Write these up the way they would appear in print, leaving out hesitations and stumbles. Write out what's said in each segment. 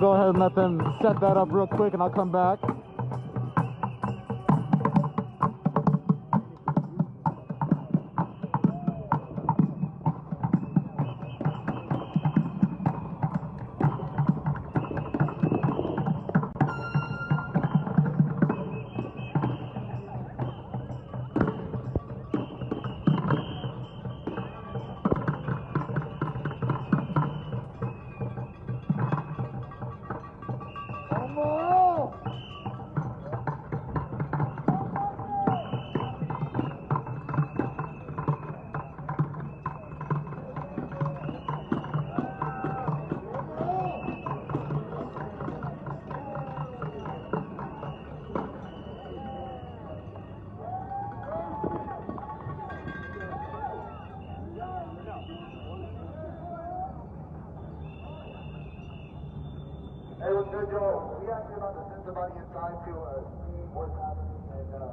go ahead and let them set that up real quick and I'll come back. We actually about to send somebody inside to see what's happening and get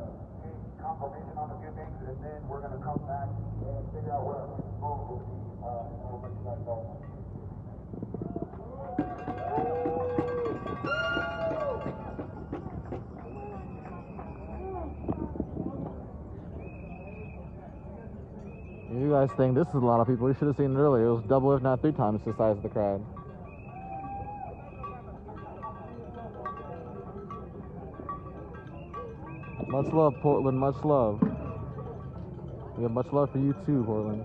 confirmation on a few things, and then we're going to come back and figure out what our next move will be, and we'll let you guys know. You guys think this is a lot of people? You should have seen it earlier. It was double, if not 3 times the size of the crowd. Much love, Portland. Much love. We have much love for you too, Portland.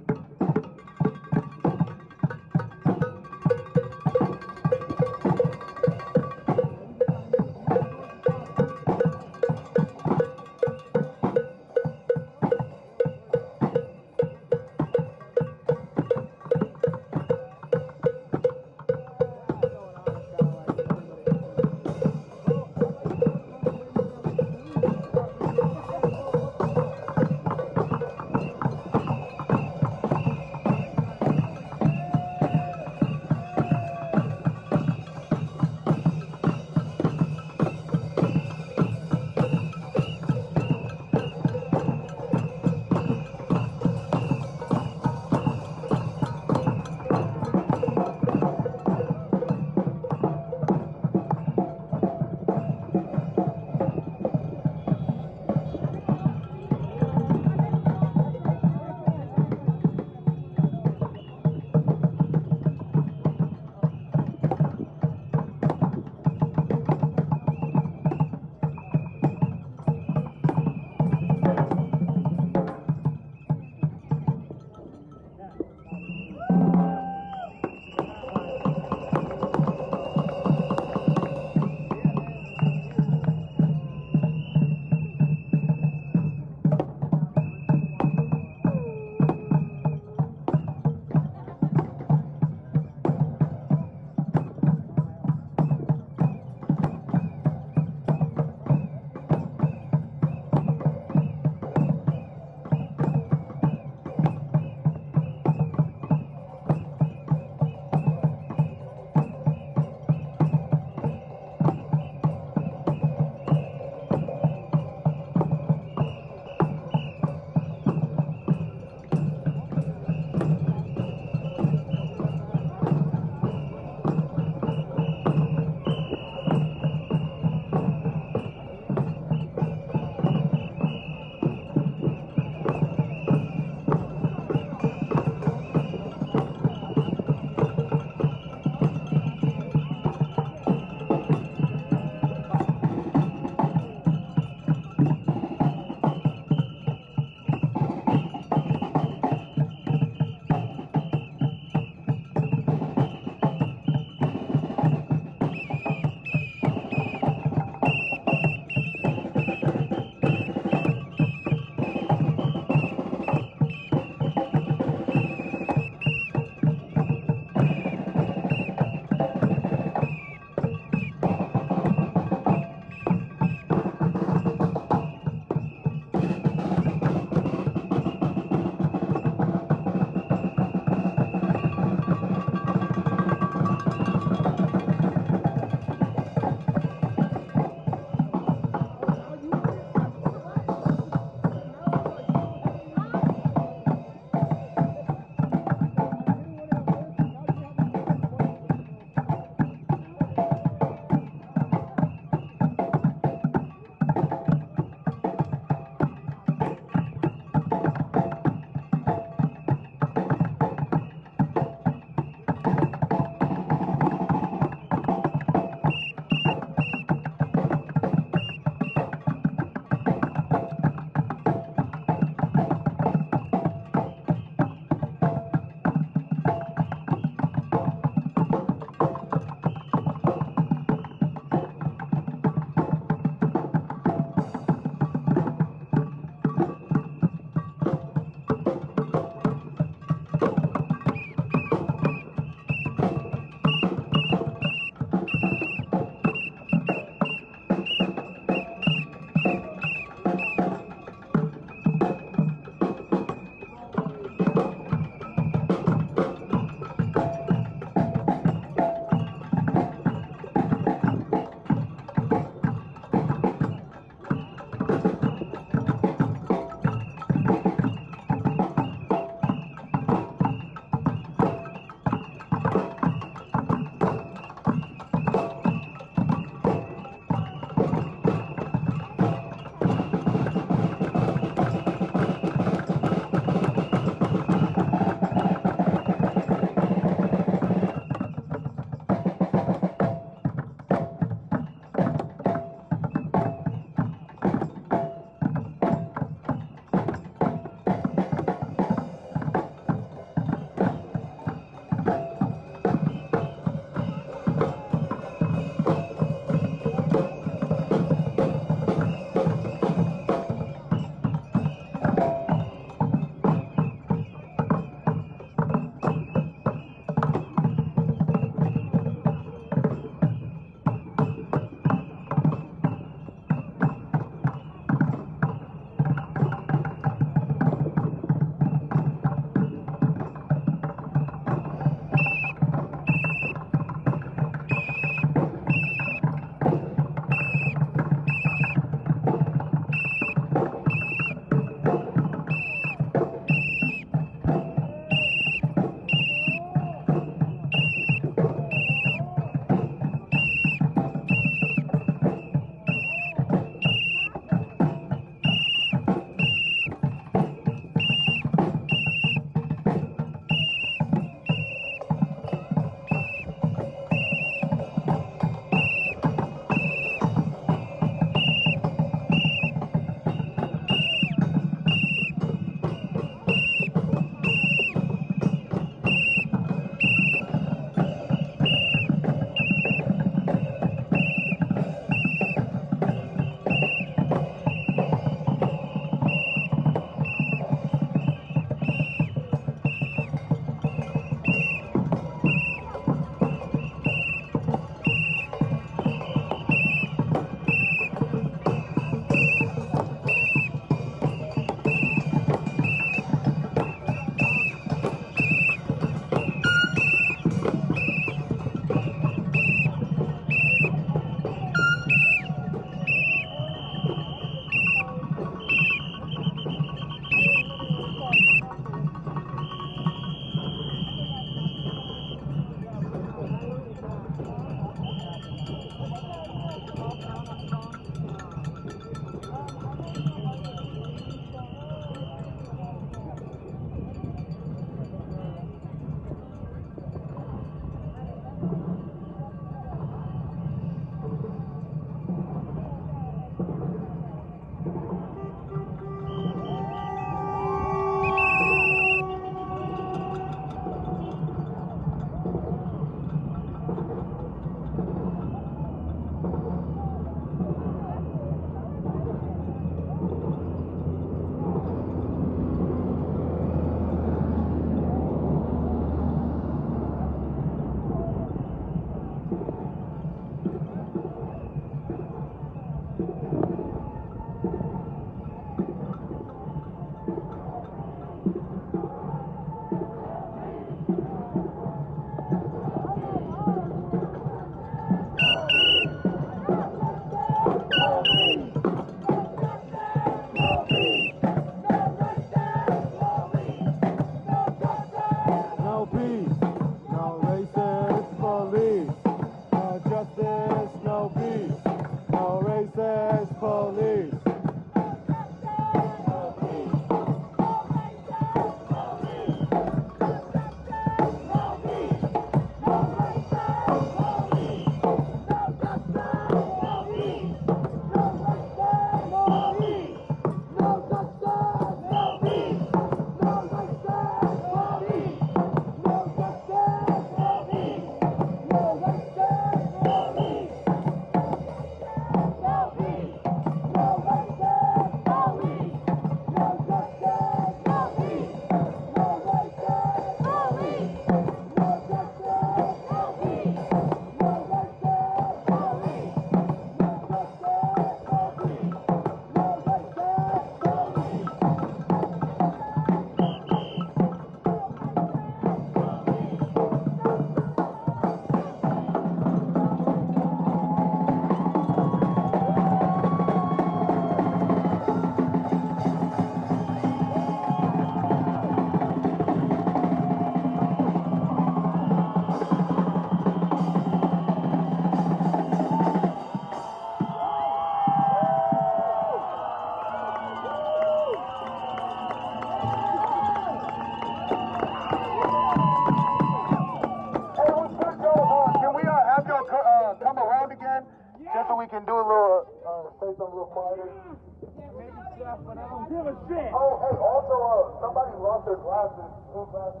of shit. Oh, hey, also, somebody lost their glasses. Who glasses?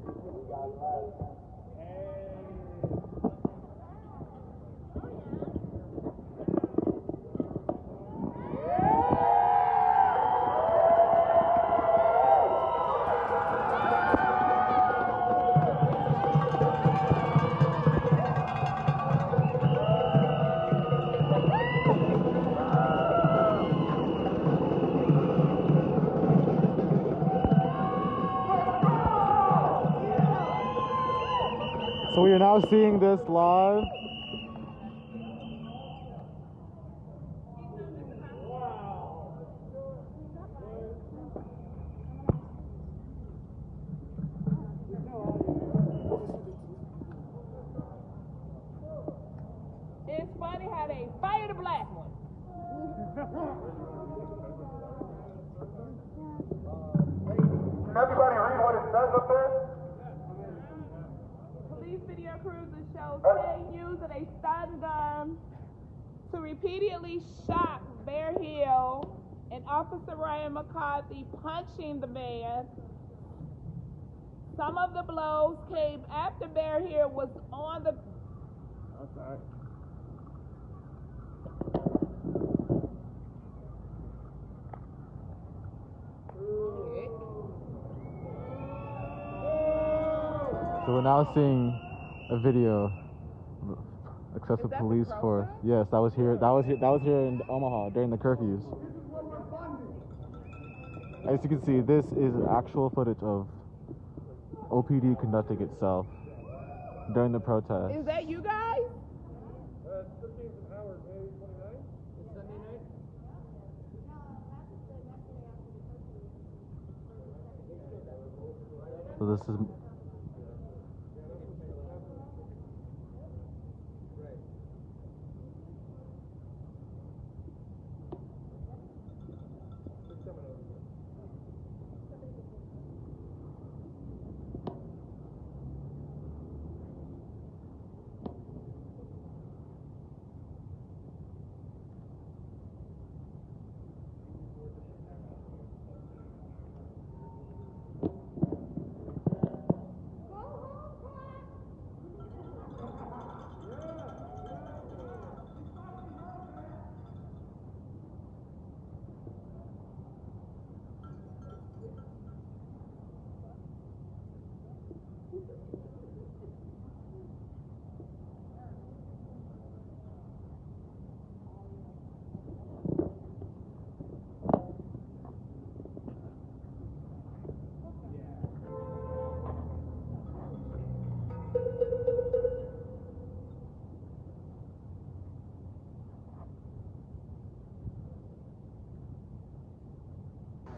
We got glasses. So we are now seeing this live. It's funny how they fire the black one. Can everybody read what it says up there? Police video cruiser shows Tay using a stun gun to repeatedly shock Bear Hill and Officer Ryan McCarthy punching the man. Some of the blows came after Bear Hill was on the... I'm sorry. So we're now seeing a video of excessive police force. Yes, that was here in Omaha during the curfews. As you can see, this is actual footage of OPD conducting itself during the protest. Is that you guys? It's 15th hour, May 29th. It's Sunday night. So this is...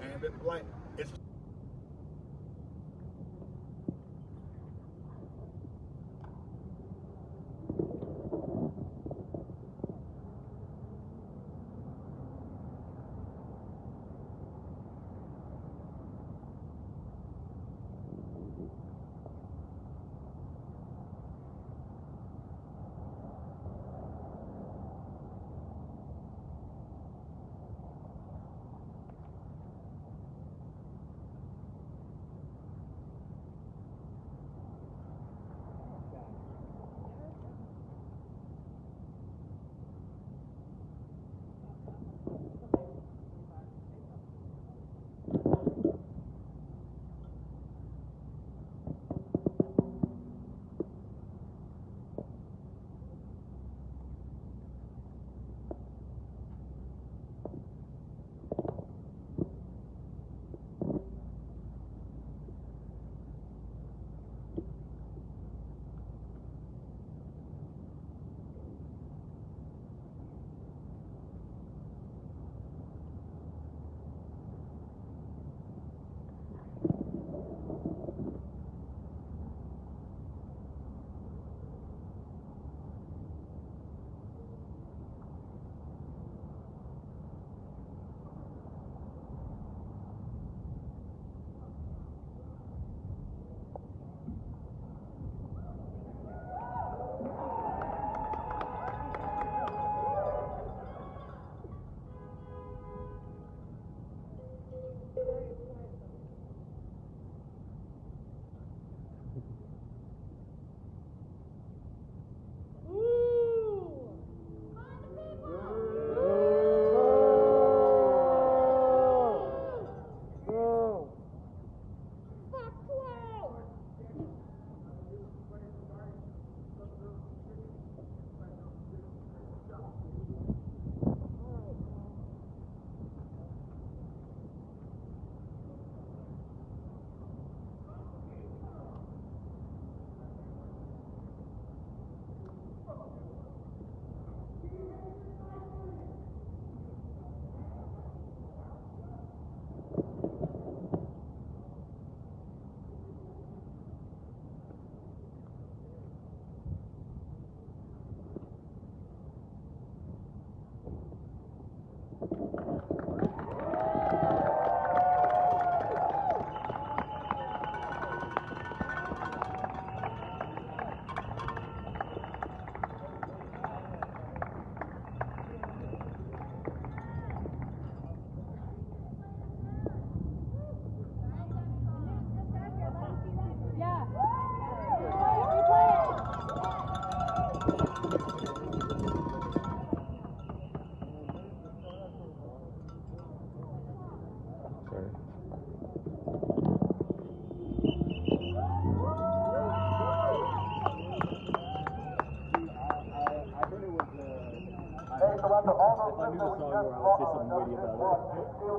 And like, it's or I'll say something witty about it. I think so.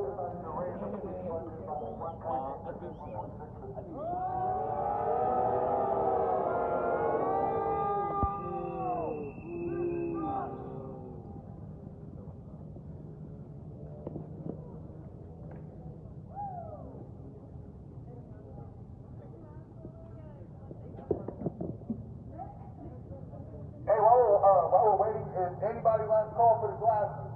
Hey, while we're waiting, is anybody last call for the glasses?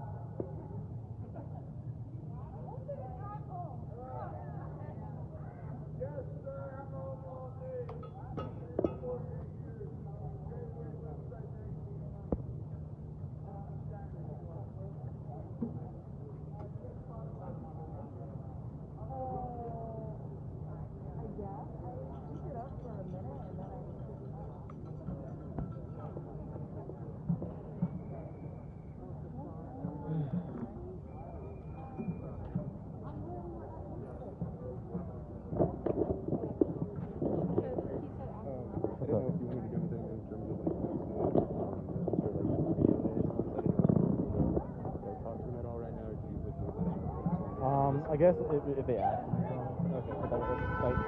I guess if they ask me, okay. But like,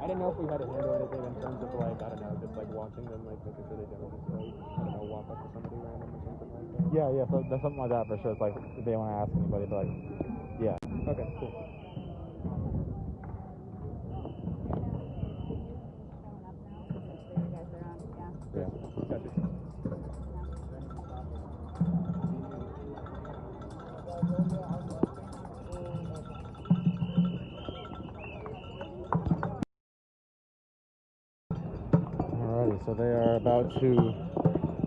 I didn't know if we had to handle anything in terms of like, I don't know, just like watching them, like making sure they don't just like, I don't know, walk up to somebody random or something like that. yeah, so there's something like that for sure. It's like if they want to ask anybody, but like, yeah. Okay, cool. Yeah. Gotcha. Alrighty, so they are about to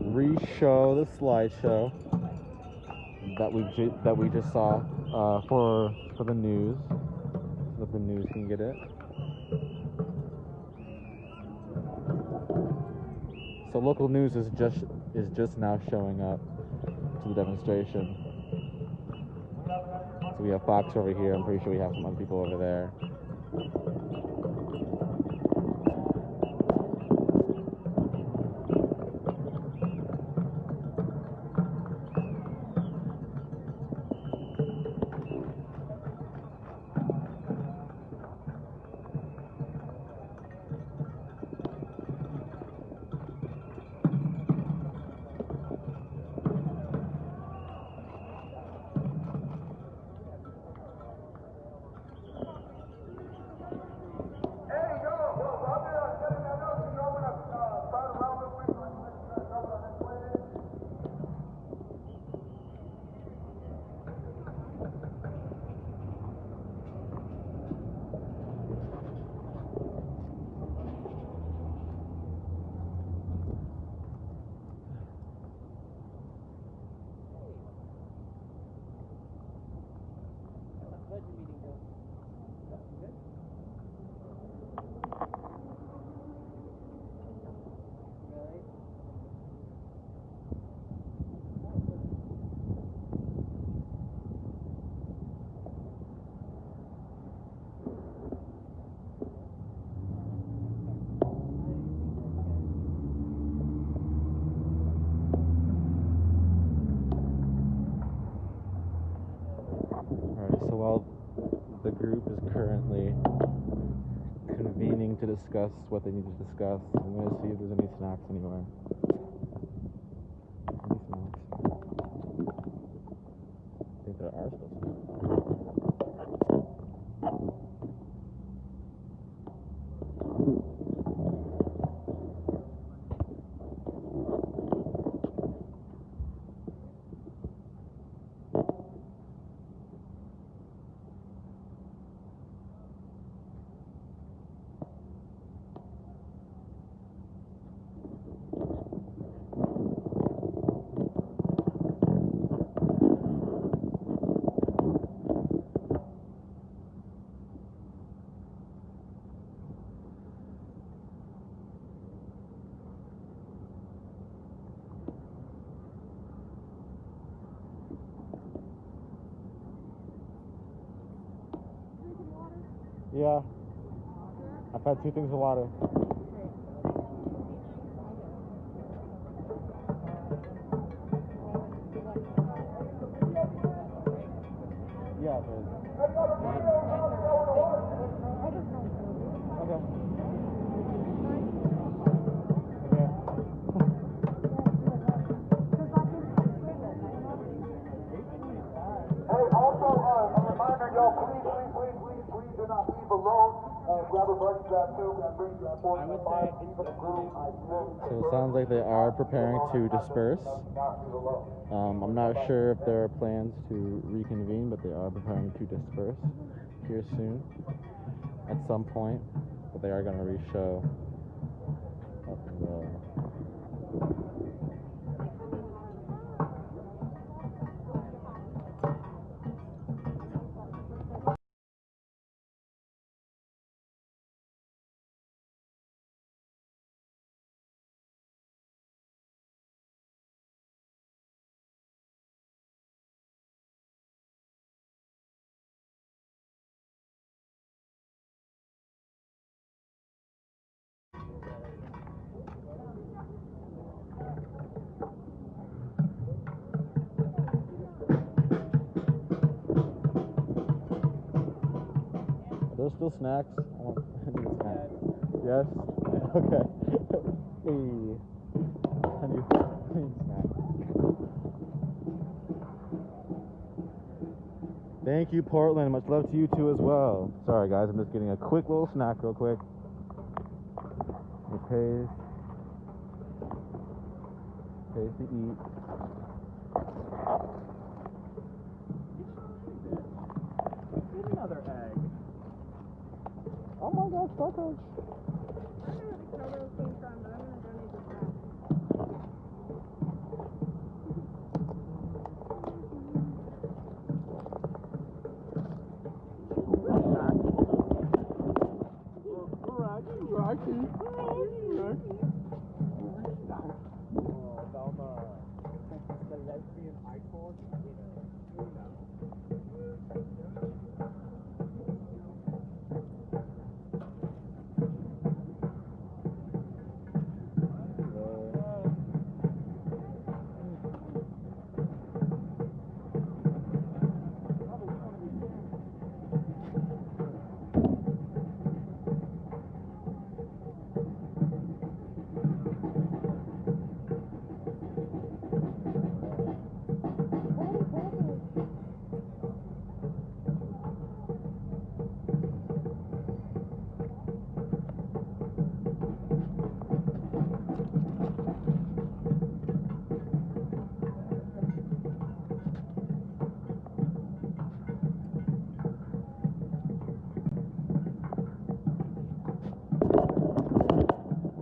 re-show the slideshow that we just saw for the news, so that the news can get it. So local news is just now showing up to the demonstration. So we have Fox over here. I'm pretty sure we have some other people over there. So while the group is currently convening to discuss what they need to discuss, I'm going to see if there's any snacks anywhere. Any snacks? I think there are still snacks. Yeah. I've had 2 things of water. Yeah, but... Okay. Hey, also, a reminder, y'all, please do not leave alone. Grab a buddy, grab two, grab three, grab four, grab five, even a group. So it sounds like they are preparing to disperse. I'm not sure if there are plans to reconvene, but they are preparing to disperse here soon, at some point. But they are going to re-show up the... There's still snacks. I need snacks. Yes? Okay. Hey. I need snacks. Thank you, Portland. Much love to you too as well. Sorry guys, I'm just getting a quick little snack real quick. It pays to eat. Get another egg. Oh my gosh, Starcoach. I don't know where the color came from, but I'm gonna donate this back. Rocky. Velma, the lesbian icon.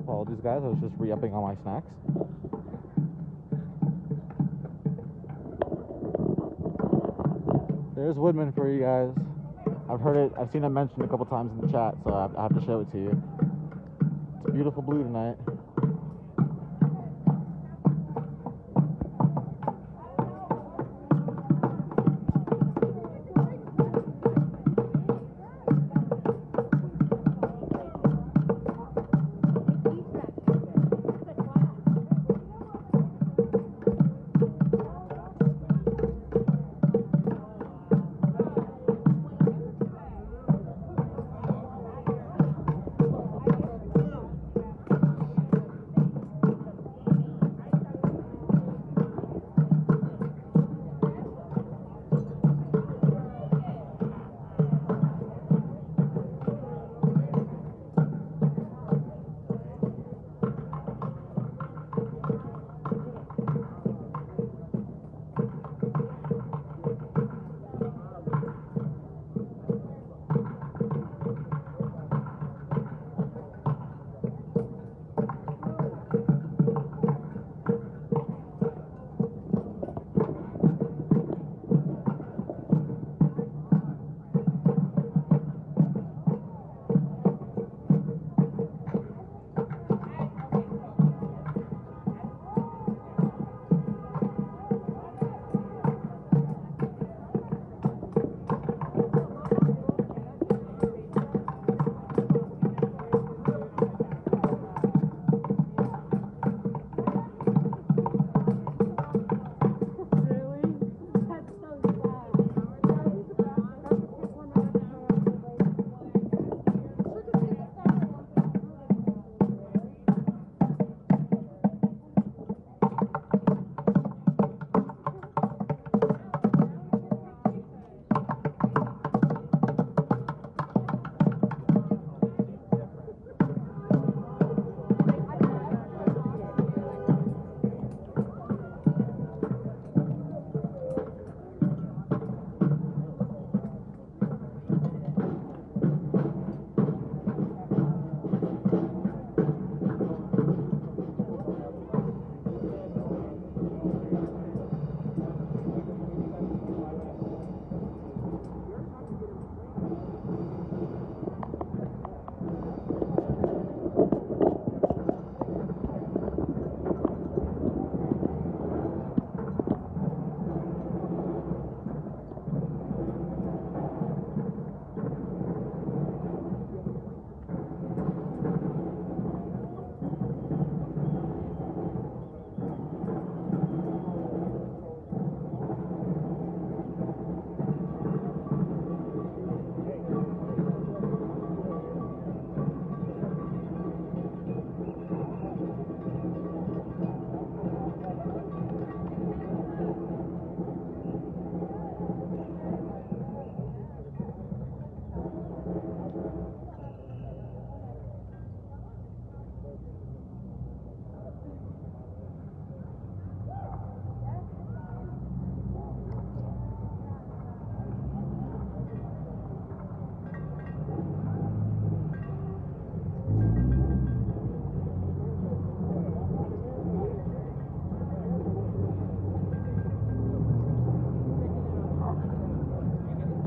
Apologies guys, I was just re-upping all my snacks. There's Woodman for you guys. I've seen it mentioned a couple times in the chat, so I have to show it to you. It's a beautiful blue tonight.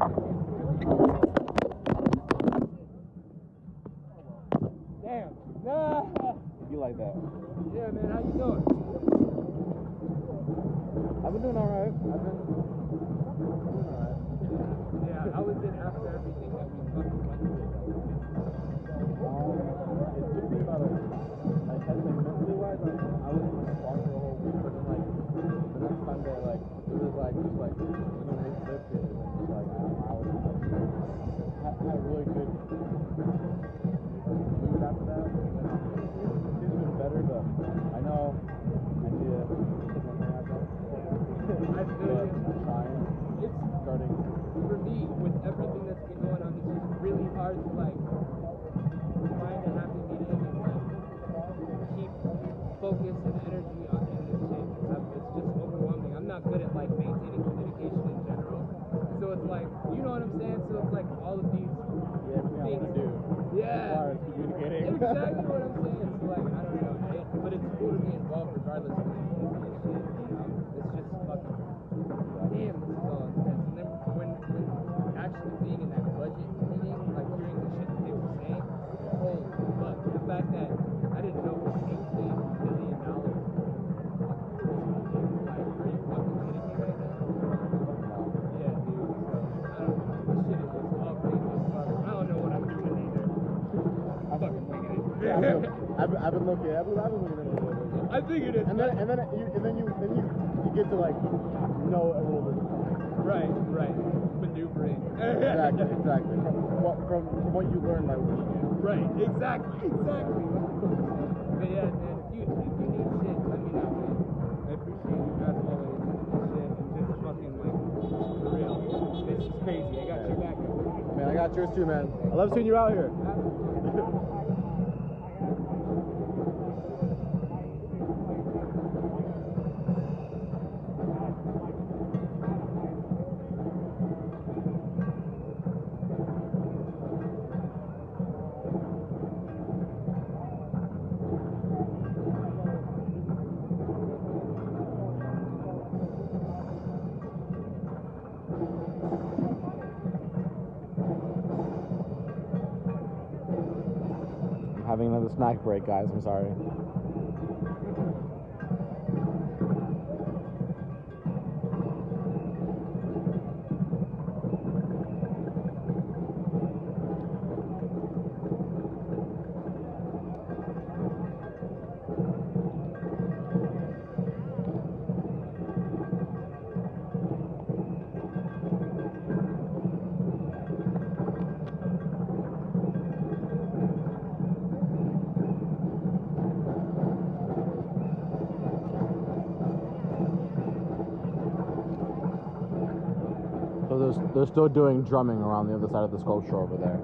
Damn. Nah. You like that? Yeah, man. How you doing? I've been doing alright. Yeah, I was in after everything that we fucking went through. It took me about like mentally wise, I was in like a bar for a whole week, but then like the next Sunday, like it was like just like the weight lifted, and then just like I had really good mood after that. It's been better, but I know I need to take my hand out. I feel you. Trying. It's Starting. for me with everything that's been going on. It's just really hard to like find a happy medium and like keep focus and energy on in this shit. It's just overwhelming. I'm not good at like maintaining communication in general. So it's like, you know what I'm saying? So it's like all of these Everything I want to do. yeah. Requires communicating. Exactly what I'm saying. So like, I don't know, but it's cool to be involved regardless of any of this shit, you know? It's just fucking, damn, this is all intense. And then when actually being in that budget meeting, like hearing the shit that they were saying, holy fuck, the fact that I didn't know it was $18 billion. Like, are you fucking kidding me right now? Yeah, dude. So, I don't know. This shit is just all crazy as fuck. I don't know what I'm doing either. I'm fucking winging it. I've been looking at it a little bit. I figured it. And then you get to like know a little bit. Right. Maneuvering. Exactly. From what you learned by what you do. Right. Exactly. But yeah, man, if you need shit, let me know, man. I appreciate you as always and shit, and just fucking like for real. It's just crazy. I got your back. Man, I got yours too, man. I love seeing you out here. Having another snack break, guys. I'm sorry. So they're still doing drumming around the other side of the sculpture over there.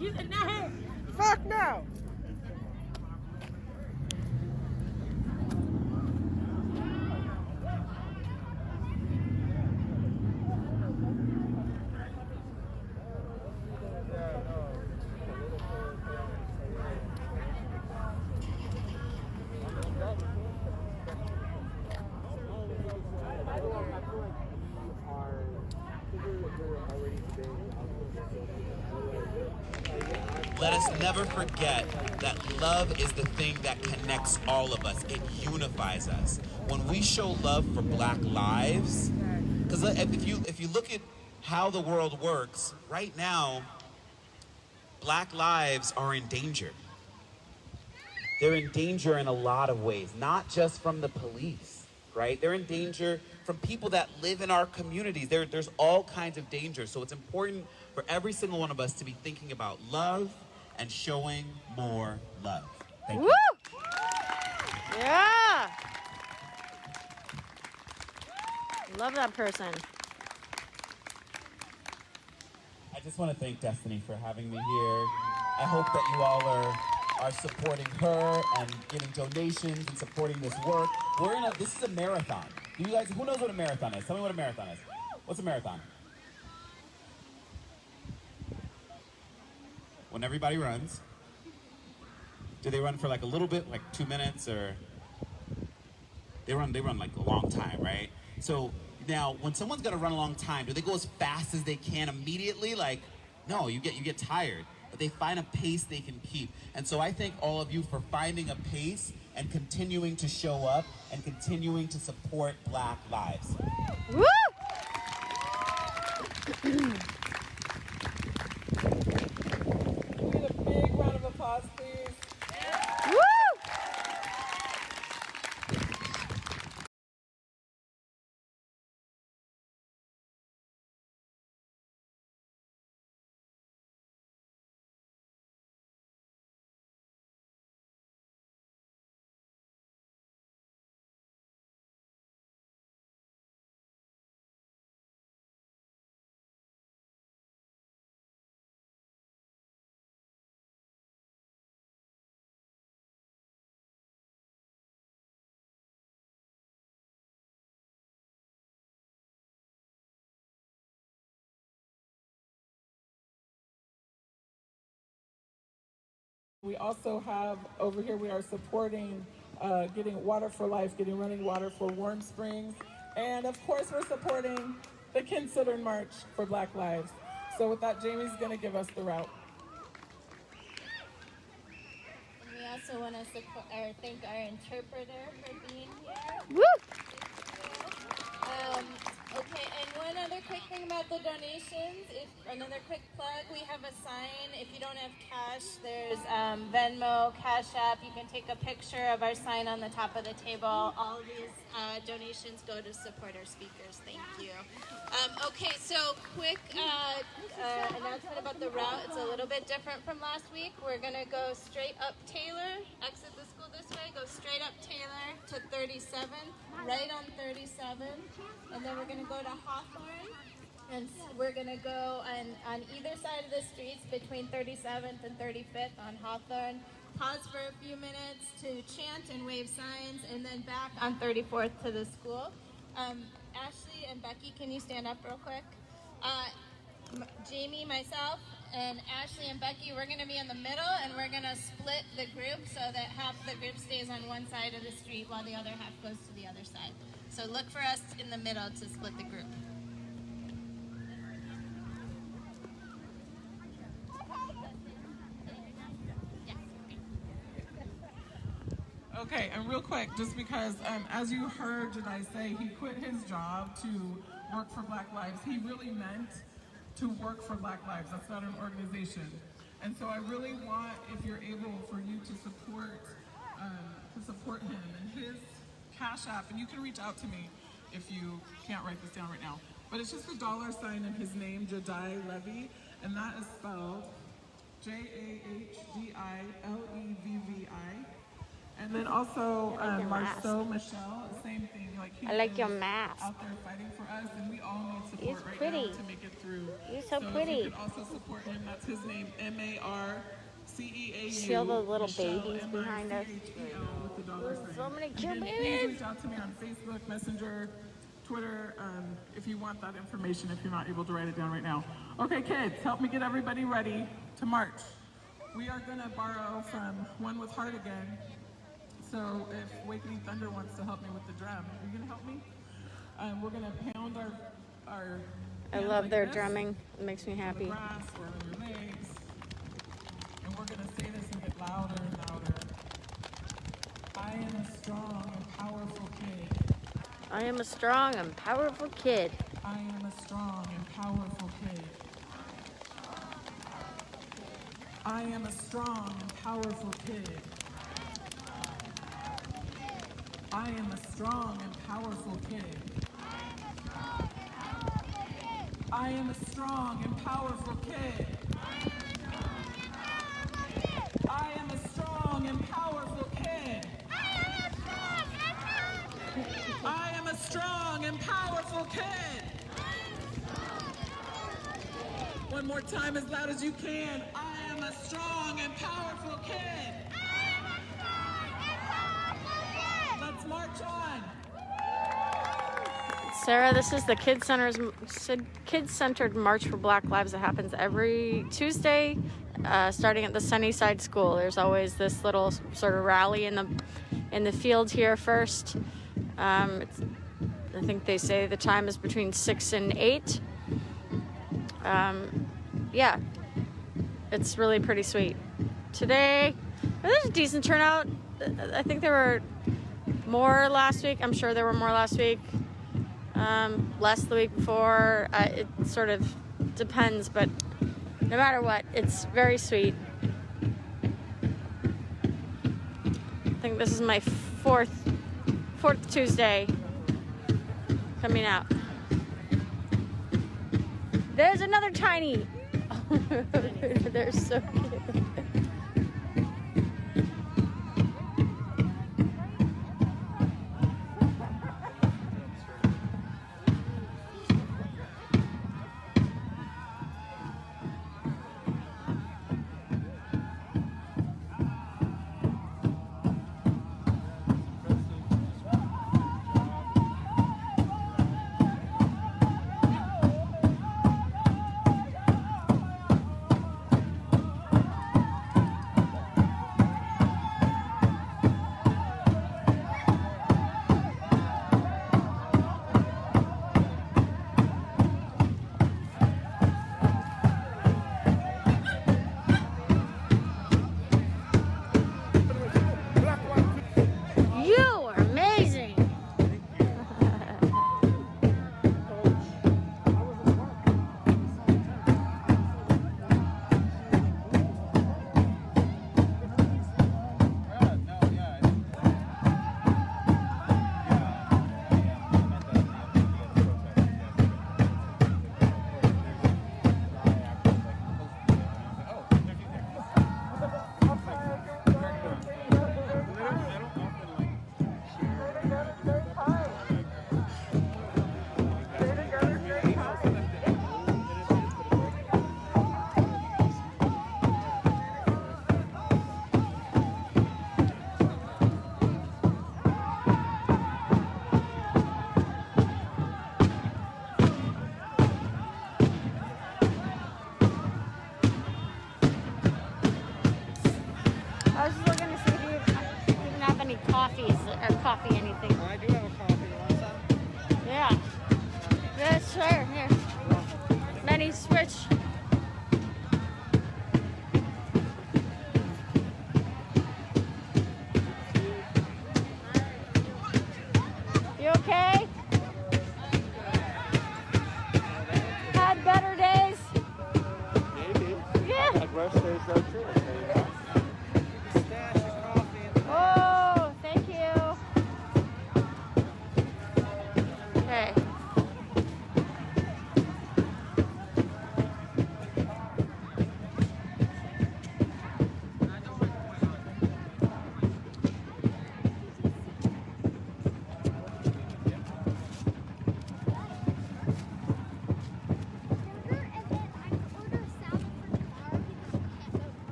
Fuck no! Let us never forget that love is the thing that connects all of us. It unifies us. When we show love for Black lives, because if you look at how the world works, right now, Black lives are in danger. They're in danger in a lot of ways, not just from the police, right? They're in danger from people that live in our communities. There's all kinds of danger. So it's important for every single one of us to be thinking about love and showing more love. Thank you. Woo! Yeah! Love that person. I just want to thank Destiny for having me here. I hope that you all are supporting her and giving donations and supporting this work. This is a marathon. Do you guys, who knows what a marathon is? Tell me what a marathon is. What's a marathon? When everybody runs. Do they run for like a little bit, like 2 minutes, or they run like a long time, right? So now when someone's gonna run a long time, do they go as fast as they can immediately? Like, no, you get tired. But they find a pace they can keep. And so I thank all of you for finding a pace and continuing to show up and continuing to support Black lives. Woo! Give it a big round of applause, please. Woo! We also have over here, we are supporting getting water for life, getting running water for Warm Springs. And of course, we're supporting the Consider March for Black Lives. So with that, Jamie's gonna give us the route. And we also want to thank our interpreter for being here. Woo! Okay, and one other quick thing about the donations, another quick plug, we have a sign. If you don't have cash, there's Venmo, Cash App. You can take a picture of our sign on the top of the table. All of these donations go to support our speakers. Thank you. Okay, so quick announcement about the route. It's a little bit different from last week. We're going to go straight up Taylor, exit the school this way, go straight up Taylor to 37, right on 37, and then we're going to go to Hawthorne, and we're going to go on either side of the streets between 37th and 35th on Hawthorne, pause for a few minutes to chant and wave signs, and then back on 34th to the school. Ashley and Becky, can you stand up real quick? Jamie, myself, and Ashley and Becky, we're going to be in the middle, and we're going to split the group so that half the group stays on one side of the street while the other half goes to the other side. So look for us in the middle to split the group. Okay, and real quick, just because as you heard Jedi say, he quit his job to work for Black Lives. He really meant to work for Black Lives. That's not an organization. And so I really want, if you're able, for you to support him and his Cash App. And you can reach out to me if you can't write this down right now. But it's just a $sign in his name, Jedi Levy, and that is spelled Jahdilevvi. And then also your mask. Marceau Michelle, same thing. Like he I like your is mask. out there fighting for us, and we all need support He's right pretty. now to make it through. You're so If pretty. you could also support him. That's his name, MARCEAU. See all the little Michelle, babies behind us? MICHEL with the dollar sign. So many cute Again, babies. Please reach out to me on Facebook, Messenger, Twitter, if you want that information, if you're not able to write it down right now. Okay, kids, help me get everybody ready to march. We are gonna borrow from One with Heart again. So if Wakening Thunder wants to help me with the drum, are you gonna help me? We're gonna pound our I hands love like their this drumming. It makes me on the happy. grass or on your legs. And we're gonna say this and get louder and louder. I am a strong and powerful kid. I am a strong and powerful kid. I am a strong and powerful kid. I am a strong and powerful kid. I am a strong and powerful kid. I am a strong and powerful kid. I am a strong and powerful kid. I am a strong and powerful kid. One more time as loud as you can. I am a strong and powerful kid. Let's march on. Sarah, this is the Kid-Centered March for Black Lives that happens every Tuesday, starting at the Sunnyside School. There's always this little sort of rally in the field here first. I think they say the time is between 6 and 8. Yeah, it's really pretty sweet. Today, there's a decent turnout. I think there were more last week. I'm sure there were more last week. Less the week before. It sort of depends, but no matter what, it's very sweet. I think this is my fourth Tuesday coming out. There's another tiny. They're so cute.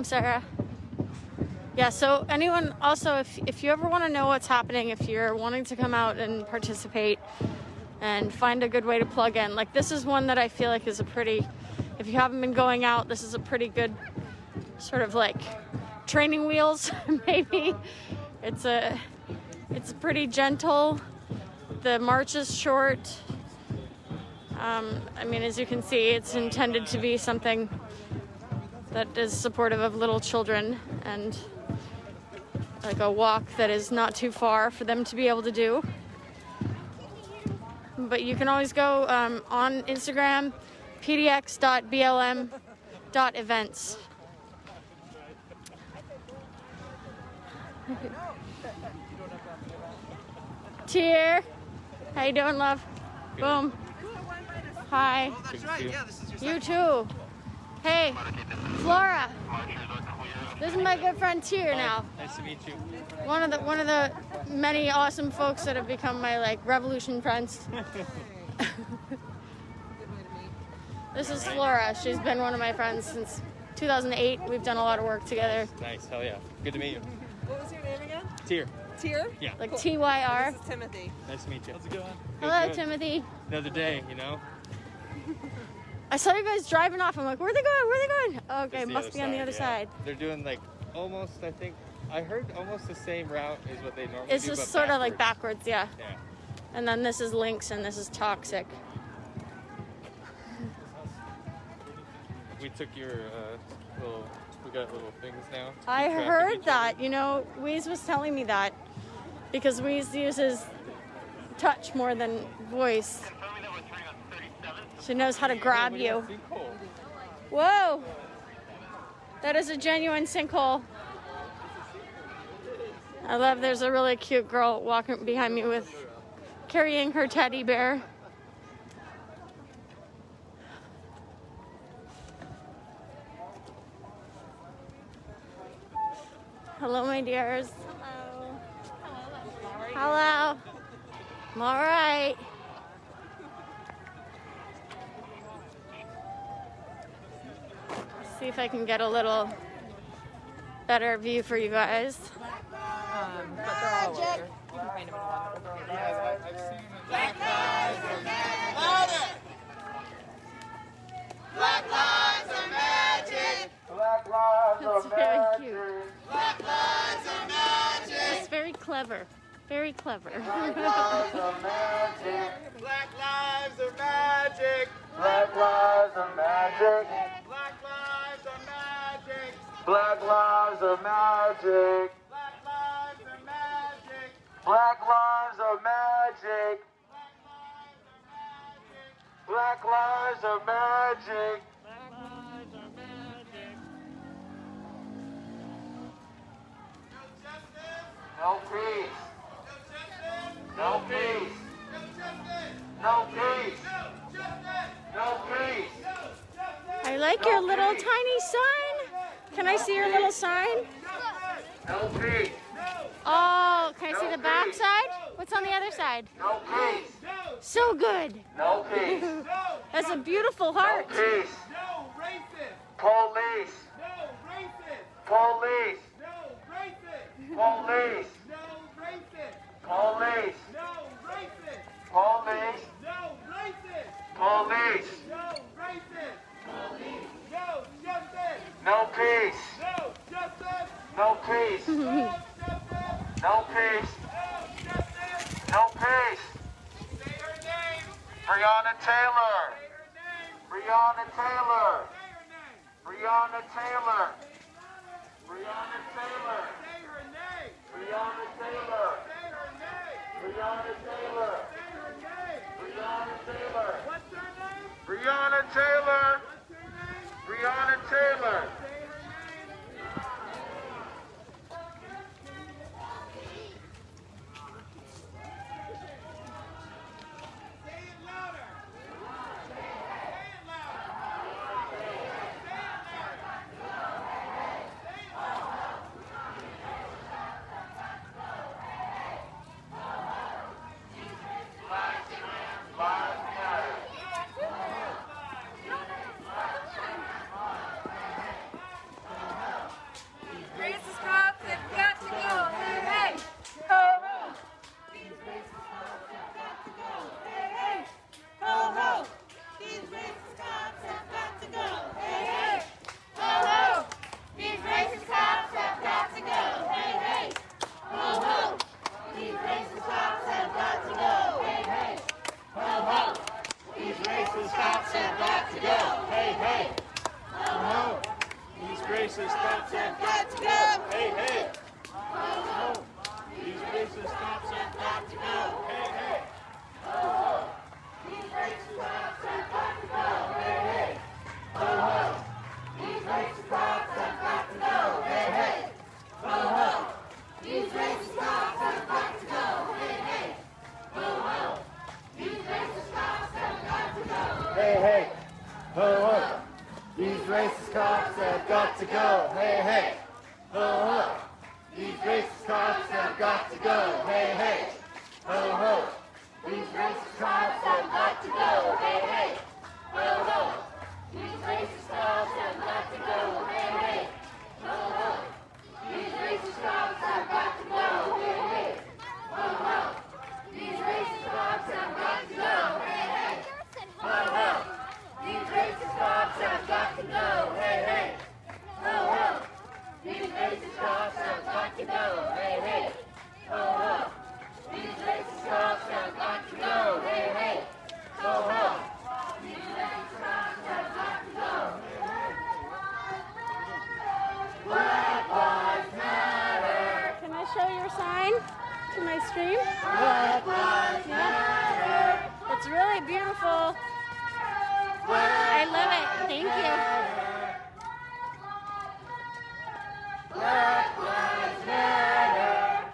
welcome, Sarah. Yeah, so anyone also, if you ever want to know what's happening, if you're wanting to come out and participate and find a good way to plug in, like this is one that I feel like is a pretty, if you haven't been going out, this is a pretty good sort of like training wheels, maybe. It's pretty gentle. The march is short. I mean, as you can see, it's intended to be something that is supportive of little children and like a walk that is not too far for them to be able to do. But you can always go on Instagram, pdx.blm.events. Cheer. How you doing, love? Good. Boom. Hi. Oh, that's right. Yeah, this is your You too. Hey, Flora. This is my good friend Tier now. Nice to meet you. One of the many awesome folks that have become my like revolution friends. This is Flora. She's been one of my friends since 2008. We've done a lot of work together. Nice. Hell yeah. Good to meet you. What was your name again? Tier. Tier? Yeah. Like Cool. TYR. This is Timothy. Nice to meet you. How's it going? Hello, Timothy. Another day, you know? I saw you guys driving off. I'm like, where are they going? Where are they going? Oh, okay, It's the must other be on the side, other yeah. side. They're doing like almost, I think, I heard almost the same route as what they normally It's do, just but sort of like backwards, yeah. Yeah. And then this is Lynx and this is Toxic. We took your we got little things now. to I keep track of heard each that. You know, Weez was telling me that because Weez uses touch more than voice. She knows how to grab other. you. Cool. Whoa! That is a genuine sinkhole. I love there's a really cute girl walking behind me with carrying her teddy bear. Hello, my dears. Hello. Hello. I'm all right. See if I can get a little better view for you guys. But they're all over. You can find them in one. Black lives are magic. Louder! Black lives are magic. Black lives are It's very magic. cute. Black lives are magic. It's very clever. Very clever. Black lives are magic. Black lives are magic. Black lives are magic. Black lives are magic. Black lives are magic. Black lives are magic. Black lives are magic. No peace. No peace. No peace. No peace. I like your little tiny sign. Can I see your little sign? No peace. Oh, can I see the back side? What's on the other side? No peace. So good. No peace. That's a beautiful heart. No peace. Police. Police. Police. Police. Police. Police. No peace. No peace. No peace. No peace. Breonna Taylor. Breonna Taylor. Breonna Taylor. Breonna Taylor. Breonna Taylor. Breonna Taylor. Breonna Taylor. Breonna Taylor. Breonna Taylor. cops have got to go. Hey, hey. Ho, ho. These racist cops have got to go. Hey, hey. Ho, ho. These racist cops have got to go. Hey, hey. Ho, ho. These racist cops have got to go. Hey, hey. Ho, ho. These racist cops have got to go. Hey, hey. Ho, ho. These racist cops have got to go. Hey, hey. Ho, ho. These racist cops have got to go. Hey, hey. Ho, ho. These racist cops have got to go. Hey, hey. Ho, ho. These racist cops have got to go. Hey, hey. Ho, ho. These racist cops have got to go. Hey, hey. Ho, ho. These racist cops have got to go. Hey, hey. Ho, ho. These racist cops have got to go. Hey, hey. Ho, ho. These racist cops have got to go. Hey, hey. Ho, ho. These racist cops have got to go. Hey, hey. Ho, ho. These racist cops have got to go. Black Lives Matter. Can I show your sign to my stream? Black Lives Matter. It's really beautiful. I love it. Thank you. Black Lives Matter.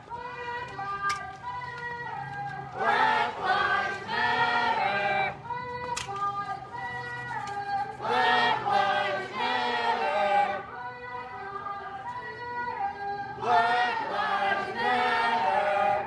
Black Lives Matter. Black Lives Matter. Black Lives Matter.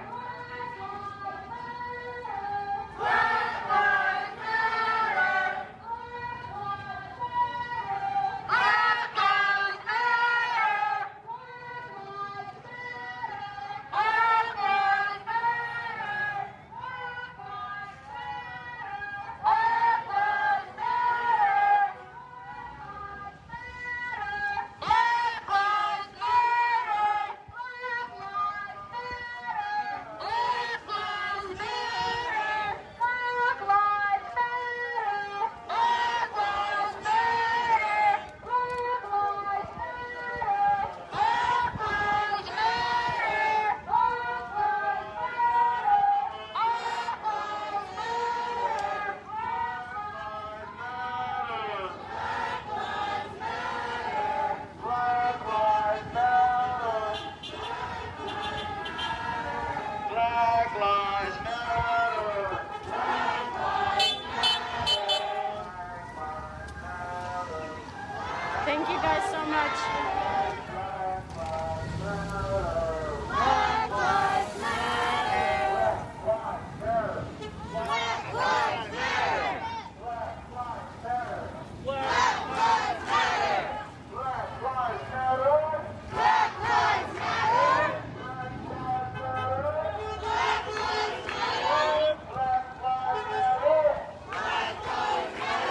Black Lives Matter. Thank you guys so much. Black Lives Matter. Black Lives Matter. Black Lives Matter. Black Lives Matter. Black Lives Matter. Black Lives Matter. Black Lives Matter. Black Lives Matter.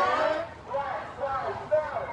Black Lives Matter.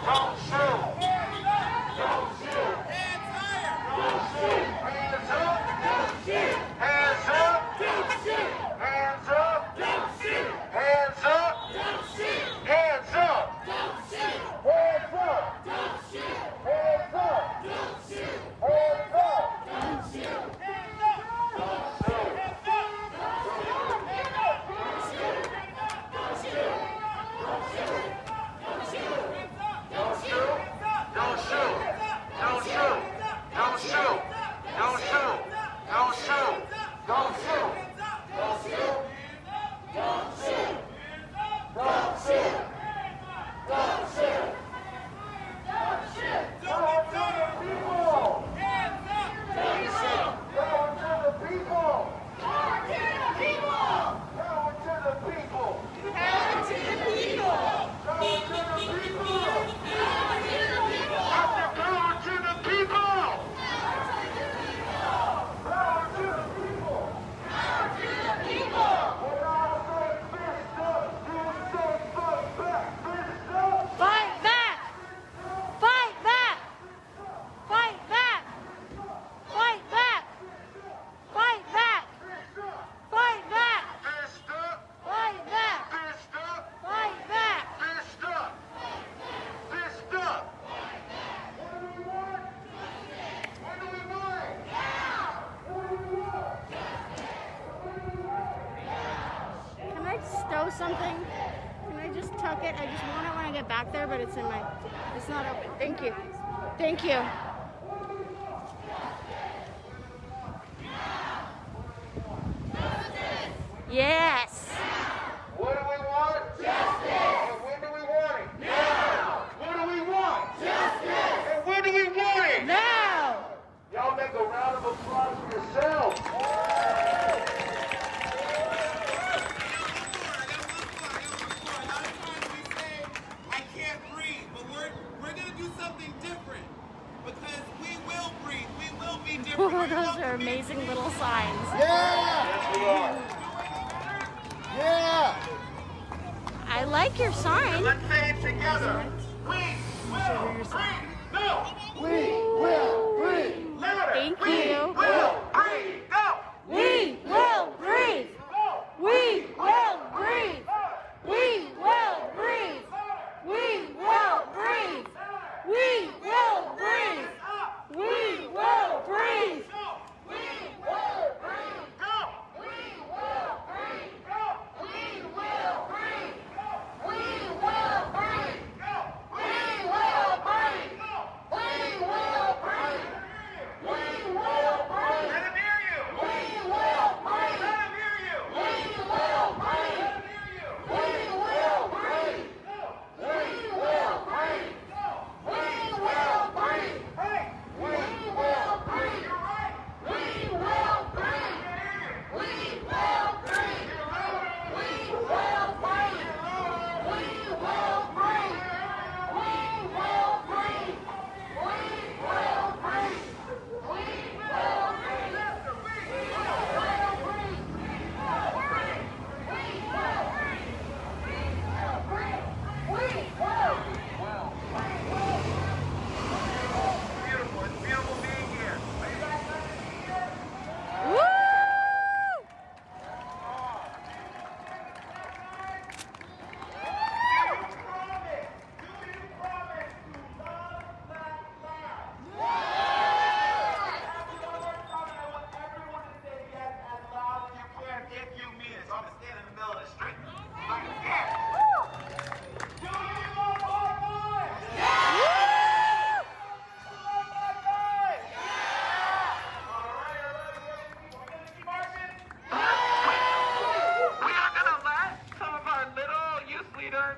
Don't shoot. Don't shoot. Hands higher. Don't shoot. Hands up. Don't shoot. Hands up. Don't shoot. Hands up. Don't shoot. Hands up. Don't shoot. Hands up. Don't shoot. Hands up. Don't shoot. Hands up. Don't shoot. Hands up. Don't shoot. Hands up. Don't shoot. Hands up. Don't shoot. Don't shoot. Don't shoot. Don't shoot. Don't shoot. Don't shoot. Don't shoot. Don't shoot. Don't shoot. Don't shoot. Don't shoot. Don't shoot. Don't shoot. Don't shoot. Don't shoot. Don't to the people. Hands up. Don't shoot. Power to the people. Power to the people. Power to the people. Power to the people. Power to the people. Power to the people. After power to the people. Power to the people. Power to the people. When I say fist up, you say fight back. Fist up. Fight back! Fight back! Fight back! Fight back! Fight back! Fight back! Fist up. Fight back! Fist up. Fight back! Fist up. Fist up. What do we want? What do we want? What do we want? Can I stow something? Can I just tuck it? I just want it when I get back there, but it's in my, it's not open. Thank you. Thank you. Yes. What do we want? Justice. And when do we want it? Now. What do we want? Justice. And when do we want it? Now. Y'all make a round of applause for yourselves. I can't breathe, but we're gonna do something different because we will breathe. We will be different. Those are amazing little signs. Yes, we are. Yeah. I like your sign. Let's say it together. We will breathe. No. We will breathe. Louder. Thank We you. will breathe. Go. We will breathe. Go. We will breathe. We will breathe. We will breathe. We will breathe. We will breathe. We will breathe. Go. We will breathe. Go. We will breathe. Go. We will breathe. Go. We will breathe. Go. We will breathe. We will breathe. Let him hear you. We will breathe. Let him hear you. We will breathe. Let him hear you. We will breathe. Go. We will breathe. Go. We will breathe. Hey. We will breathe. You're right. We will breathe. We will breathe. We will breathe. We will breathe. We will breathe. We will breathe. We will breathe. Beautiful. It's beautiful being here. Are you guys glad to be here? Woo!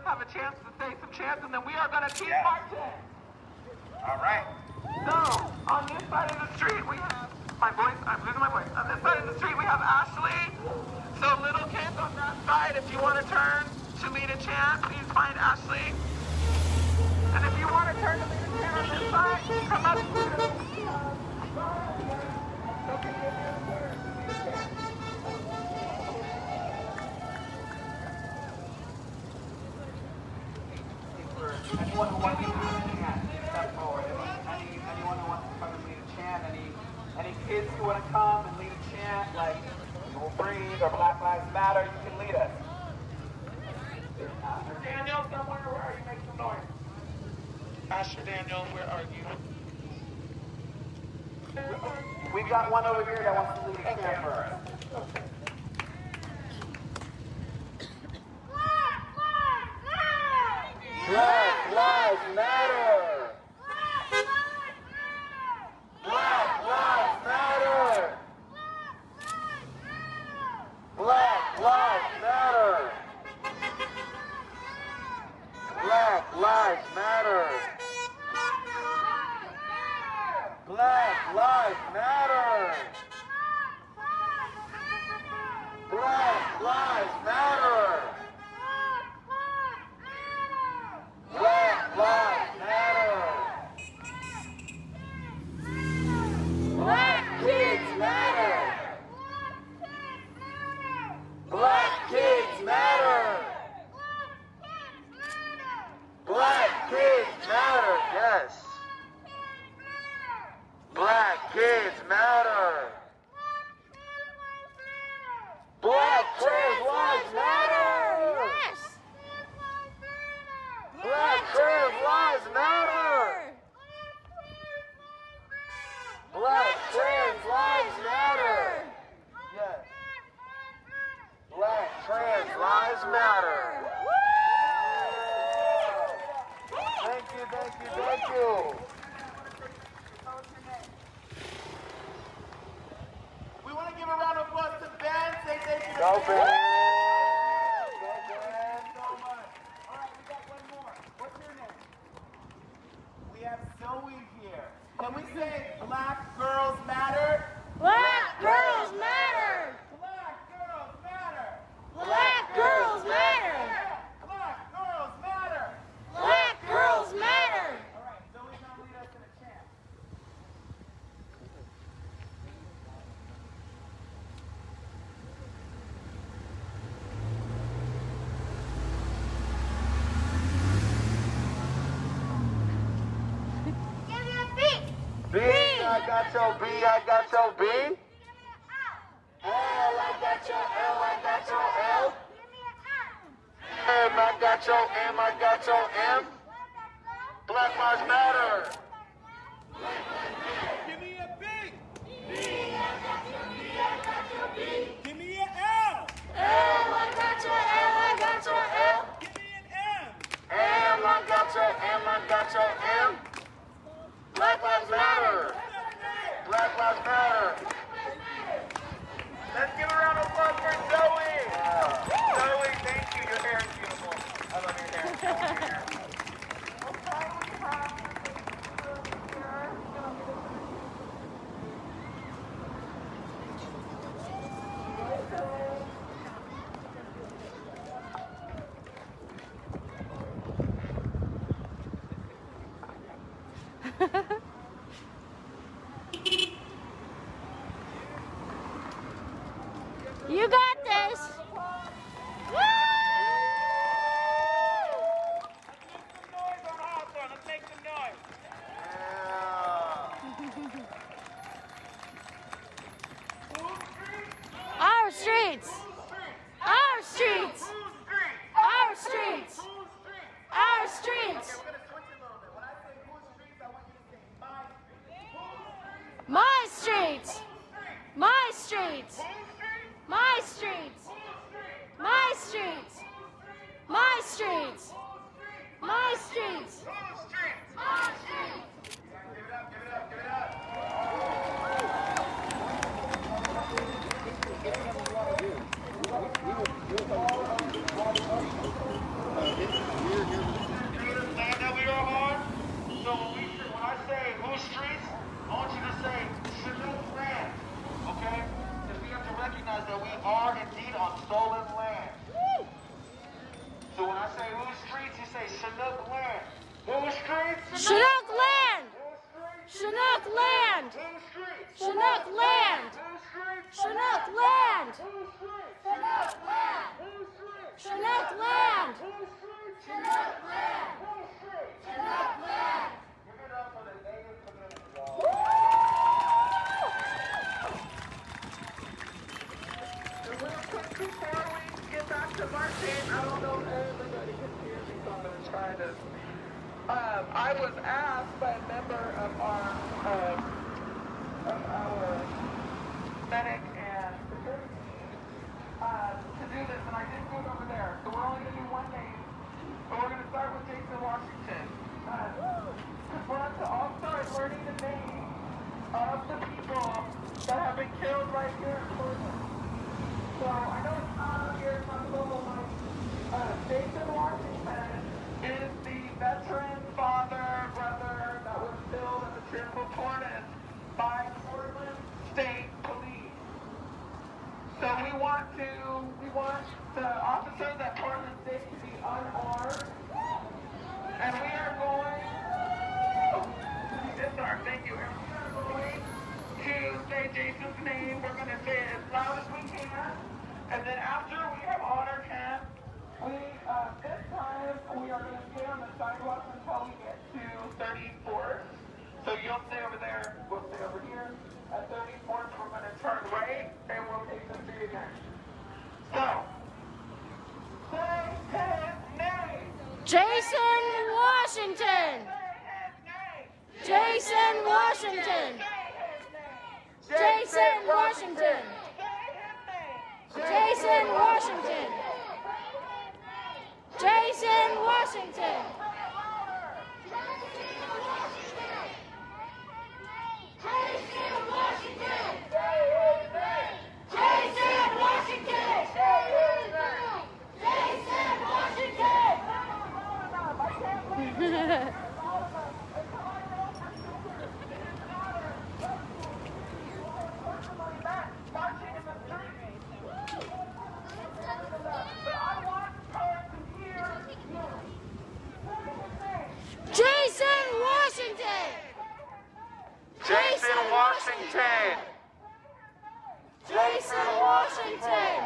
Have a chance to say some chants, and then we are going to keep marching. All right. So, on this side of the street, we have my voice. I'm losing my voice. On this side of the street, we have Ashley. So, little kids on that side, if you want to turn to lead a chant, please find Ashley. And if you want to turn to lead a chant on this side, come up to anyone who wants to Black Lives Matter, you can lead us. Pastor Daniel, somewhere, where are you? Make some noise. Pastor Daniel, where are you? We've got one over here that wants to lead a chant for us. Black Lives Matter! Black Lives Matter! Black Lives Matter! Black Lives Matter! Black Lives Matter! Black Lives Matter! Black Lives Matter! Black kids matter! Black kids matter! Black kids matter! Yes! Black kids matter! Black trans lives matter! Yes! Black trans lives matter! Black trans lives matter! Yes. Black trans lives matter! Thank you, thank you, thank you! We want to give a round of applause to Ben. Say thank you to Ben. Go Ben! So much. All right, we got one more. What's your name? We have Zoe here. Can we say Black Girls Matter? Black girls matter! Black Girls Matter! Black girls matter! Black Girls Matter! Black girls matter! All right, Zoe's gonna lead us in a chant. B, I got your B, I got your B. L, I got your L, I got your L. M, I got your M, I got your M. Black Lives Matter. Give me a B. B, I got your B, I got your B. Give me an L. L, I got your L, I got your L. Give me an M. M, I got your M, I got your M. Black Lives Matter! Black Lives Matter! Let's give a round of applause for Zoe! Zoe, thank you. Your hair is beautiful. I love your hair. I love your hair. You got this! Woo! Let's make some noise. Our streets! Our streets! Our streets! Our streets! Okay, we're going to switch it a little bit. When I say whose streets, I want you to say My streets! My streets! My streets! My streets! My streets! My streets! My streets! Give it up, give it up, give it up. Land that we are on. So when I say whose streets, I want you to say Chinook land. Okay? Because we have to recognize that we are indeed on stolen land. So when I say whose streets, you say Chinook land. Whose streets? Chinook land! Chinook land! Whose streets? Chinook land! Whose streets? Chinook land! Whose streets? Chinook land! Whose streets? Chinook land! Whose streets? Chinook land! Whose streets? Chinook land! Give it up for the native community, y'all. So real quick, before we get back to marching, I don't know if everybody can hear me, so I'm going to try this. I was asked by a member of our medic and security team to do this, and I didn't go over there. So we're only going to do one name, but we're going to start with Jason Washington. Because we're to all start learning the names of the people that have been killed right here in Portland. So I know it's not up here, it's not global, but Jason Washington is the veteran father, brother that was killed in the Triple Tortoise by Portland State Police. So we want the officers at Portland State to be unarmed, and we are going thank you. And we are going to say Jason's name. We're going to say it as loud as we can, and then after we have honored him, this time we are going to stay on the sidewalk until we get to 34th. So you'll stay over there, we'll stay over here. At 34th, we're going to turn right, and we'll take the street again. So, say his name. Jason Washington. Jason Washington. Jason Washington. Jason Washington. Jason Washington. Jason Washington. Jason Washington.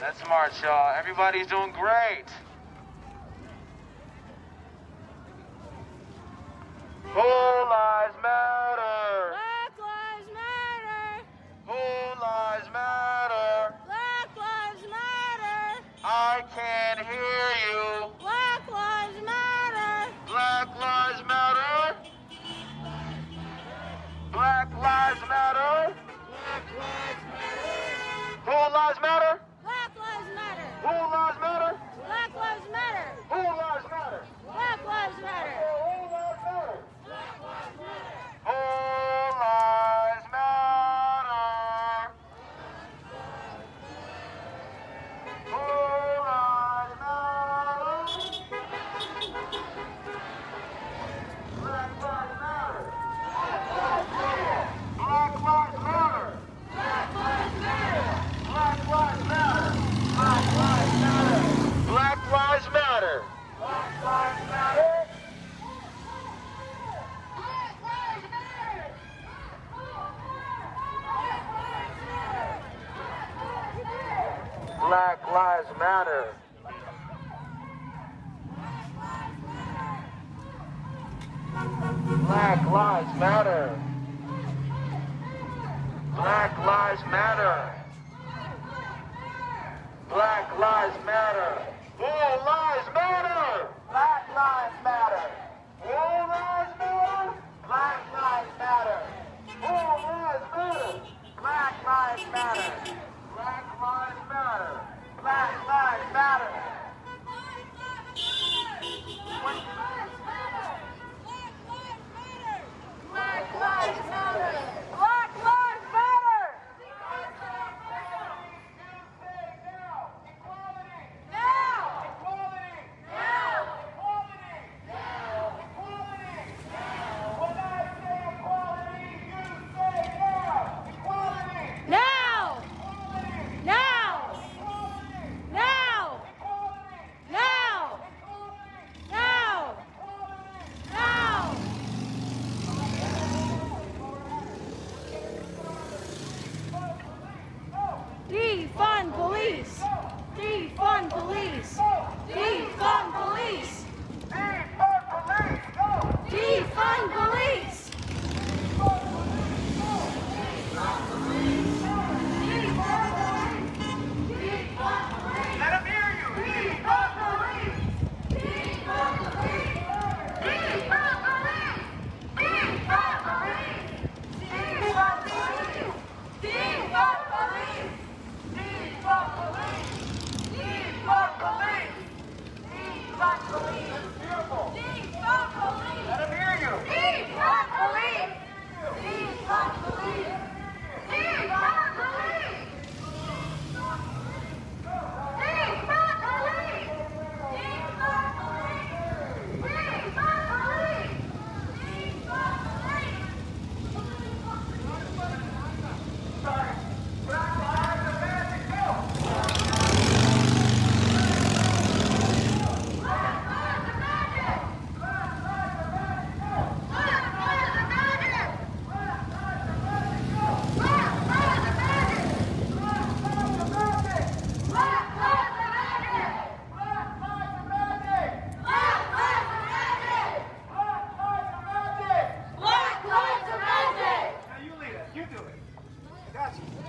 Let's march, y'all. Everybody's doing great. Whole lives matter. Black lives matter. Whole lives matter. Black lives matter. I can't hear you. Black lives matter. Black lives matter. Black lives matter. Whole lives matter. Black lives matter. Whole lives matter. Black lives matter. Whole lives matter. Black lives matter. Whole lives matter. Whole lives matter. Whole lives matter. Black lives matter. Black lives matter. Black lives matter. Black lives matter. Black lives matter. Black lives matter. Black lives matter. Black lives matter. Black lives matter. Black lives matter. Black lives matter. All lives matter. Black lives matter. All lives matter. Black lives matter. All lives matter. Black lives matter. Black lives matter. Black lives matter. Black lives matter. Black lives matter. Now. Equality. Now. Equality. Now. When I say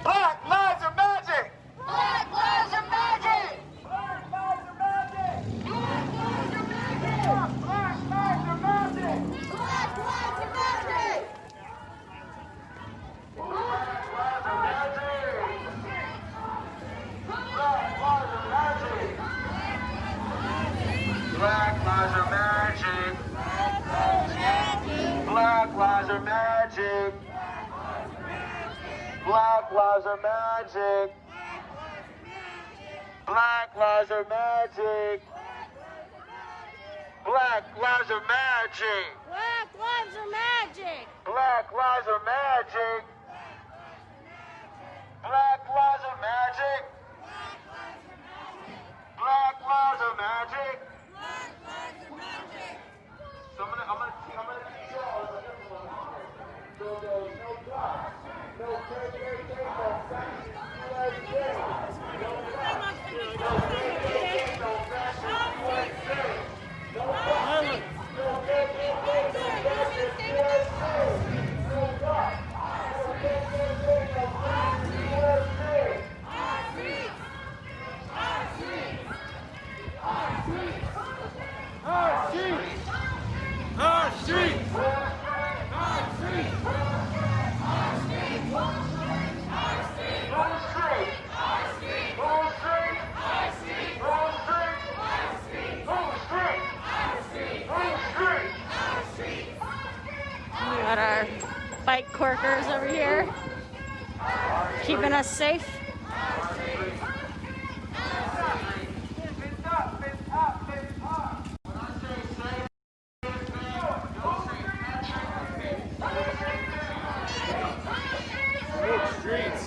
Black lives are magic! Black lives are magic! Black lives are magic! Black lives are magic! Black lives are magic! Black lives are magic! Black lives are magic! Black lives are magic! Black lives are magic! Black lives are magic! Black lives are magic! Black lives are magic! Black lives are magic! Black lives are magic. Black lives are magic! Black lives are magic! Black lives are magic! So I'm gonna teach y'all a simple one. So there's no blocks, no KKK, no fascist USA, no blocks, no KKK, no fascist USA, no blocks, no KKK, no fascist USA, no blocks, no KKK, no fascist USA. Our streets! Our streets! Our streets! Our streets! Our streets! Our streets! Our streets! Our streets! Our streets! Our streets! Our streets! Our streets! Our streets! Our streets! Our streets! We got our bike corkers over here, keeping us safe. Streets!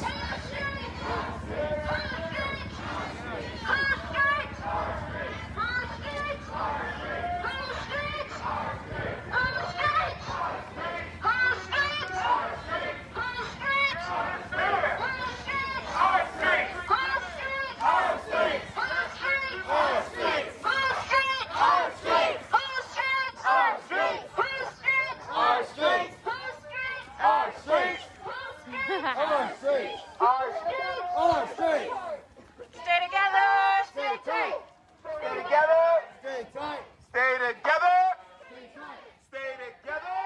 Stay together. Stay tight. Stay together! Stay tight! Stay together! Stay together!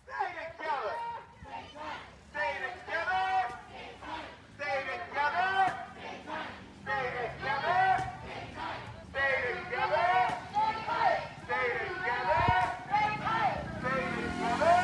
Stay together! Stay together! Stay together! Stay together! Stay together! Stay together! Stay together!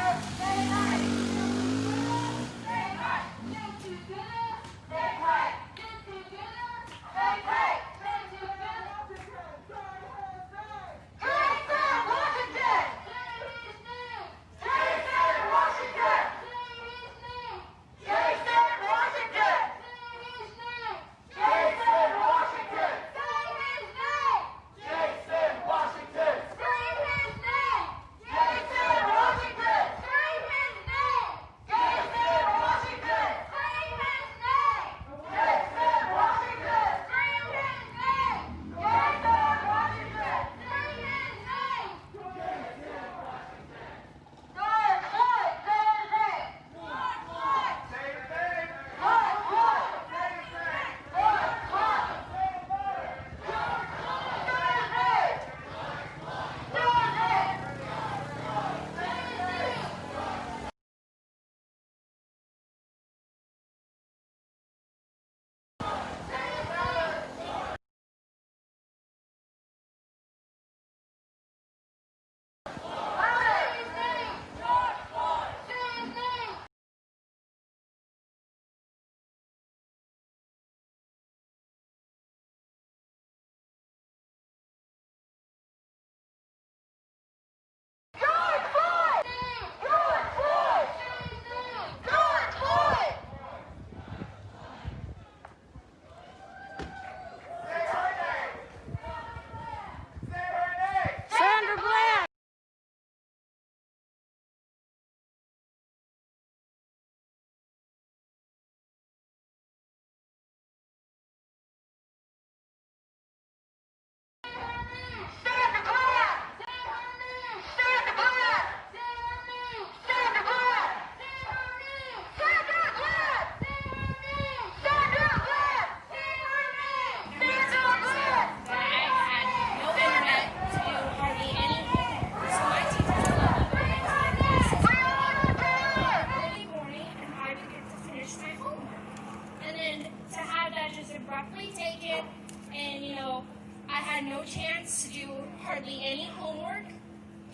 abruptly taken, and you know, I had no chance to do hardly any homework.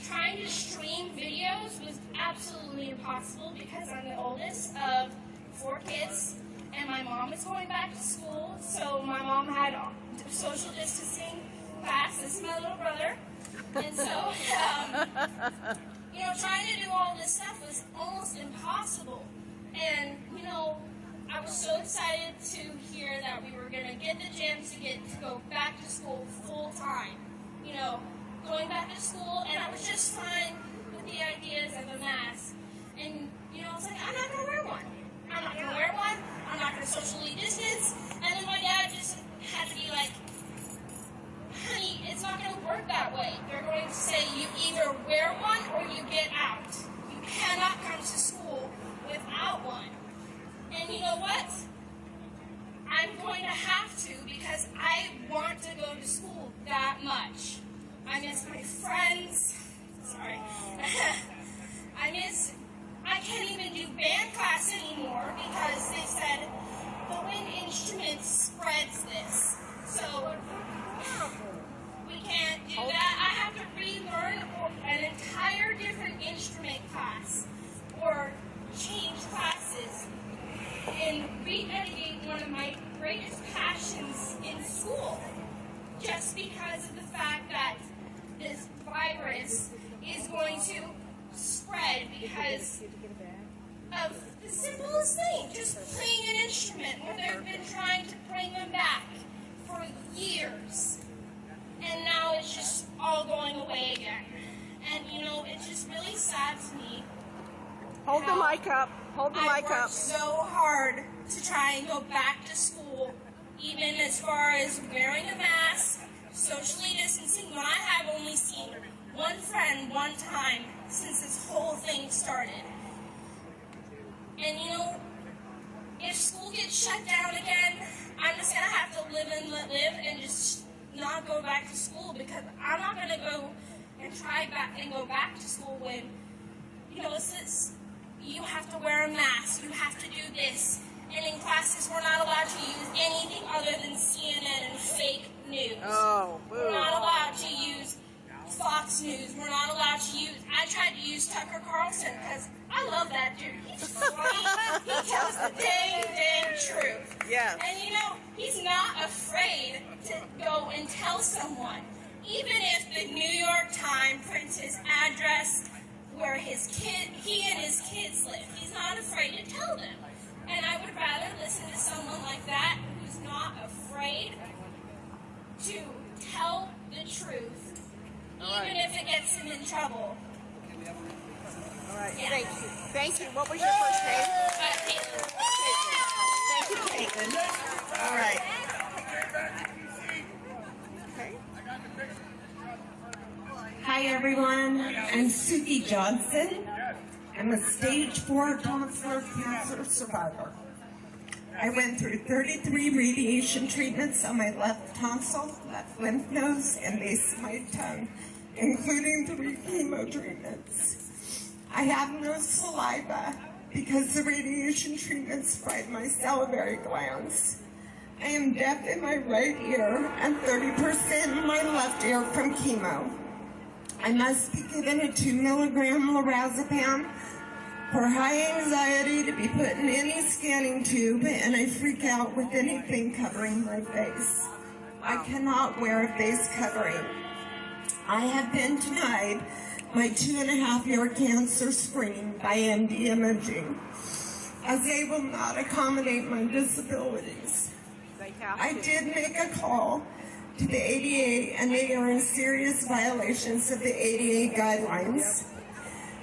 Trying to stream videos was absolutely impossible because I'm the oldest of 4 kids, and my mom is going back to school, so my mom had social distancing class. This is my little brother, and so you know, trying to do all this stuff was almost impossible. And you know, I was so excited to hear that we were going to get the chance to go back to school full time. You know, going back to school, and I was just fine with the ideas of a mask. And you know, I was like, I'm not going to wear one. I'm not going to wear one. I'm not going to socially distance. And then my dad just had to be like, honey, it's not going to work that way. They're going to say you either wear one or you get out. You cannot come to school without one. And you know what? I'm going to have to because I want to go to school that much. I miss my friends. Sorry. I can't even do band class anymore because they said the wind instrument spreads this. So we can't do that. I have to relearn an entire different instrument class or change classes and re-educate one of my greatest passions in school just because of the fact that this virus is going to spread because of the simplest thing, just playing an instrument where they've been trying to bring them back for years. And now it's just all going away again. And you know, it's just really sad to me. Hold the mic up. Hold the mic up. I worked so hard to try and go back to school, even as far as wearing a mask, socially distancing, when I have only seen one friend one time since this whole thing started. And you know, if school gets shut down again, I'm just going to have to live and let live and just not go back to school because I'm not going to go and try back and go back to school when, you know, it's this, you have to wear a mask, you have to do this. And in classes, we're not allowed to use anything other than CNN and fake news. Oh, we're not allowed to use Fox News. We're not allowed to use, I tried to use Tucker Carlson because I love that dude. He's funny. He tells the dang truth. Yes. And you know, he's not afraid to go and tell someone. Even if the New York Times prints his address where he and his kids live, he's not afraid to tell them. And I would rather listen to someone like that who's not afraid to tell the truth, even if it gets him in trouble. All right, yeah. Thank you. Thank you. What was your first name? Caitlin. Thank you, Caitlin. All right. Okay. Hi, everyone. I'm Suki Johnson. I'm a stage 4 tonsillar cancer survivor. I went through 33 radiation treatments on my left tonsil, left lymph nodes, and base of my tongue, including 3 chemo treatments. I have no saliva because the radiation treatments fried my salivary glands. I am deaf in my right ear and 30% in my left ear from chemo. I must be given a 2 milligram lorazepam for high anxiety to be put in any scanning tube, and I freak out with anything covering my face. I cannot wear a face covering. I have been denied my 2.5-year cancer screening by MD Imaging, as they will not accommodate my disabilities. I did make a call to the ADA, and they are in serious violations of the ADA guidelines.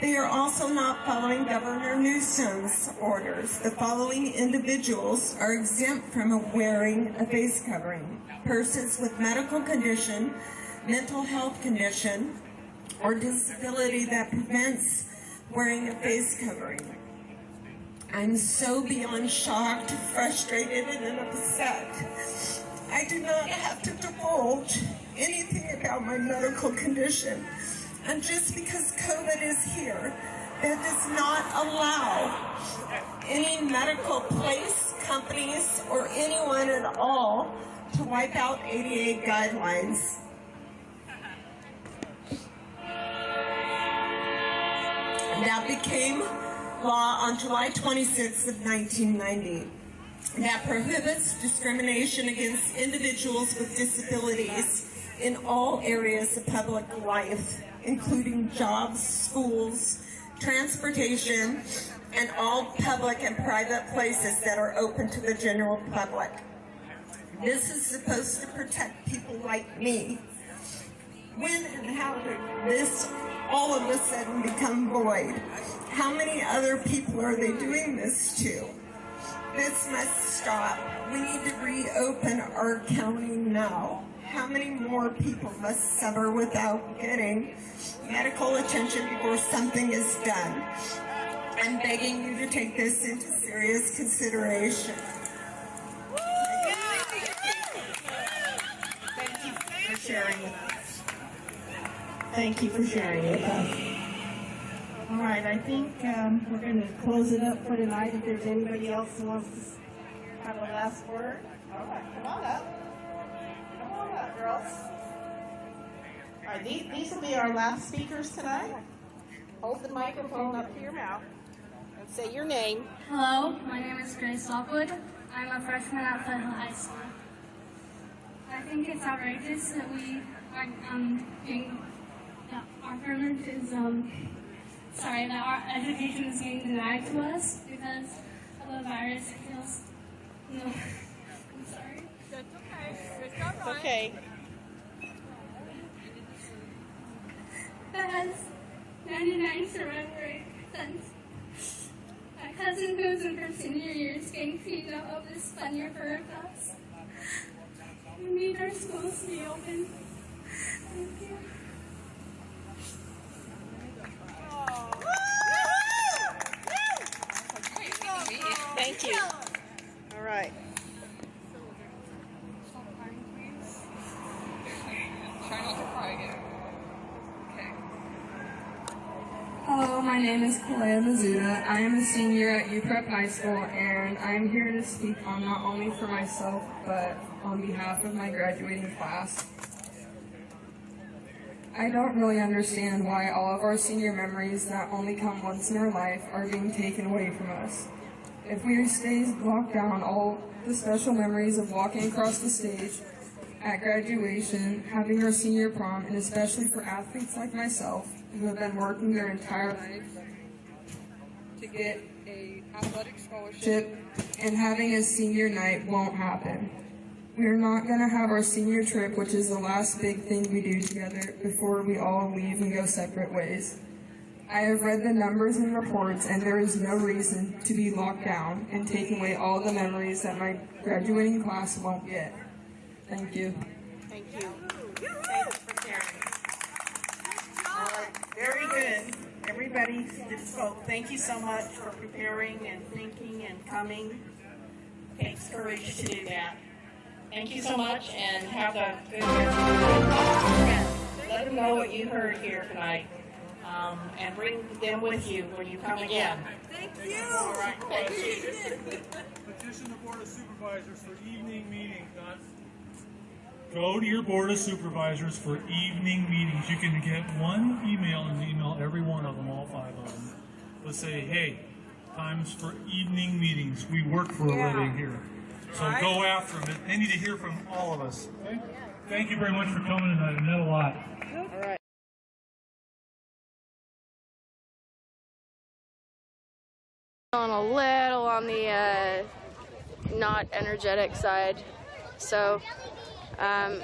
They are also not following Governor Newsom's orders. The following individuals are exempt from wearing a face covering: persons with medical condition, mental health condition, or disability that prevents wearing a face covering. I'm so beyond shocked, frustrated, and upset. I do not have to divulge anything about my medical condition. And just because COVID is here, that does not allow any medical place, companies, or anyone at all to wipe out ADA guidelines. That became law on July 26th of 1990. That prohibits discrimination against individuals with disabilities in all areas of public life, including jobs, schools, transportation, and all public and private places that are open to the general public. This is supposed to protect people like me. When and how did this all of a sudden become void? How many other people are they doing this to? This must stop. We need to reopen our county now. How many more people must suffer without getting medical attention before something is done? I'm begging you to take this into serious consideration. Thank you for sharing with us. Thank you for sharing with us. All right, I think we're going to close it up for tonight. If there's anybody else who wants to have a last word. All right, come on up. Come on up, girls. All right, these will be our last speakers tonight. Hold the microphone up to your mouth and say your name. Hello, my name is Grace Lockwood. I'm a freshman at Foothill High School. I think it's outrageous that our privilege is, that our education is being denied to us because of the virus. No, I'm sorry. That's okay. It's all right. It's okay. That has 99 surrender rate since my cousin goes in her senior year is getting feed out of this fun year for her class. We need our schools to be open. Thank you. Thank you. All right. Try not to cry again. Okay. Hello, my name is Kalea Mizuta. I am a senior at UPrep High School, and I am here to speak on not only for myself, but on behalf of my graduating class. I don't really understand why all of our senior memories that only come once in our life are being taken away from us. If we stay locked down, all the special memories of walking across the stage at graduation, having our senior prom, and especially for athletes like myself who have been working their entire life to get an athletic scholarship, and having a senior night won't happen. We are not going to have our senior trip, which is the last big thing we do together before we all leave and go separate ways. I have read the numbers and reports, and there is no reason to be locked down and taking away all the memories that my graduating class won't get. Thank you. Thank you. Thank you for sharing. All right, very good. Everybody that spoke, thank you so much for preparing and thinking and coming. It takes courage to do that. Thank you so much, and have a good year. Let them know what you heard here tonight, and bring them with you when you come again. Thank you. All right. Petition the Board of Supervisors for evening meetings. Go to your Board of Supervisors for evening meetings. You can get one email and email every one of them, all 5 of them. Let's say, hey, times for evening meetings. We work for a living here. So go after them. They need to hear from all of us. Okay? Thank you very much for coming tonight. It meant a lot. All right. On a little on the not energetic side, so I'm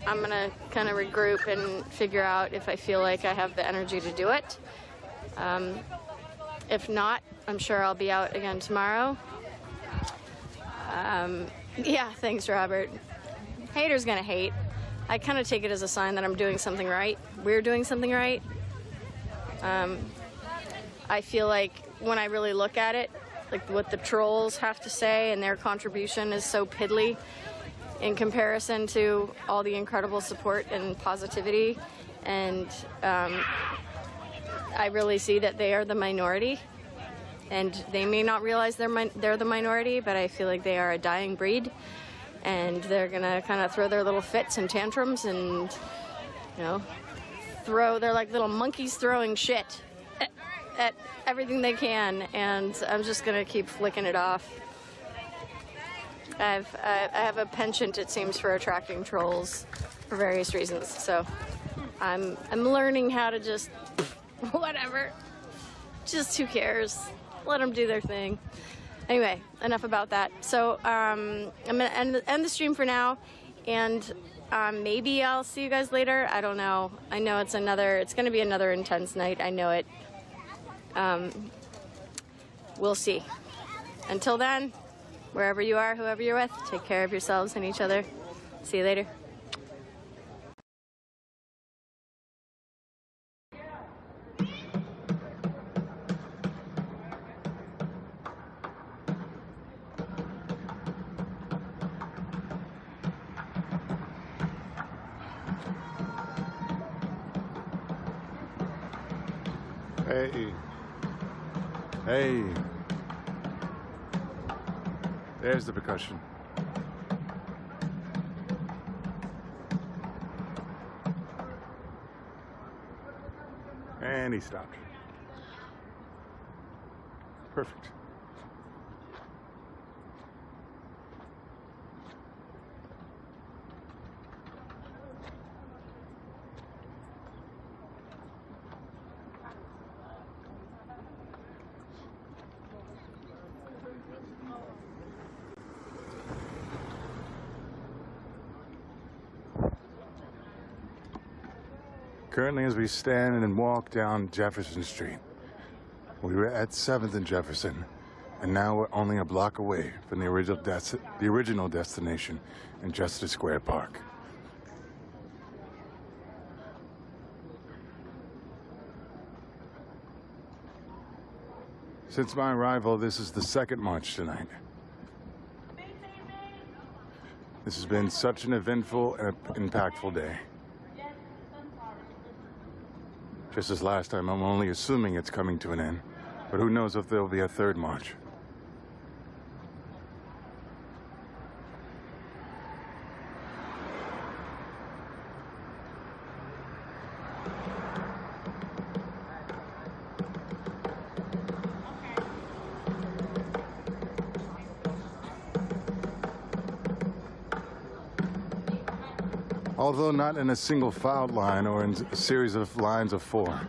gonna kind of regroup and figure out if I feel like I have the energy to do it. If not, I'm sure I'll be out again tomorrow. Yeah, thanks, Robert. Haters gonna hate. I kind of take it as a sign that I'm doing something right. We're doing something right. I feel like when I really look at it, like what the trolls have to say and their contribution is so piddly in comparison to all the incredible support and positivity, and I really see that they are the minority, And they may not realize they're the minority, but I feel like they are a dying breed, and they're gonna kind of throw their little fits and tantrums, and you know, they're like little monkeys throwing shit at everything they can, and I'm just gonna keep flicking it off. I have a penchant, it seems, for attracting trolls for various reasons, so I'm learning how to just whatever, just who cares, let them do their thing. Anyway, enough about that. So I'm gonna end the stream for now, and maybe I'll see you guys later. I don't know. I know it's gonna be another intense night. I know it. We'll see. Until then, wherever you are, whoever you're with, take care of yourselves and each other. See you later. Hey. Hey. There's the percussion. And he stopped. Perfect. Currently, as we stand and walk down Jefferson Street, we were at 7th and Jefferson, and now we're only a block away from the original destination in Justice Square Park. Since my arrival, this is the second march tonight. This has been such an eventful and impactful day. Just as last time, I'm only assuming it's coming to an end, but who knows if there'll be a third march. Although not in a single file line or in a series of lines of four,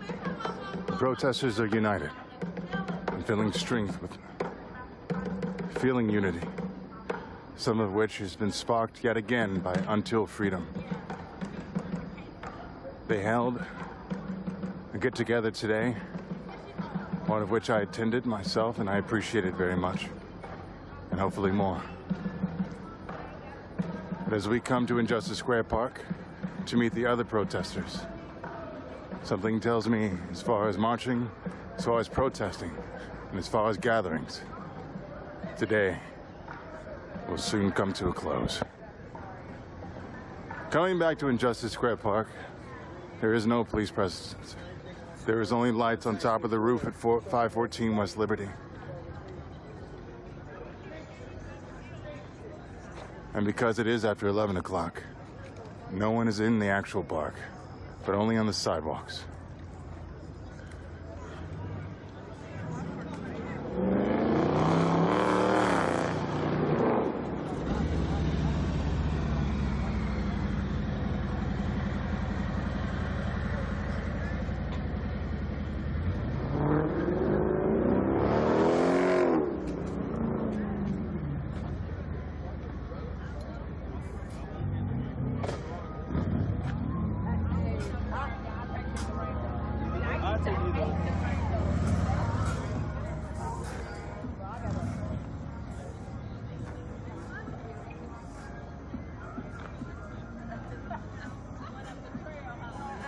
the protesters are united and feeling strength with feeling unity, some of which has been sparked yet again by Until Freedom. They held a get-together today, one of which I attended myself, and I appreciated very much, and hopefully more. But as we come to Justice Square Park to meet the other protesters, something tells me, as far as marching, as far as protesting, and as far as gatherings, today will soon come to a close. Coming back to Justice Square Park, there is no police presence. There is only lights on top of the roof at 514 West Liberty. And because it is after 11 o'clock, no one is in the actual park, but only on the sidewalks.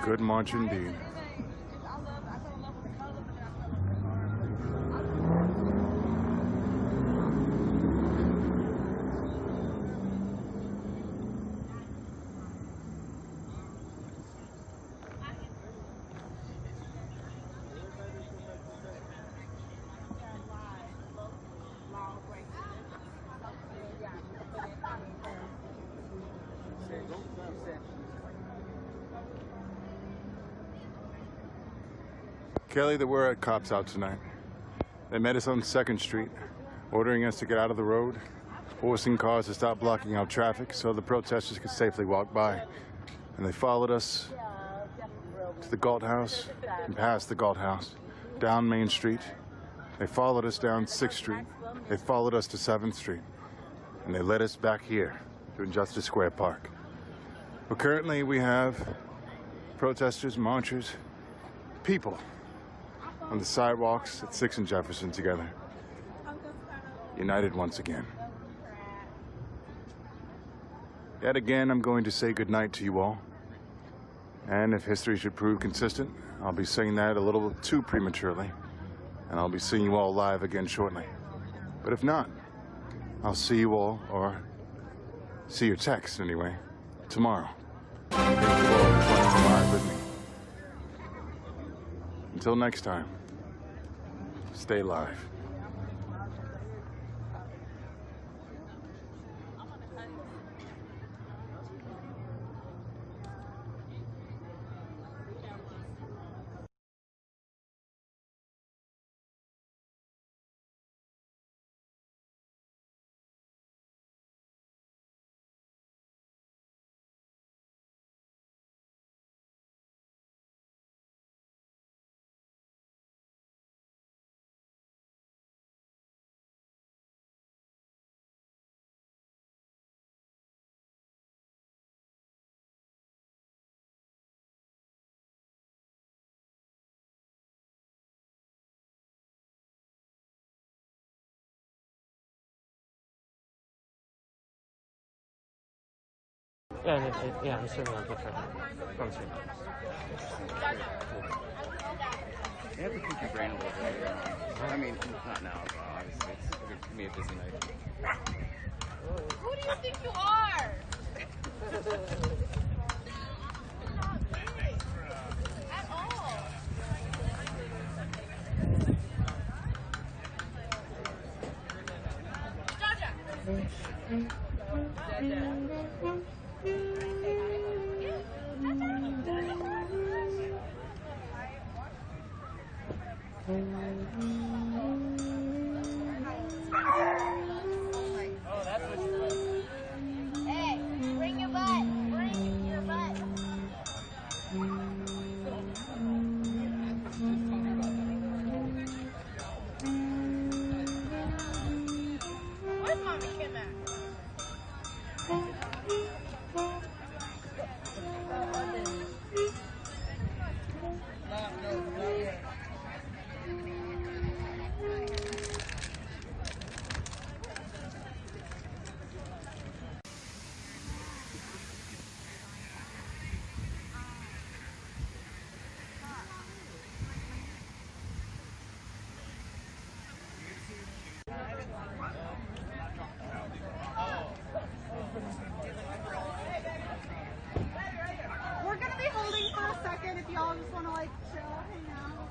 Good march indeed. Kelly, there were cops out tonight. They met us on 2nd Street, ordering us to get out of the road, forcing cars to stop blocking out traffic so the protesters could safely walk by. And they followed us to the Galt House and past the Galt House, down Main Street. They followed us down 6th Street. They followed us to 7th Street. And they led us back here to Injustice Square Park. But currently we have protesters, marchers, people on the sidewalks at 6th and Jefferson together, united once again. Yet again, I'm going to say goodnight to you all. And if history should prove consistent, I'll be saying that a little too prematurely. And I'll be seeing you all live again shortly. But if not, I'll see you all, or see your text anyway, tomorrow. Thank you all for joining live with me. Until next time, stay live. Yeah, I'm assuming I'll get from stream. You have to keep your brain a little bit later on. I mean, not now, but obviously. It's going to be a busy night. Who do you think you are? At all. Hey, bring your butt. Bring your butt. Where's Mommy Kim at? We're gonna be holding for a second if y'all just wanna like chill, hang out.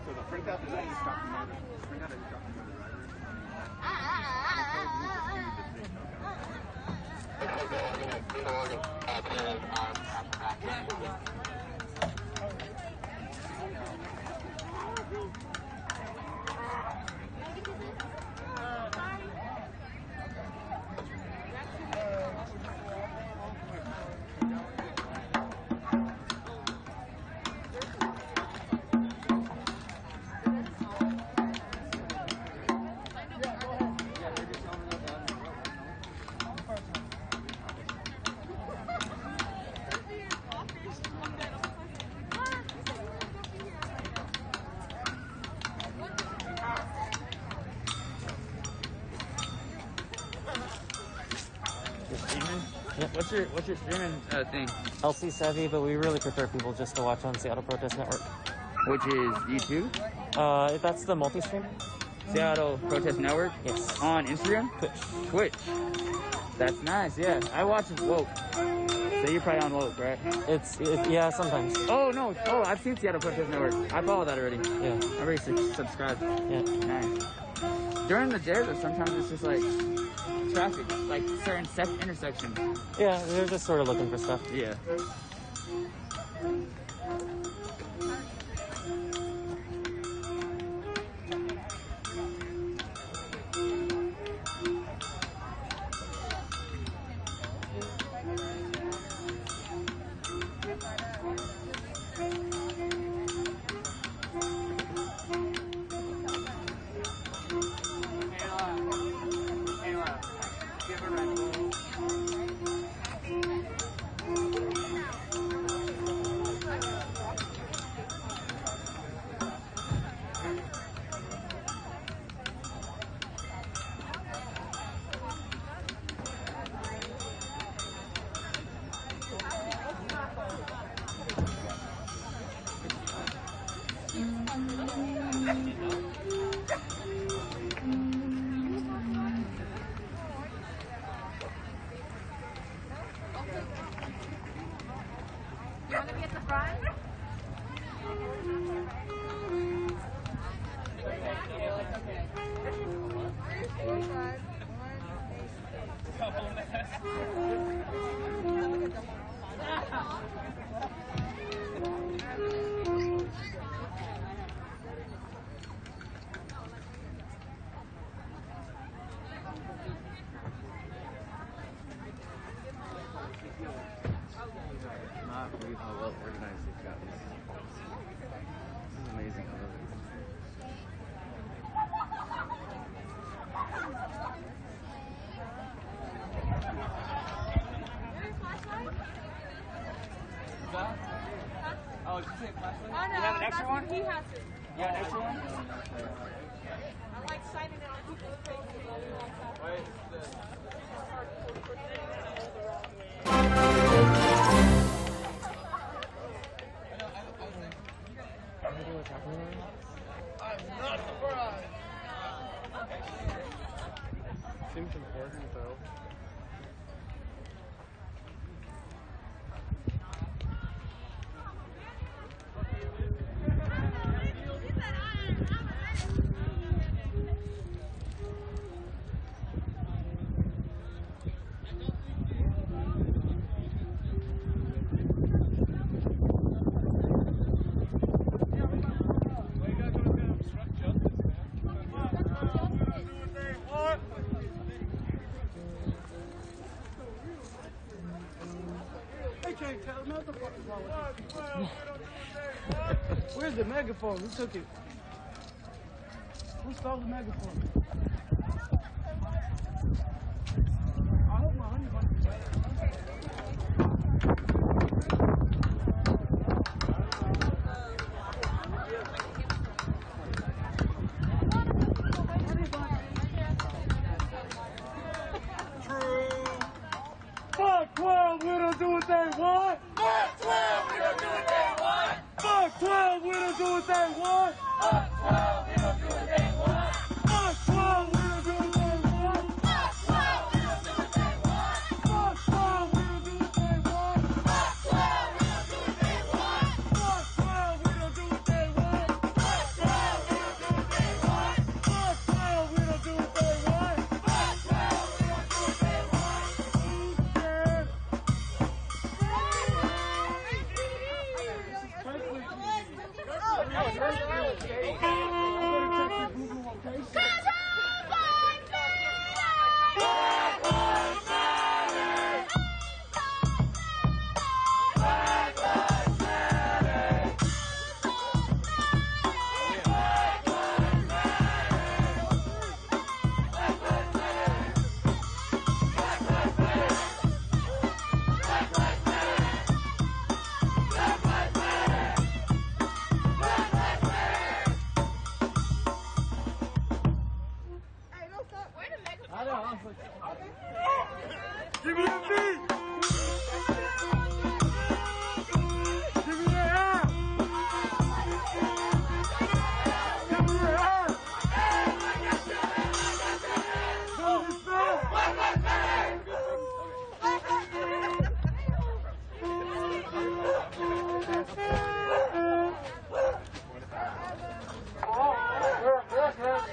So the print out is that you stop the murder. Print out that you stop the murder, What's your streaming thing? LC Savvy, but we really prefer people just to watch on Seattle Protest Network. Which is YouTube? That's the multi-stream. Seattle Protest Network? Yes. On Instagram? Twitch. That's nice, yeah. I watch Woke. So you're probably on Woke, right? It's yeah, sometimes. Oh, no. Oh, I've seen Seattle Protest Network. I follow that already. Yeah. I already subscribed. Yeah. Nice. during the day, though, sometimes it's just like traffic, like certain intersections. Yeah, they're just sort of looking for stuff. Yeah. Not believe how well organized they've got this. This is amazing. I love it. Oh, did you say flashlight? Oh, no, you have an extra one? He has it. You have an extra one? I'm like shining it on people's faces. Wait, I'm not surprised. Seems important though. Where's the megaphone? Who took it? Who stole the megaphone? I hope my honey bunch is better. Fuck 12, we don't do what they want. Fuck 12, we don't do what they want. Fuck 12, we don't do what they want. Fuck 12, we don't do what they want. Fuck 12, we don't do what they want. Fuck 12, we don't do what they want. Fuck 12, we don't do what they want. Fuck 12, we don't do what they want. Fuck 12, we don't do what they want. Fuck 12, we don't do what they want. Fuck 12, we don't do what they want. Fuck 12, we don't do what they want. Who cares? Give me that beat! Give me that ass! Give me that ass!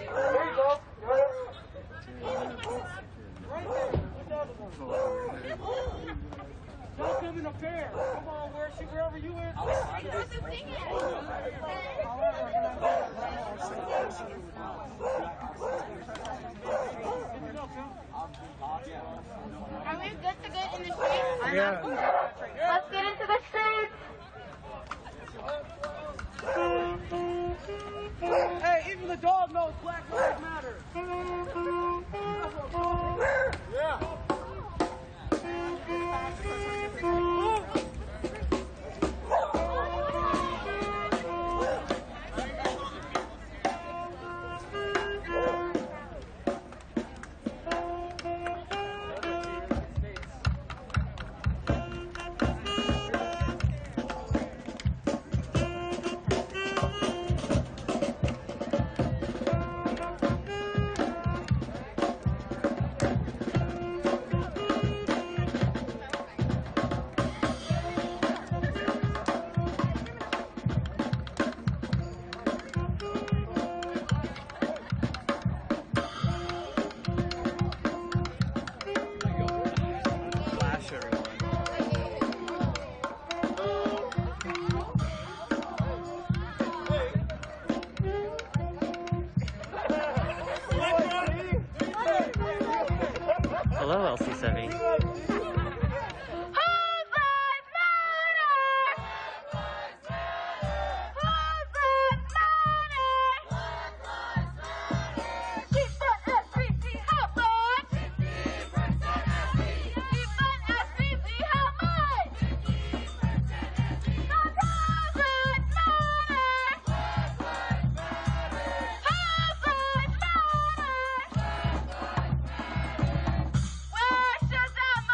There you go. Are we good to get in the streets? Yeah. Let's get into the streets. Hey, even the dog knows Black Lives Matter. Yeah. Hello, LC70. Where should the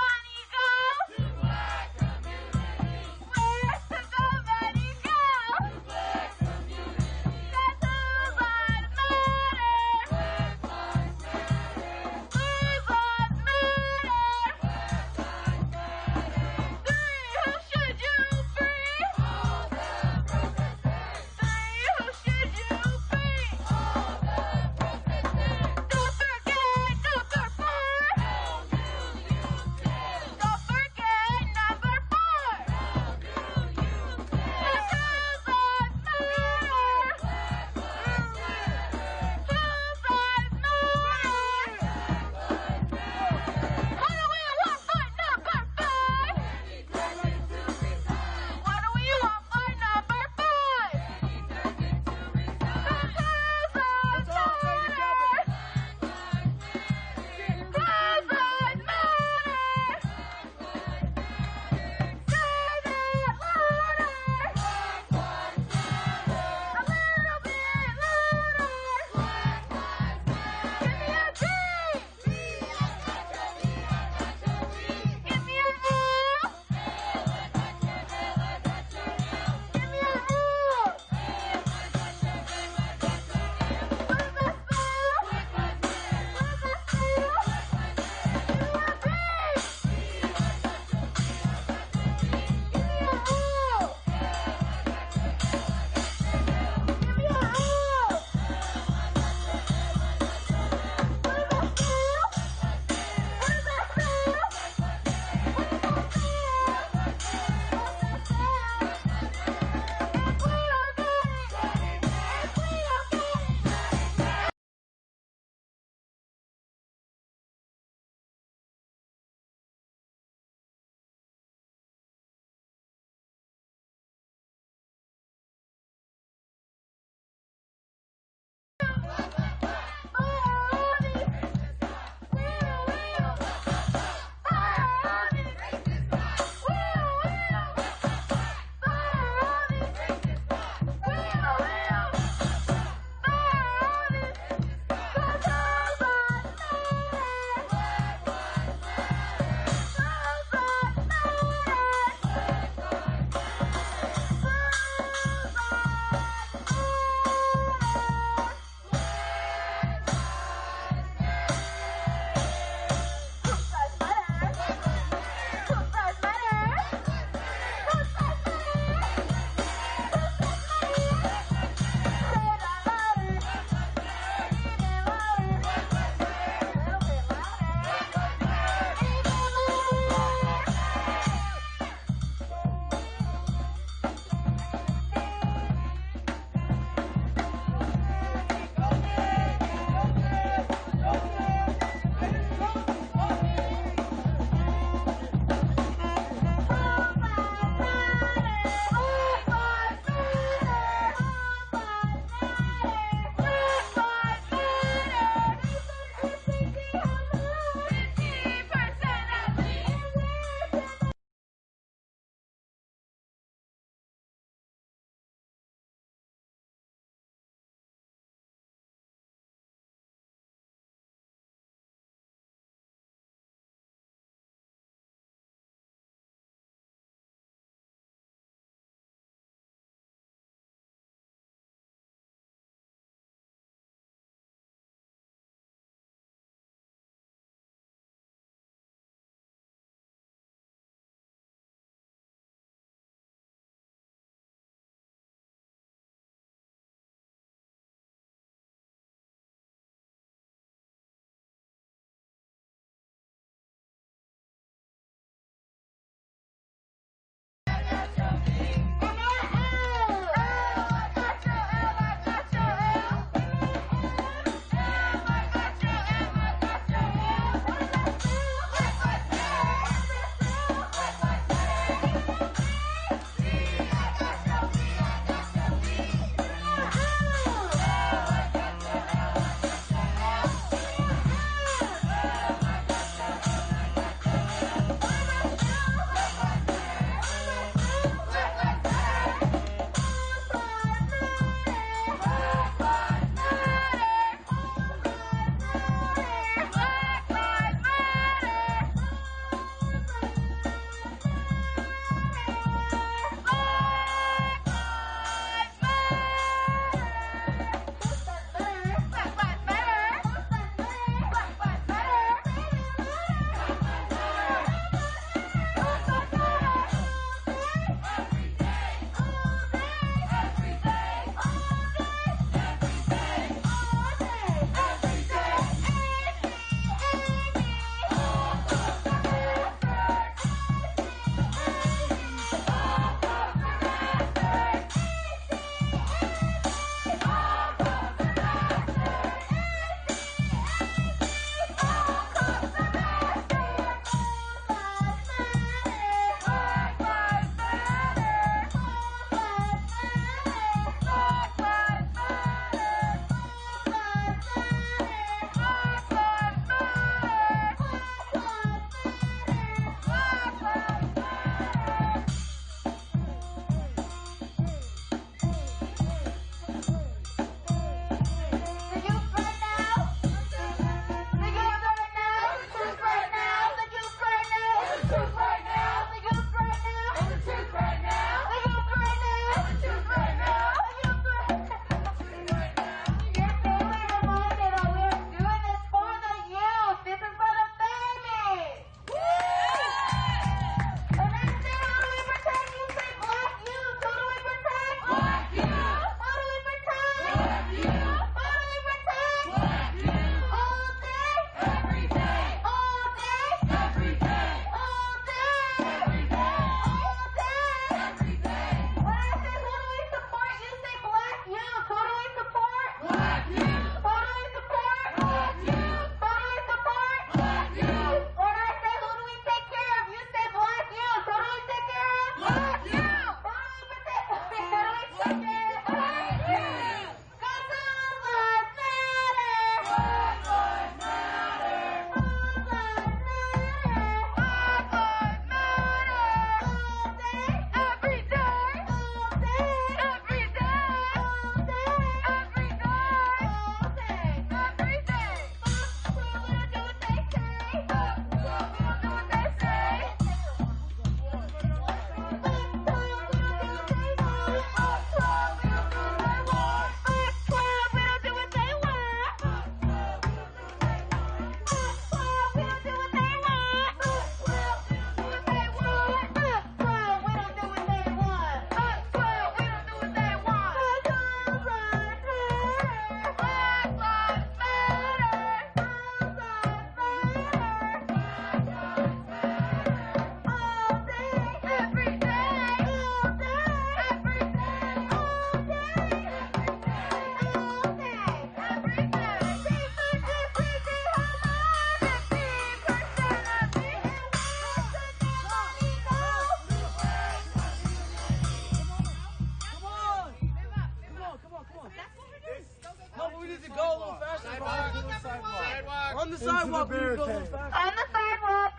sidewalk. We go a little faster. On the sidewalk.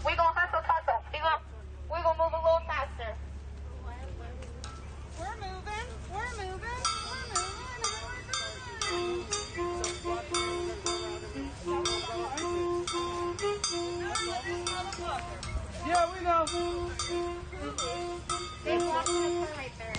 We gonna hustle tussle. We gonna move a little faster. We're moving. We're moving. Yeah, we know. They walk in the car right there.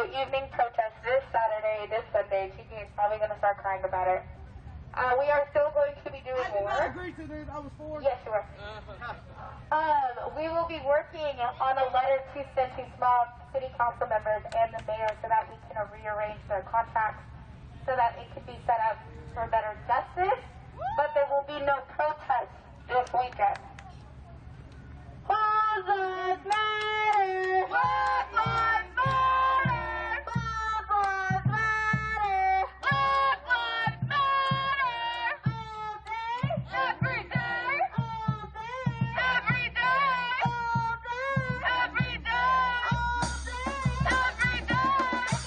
Evening protest this Saturday, this Sunday. Chiqui is probably going to start crying about it. We are still going to be doing more. I agree to this. I was for it. Yes, you were. We will be working on a letter to send to small city council members and the mayor so that we can rearrange their contracts so that it can be set up for better justice. But there will be no protest this weekend. All lives matter. Black lives matter. Black lives matter. Black lives matter. All day, every day. All day, every day. All day, every day. All day, every day.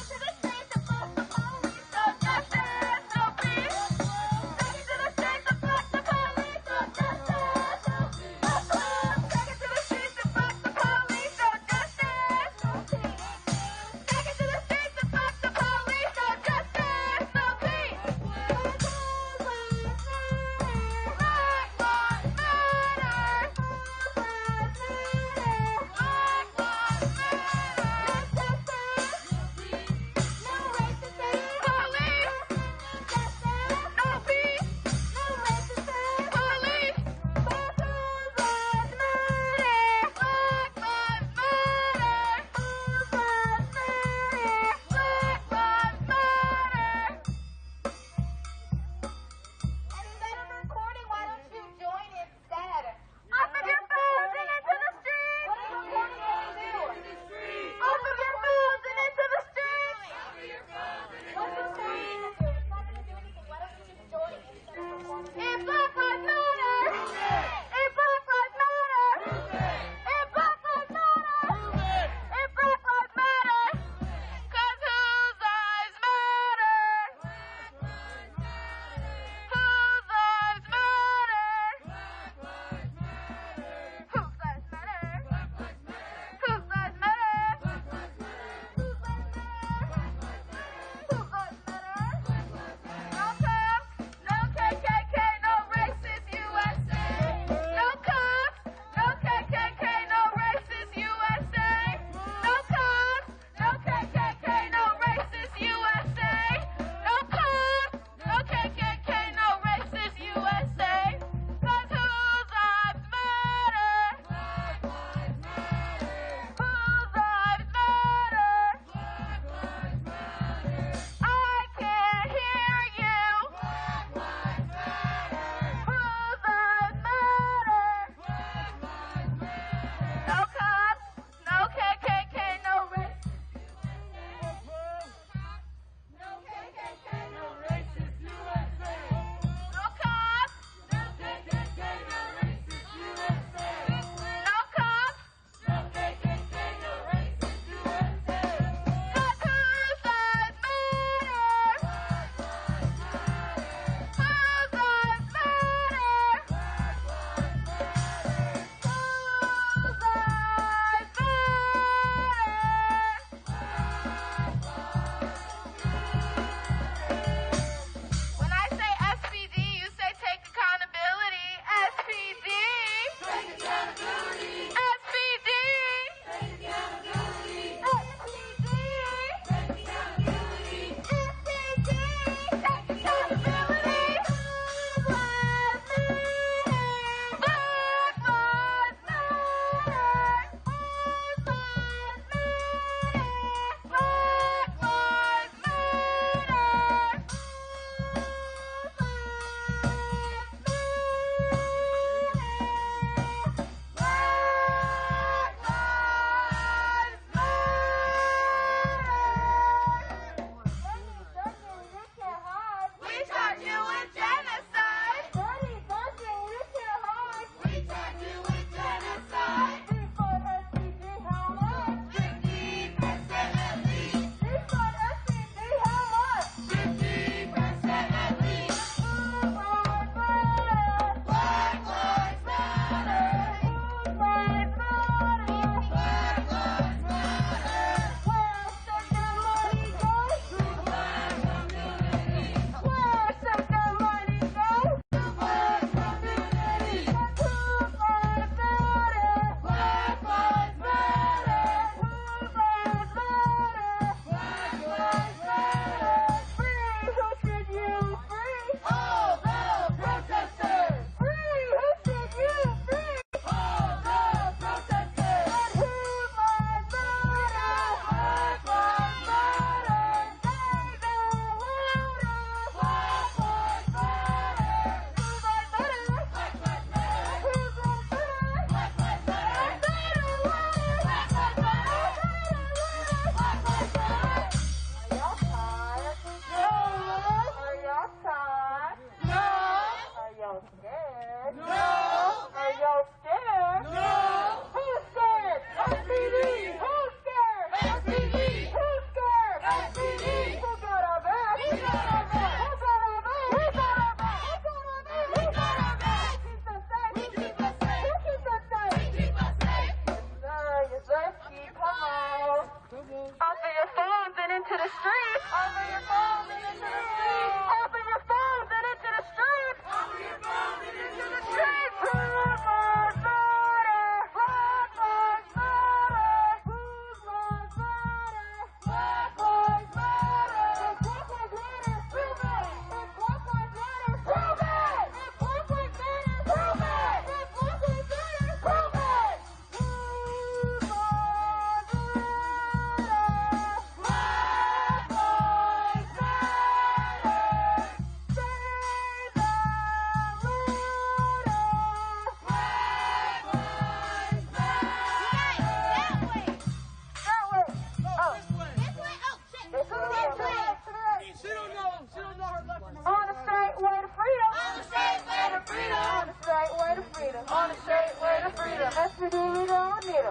To the streets to fuck the police, no justice, no peace. To the streets to fuck the police, no justice, no peace. Take it to the streets to fuck the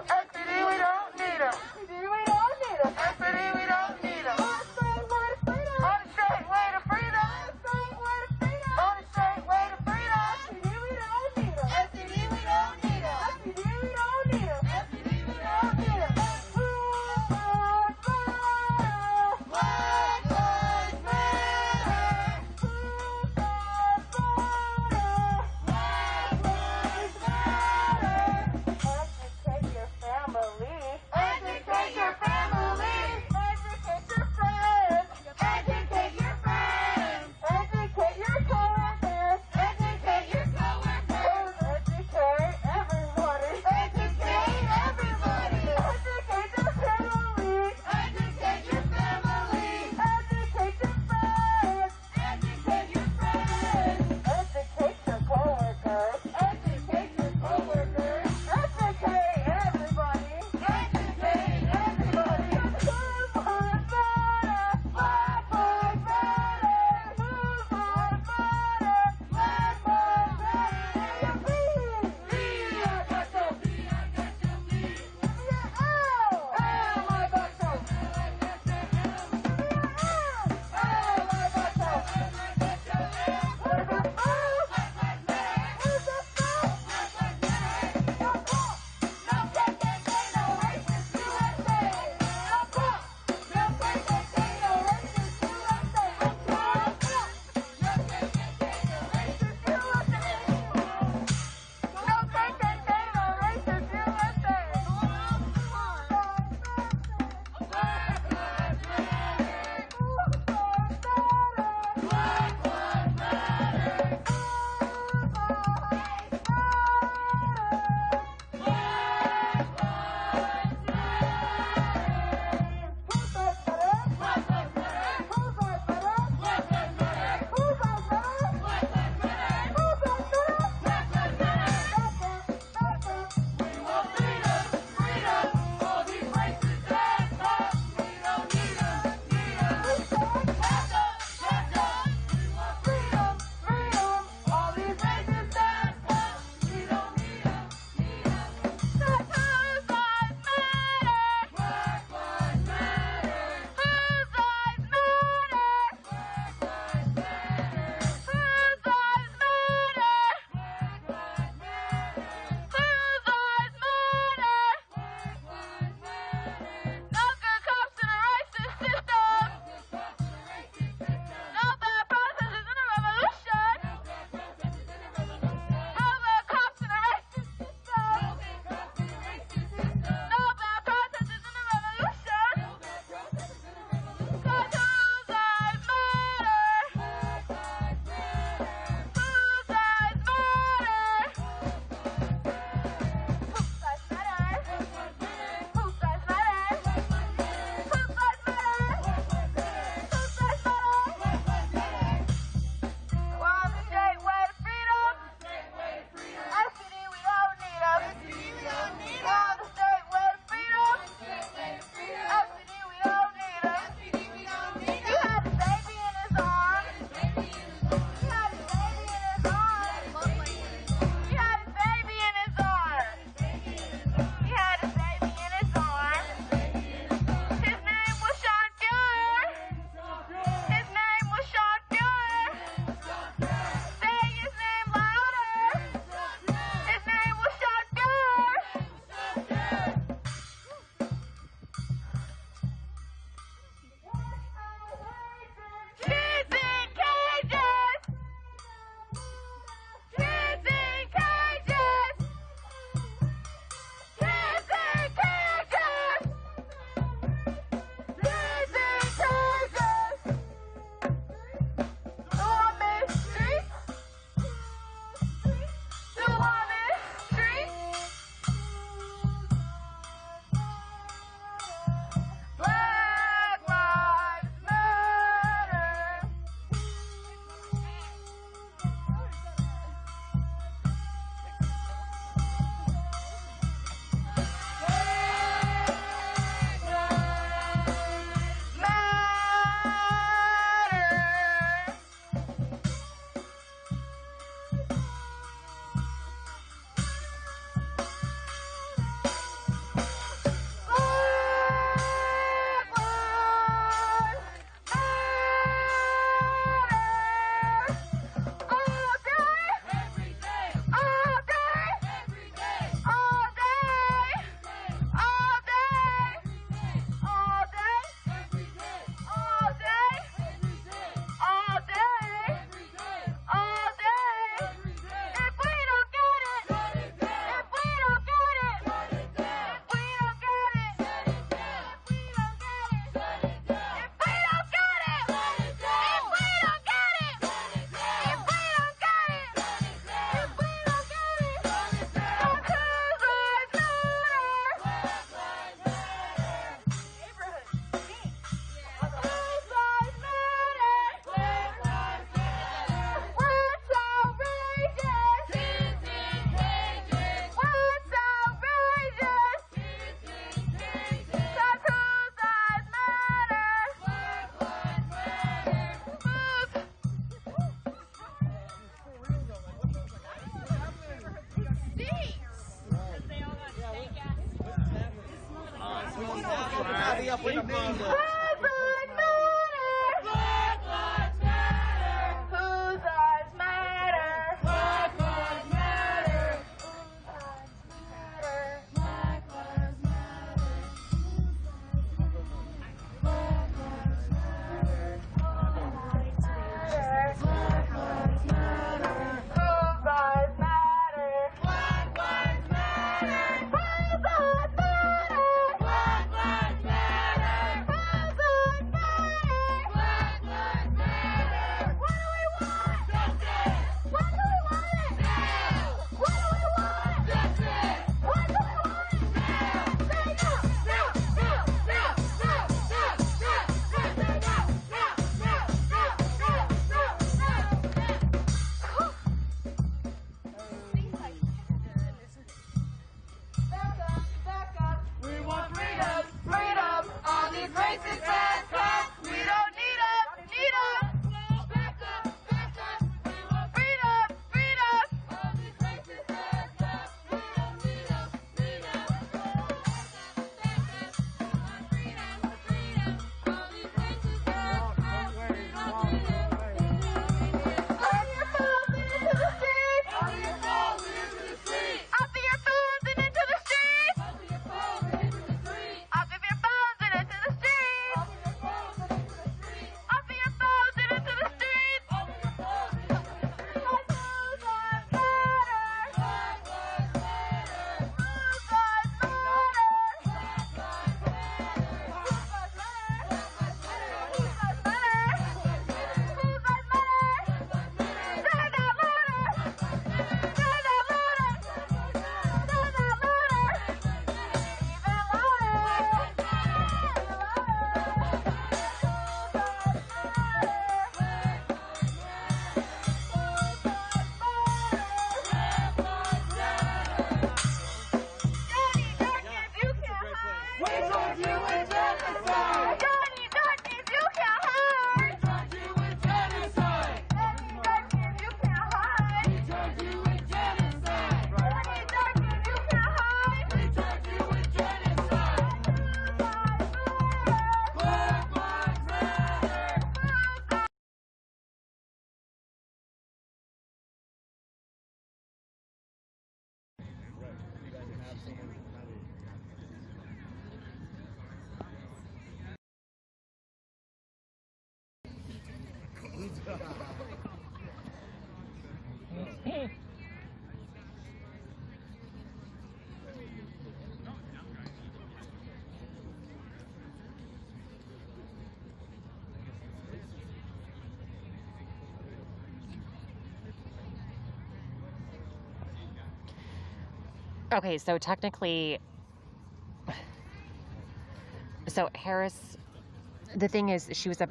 them. SPD, we don't need them. SPD, we don't need them. SPD, we don't need them. On the straight way to freedom. On the straight way to freedom. SPD, we don't need them. SPD, we don't need them. SPD, we don't need them. SPD, we don't need them. Black lives matter. Black lives matter. Educate your family. Okay, so technically, so Harris, the thing is, she was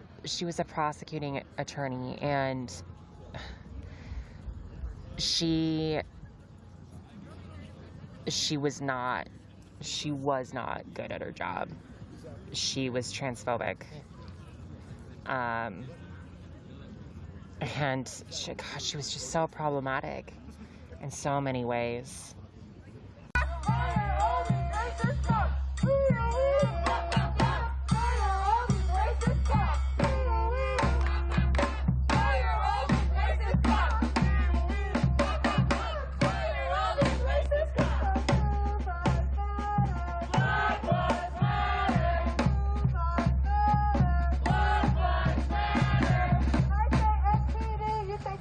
a prosecuting attorney, and she was not good at her job. She was transphobic, and she was just so problematic in so many ways.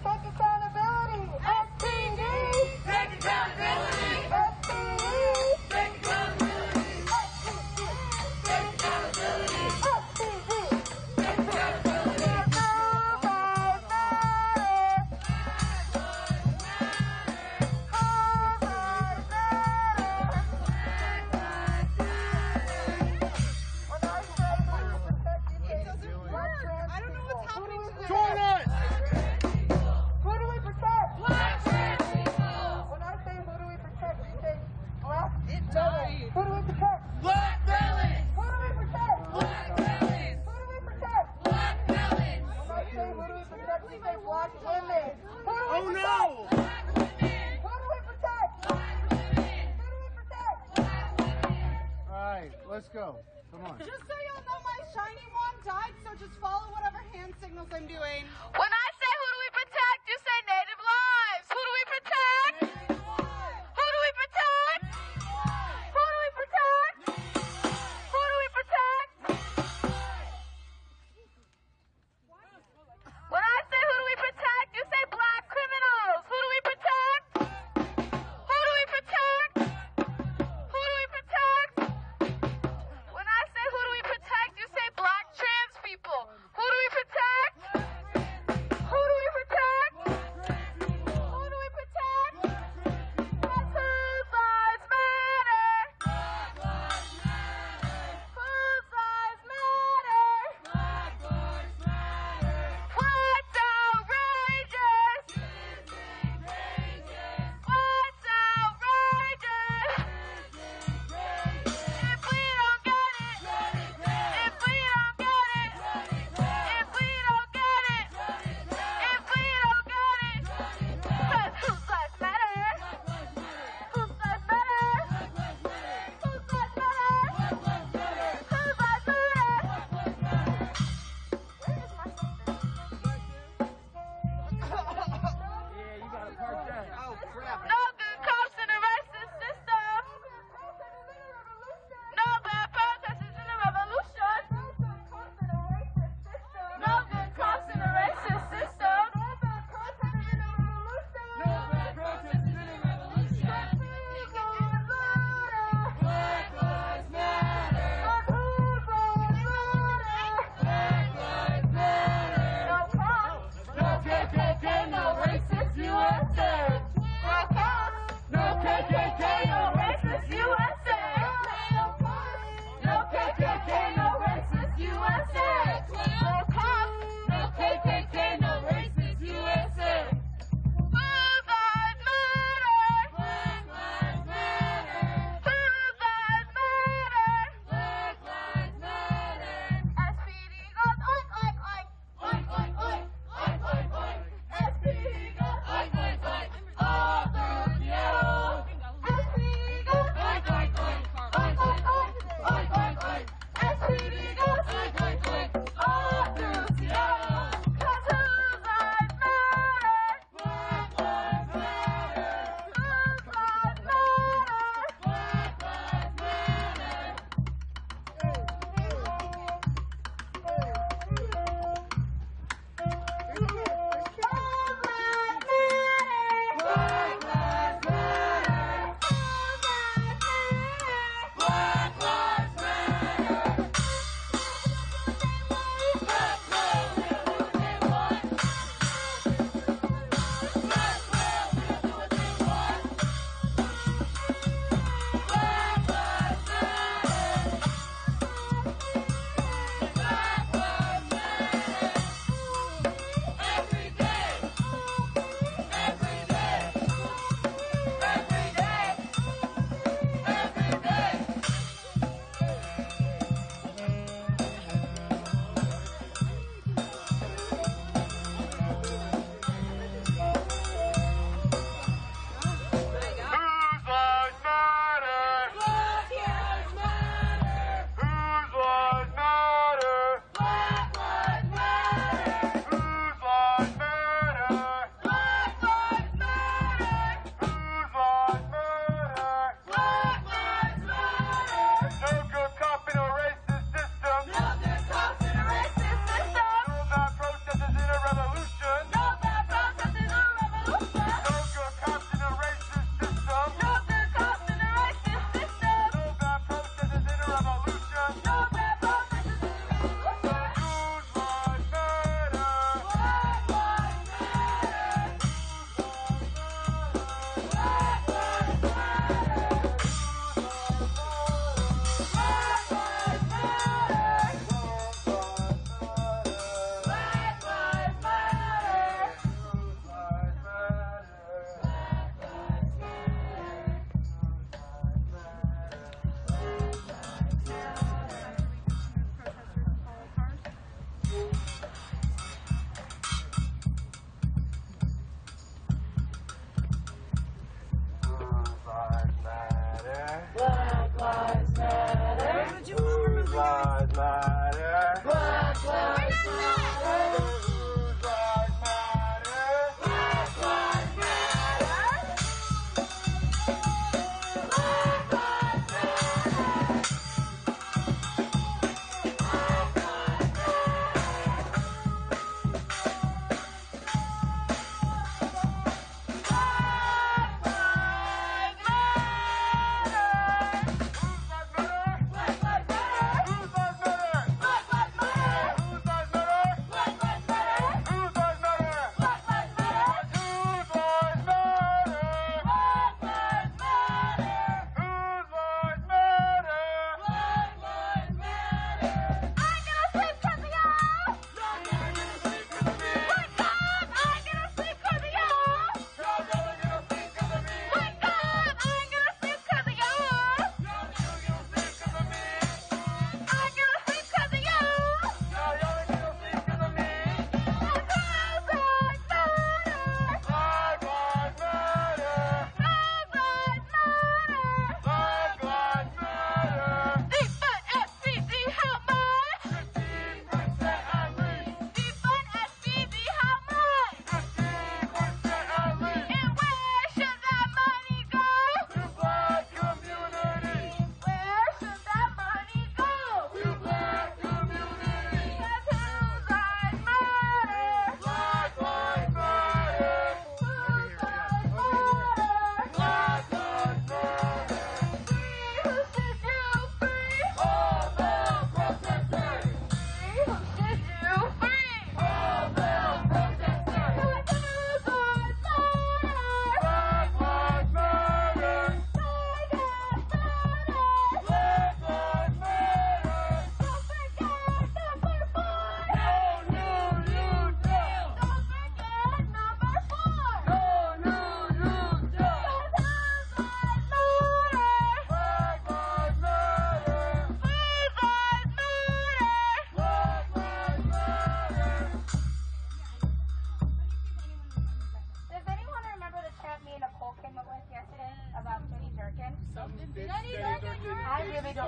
Take accountability. right, let's go. Come on. Just so y'all know, my shiny wand died, so just follow whatever hand signals I'm doing. When I say who do we protect, you say native lives. Who do we protect? Who do we protect? Who do we protect? Who do we protect? When I say who do we protect, you say black criminals. Who do we protect? Who do we protect? Who do we protect? When I say who do we protect, you say black trans people. Who do we protect? Who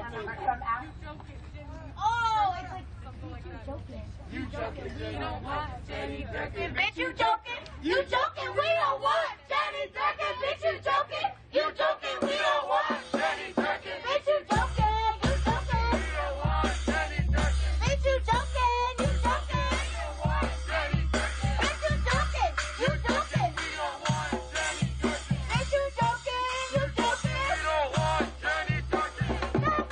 from Africa. Oh, it's like you joking. You joking. You don't want Jenny Durkin. Bitch, you joking. You joking. We don't want Jenny Durkin. Bitch, you joking. You joking. We don't want Jenny Durkin. Bitch, you joking. You joking. We don't want Jenny Durkin. Bitch, you joking. You joking. We don't want Jenny Durkin. Bitch, you joking. You joking. We don't want Jenny Durkin. Bitch, you joking. You joking. We don't want Jenny Durkin. Black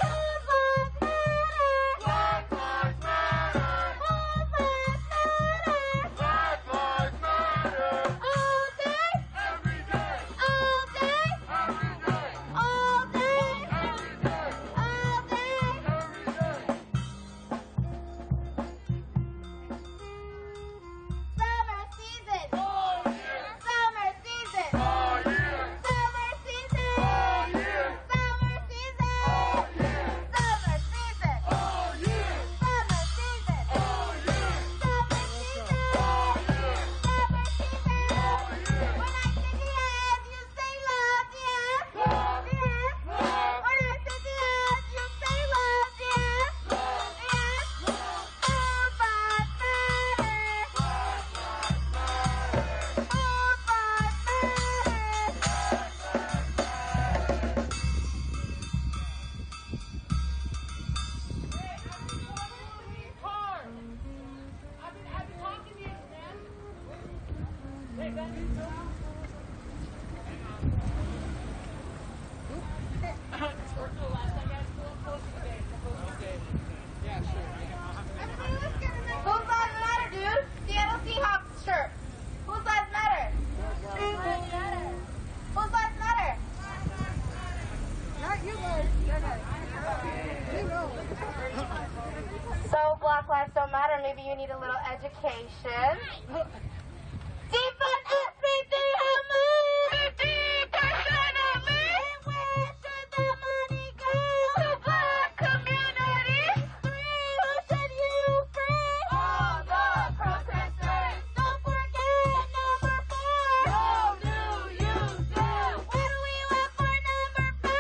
lives matter. Black lives matter. Black lives matter. All day. Every day. All day. Every day. All day. Every day. All day. Every day. Summer season. All year. Summer season. All year. Summer season. All year. Summer season. All year. Summer season. All year. Summer season. All year. Summer season. All year. Summer season. All year. When I say yes, you say love, yes. Love, yes. Love. When I say yes, you say love, yes. Love, yes. Love. All lives matter. Black lives matter. All lives I've been talking to you, man. Hey, Ben, you too. Whose lives matter, dude? Seattle Seahawks shirt. Whose lives matter? Whose lives matter? Not you guys. So Black lives don't matter. Maybe you need a little education. Defund everything I move. 50% of me. And where should the money go? To black communities. 3, who should you free? All the protesters. Don't forget number 4. So do you do? When we went for number 5.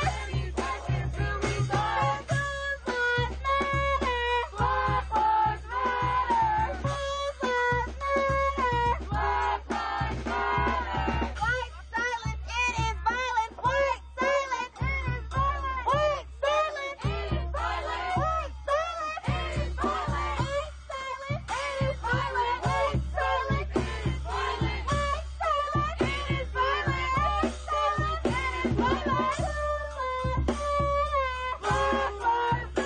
30 seconds to resign. Whose lives matter? Black lives matter. Whose lives matter? Black lives matter. White silence, it is violence. White silence, it is violence. White silence, it is violence. White silence, it is violence. White silence, it is violence. White silence, it is violence. White silence, it is violence. White silence, it is violence. Black lives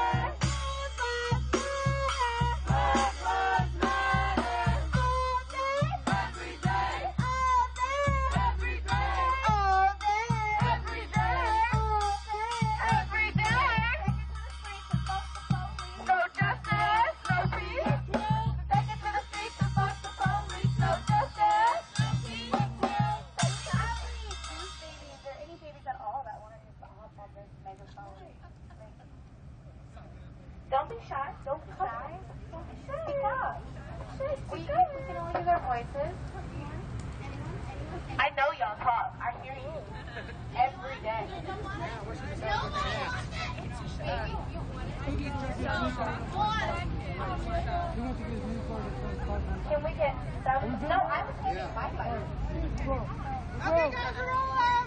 matter. Whose lives matter? Black lives matter. All day. Every day. All day. Every day. All day. Every day. All day. Every day. No justice, no peace. Take it to the streets and fuck the police. No justice, no peace. How many juice babies or any babies at all that want to just hop on this megaphone? Don't be shy. Don't be shy. Don't be shy. Speak up. We can only use our voices. I know y'all talk. I hear you every day. Can we get 7? No, I was taking my bike. Okay, guys, we're rolling.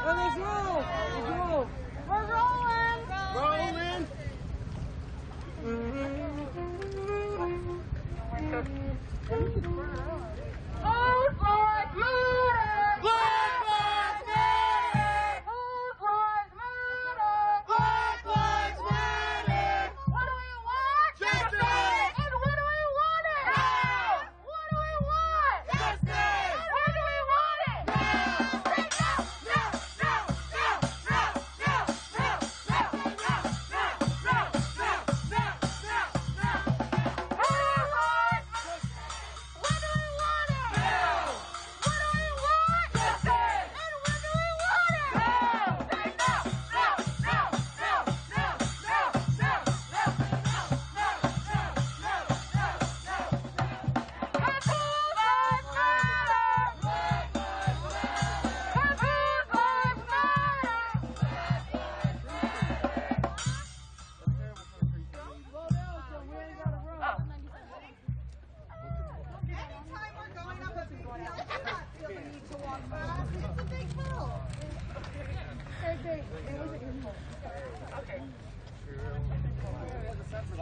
Let's roll. We're rolling. Rolling. Whose lives matter? Black lives matter. Whose lives matter? Black lives matter. What do we want? Justice. And what do we want it? Now. What do we want? Justice. And when do we want it? Now. Say now. Now. Now. Now. Now. Now. Now. Now. Now. Now. Now. Now. Now. Now. Whose lives matter? When do we want it? Now. What do we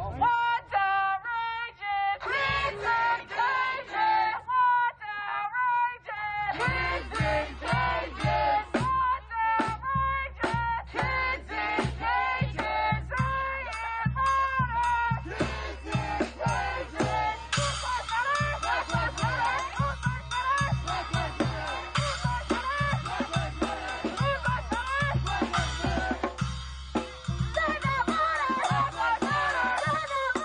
What's outrageous? Kids in cages. What's outrageous? Kids in cages. What's outrageous? Kids in cages. Riot voters. Kids in cages. Black lives matter. Black lives matter. Black lives matter. Black lives matter. Black lives matter. Black lives matter. Black lives matter. Save our water. Black lives matter. Save our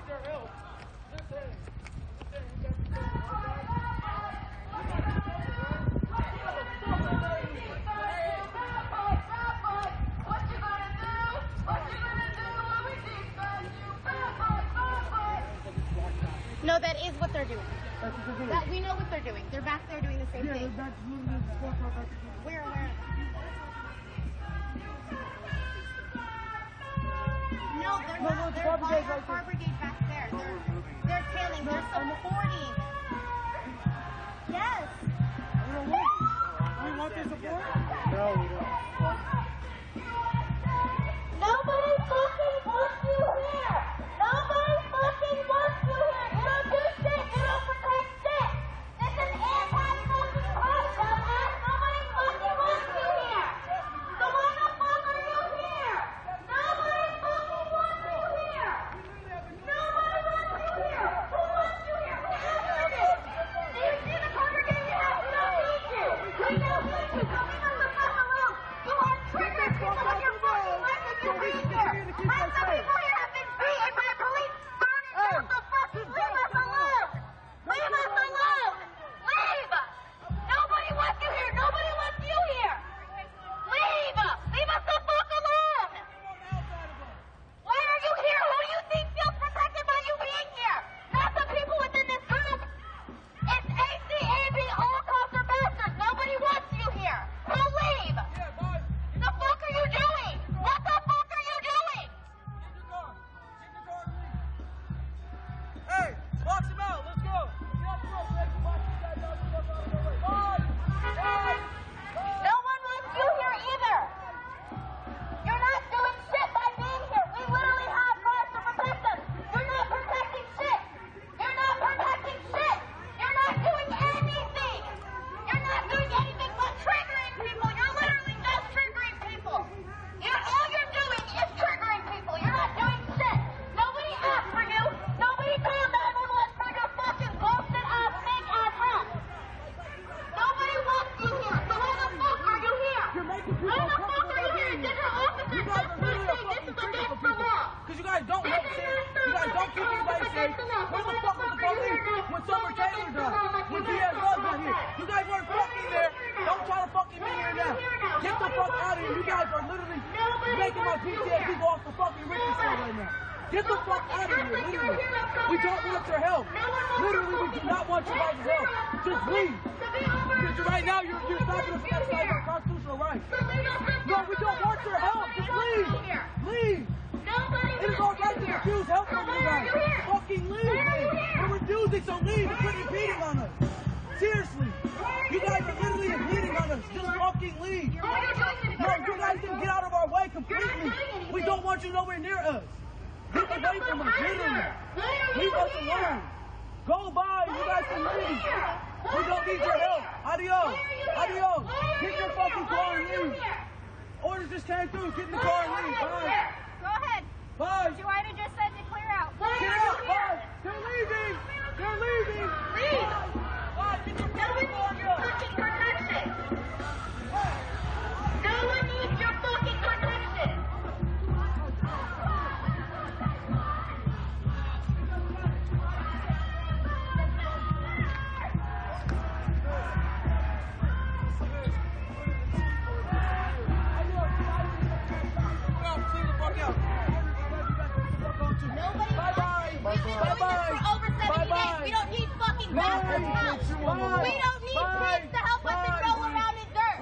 their help. Listen. No, that is what they're doing. That, we know what they're doing. They're back there doing the same thing. Where? No, they're not. They're by our fire brigade back there. They're tailing. They're supporting. Yes. We want their support? No, we don't. Nobody fucking wants you here. Nobody fucking wants you here. You don't do shit. You don't protect shit. This is anti-fucking protest, man. Nobody fucking wants you here. So why the fuck are you here? Nobody fucking wants you here. Nobody wants you here. Who wants you here? Who asked you? Do you see the congregation house? We don't need you. We don't need you. So leave us the fuck alone. You are triggering people with your fucking life if you be here. Half the people here have been beaten by police, burning down the fucking. Leave us alone. Leave us alone. Leave. Nobody wants you here. Nobody wants you here. Leave. Leave us the fuck alone. Why are you here? Who do you think feels protected by you being here? Not the people within this group. It's ACAB, all cops are bastards. Nobody wants you here. So leave. The fuck are you doing? What the fuck are you doing? Hey, box him out. Let's go. Get off the road, Greg. Box these guys out. Get up out of the way. No one wants you here either. You're not doing shit by being here. We literally have cars to protect us. You're not protecting shit. You're not protecting shit. You're not doing anything. You're not doing anything but triggering people. You're literally just triggering people. All you're doing is triggering people. You're not doing shit. Nobody asked for you. Nobody called 911 for your fucking bullshit ass fake ass hat. Nobody wants you here. So why the fuck are you here? You're making people Why the fuck are you here? Did your officer just saying this is against the law? Because you guys don't help safe. You guys don't keep anybody safe. What the fuck was the police when Summer Taylor done? When Diaz was not here? You guys weren't fucking there. Don't try to fucking be here now. Get the fuck out of here. You guys are literally making my PTSD go off the fucking Richter scale right now. Get the fuck out of here, literally. We don't want your help. Literally, we do not want your guys' help. Just leave. Because right now, you're stopping us from exercising our constitutional rights. No, we don't want your help. Just leave. Leave. It is our right to refuse help from you guys. Fucking leave. We're refusing, so leave and quit impeding on us. Seriously. You guys are literally impeding on us. Just fucking leave. No, you guys can get out of our way completely. We don't want you nowhere near us. Get away from us, literally. Leave us alone. Go by. You guys can leave. We don't need your help. Adios. Adios. Get your fucking car and leave. Orders just came through. Get in the car and leave. Bye. Go ahead. Bye. Joanna just said to clear out. Get out. Bye. They're leaving. They're leaving. Leave. Bye. Get your fucking protection. No one needs your fucking protection. We don't need fucking bastards help. We don't need pigs to help us and roll around in dirt.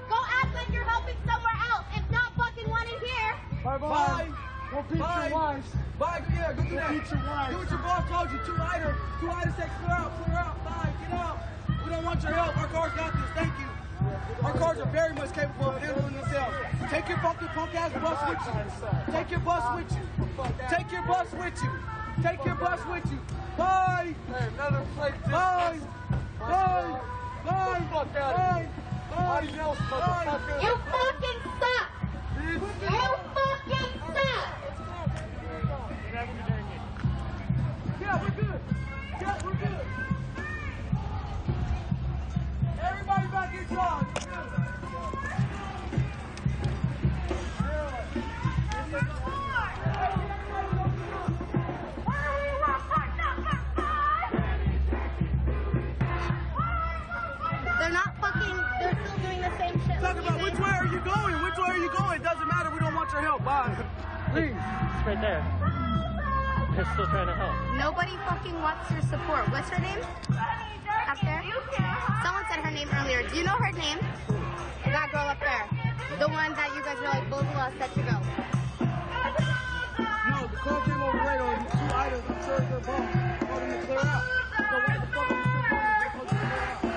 Go act like you're helping somewhere else. If not fucking one in here. Bye. Go beat your wives. Bye. Yeah, go do that. Beat your wives. Do what your boss told you. Two items say clear out. Bye. Get out. We don't want your help. Our cars got this. Thank you. Our cars are very much capable of handling themselves. Take your fucking punk ass bus with you. Take your bus with you. Take your bus with you. Take your bus with you. Bye. Hey, another plate. Bye. Bye. Bye. Fuck out of here. Bye. Bye. You fucking suck. You fucking suck. Yeah, we're good. Yeah, we're good. Everybody back in charge. Why are we where are you going? It doesn't matter. We don't want your help. Bye. Please. It's right there. They're still trying to help. Nobody fucking wants your support. What's her name? Up there? Someone said her name earlier. Do you know her name? That girl up there. The one that you guys were like, both of us set to go. No, the call came over right on 2 items. I'm sure they're bomb. Told them to clear out. So why the fuck are you still going? They're supposed to clear out.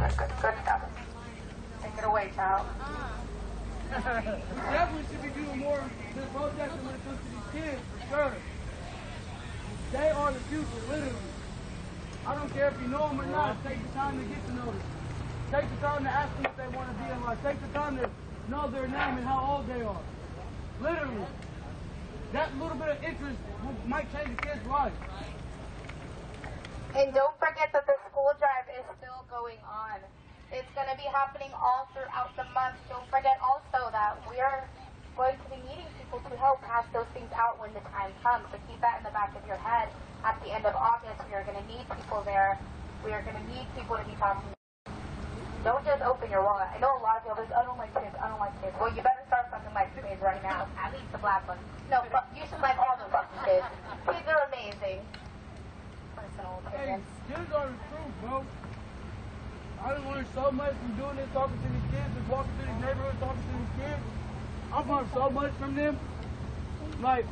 Good stuff. Take it away, child. We definitely should be doing more than protesting when it comes to these kids, for sure. They are the future, literally. I don't care if you know them or not. Take the time to get to know them. Take the time to ask them what they want to be in life. Take the time to know their name and how old they are. Literally. That little bit of interest might change a kid's life. And don't forget that the school drive is still going on. It's going to be happening all throughout the month. Don't forget also that we are going to be needing people to help pass those things out when the time comes. So keep that in the back of your head. At the end of August, we are going to need people there. We are going to need people to be talking. Don't just open your wallet. I know a lot of people say, I don't like kids, I don't like kids. Well, you better start fucking like kids right now. At least the black ones. No, but you should like all the fucking kids. Kids are amazing. Personal opinions. Hey, kids are the truth, bro. I done learned so much from doing this, talking to these kids, just walking through these neighborhoods, talking to these kids. I've learned so much from them. Like,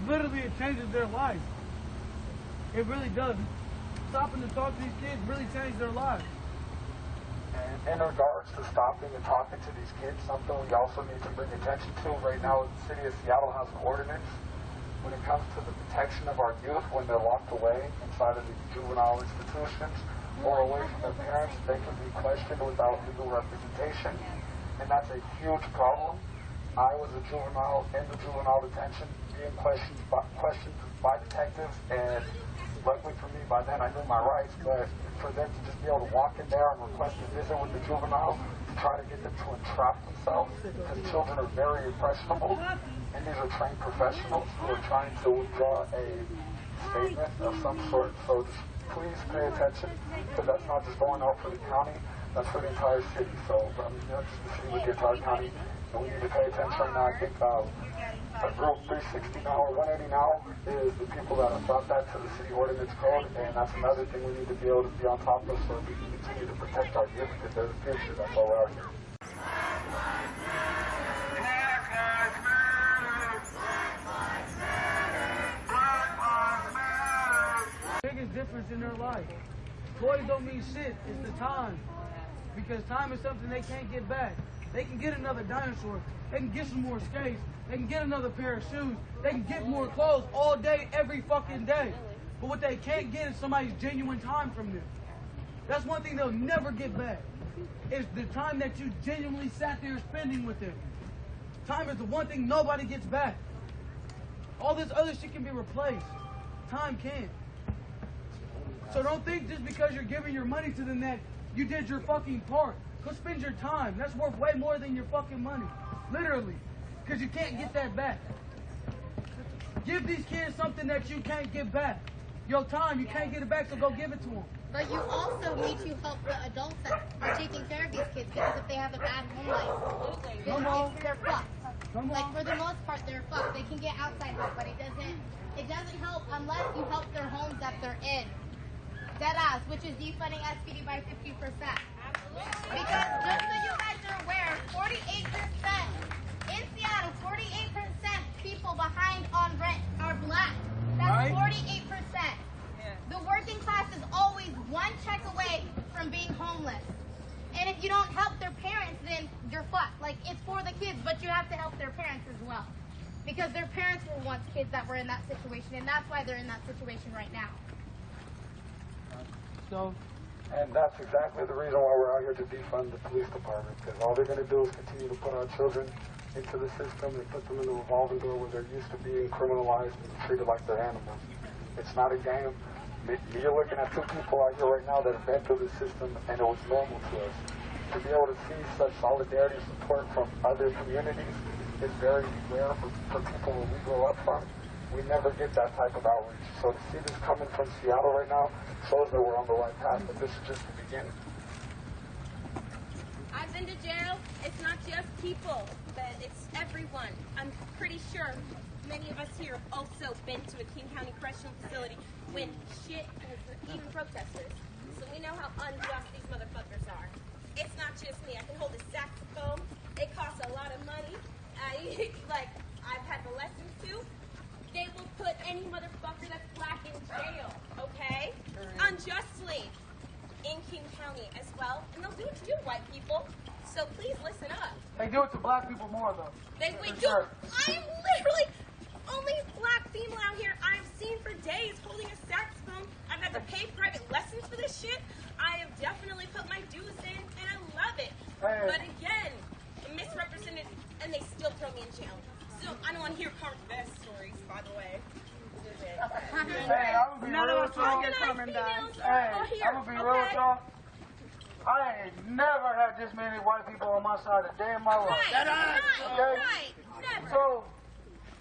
literally it changes their life. It really does. Stopping to talk to these kids really changed their lives. And in regards to stopping and talking to these kids, something we also need to bring attention to right now, the city of Seattle has an ordinance when it comes to the protection of our youth when they're locked away inside of the juvenile institutions or away from their parents. They can be questioned without legal representation, and that's a huge problem. I was a juvenile in the juvenile detention, being questioned by detectives, and luckily for me, by then I knew my rights, but for them to just be able to walk in there and request a visit with the juvenile to try to get them to entrap themselves, because children are very impressionable, and these are trained professionals who are trying to withdraw a statement of some sort. So just please pay attention, because that's not just going out for the county, that's for the entire city. So, I mean, not just the city, but the entire county. And we need to pay attention right now. I think Group 360 now, or 180 now, is the people that have brought that to the city ordinance code, and that's another thing we need to be able to be on top of so we can continue to protect our youth, because they're the future. That's why we're out here. Biggest difference in their life. Floyd don't mean shit. It's the time. Because time is something they can't get back. They can get another dinosaur. They can get some more skates. They can get another pair of shoes. They can get more clothes all day, every fucking day. But what they can't get is somebody's genuine time from them. That's one thing they'll never get back. Is the time that you genuinely sat there spending with them. Time is the one thing nobody gets back. All this other shit can be replaced. Time can't. So don't think just because you're giving your money to them that you did your fucking part. Go spend your time. That's worth way more than your fucking money. Literally. Because you can't get that back. Give these kids something that you can't get back. Your time, you can't get it back, so go give it to them. But you also need to help the adults that are taking care of these kids, because if they have a bad home life, they're fucked. Like, for the most part, they're fucked. They can get outside help, but it doesn't help unless you help their homes that they're in. Deadass, which is defunding SPD by 50%. Because just so you guys are aware, 48% in Seattle, 48% people behind on rent are black. That's 48%. The working class is always one check away from being homeless. And if you don't help their parents, then you're fucked. Like, it's for the kids, but you have to help their parents as well. Because their parents were once kids that were in that situation, and that's why they're in that situation right now. And that's exactly the reason why we're out here to defund the police department, because all they're going to do is continue to put our children into the system and put them in the revolving door where they're used to being criminalized and treated like they're animals. It's not a game. You're looking at two people out here right now that have been through the system, and it was normal to us. To be able to see such solidarity and support from other communities is very rare for people where we grow up from. We never get that type of outreach. So to see this coming from Seattle right now shows that we're on the right path, but this is just the beginning. I've been to jail. It's not just people, but it's everyone. I'm pretty sure many of us here have also been to a King County Correctional Facility when shit was even protesters. So we know how unjust these motherfuckers are. It's not just me. I can hold a saxophone. It costs a lot of money. Like, I've had the lessons too. They will put any motherfucker that's black in jail, okay? Unjustly. in King County as well, and they'll do it to you, white people. So please listen up. They do it to black people more, though. We do. I'm literally only black female out here I've seen for days holding a saxophone. I've had to pay private lessons for this shit. I have definitely put my dues in, and I love it. Hey. But again, misrepresented, and they still throw me in jail. So I don't want to hear Carmen's best stories, by the way. Hey, I'm gonna be real with y'all. Hey, I'm gonna be real with y'all. I ain't never had this many white people on my side a day in my life. Right. So,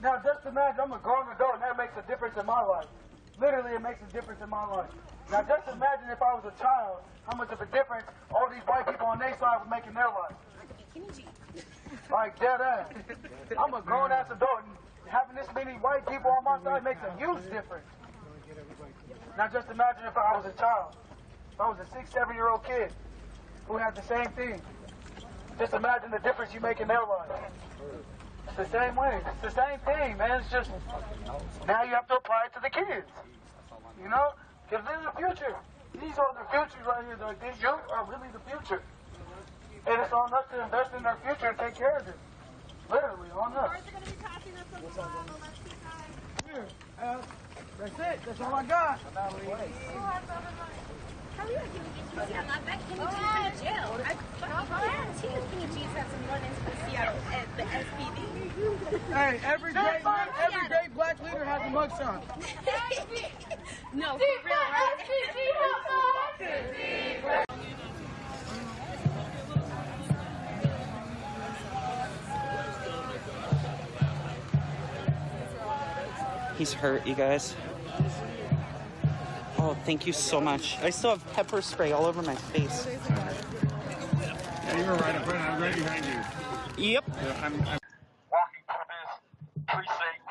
now just imagine I'm a grown adult and that makes a difference in my life. Literally, it makes a difference in my life. Now just imagine if I was a child, how much of a difference all these white people on their side would make in their life. Like dead ass. I'm a grown ass adult and having this many white people on my side makes a huge difference. Now just imagine if I was a child. If I was a 6-7-year-old kid who had the same thing. Just imagine the difference you make in their life. It's the same way. It's the same thing, man. It's just, now you have to apply it to the kids. You know? Because this is the future. These are the futures right here. Like, these youth are really the future. And it's on us to invest in their future and take care of it. Literally, on us. Here, that's it. That's all I got. How are you going to get Kenny? I'm not that Kenny G's in jail. I guarantee you Kenny G's had some run-ins for Seattle at the SPD. Hey, every day black leader has a mugshot. No, for real, right? He's hurt, you guys. Oh, thank you so much. I still have pepper spray all over my face. Yeah, you were right in front. I'm right behind you. Yep. Yeah, I'm walking through this precinct.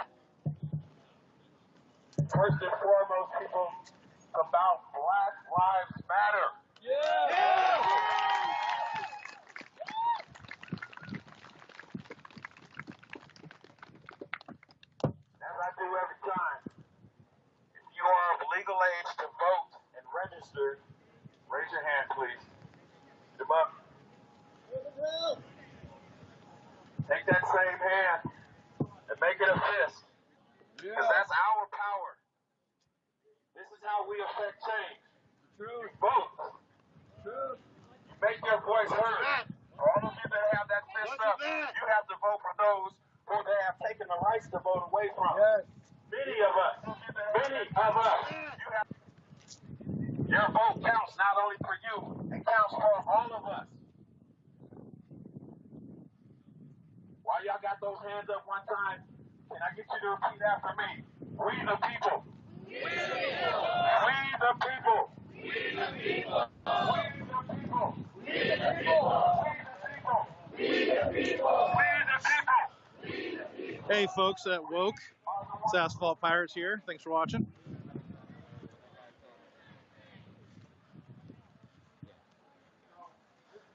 First and foremost, people, about Black Lives Matter. As I do every time, if you are of legal age to vote and register, raise your hand, please. Get them up. Take that same hand and make it a fist. Because that's our power. This is how we affect change. You vote. You make your voice heard. All of you that have that fist up, you have to vote for those who they have taken the rights to vote away from. Many of us. Your vote counts not only for you, it counts for all of us. While y'all got those hands up one time, can I get you to repeat after me? We the people. We the people. We the people. We the people. We the people. We the people. We the people. Hey folks at Woke, it's Asphalt Pirates here. Thanks for watching.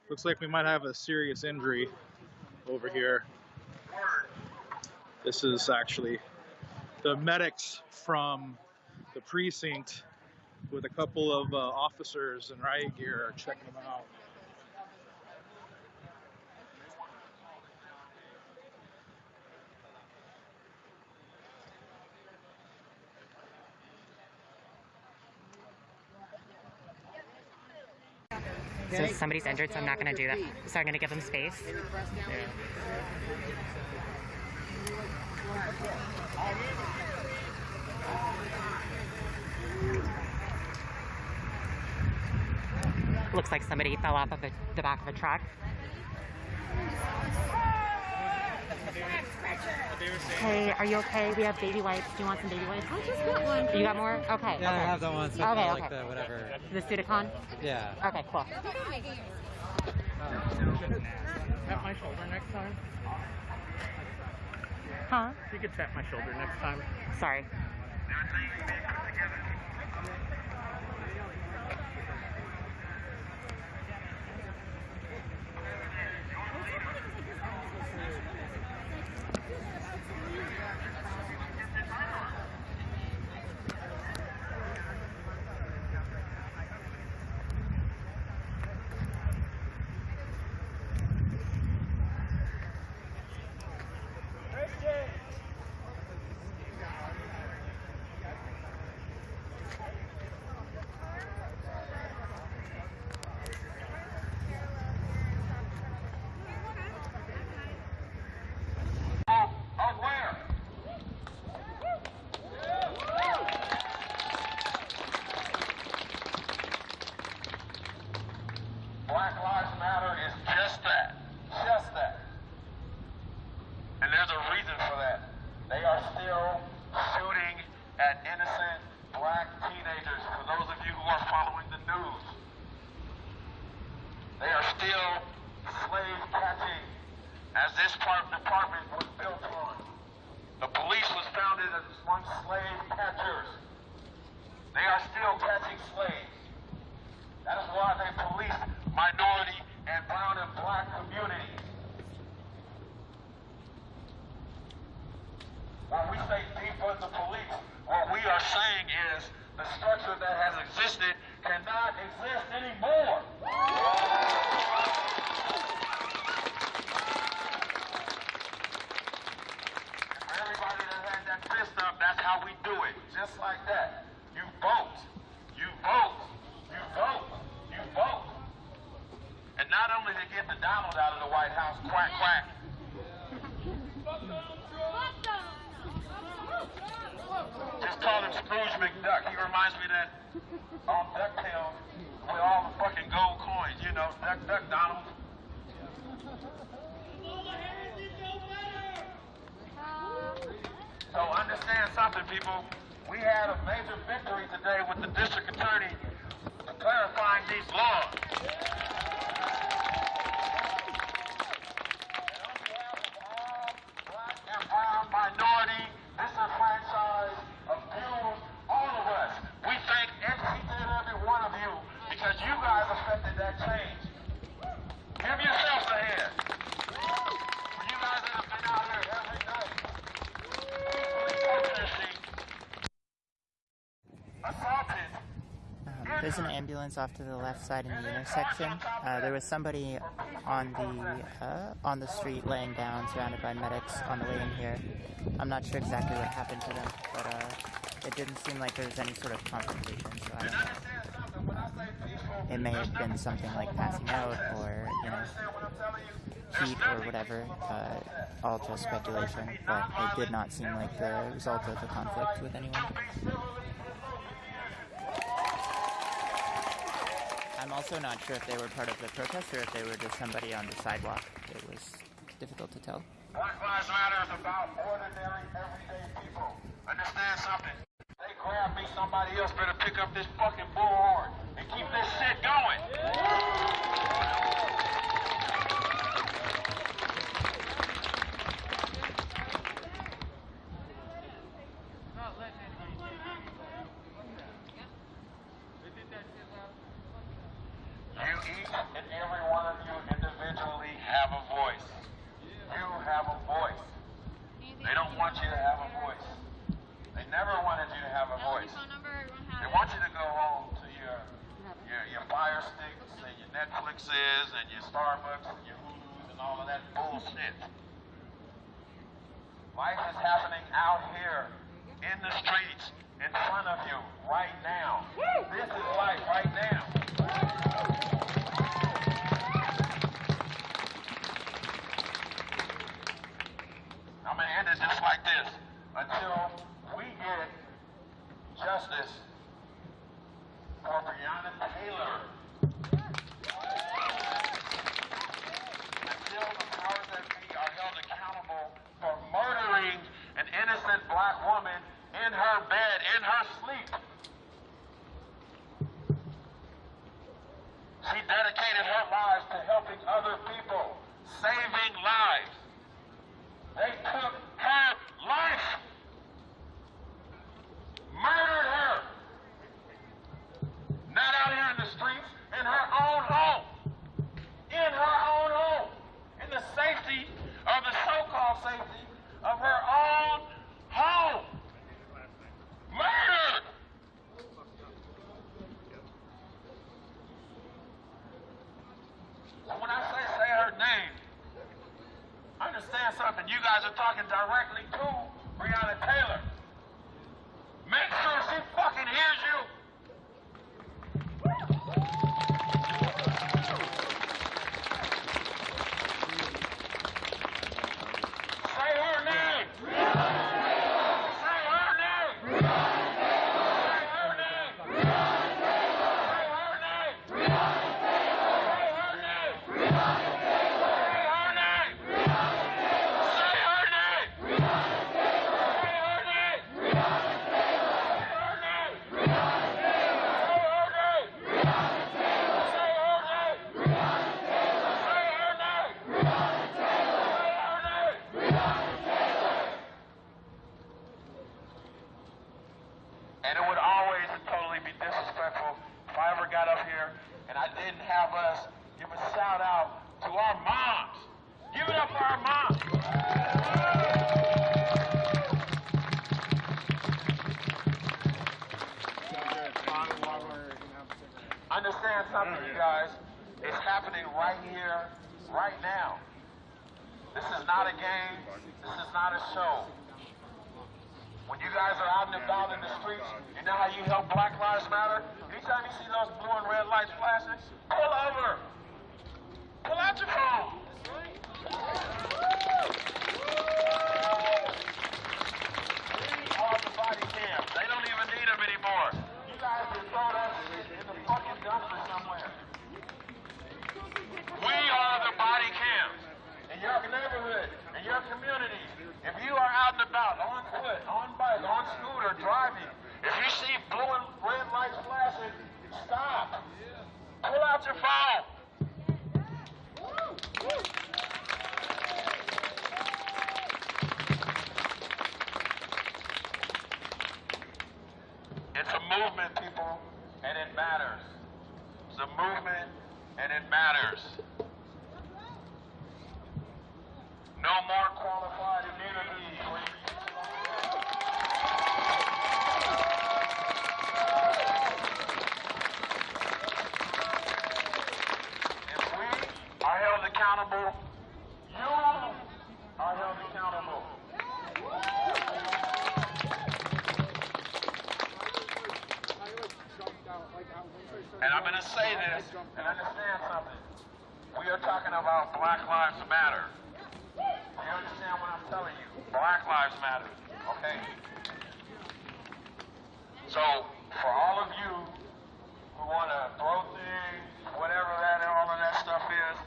Looks like we might have a serious injury over here. This is actually the medics from the precinct with a couple of officers in riot gear are checking them out. So somebody's injured, so I'm not going to do that. So I'm going to give them space. Looks like somebody fell off of the back of a truck. Hey, are you okay? We have baby wipes. Do you want some baby wipes? I just got one. You got more? Okay. Yeah, okay. I have that one. So Okay, like the whatever. The Sudicon? Yeah. Okay, cool. Tap my shoulder next time. Huh? You could tap my shoulder next time. Sorry. Black Lives Matter is just that. Just that. And there's a reason for that. They are still shooting at innocent black teenagers. For those of you who are following the news, they are still slave catching, as this department was built on. The police was founded as one slave catchers. They are still catching slaves. That is why they police minority and brown and black communities. When we say defund the police, what we are saying is the structure that has existed cannot exist anymore. For everybody that had that fist up, that's how we do it. Just like that. You vote. You vote. You vote. You vote. And not only to get the Donald out of the White House, quack, quack. Just call him Scrooge McDuck. He reminds me of that on DuckTales with all the fucking gold coins, you know, Duck, Duck, Donald. So understand something, people. We had a major victory today with the district attorney clarifying these laws. Minority, disenfranchised, abused, all of us. We thank every one of you because you guys affected that change. Give yourselves a hand. For you guys that have been out here every night, protesting, assaulted. There's an ambulance off to the left side in the intersection. There was somebody on the street laying down, surrounded by medics on the way in here. I'm not sure exactly what happened to them, but it didn't seem like there was any sort of confrontation, so I don't know. It may have been something like passing out or, you know, heat or whatever, all just speculation, but it did not seem like the result of a conflict with anyone. I'm also not sure if they were part of the protest or if they were just somebody on the sidewalk. It was difficult to tell. Black Lives Matter is about ordinary, everyday people. Understand something? They grab me, somebody else better pick up this fucking bullhorn and keep this shit going. You each and every one of you individually have a voice. You have a voice. They don't want you to have a voice. They never wanted you to have a voice. They want you to go home to your Fire Sticks and your Netflixes and your Starbucks and your Hulus and all of that bullshit. Life is happening out here in the streets in front of you right now. This is life right now. I'm going to end it just like this. Until we get justice for Breonna Taylor. Until the powers that be are held accountable for murdering an innocent black woman in her bed, in her sleep. She dedicated her lives to helping other people, saving lives. They took her life, murdered her, not out here in the streets, in her own home, in the safety of the so-called safety of her own home, murdered. So when I say her name, understand something. You guys are talking directly to Breonna Taylor. Make sure she fucking hears you. Say her name. Say her name. Say her name. Say her name. Say her have us give a shout out to our moms. Give it up for our moms. Understand something, you guys. It's happening right here, right now. This is not a game. This is not a show. When you guys are out and about in the streets, you know how you help Black Lives Matter? Anytime you see those blue and red lights flashing, pull over. Pull out your phone. All the body cams. They don't even need them anymore. You guys can throw that shit in the fucking dumpster somewhere. We are the body cams. In your neighborhood, in your community, if you are out and about, on foot, on bike, on scooter, driving, if you see blue and red lights flashing, stop. Pull out your phone. It's a movement, people, and it matters. It's a movement, and it matters. No more qualified immunity. If we are held accountable, you are held accountable. And I'm going to say this and understand something. We are talking about Black Lives Matter. You understand what I'm telling you? Black Lives Matter, okay? So, for all of you who want to throw things, whatever that and all of that stuff is,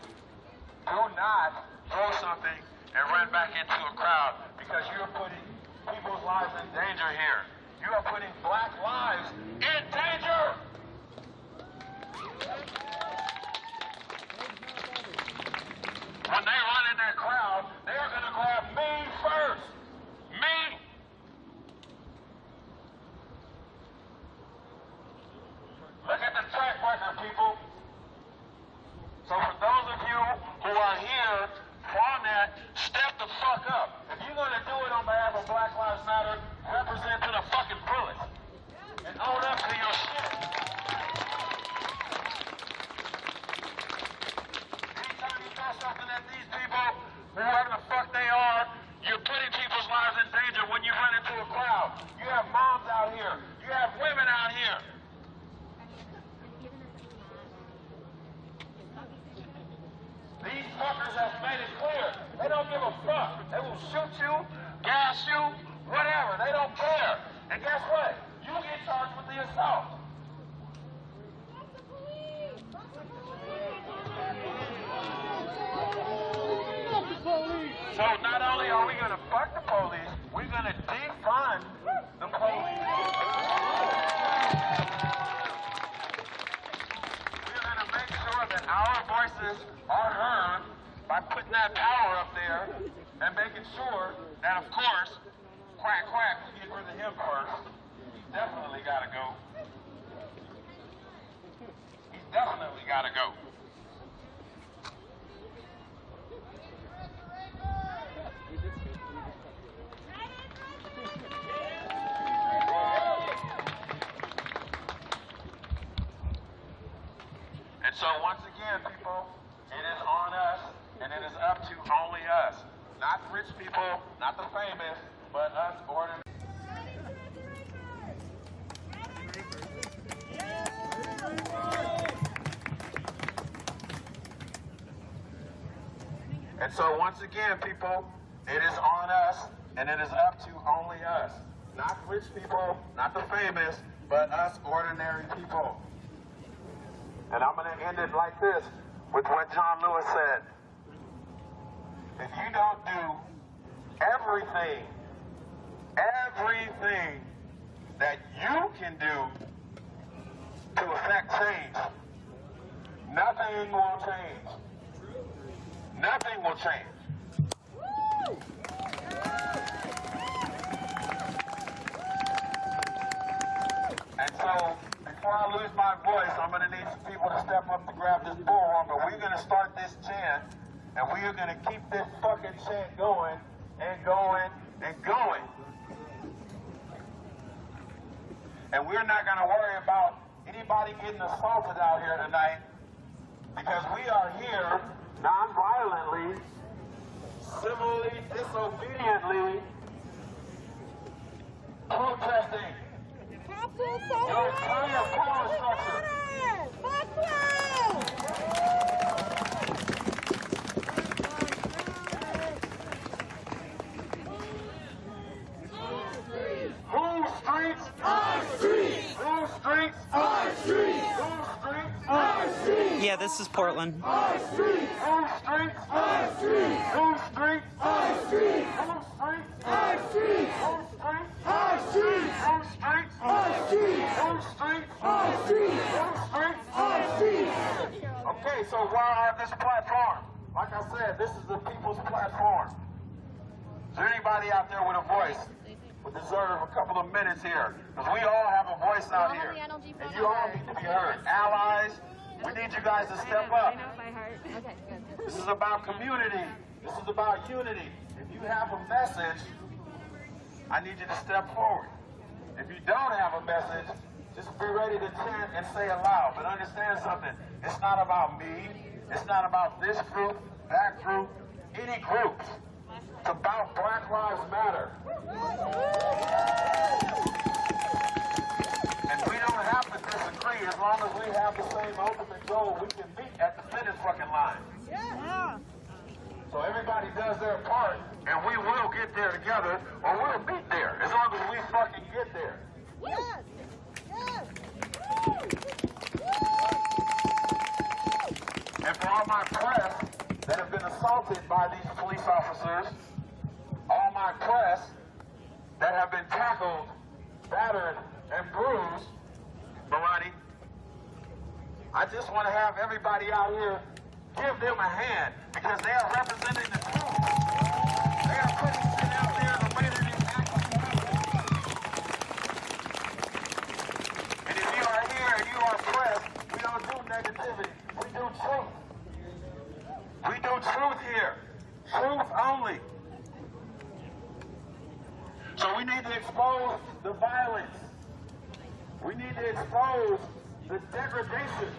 do not throw something and run back into a crowd because you're putting people's lives in danger here. You are putting Black lives in danger! When they run in that crowd, they're going to grab me first. Me. Look at the track record, people. So for those of you who are here on that, step the fuck up. If you're going to do it on behalf of Black Lives Matter, represent to the fucking fullest. And own up to your shit. Something at these people, whoever the fuck they are, you're putting people's lives in danger when you run into a crowd. You have moms out here. You have women out here. These fuckers have made it clear. They don't give a fuck. They will shoot you, gas you, whatever. They don't care. And guess what? You get charged with the assault. So not only are we going to fuck the police, we're going to defund the police. We're going to make sure that our voices are heard by putting that power up there and making sure that, of course, quack, quack, we get rid of him first. He's definitely got to go. He's definitely got to go. And so once again, people, it is on us, and it is up to only us. Not rich people, not the famous, but us ordinary. And so once again, people, it is on us, and it is up to only us. Not rich people, not the famous, but us ordinary people. And I'm going to end it like this, with what John Lewis said. If you don't do everything that you can do to affect change, nothing will change. Nothing will change. And so, before I lose my voice, I'm going to need some people to step up to grab this bullhorn, but we're going to start this chant, and we are going to keep this fucking chant going and going and going. And we're not going to worry about anybody getting assaulted out here tonight, because we are here non-violently, civilly, disobediently protesting your entire power structure. Whose streets? Our streets. Whose streets? Our streets. Whose streets? Our streets. Yeah, this is Portland. Our streets. Whose streets? Our streets. Whose streets? Our streets. Whose streets? Our streets. Whose streets? Our streets. Whose streets? Our streets. Whose streets? Our streets. Whose streets? Our streets. Okay, so while on this platform, like I said, this is the people's platform. Is there anybody out there with a voice would deserve a couple of minutes here? Because we all have a voice out here, and you all need to be heard. Allies, we need you guys to step up. This is about community. This is about unity. If you have a message, I need you to step forward. If you don't have a message, just be ready to chant and say it loud. But understand something. It's not about me. It's not about this group, that group, any groups. It's about Black Lives Matter. And we don't have to disagree as long as we have the same ultimate goal. We can meet at the finish fucking line. Yeah. So everybody does their part, and we will get there together, or we'll meet there, as long as we fucking get there. Yes. Yes. And for all my press that have been assaulted by these police officers, all my press that have been tackled, battered, and bruised, Barati, I just want to have everybody out here give them a hand, because they are representing the truth. They are putting shit out there in the way that is actually happening. And if you are here and you are pressed, we don't do negativity. We do truth. We do truth here. Truth only. So we need to expose the violence. We need to expose the degradation.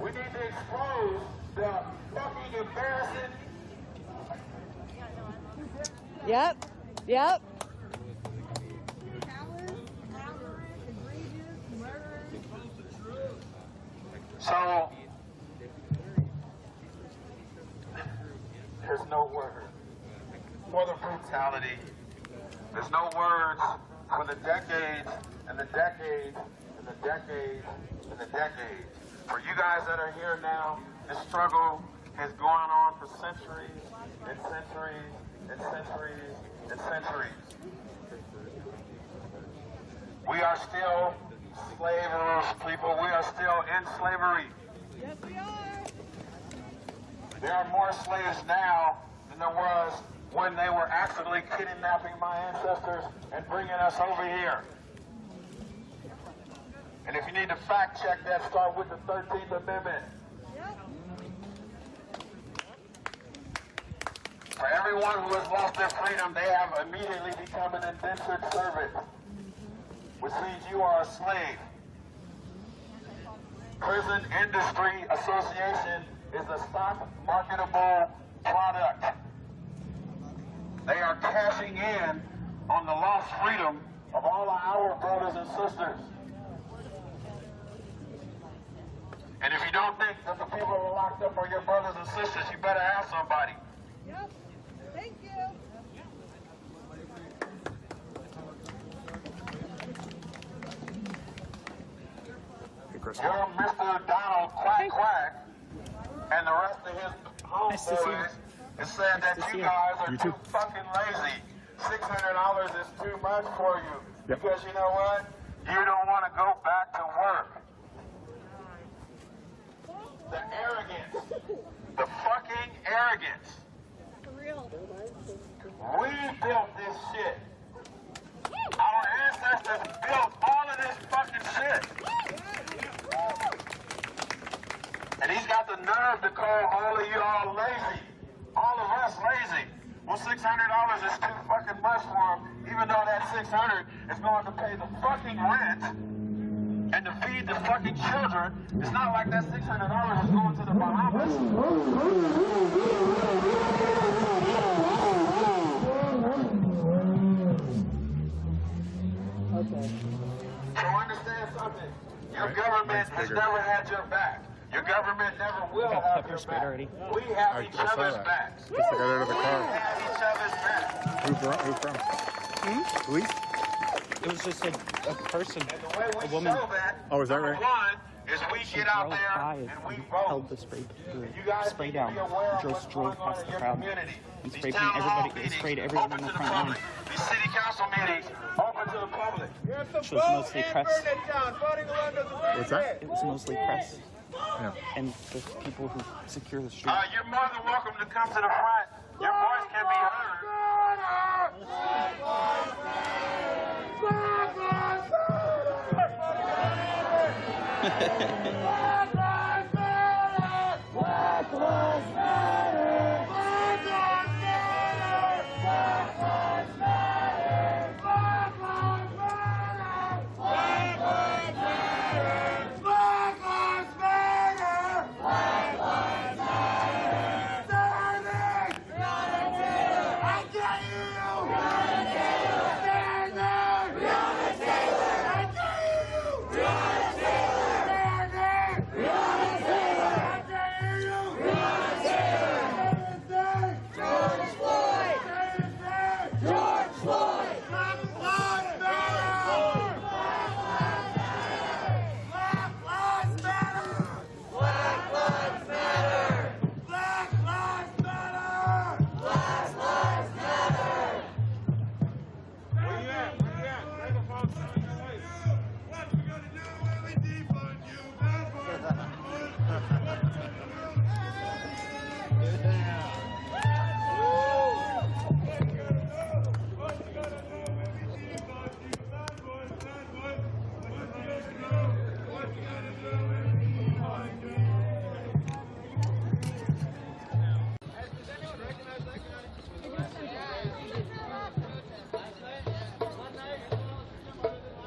We need to expose the fucking embarrassing. Yep. Yep. So there's no word for the brutality. There's no words for the decades and the decades and the decades and the decades. For you guys that are here now, this struggle has gone on for centuries and centuries and centuries and centuries. We are still slavers, people. We are still in slavery. Yes, we are. There are more slaves now than there was when they were actually kidnapping my ancestors and bringing us over here. And if you need to fact check that, start with the 13th Amendment. For everyone who has lost their freedom, they have immediately become an indentured servant, which means you are a slave. Prison Industry Association is a stock marketable product. They are cashing in on the lost freedom of all of our brothers and sisters. And if you don't think that the people who are locked up are your brothers and sisters, you better ask somebody. Yep. Thank you. You're Mr. Donald Quack Quack, and the rest of his homeboys is saying that you guys are too fucking lazy. $600 is too much for you. Because you know what? You don't want to go back to work. The arrogance. The fucking arrogance. For real. We built this shit. Our ancestors built all of this fucking shit. And he's got the nerve to call all of you all lazy. All of us lazy. Well, $600 is too fucking much for him, even though that $600 is going to pay the fucking rent and to feed the fucking children. It's not like that $600 is going to the Bahamas. Okay. So understand something. Your government has never had your back. Your government never will have your back. We have each other's backs. Just got out of the We car. have each other's backs. Who from? Police? It was just a person, And the way we a woman. show that, Oh, is that number right? one, is we get out there and we vote. Held the spray down. Be aware of Just what's drove going on past in the your crowd community. and These sprayed town hall everybody. It meetings sprayed everyone open in the to the front line, public. These city council meetings open to the public. which was mostly press. What's that? It was mostly press Yeah. and the people who secure the street. You're more than welcome to come to the front. Your voice can be heard.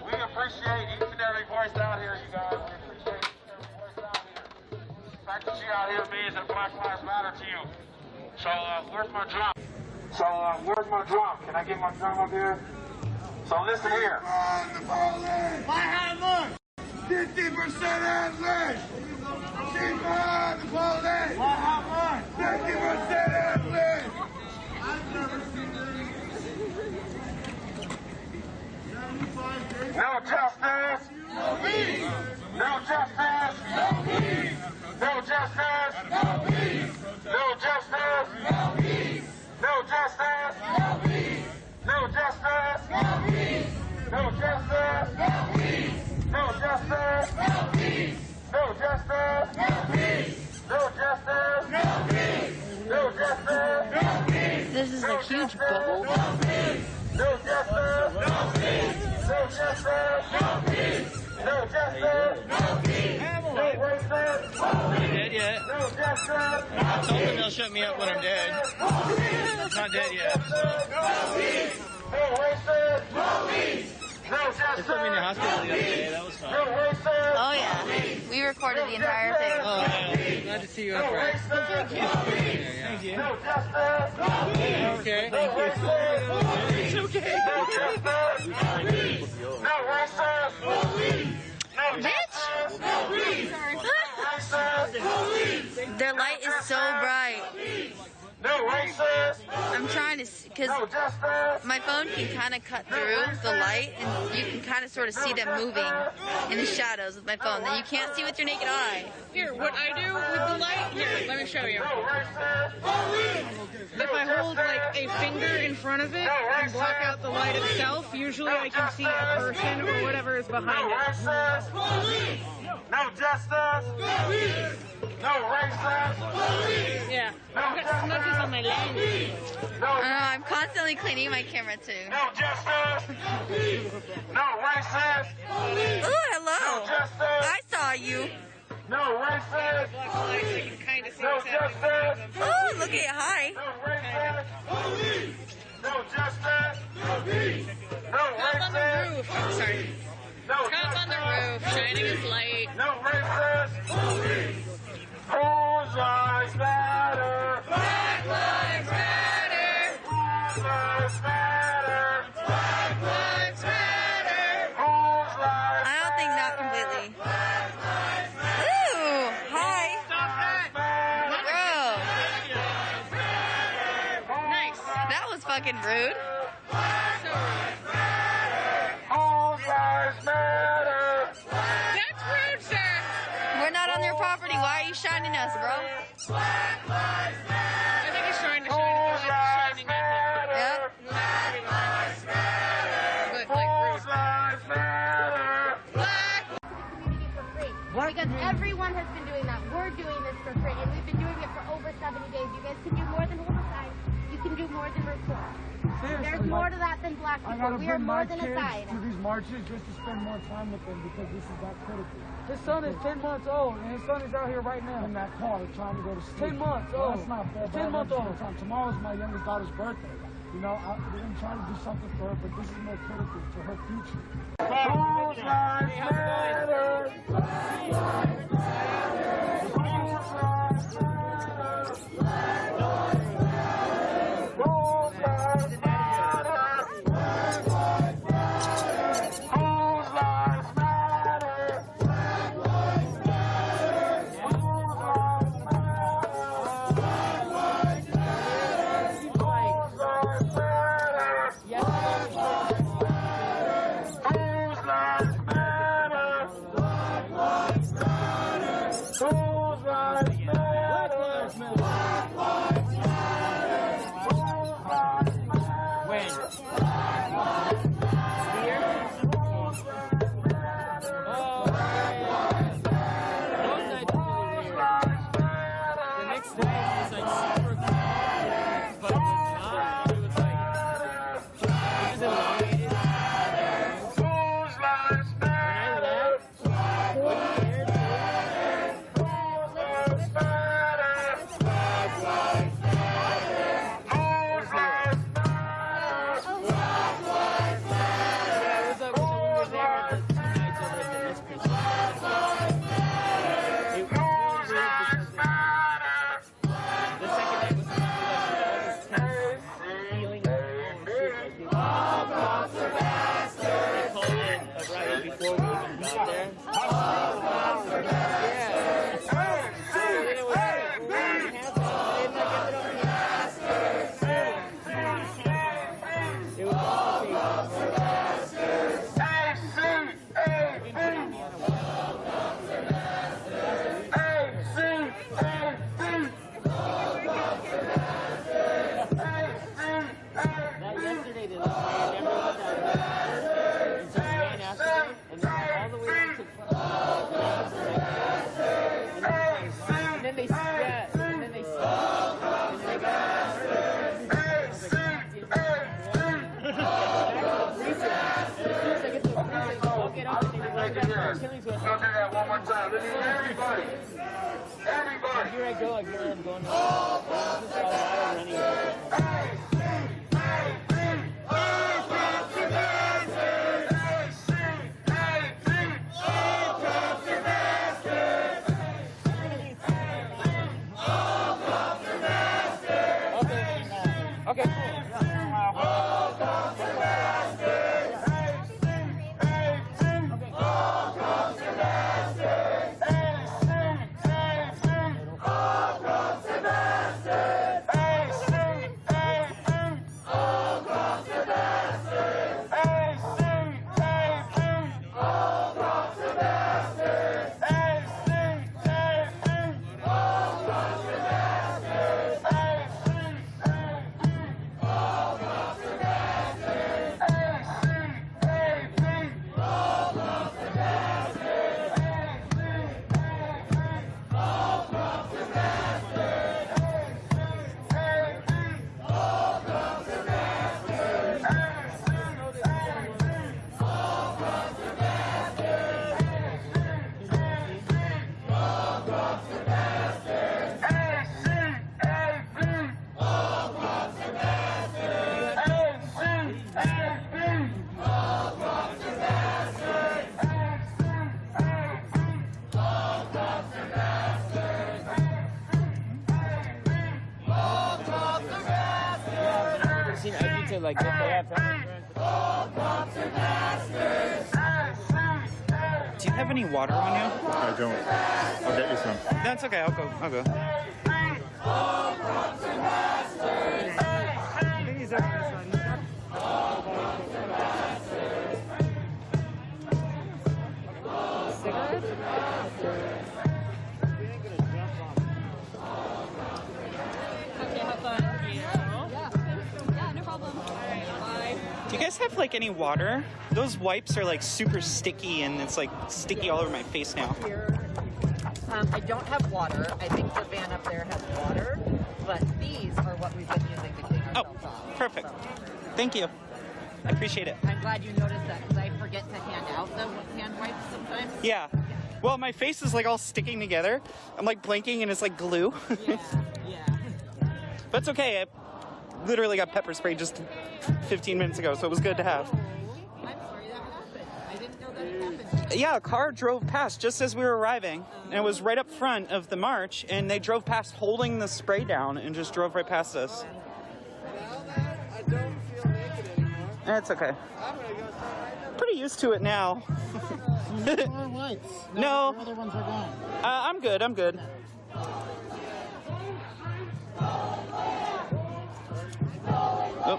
We appreciate each and every voice out here, you guys. We appreciate each and every voice out here. The fact that you out here means that Black Lives Matter to you. So, where's my drum? Can I get my drum up here? So, listen here. Why have much? 50% at least. Keep behind the police. Why have much? 50% at least. I've never seen No justice. no peace. No justice. No peace. No justice. No peace. No justice. No peace. No justice. No peace. No justice. No peace. No justice. No peace. No justice. No peace. No justice. No peace. No justice. No peace. No justice. No peace. This is a huge bowl. No peace. No justice. No peace. No justice. No peace. No justice. No peace. No racist. Not dead yet. No justice. I told them they'll shut me up when I'm dead. Not dead yet. No peace. No racist. No peace. No They justice. put me in the hospital the other day. That was fun. No racist. Oh yeah, we recorded the entire thing. Oh, yeah. Glad to see you No up right. racist. Thank you. No justice. Okay. No racist. It's okay. No justice. No racist. No justice. Racist. Their light is so bright. No racist. I'm trying to, because No justice. my phone can kind of cut through the light, and you can kind of sort of see them moving in the shadows with my phone that you can't see with your naked eye. Here, what I do with the light, here, let me show you. No racist. If I hold like a finger in front of it and block out the light itself, usually I can see a person or whatever is No behind it. racist. No justice. No racist. Yeah, I've got smudges on my leg. I'm constantly cleaning my camera too. No justice. No racist. Ooh, hello. No justice. I saw you. No racist. No justice. Oh, look at hi. No racist. No justice. No peace. No racist. On the roof. Sorry. No Cop on the roof, shining his light. No racist. Whose lives matter? Black lives matter. Whose lives matter? Black lives matter. Whose lives I don't think not completely. Ooh, hi. Bro. Nice. That was fucking rude. Whose lives matter? That's rude, sir. We're not on your property. Why are you shining us, bro? I think he's trying to shine his light shining at him. Yep. But like Whose lives matter? Because everyone has been doing that. We're doing this for free, and we've been doing it for over 70 days. You guys can do more than homicide. You can do more than report. There's more to that than black I people. gotta We are bring more my than kids a side. to these marches just to spend more time with them because this is that critical. His son is 10 months old, and his son is out here right now in that car trying to go to sleep. 10 months old. That's not fair. 10 months old. Tomorrow's my youngest daughter's birthday. You know, we're gonna try to do something for her, but this is more critical to her future. Whose lives matter? Hey! to like if they have family Do you have any water on you? I don't. I'll get you some. That's okay. I'll go. Do you guys have like any water? Those wipes are like super sticky and it's like sticky all over my face now. I don't have water. I think the van up there has water, but these are what we've been using to clean ourselves off. Perfect. Thank you. I appreciate it. I'm glad you noticed that because I forget to hand out the hand wipes sometimes. Yeah. Well, my face is like all sticking together. I'm like blinking and it's like glue. Yeah. But it's okay. I literally got pepper sprayed just 15 minutes ago, so it was good to have. I'm sorry that happened. I didn't know that it happened. Yeah, a car drove past just as we were arriving, and it was right up front of the march, and they drove past holding the spray down and just drove right past us. I don't feel naked anymore. It's okay. Pretty used to it now. No. The other ones are gone. I'm good. Oh.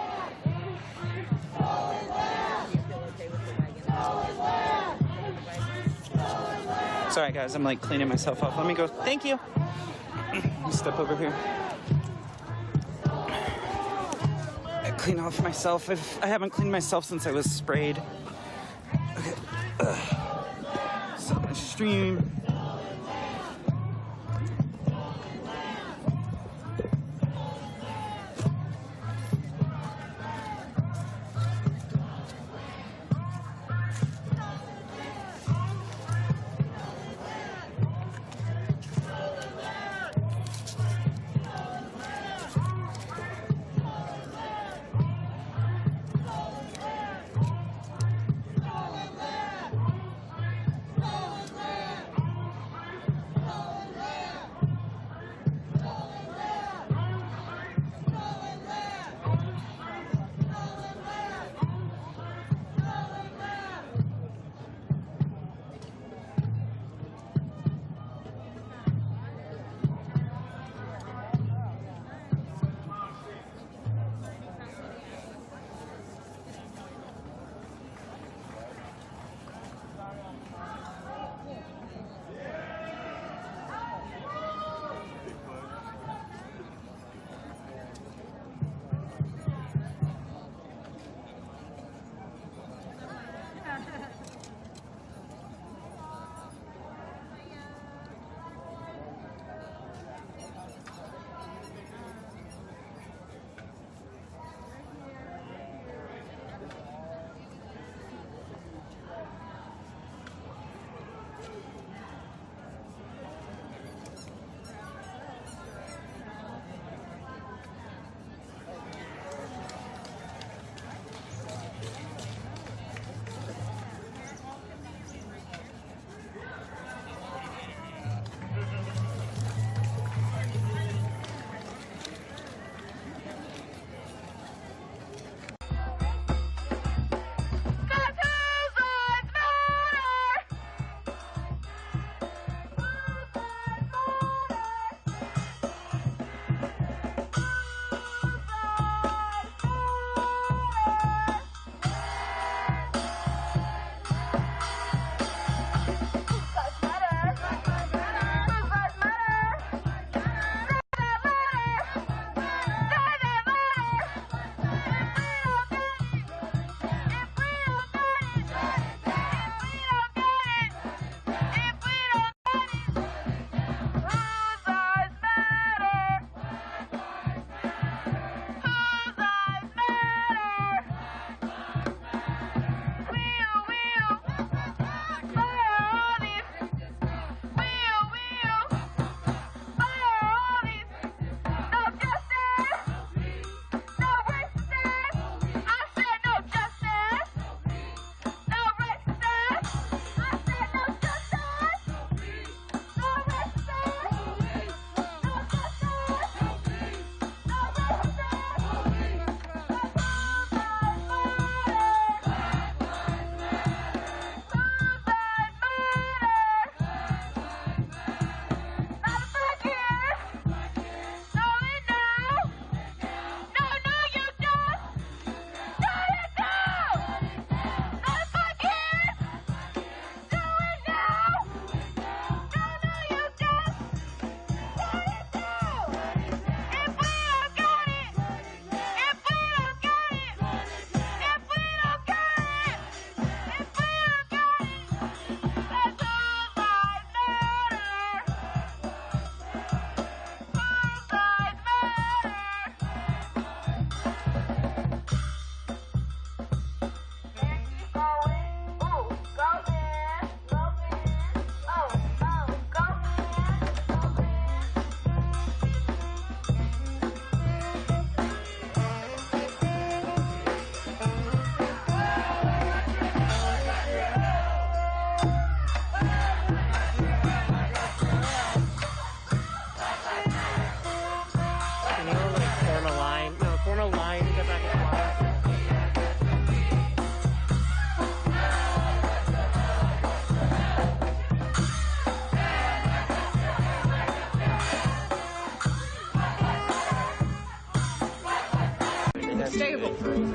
Sorry guys, I'm like cleaning myself up. Let me go. Thank you. Let me step over here. I clean off myself. I haven't cleaned myself since I was sprayed. Okay. So much stream.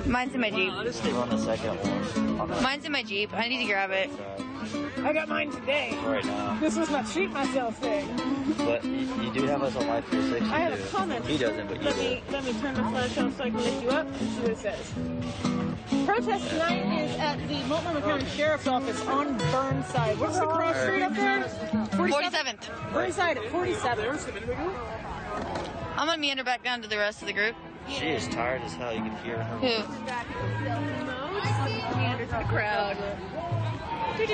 Mine's in my Jeep. We're on the second one. Mine's in my Jeep. I need to grab it. I got mine today. Right now. This was my treat myself thing. But you do have us on Life 360. I had a comment. He doesn't, but you do. Let me turn the flash off so I can lift you up and see what it says. Protest tonight is at the Multnomah County Sheriff's Office on Burnside. What's the cross street up there? 47th. Burnside at 47th. I'm gonna meander back down to the rest of the group. She is tired as hell. You can hear her. Who? Meander through the crowd. And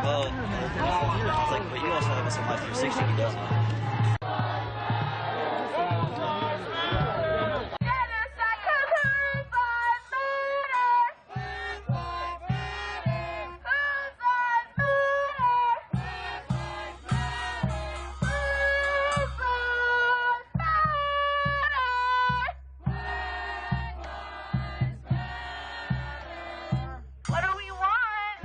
well, it's like, but you also have us on Life 360. He doesn't. What do we want?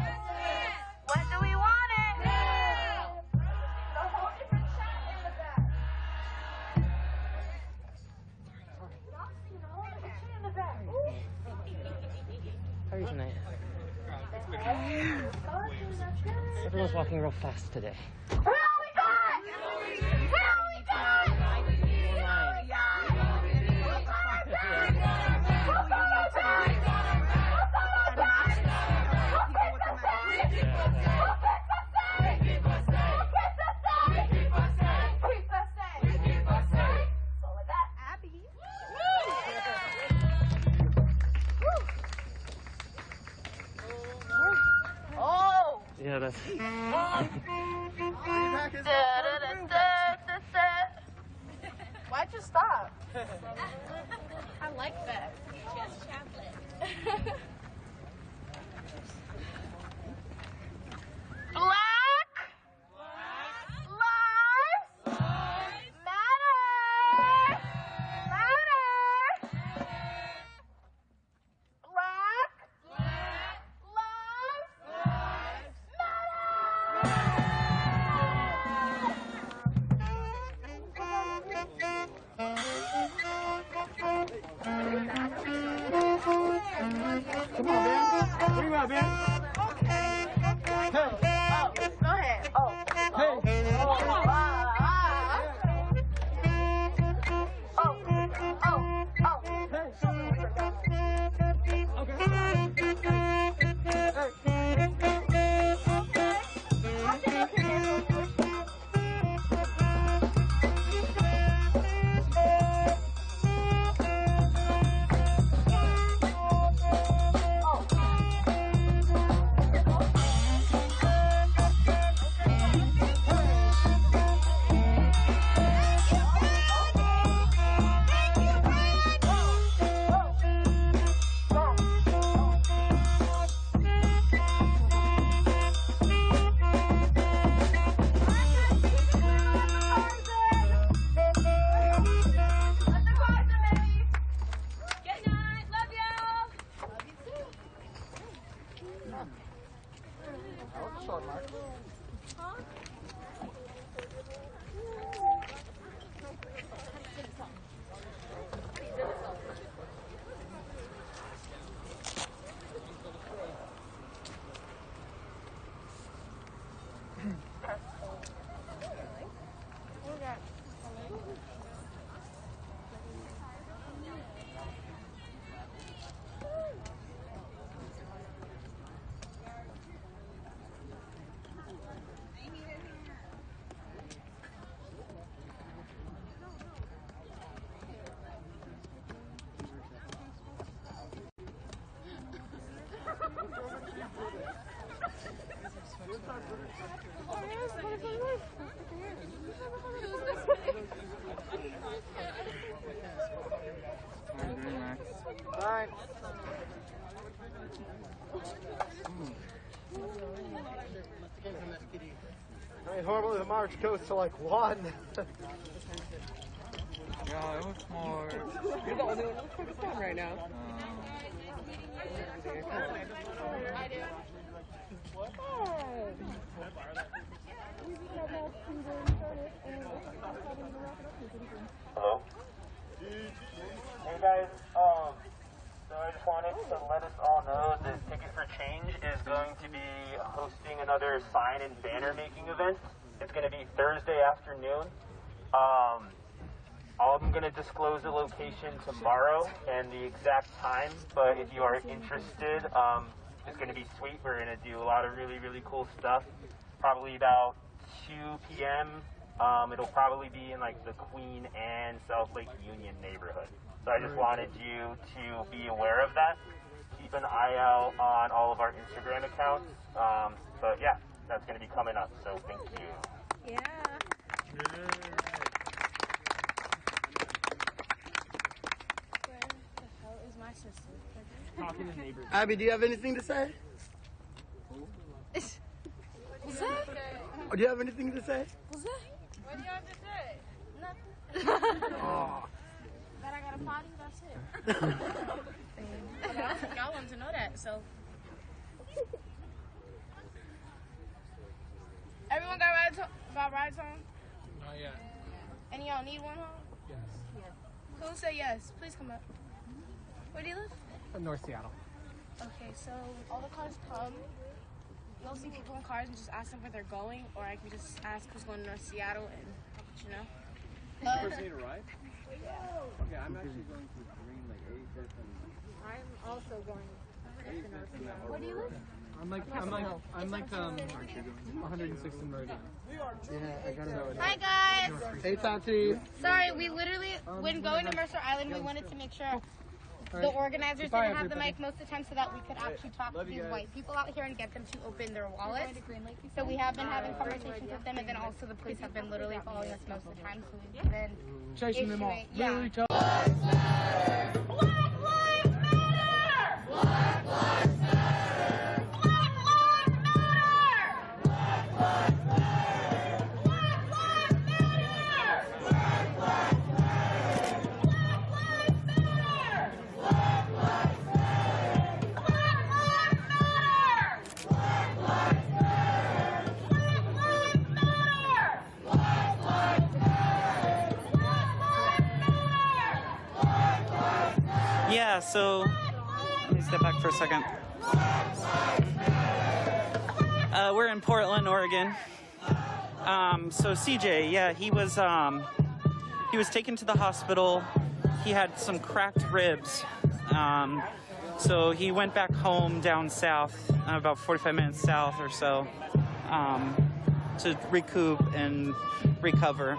What do we want it? How are you tonight? Everyone's walking real fast today. Yeah, that's... Why'd you stop? I like that. Just chocolate. Black lives matter. Black lives Come on, man. What do you want, man? Hey. Go ahead. Oh. Hey. Fine. I mean, normally the march goes to like 1. Yeah, it was more. You're the only one who's focused on right now. I do. to let us all know that Ticket for Change is going to be hosting another sign and banner making event. It's going to be Thursday afternoon. I'm going to disclose the location tomorrow and the exact time, but if you are interested, it's going to be sweet. We're going to do a lot of really, really cool stuff. Probably about 2 p.m. It'll probably be in like the Queen Anne, South Lake Union neighborhood. So I just wanted you to be aware of that. Keep an eye out on all of our Instagram accounts. But yeah, that's going to be coming up. So thank you. Yeah. Where the hell is my sister? Talking to neighbors. Abby, do you have anything to say? What's that? Do you have anything to say? What's that? What do you have to say? Nothing. Oh. That I got a potty, that's it. Y'all wanted to know that, so. Everyone got rides home? Not yet. Any of y'all need one home? Yes. Who say yes? Please come up. Where do you live? North Seattle. Okay, so all the cars come. You'll see people in cars and just ask them where they're going, or I can just ask who's going to North Seattle and I'll let you know. Does the person need a ride? Okay, I'm actually going to Green Lake 85th and... I'm also going to North Seattle. Where do you live? I'm like 106th and Meridian. Yeah, I got it. Hi guys! Hey Tati. Sorry, we literally, when going to Mercer Island, we wanted to make sure the organizers didn't have the mic most of the time so that we could actually talk to these white people out here and get them to open their wallets. So we have been having conversations with them, and then also the police have been literally following us most of the time, so we've been Chasing them all. Yeah. Yeah, so let me step back for a second. We're in Portland, Oregon. So CJ, yeah, he was taken to the hospital. He had some cracked ribs. So he went back home down south, about 45 minutes south or so, to recoup and recover.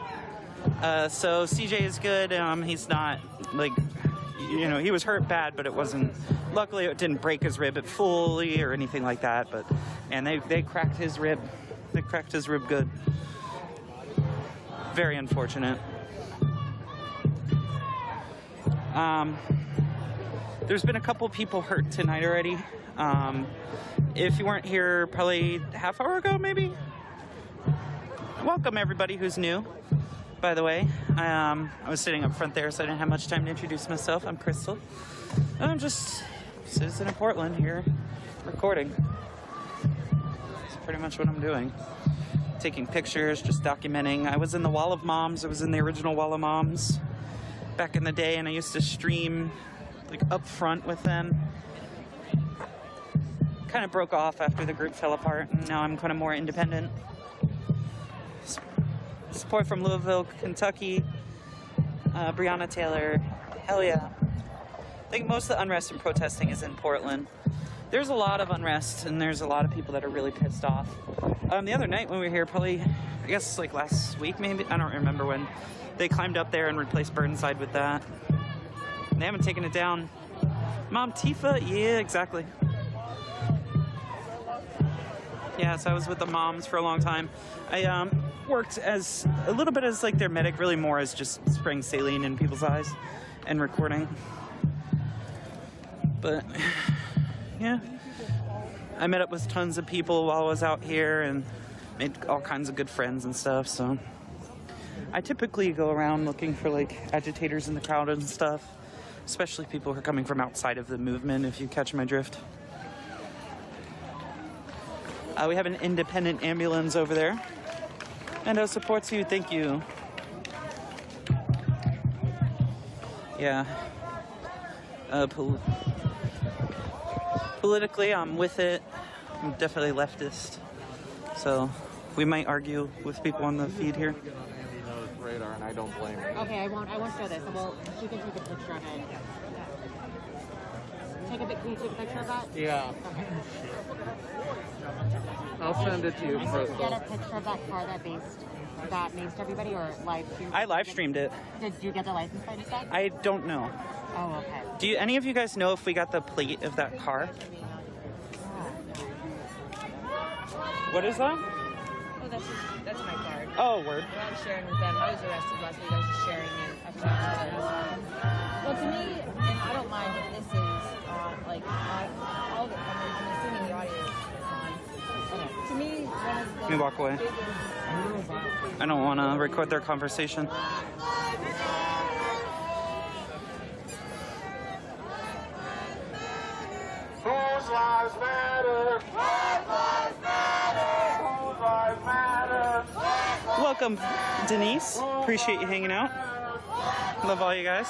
So CJ is good. He's not like, you know, he was hurt bad, but it wasn't, luckily it didn't break his rib fully or anything like that, but, and they cracked his rib. They cracked his rib good. Very unfortunate. There's been a couple people hurt tonight already. If you weren't here probably half hour ago, maybe? Welcome everybody who's new. By the way, I was sitting up front there, so I didn't have much time to introduce myself. I'm Crystal. I'm just a citizen of Portland here, recording. That's pretty much what I'm doing. Taking pictures, just documenting. I was in the Wall of Moms. I was in the original Wall of Moms back in the day, and I used to stream like up front with them. Kind of broke off after the group fell apart, and now I'm kind of more independent. Support from Louisville, Kentucky. Breonna Taylor. Hell yeah. I think most of the unrest and protesting is in Portland. There's a lot of unrest, and there's a lot of people that are really pissed off. The other night when we were here, probably, I guess like last week maybe, I don't remember when, they climbed up there and replaced Burnside with that. And they haven't taken it down. Mom, Tifa? Yeah, exactly. Yeah, so I was with the moms for a long time. I worked as a little bit as like their medic, really more as just spraying saline in people's eyes and recording. But yeah, I met up with tons of people while I was out here and made all kinds of good friends and stuff. So I typically go around looking for like agitators in the crowd and stuff, especially people who are coming from outside of the movement, if you catch my drift. We have an independent ambulance over there. And supports you, thank you. Yeah. Politically, I'm with it. I'm definitely leftist. So we might argue with people on the feed here. Radar, and I don't blame her. Okay, I won't show this. Well, she can take a picture of it. Can you take a picture of that? Yeah. I'll send it to you. Did you get a picture of that car that maced everybody, or live streamed? I live streamed it. Did you get the license plate and stuff? I don't know. Oh, okay. Do any of you guys know if we got the plate of that car? What is that? Oh, that's my card. Oh, word. I was sharing with them. I was arrested last week. I was just sharing it. Well, to me, and I don't mind if this is like all the cameras. I'm assuming the audio is on. To me, one of the Let me walk away. I don't want to record their conversation. Whose lives matter? Black lives matter. Whose lives matter? Welcome, Denise. Appreciate you hanging out. Love all you guys.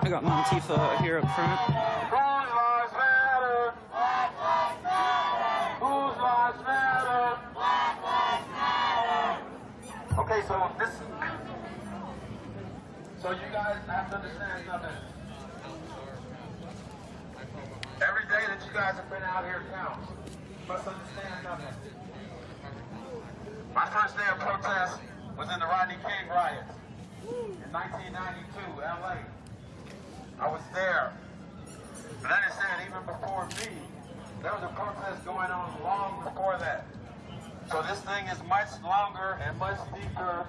I got my antifa here up front. Whose lives matter? Black lives matter. Whose lives matter? Black lives matter. Okay, so you guys have to understand something. Every day that you guys have been out here counts. You must understand something. My first day of protest was in the Rodney King riots in 1992, LA. I was there. And then it said even before me, there was a protest going on long before that. So this thing is much longer and much deeper.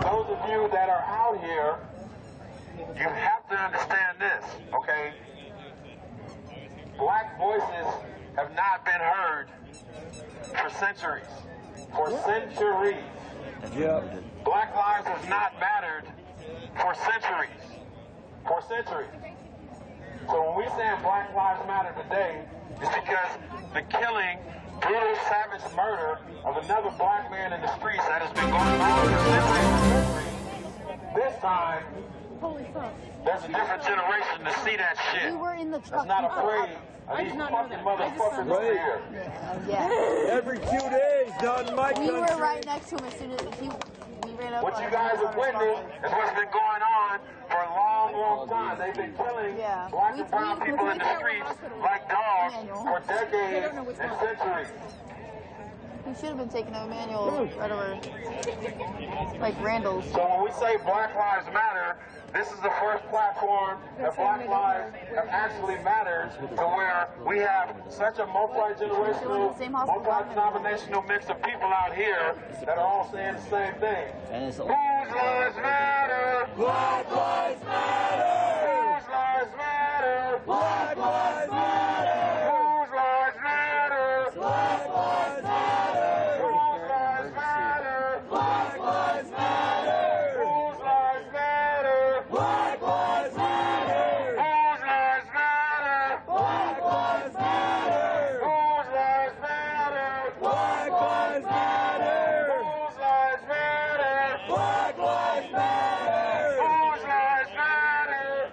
Those of you that are out here, you have to understand this, okay? Black voices have not been heard for centuries. For centuries. Yep. Black lives have not mattered for centuries. For centuries. So when we say Black Lives Matter today, it's because the killing, brutal, savage murder of another black man in the streets that has been going on for centuries. This time, there's a different generation to see that shit. We were in the truck. That's not afraid of these fucking motherfuckers over here. Yeah. Every 2 days down in my country. We were right next to him as soon as we ran up. What you guys have witnessed is what's been going on for a long, long time. They've been killing black and brown people in the streets like dogs for decades and centuries. We should have been taking a manual right over, like Randall's. So when we say Black Lives Matter, this is the first platform that Black lives have actually mattered to where we have such a multi-generational, multi-denominational mix of people out here that are all saying the same thing. Whose lives matter? Black lives matter! Whose lives matter? Black lives matter! Whose lives matter? Black lives matter! Whose lives matter? Black lives matter! Whose lives matter? Black lives matter! Whose lives matter? Black lives matter! Whose lives matter? Black lives matter! Whose lives matter? Black lives matter! Whose lives matter?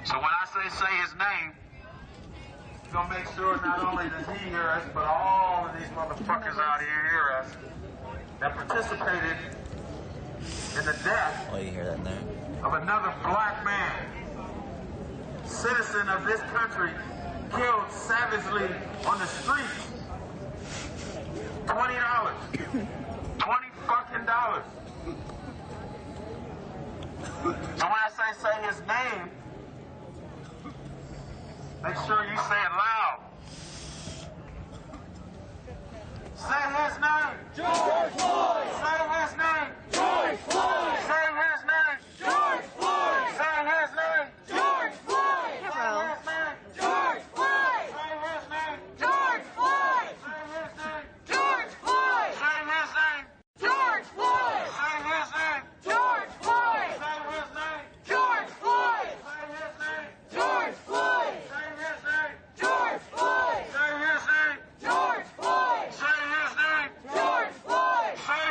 So when I say his name, we're gonna make sure not only does he hear us, but all of these motherfuckers out here hear us that participated in the death Oh, you hear that in there? of another black man, citizen of this country, killed savagely on the streets. $20. $20 fucking dollars. So when I say his name, make sure you say it loud. Say his name. George Floyd. Say his name. George Floyd. Say his name. George Floyd. Say his name. George Floyd. Say his name. George Floyd. Say his name. George Floyd. Say his name. George Floyd. Say his name. George Floyd. Say his name. George Floyd. Say his name. George Floyd. Say his name. George Floyd. Say his name. George Floyd. Say his name. George Floyd. Say his name. George Floyd. Say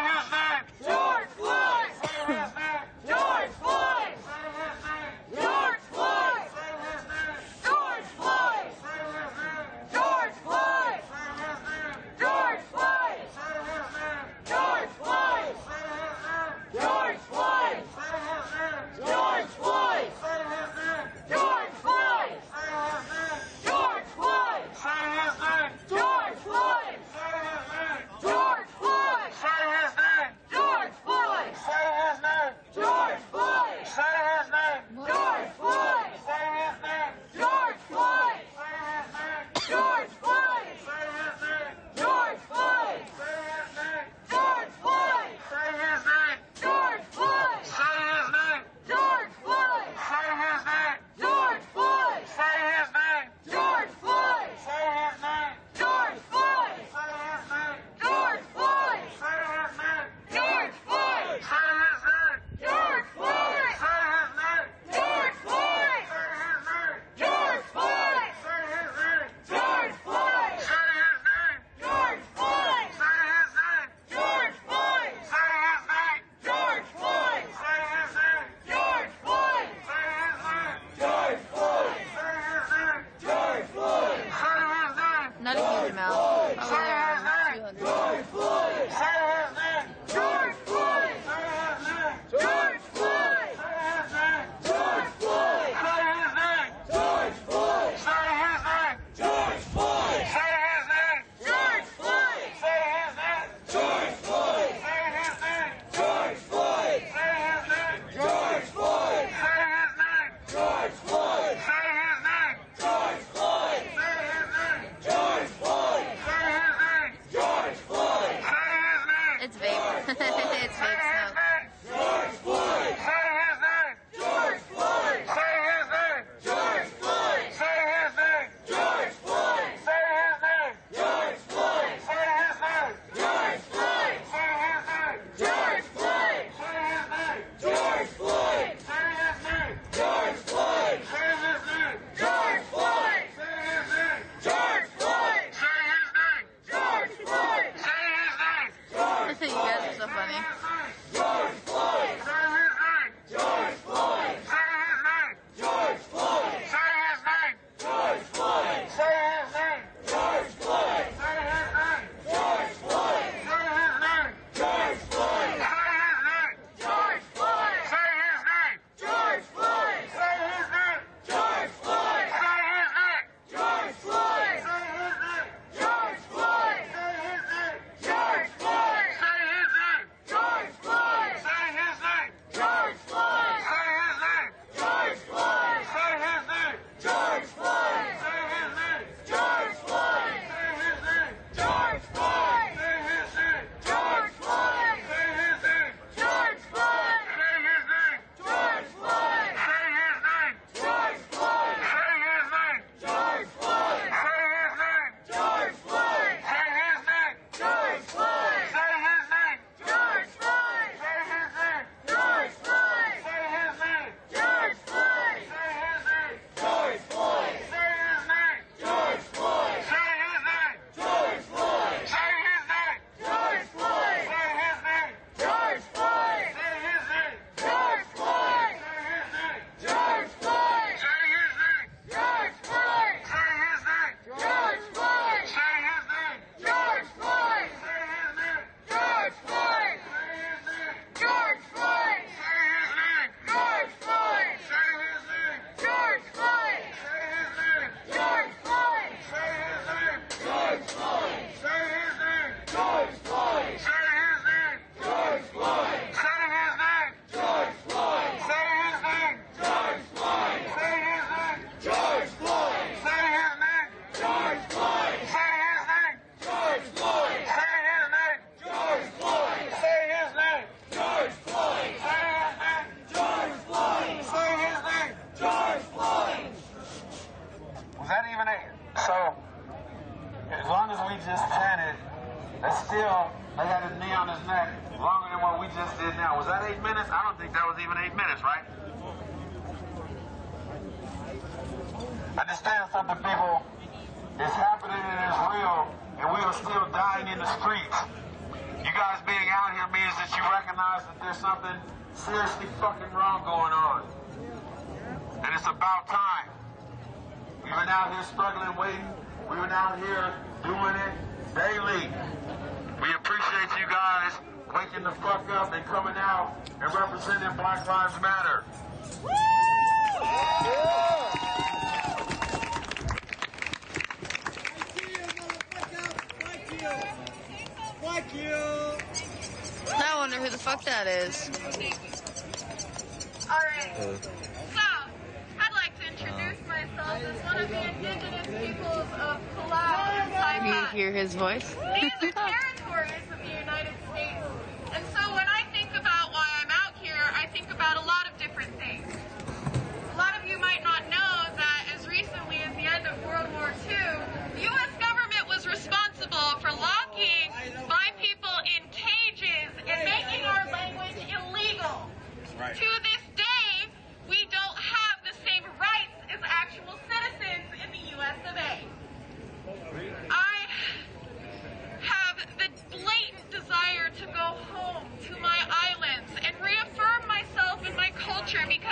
So, as long as we just chanted, that's still, they had a knee on his neck longer than what we just did now. Was that 8 minutes? I don't think that was even 8 minutes, right? Understand something, people. It's happening and it's real, and we are still dying in the streets. You guys being out here means that you recognize that there's something seriously fucking wrong going on. And it's about time. We've been out here struggling, waiting. We've been out here doing it daily. We appreciate you guys waking the fuck up and coming out and representing Black Lives Matter. Woo! Fuck you! I wonder who the fuck that is. Alright, so, I'd like to introduce myself as one of the indigenous peoples of Palau and Can you Saipan. hear his voice? These are territories of the United States. And so when I think about why I'm out here, I think about a lot of different things. A lot of you might not know that as recently as the end of World War II, the U.S. government was responsible for locking my people in cages and making our language illegal. Right. To this day, we don't have the same rights as actual citizens in the U.S. of A. I have the blatant desire to go home to my islands and reaffirm myself and my culture because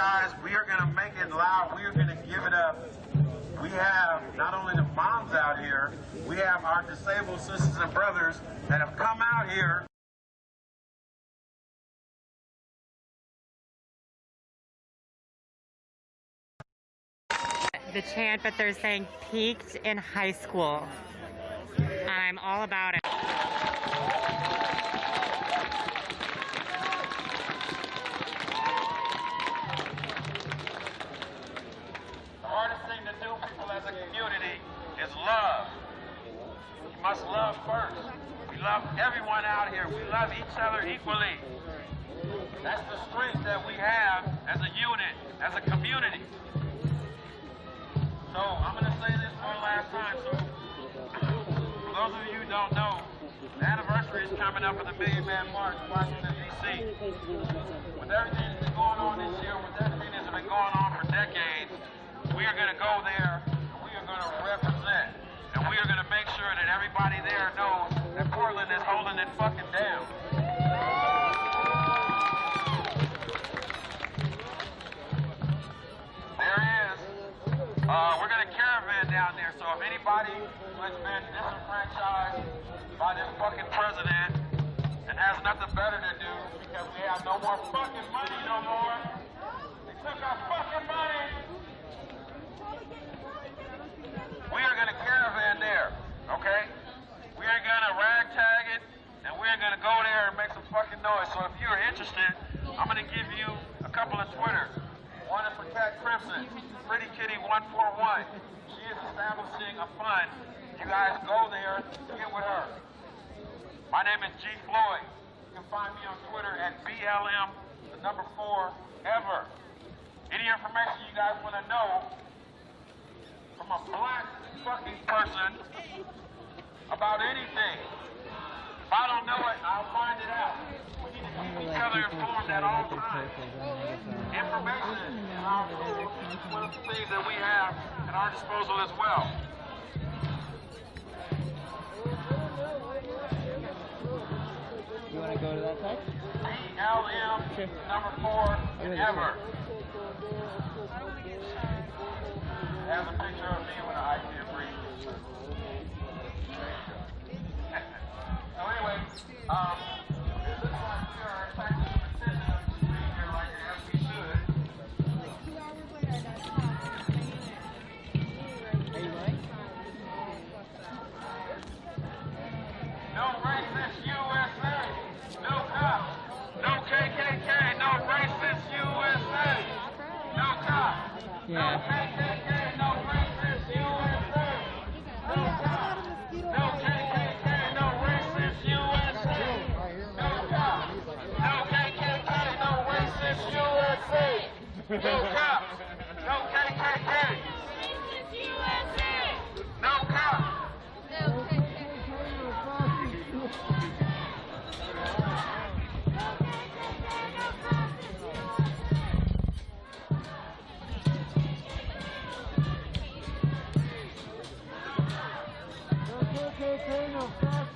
guys, we are going to make it loud. We are going to give it up. We have not only the moms out here, we have our disabled sisters and brothers that have come out here. The chant, but they're saying peaked in high school. I'm all about it. The hardest thing to do, people, as a community is love. You must love first. We love everyone out here. We love each other equally. That's the strength that we have as a unit, as a community. So I'm going to say this one last time. So for those of you who don't know, the anniversary is coming up for the Million Man March in Washington, D.C. With everything that's been going on this year, with everything that's been going on for decades, we are going to go there, and we are going to represent. And we are going to make sure that everybody there knows that Portland is holding it fucking down. There is. We're going to caravan down there, so if anybody who has been disenfranchised by this fucking president and has nothing better to do because we have no more fucking money no more, they took our fucking money. We are going to caravan there, okay? We are going to ragtag it, and we are going to go there and make some fucking noise. So if you're interested, I'm going to give you a couple of Twitters. One is for Cat Crimson, Pretty Kitty 141. She is establishing a fund. You guys go there, get with her. My name is G. Floyd. You can find me on Twitter at BLM4ever. Any information you guys want to know from a black fucking person about anything. If I don't know it, I'll find it out. We need to keep each other informed at all times. Information is our tool. It's one of the things that we have at our disposal as well. You want to go to that side? BLM4 ever. Has a picture of me with an idea brief. So anyway, it looks like we are attracting some attention to the street here like as we should. No racist USA. No cops. No KKK. No racist USA. No cops. No KKK. No racist USA. No cops. No KKK. No racist USA. No cops. No KKK. No racist USA. No cops. No KKK. No cops.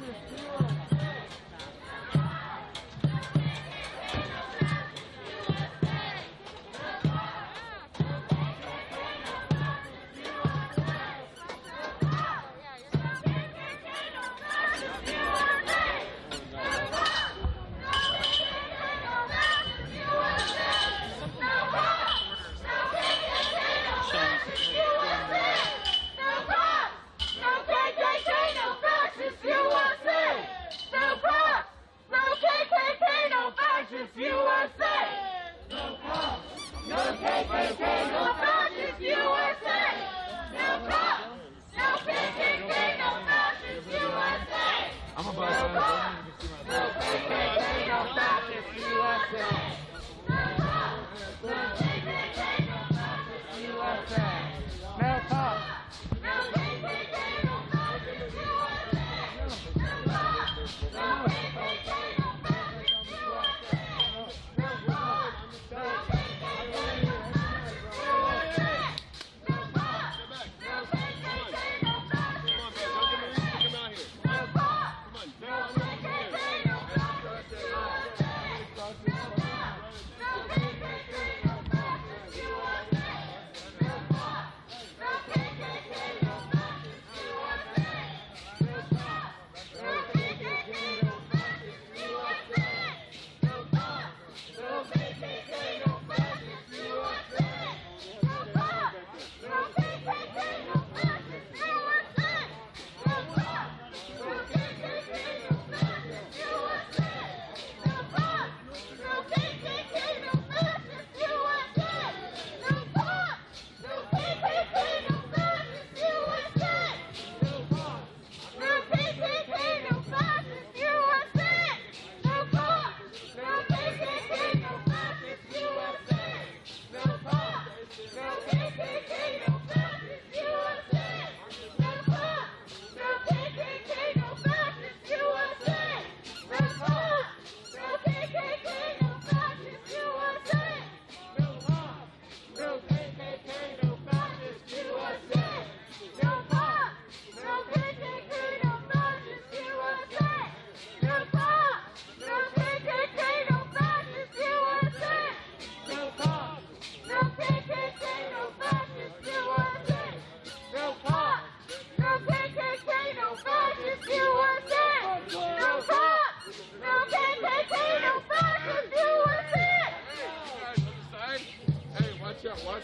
No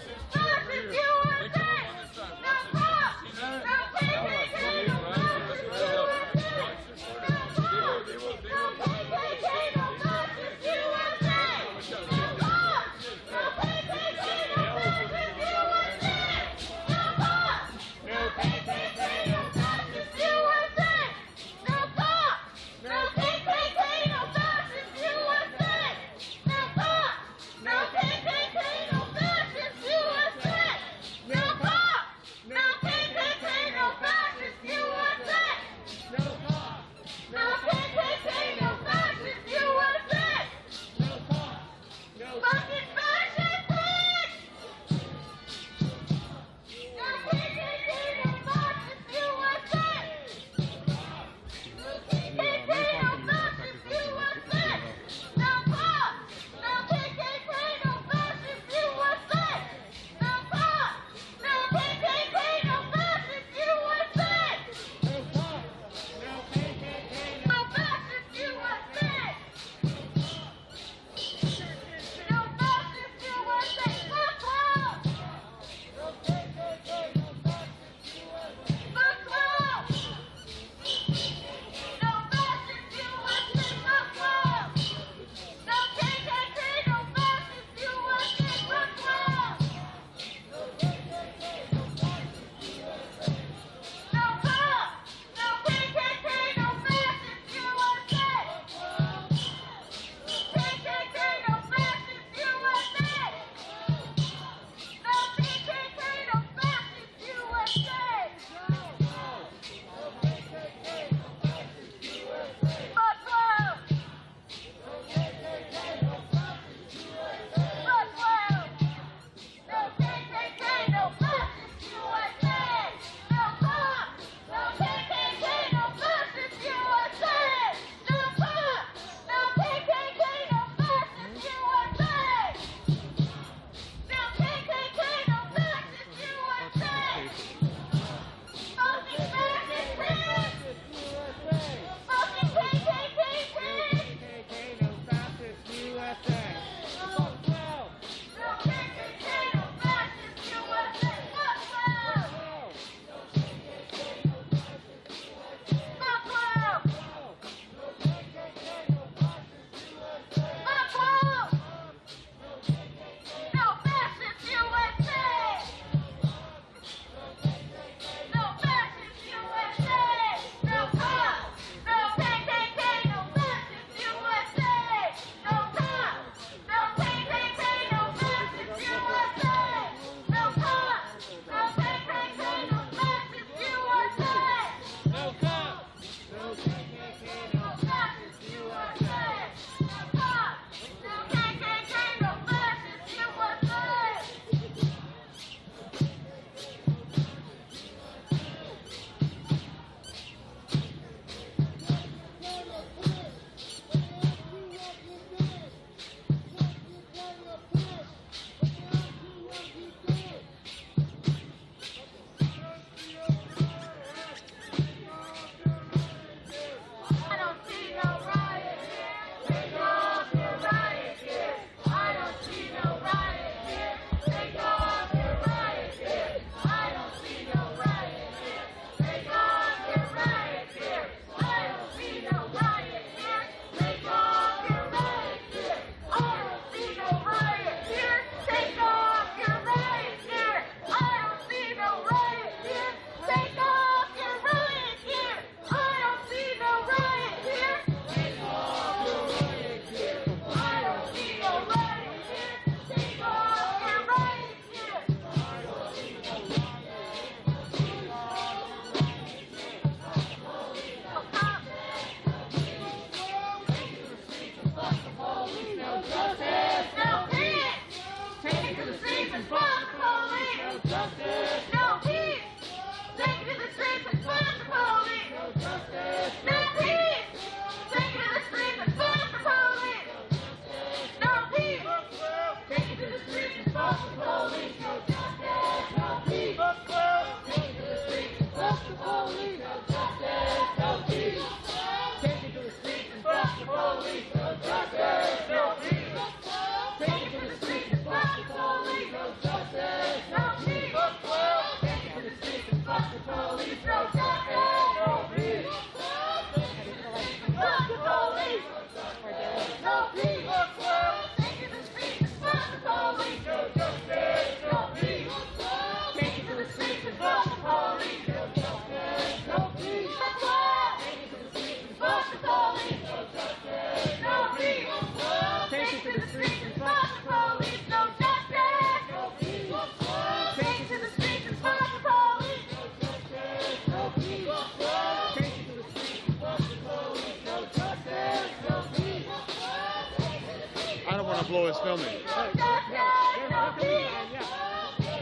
Floyd's filming.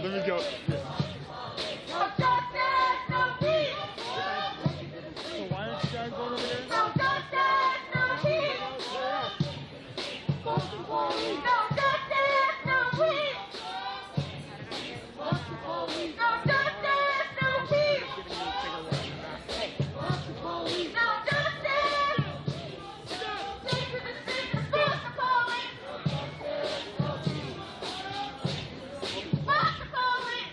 Let me go. No justice, no peace. So why aren't you guys going over there? No justice, no peace. No justice, no peace. No justice, no peace. No justice. Take to the streets and fuck the police. Fuck the police.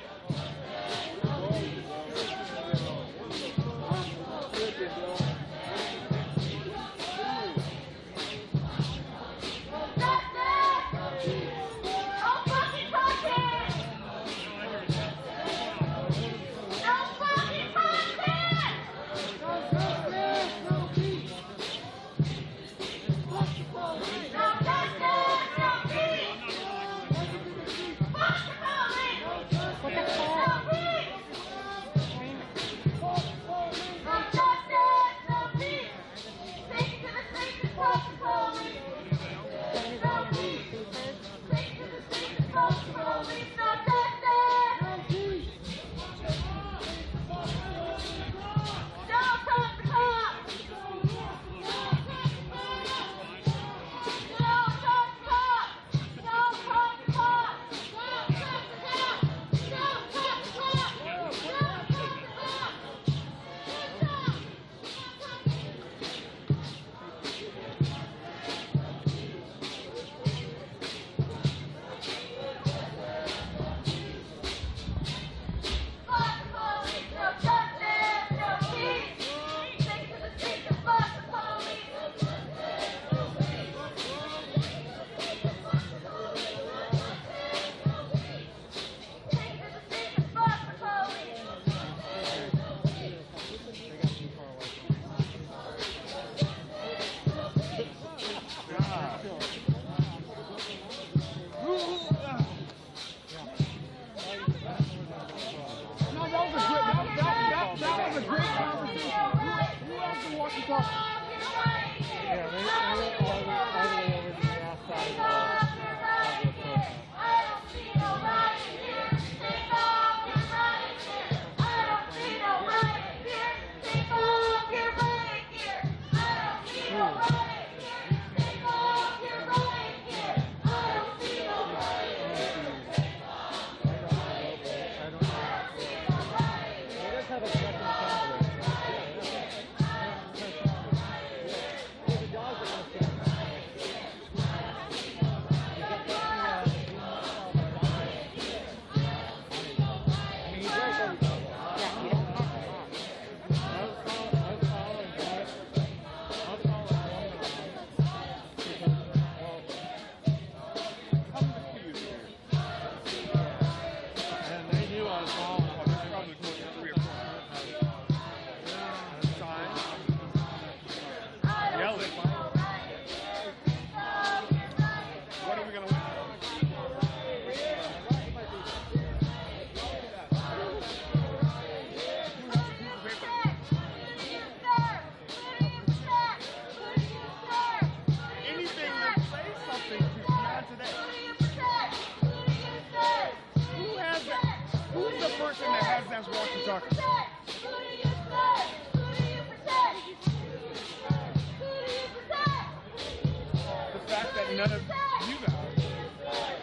None of you guys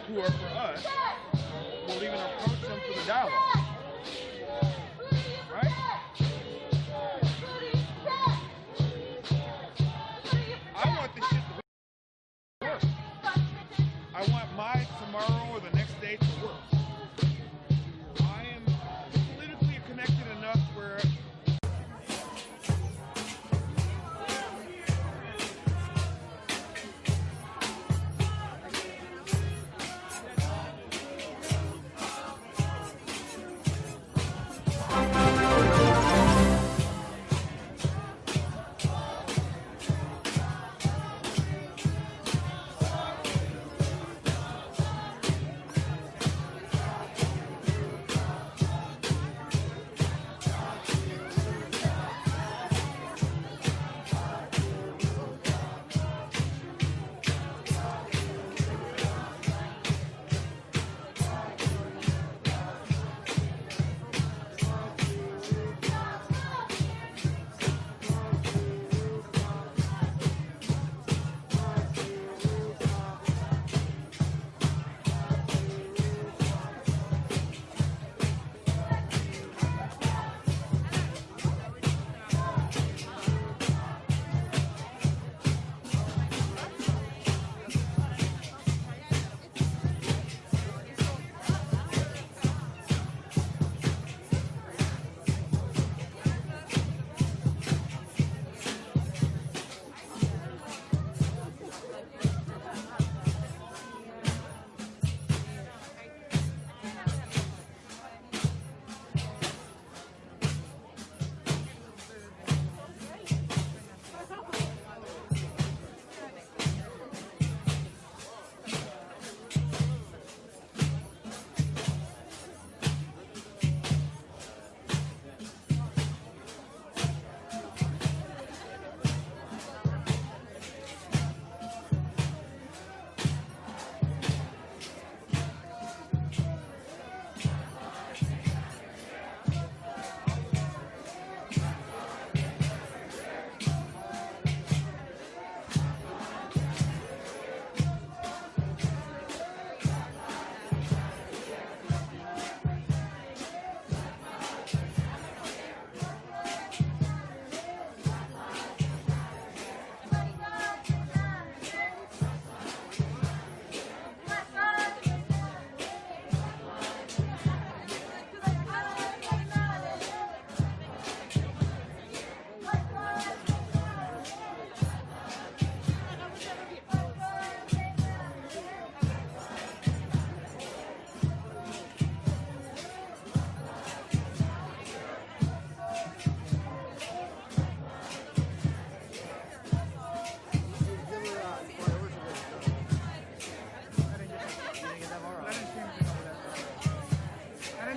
who are for us will even approach them for the dialogue. Right? I want this shit to work. I want my tomorrow or the next day to work. I am politically connected enough where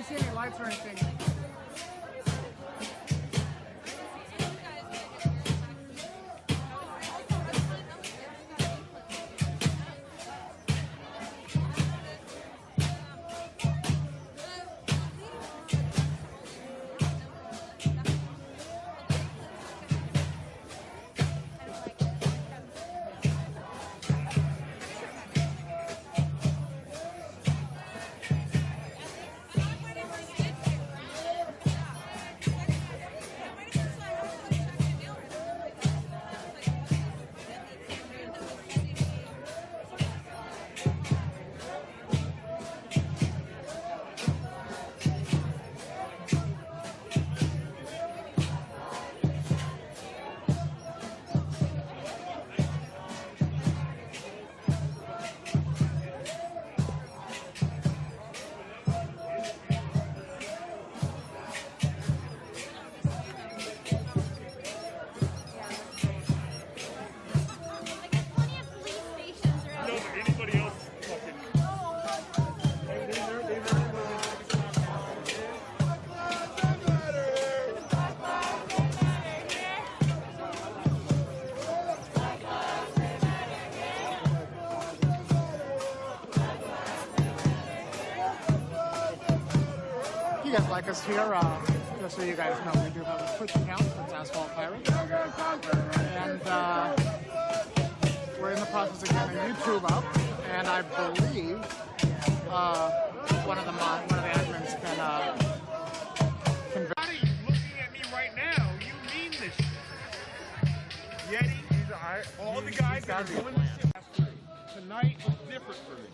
see any lights or anything. You guys like us here, just so you guys know, we do have a Twitch account, it's Asphalt Pirates. And we're in the process of getting YouTube up, and I believe one of the admins can Looking at me right now, you mean this shit. Yeti, all the guys that are doing this shit. Tonight is different for me.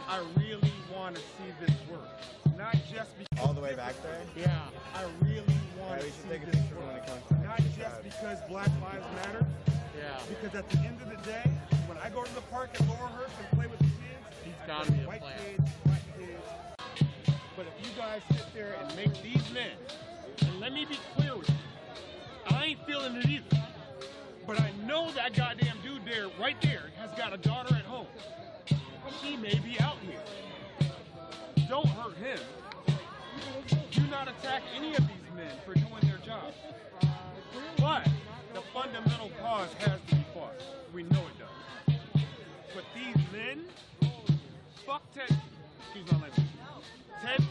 I really want to see this work. Not just because all the way back there? Yeah, I really want to see this work. Not just because Black Lives Matter. Yeah. Because at the end of the day, when I go to the park at Laurelhurst and play with the kids, he's got to be a white plan. kids, black kids. But if you guys sit there and make these men, and let me be clear with you, I ain't feeling it either. But I know that goddamn dude there, right there, has got a daughter at home. He may be out here. Don't hurt him. Do not attack any of these men for doing their job. But the fundamental cause has to be fought. We know it does. But these men, fuck Ted. Excuse my language. Ted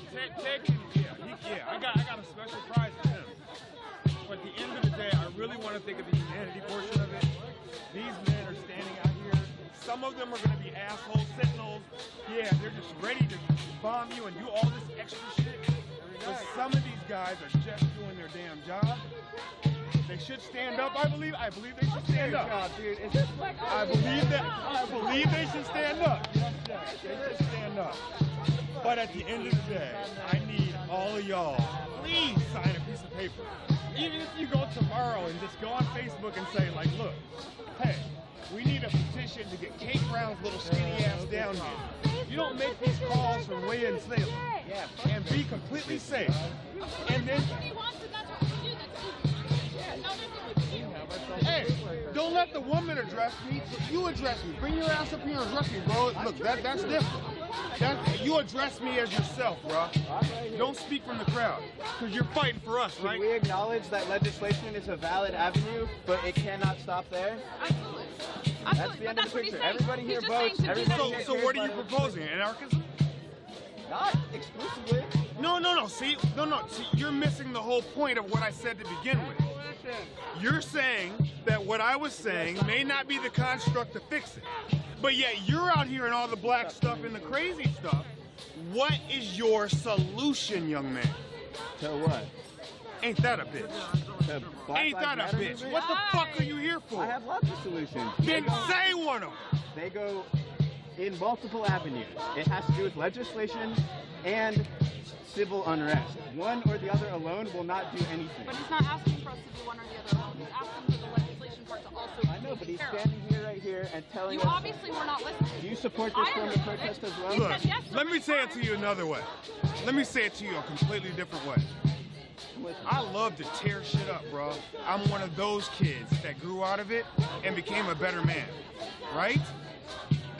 I got a special prize for him. But at the end of the day, I really want to think of the humanity portion of it. These men are standing out here. Some of them are going to be assholes, sentinels. Yeah, they're just ready to bomb you and do all this extra shit. But some of these guys are just doing their damn job. They should stand up. I believe they should stand up. I believe they should stand up. Yes, they should stand up. But at the end of the day, I need all of y'all, please sign a piece of paper. Even if you go tomorrow and just go on Facebook and say, like, look, hey, we need a petition to get Kate Brown's little skinny ass down here. You don't make these calls from way in Salem. And be completely safe. And then, hey, don't let the woman address me. You address me. Bring your ass up here and address me, bro. Look, that's different. You address me as yourself, bro. Don't speak from the crowd, because you're fighting for us, right? Can we acknowledge that legislation is a valid avenue, but it cannot stop there? Absolutely. That's the end of the picture. Everybody here votes. So what are you proposing? Anarchism? Not exclusively. No. See, you're missing the whole point of what I said to begin with. You're saying that what I was saying may not be the construct to fix it. But yet you're out here and all the black stuff and the crazy stuff. What is your solution, young man? To what? Ain't that a bitch? Ain't that a bitch? What the fuck are you here for? I have lots of solutions. Then say one of them. They go in multiple avenues. It has to do with legislation and civil unrest. One or the other alone will not do anything. But he's not asking for us to do one or the other alone. He's asking for the legislation part to also I know, but he's standing here right here and telling us... You obviously were not listening. Do you support this form of protest as well? Look, let me say it to you another way. Let me say it to you a completely different way. I love to tear shit up, bro. I'm one of those kids that grew out of it and became a better man, right?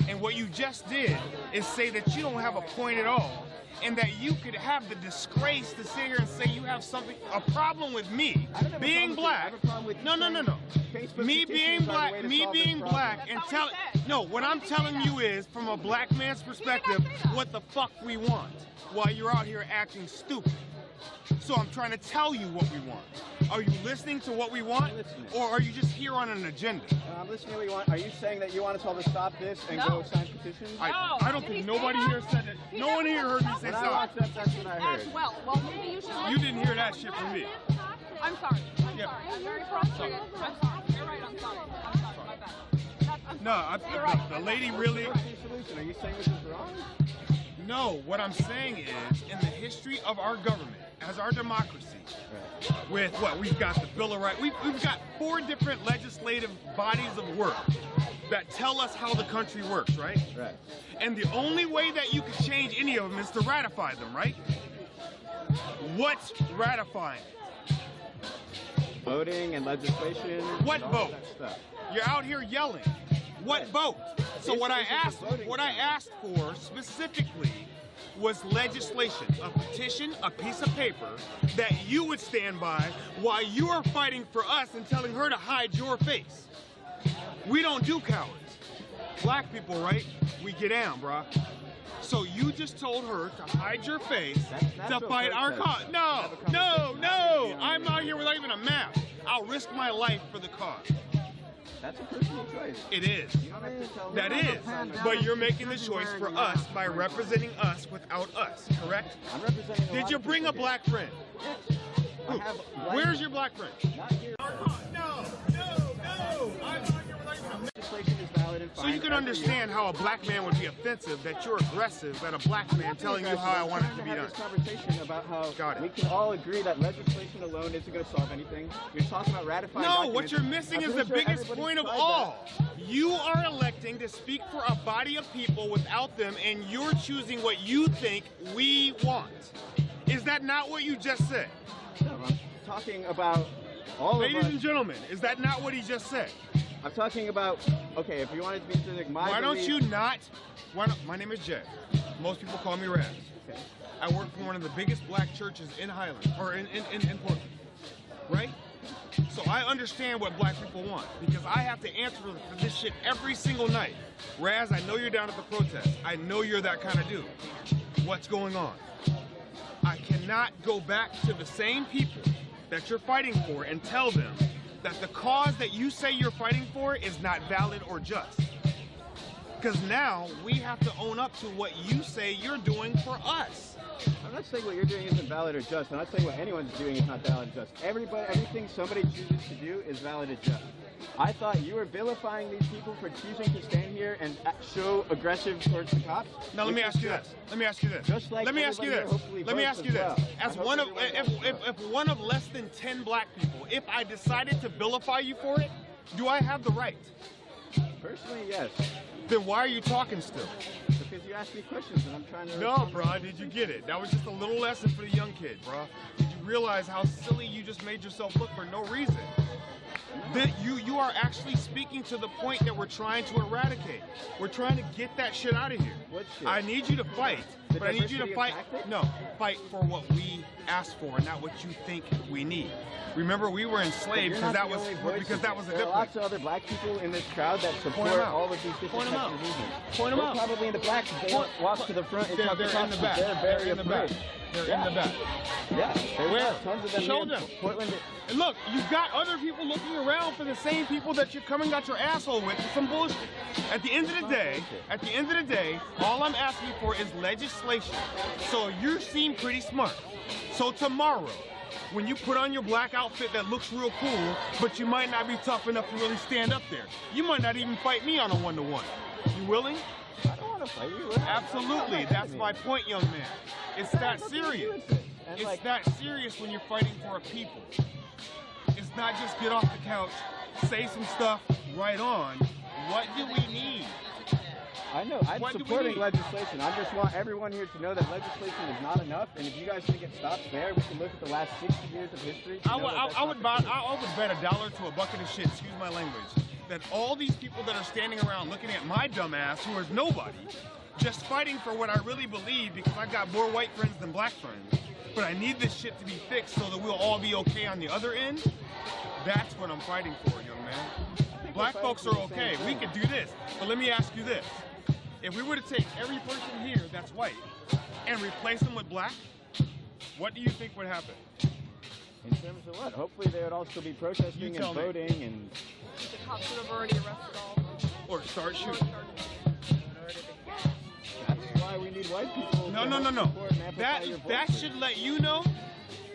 And what you just did is say that you don't have a point at all and that you could have the disgrace to sit here and say you have a problem with me being black. No. Me being black, and no, what I'm telling you is, from a black man's perspective, what the fuck we want while you're out here acting stupid. So I'm trying to tell you what we want. Are you listening to what we want, or are you just here on an agenda? I'm listening to what you want. Are you saying that you want us all to stop this and go sign petitions? I don't think nobody here said it. No one here heard me say stop. That's what I heard. Well, maybe you should. You didn't hear that shit from me. I'm sorry. I'm sorry. I'm very frustrated. I'm sorry. You're right. I'm sorry. My bad. No, the lady really. Are you saying this is wrong? No, what I'm saying is, in the history of our government, as our democracy, with what we've got, the Bill of Rights, we've got 4 different legislative bodies of work that tell us how the country works, right? Right. And the only way that you can change any of them is to ratify them, right? What's ratifying? Voting and legislation. What vote? You're out here yelling. What vote? So what I asked for specifically was legislation, a petition, a piece of paper that you would stand by while you are fighting for us and telling her to hide your face. We don't do cowards. Black people, right? We get down, bruh. So you just told her to hide your face to fight our cause. No. I'm out here without even a map. I'll risk my life for the cause. That's a personal choice. It is. That is. But you're making the choice for us by representing us without us, correct? I'm representing Did you bring a black friend? Yes. Where's your black friend? Not here. No. I'm not here without even a map. Legislation is valid and fine. So you can understand how a black man would be offensive that you're aggressive at a black man telling you how I want it to be done. This conversation about how we can all agree that legislation alone isn't going to solve anything. You're talking about ratifying documents. What you're missing is the biggest point of all. You are electing to speak for a body of people without them, and you're choosing what you think we want. Is that not what you just said? No, I'm talking about all of us. Ladies and gentlemen, is that not what he just said? I'm talking about, okay, if you wanted to be specific, my my name is Jay. Most people call me Raz. Okay. I work for one of the biggest black churches in Highland, or in Portland, right? So I understand what black people want, because I have to answer for this shit every single night. Raz, I know you're down at the protest. I know you're that kind of dude. What's going on? I cannot go back to the same people that you're fighting for and tell them that the cause that you say you're fighting for is not valid or just. Because now we have to own up to what you say you're doing for us. I'm not saying what you're doing isn't valid or just. I'm not saying what anyone's doing is not valid or just. Everything somebody chooses to do is valid or just. I thought you were vilifying these people for choosing to stand here and show aggressive towards the cops. Now let me ask you this. Just like Let me ask you this. As one of, if one of less than 10 black people, if I decided to vilify you for it, do I have the right? Personally, yes. Then why are you talking still? Because you asked me questions and I'm trying to... No, bro, did you get it? That was just a little lesson for the young kid, bro. Did you realize how silly you just made yourself look for no reason? That you are actually speaking to the point that we're trying to eradicate. We're trying to get that shit out of here. What shit? I need you to fight, but I need you to fight. No, fight for what we asked for, and not what you think we need. Remember, we were enslaved because that was the difference. There are lots of other black people in this crowd that support all of these different types of movements. Point them out. Probably in the back. They walk to the front and talk to They're in the back. They're very afraid. They're in the back. Yeah. Where? Tons of them. Show them. Portland. And look, you've got other people looking around for the same people that you're coming out your asshole with some bullshit. At the end of the day, all I'm asking for is legislation. So you seem pretty smart. So tomorrow, when you put on your black outfit that looks real cool, but you might not be tough enough to really stand up there, you might not even fight me on a one-to-one. You willing? I don't want to fight you. Absolutely. That's my point, young man. It's that serious. It's that serious when you're fighting for a people. It's not just get off the couch, say some stuff, right on. What do we need? I know, I'm supporting legislation. I just want everyone here to know that legislation is not enough, and if you guys think it stops there, we can look at the last 60 years of history. I would bet $1 to a bucket of shit, excuse my language, that all these people that are standing around looking at my dumb ass, who is nobody, just fighting for what I really believe because I got more white friends than black friends, but I need this shit to be fixed so that we'll all be okay on the other end. That's what I'm fighting for, young man. Black folks are okay. We could do this. But let me ask you this. If we were to take every person here that's white and replace them with black, what do you think would happen? In terms of what? Hopefully they would also be protesting and voting and... The cops would have already arrested all of them. Or start shooting. That's why we need white people. No. That should let you know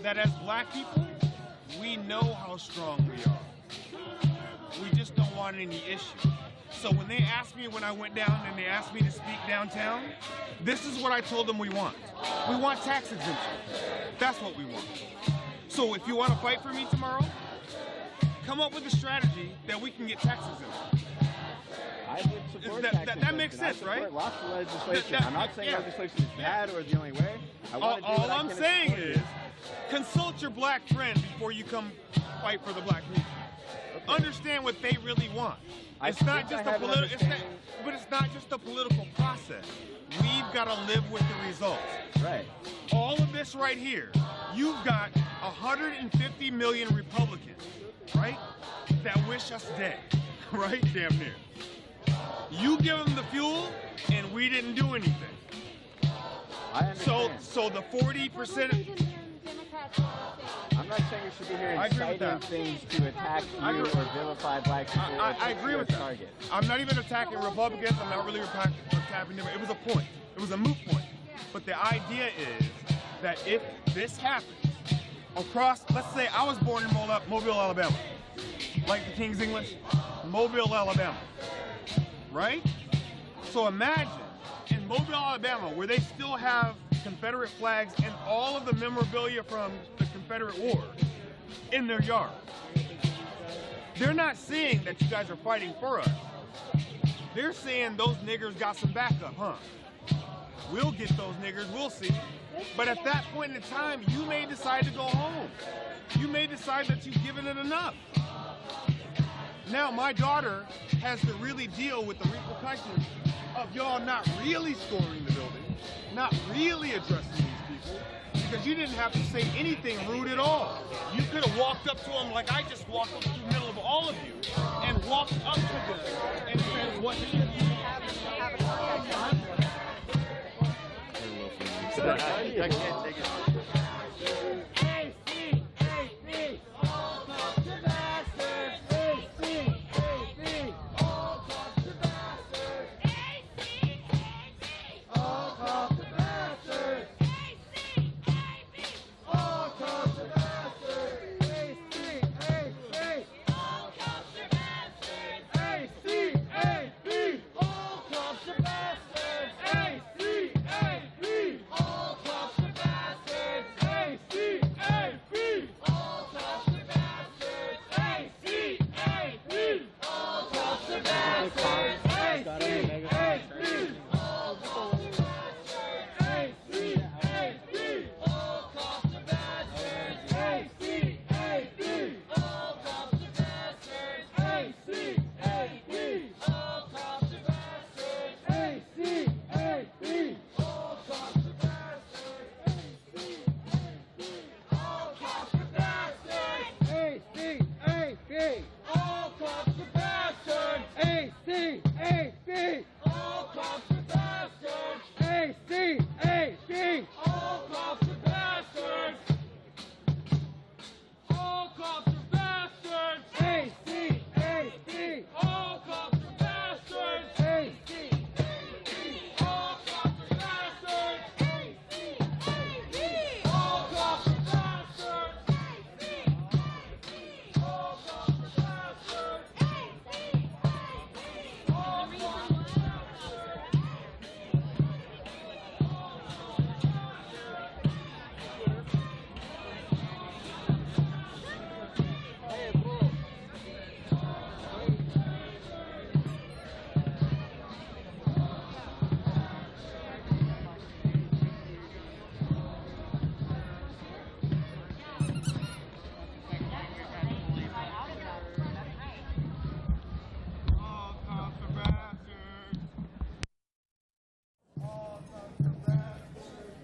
that as black people, we know how strong we are. We just don't want any issue. So when they asked me when I went down and they asked me to speak downtown, this is what I told them we want. We want tax exemption. That's what we want. So if you want to fight for me tomorrow, come up with a strategy that we can get tax exemption. I would support tax that makes sense, I support right? Lots of legislation. I'm not saying legislation is bad or the only way. All I'm saying is, consult your black friend before you come fight for the black people. Okay. Understand what they really want. It's not just a political. But it's not just a political process. We've got to live with the results. Right. All of this right here, you've got 150 million Republicans, right, that wish us dead, right? Damn near. You give them the fuel, and we didn't do anything. I understand. So the 40%. I'm not saying you should be here inciting things to attack you or vilify black people. I agree with that. Target. I'm not even attacking Republicans. I'm not really attacking them. It was a point. It was a moot point. But the idea is that if this happens across, let's say I was born in Mobile, Alabama, like the King's English, Mobile, Alabama, right? So imagine in Mobile, Alabama, where they still have Confederate flags and all of the memorabilia from the Confederate War in their yard. They're not seeing that you guys are fighting for us. They're saying those niggers got some backup, huh? We'll get those niggers, we'll see. But at that point in time, you may decide to go home. You may decide that you've given it enough. Now, my daughter has to really deal with the repercussions of y'all not really storming the building, not really addressing these people, because you didn't have to say anything rude at all. You could have walked up to them like I just walked up to the middle of all of you and walked up to them and said, what do you have to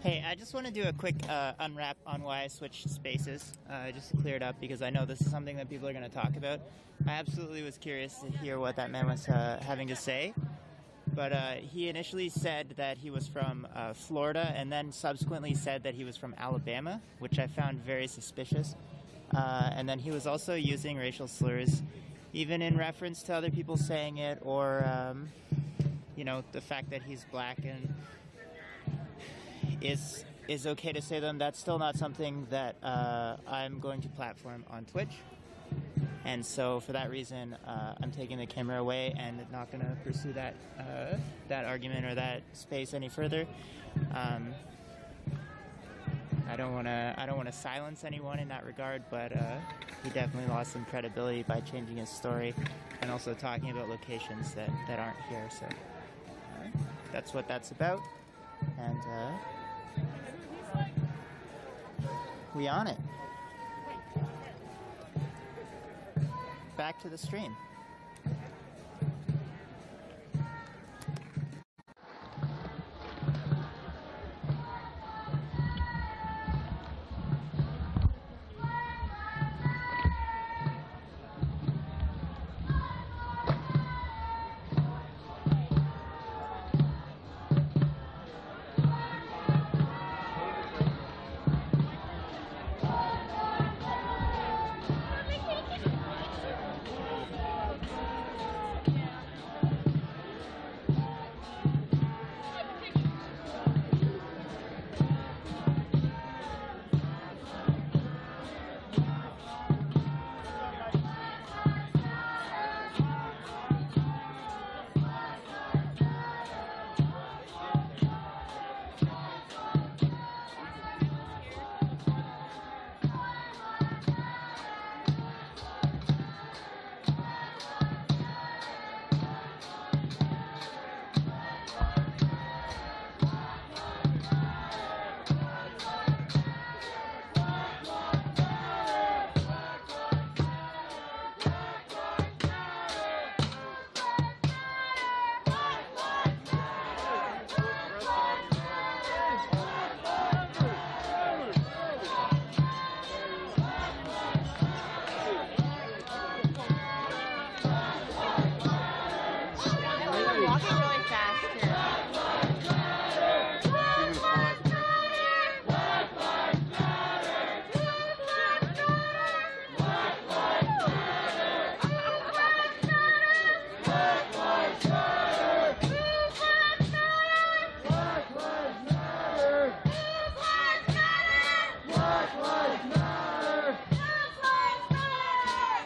Hey, I just want to do a quick unwrap on why I switched spaces, just to clear it up, because I know this is something that people are going to talk about. I absolutely was curious to hear what that man was having to say, but he initially said that he was from Florida, and then subsequently said that he was from Alabama, which I found very suspicious. And then he was also using racial slurs, even in reference to other people saying it, or, you know, the fact that he's black and is okay to say them. That's still not something that I'm going to platform on Twitch, and so for that reason I'm taking the camera away and not going to pursue that that argument or that space any further. I don't want to silence anyone in that regard, but he definitely lost some credibility by changing his story and also talking about locations that aren't here. So that's what that's about, and we on it. Back to the stream.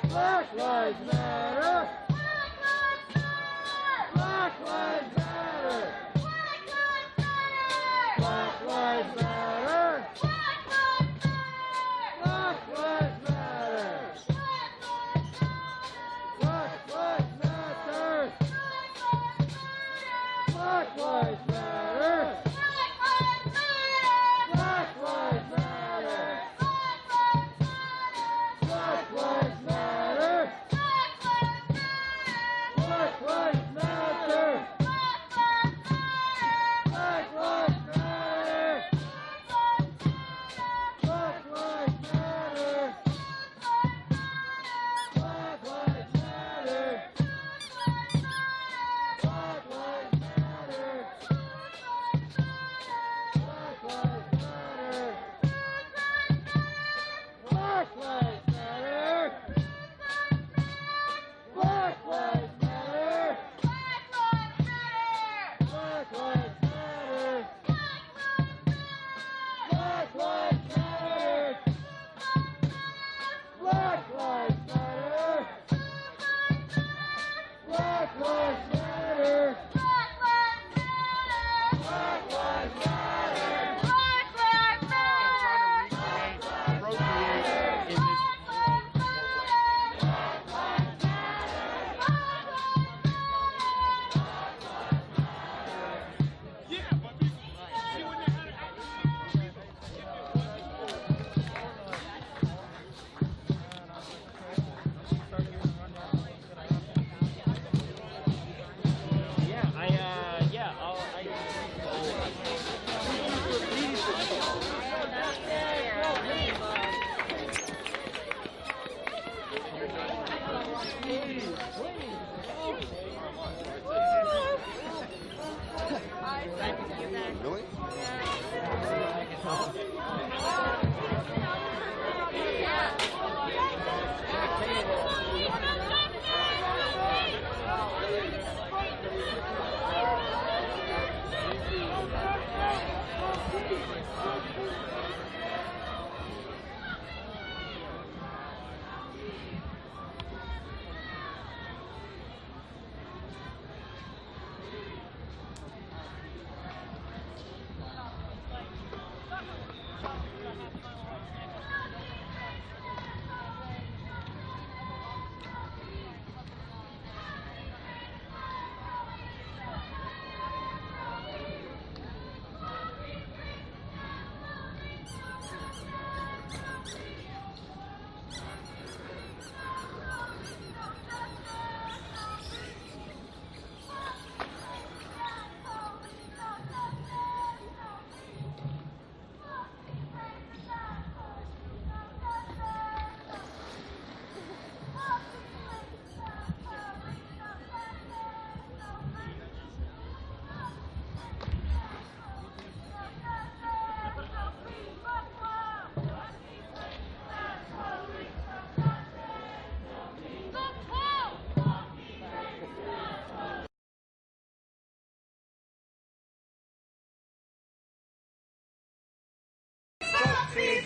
Black lives matter.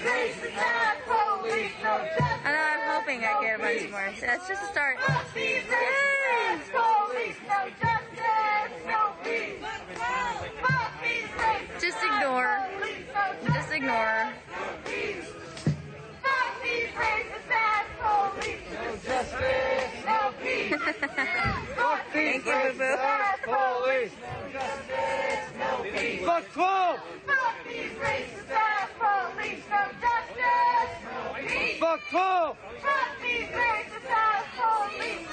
I know, I'm hoping I get a bunch more. That's just a start. Police, no justice, no peace. Just ignore. Just ignore. Fuck these racist ass police. No justice, no peace. Fuck these racist ass police. No justice, no peace. Fuck 12! Fuck these racist ass police. No justice, no peace. Fuck 12! Fuck these racist ass police.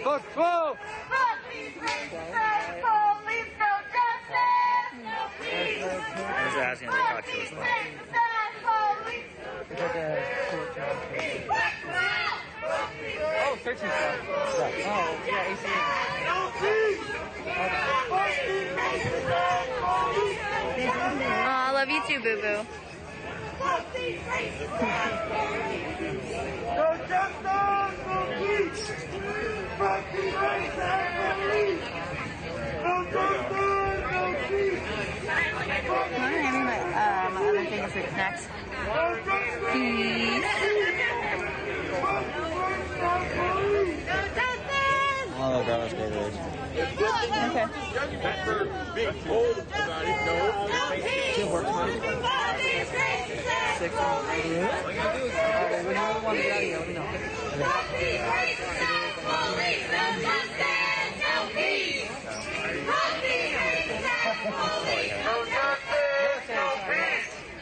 Fuck 12! Fuck these racist ass police. No justice, no peace. I was asking if they caught you as well. Racist ass police. Oh, 13 stuff. Oh, yeah, ACA. Oh, I love you too, boo boo. No justice, no peace. Fuck these racist ass police. No justice, no peace. I'm having my other things for snacks. Peace. All the grandma's Gatorade. Okay. Being told about it, no. Work time. 6 months. When you want to get out of here, let me know.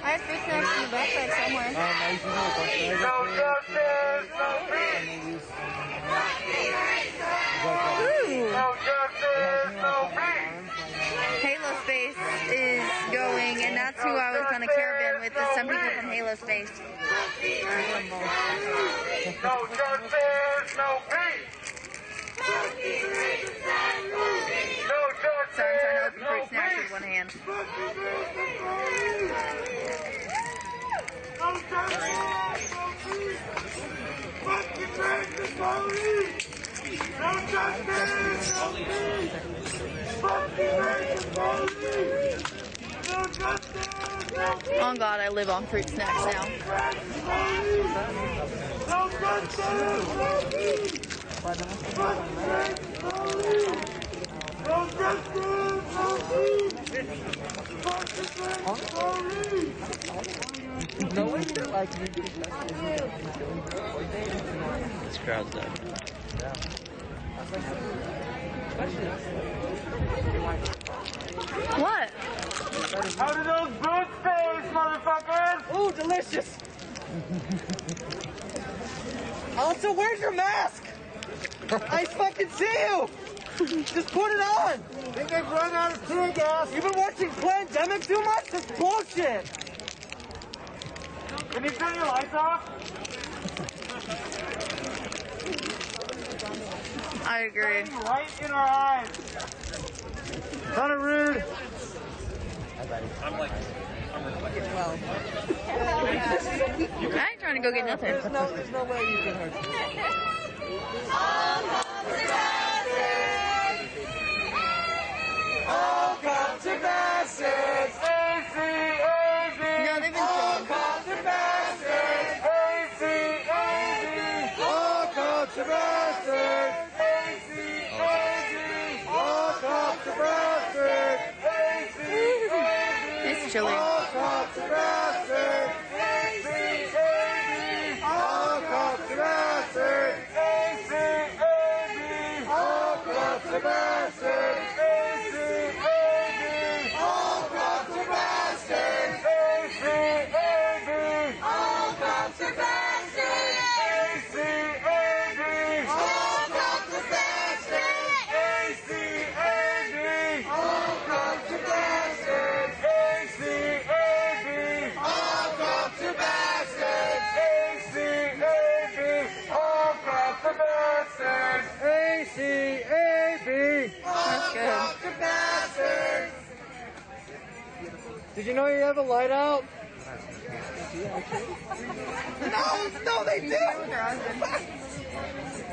I have fruit snacks in the backpack somewhere. Halo Space is going, and that's who I was going to caravan with, is some people from Halo Space. No justice, no peace. No justice, Sorry, I'm trying to open fruit snacks with one hand. No justice, no peace. Fuck the racist police. No justice, no peace. Fuck the racist police. No justice, no peace. Oh God, I live on fruit snacks now. No justice, no peace. Fuck the racist police. No justice, no peace. Fuck the racist police. No way you like me. This crowd's dead. What? How do those boots taste, motherfuckers? Ooh, delicious. Also, where's your mask? I fucking see you. Just put it on. Think they've run out of tear gas? You've been watching Pandemic too much? That's bullshit. Can you turn your lights off? I agree. Right in our eyes. Kind of rude. I'm like, I ain't trying to go get nothing. There's no way you can hurt me. All cops are bastards. No, they've been All cops are bastards. All cops are bastards. All cops are bastards. It's chilly. All cops are bastards. All cops are bastards. All cops are bastards. All cops are bastards. All cops are bastards. All cops are bastards. All cops are bastards. All cops are bastards. All cops are bastards. ACAB. That's good. All cops are bastards. Did you know you have a light out? No, they do.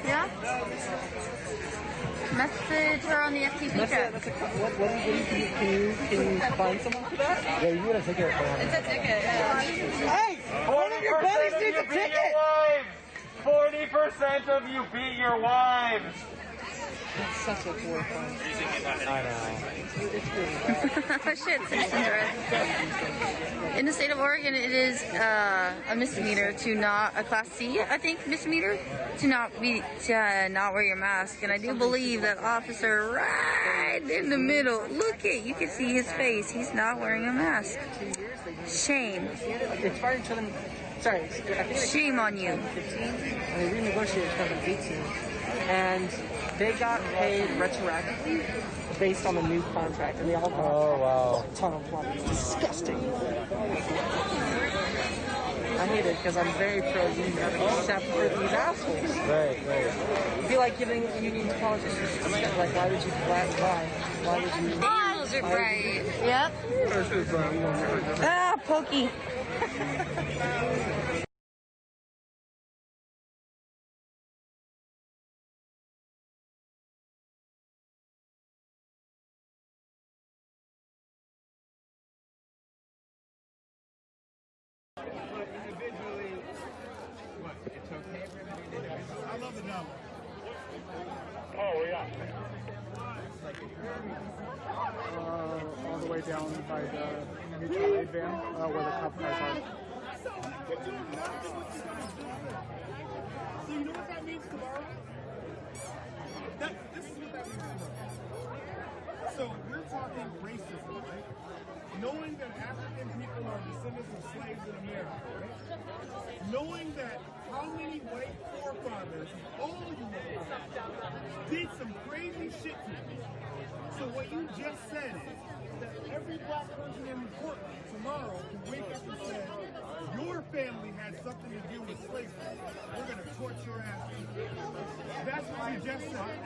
Yeah? Message her on the FTP chat. Can you find someone for that? Yeah, you get a ticket. It's a ticket. Hey, one of your buddies needs a ticket. 40% of you beat your wives. That's such a poor fun. I know. Shit, citizens arrest. In the state of Oregon, it is a misdemeanor to not, a class C, I think, misdemeanor, to not wear your mask. And I do believe that officer right in the middle, look at, you can see his face. He's not wearing a mask. Shame. It's fired to them. Sorry, I think shame on you. 15, and they renegotiated to 18, and they got paid retroactively based on the new contract, and they all got a ton of money. It's disgusting. I hate it because I'm very pro-union, except for these assholes. Right. It'd be like giving union to politicians. Like, why would you? Animals are bright. Yep. Ah, Pokey. Individually, what? It's okay for everybody. I love the number. Oh, yeah. All the way down by the mutual aid van, where the cop cars are. So you know what that means tomorrow? This is what that means tomorrow. So we're talking racism, right? Knowing that African people are descendants of slaves in America, right? Knowing that how many white forefathers, all you know, did some crazy shit to you. So what you just said is that every black person in Portland tomorrow can wake up and say, your family had something to do with slavery. We're going to torture your ass. That's what you just said.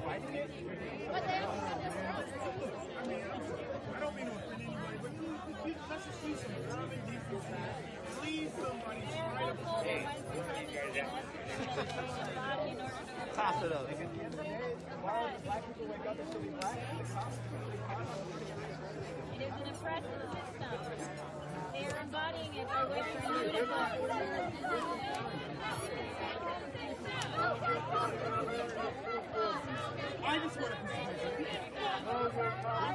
Fighting it? I mean, I don't mean to offend anybody, but let's just use some common decency. Please, somebody, try to Toss it up. At the end of the day, tomorrow the black people wake up and still be black, and the cops It is an oppressive system. They are embodying it by wearing uniforms. I just want to A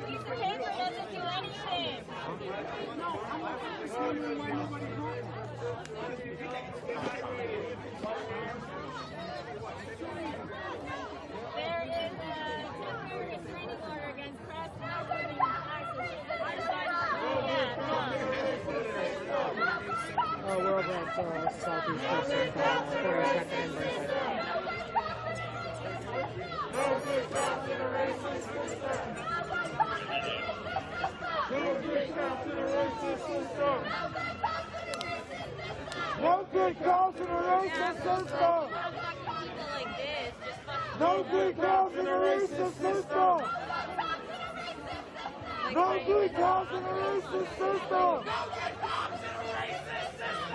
piece of paper doesn't do anything. No, I'm not understanding why nobody's talking. There is a temporary restraining order against press and operating ISIS. We're over at Southeast Precinct, 42nd and Burnside. No good cops in a racist system. No good cops in a racist system. No good cops in a racist system. No good cops in a racist system. No good cops in a racist system.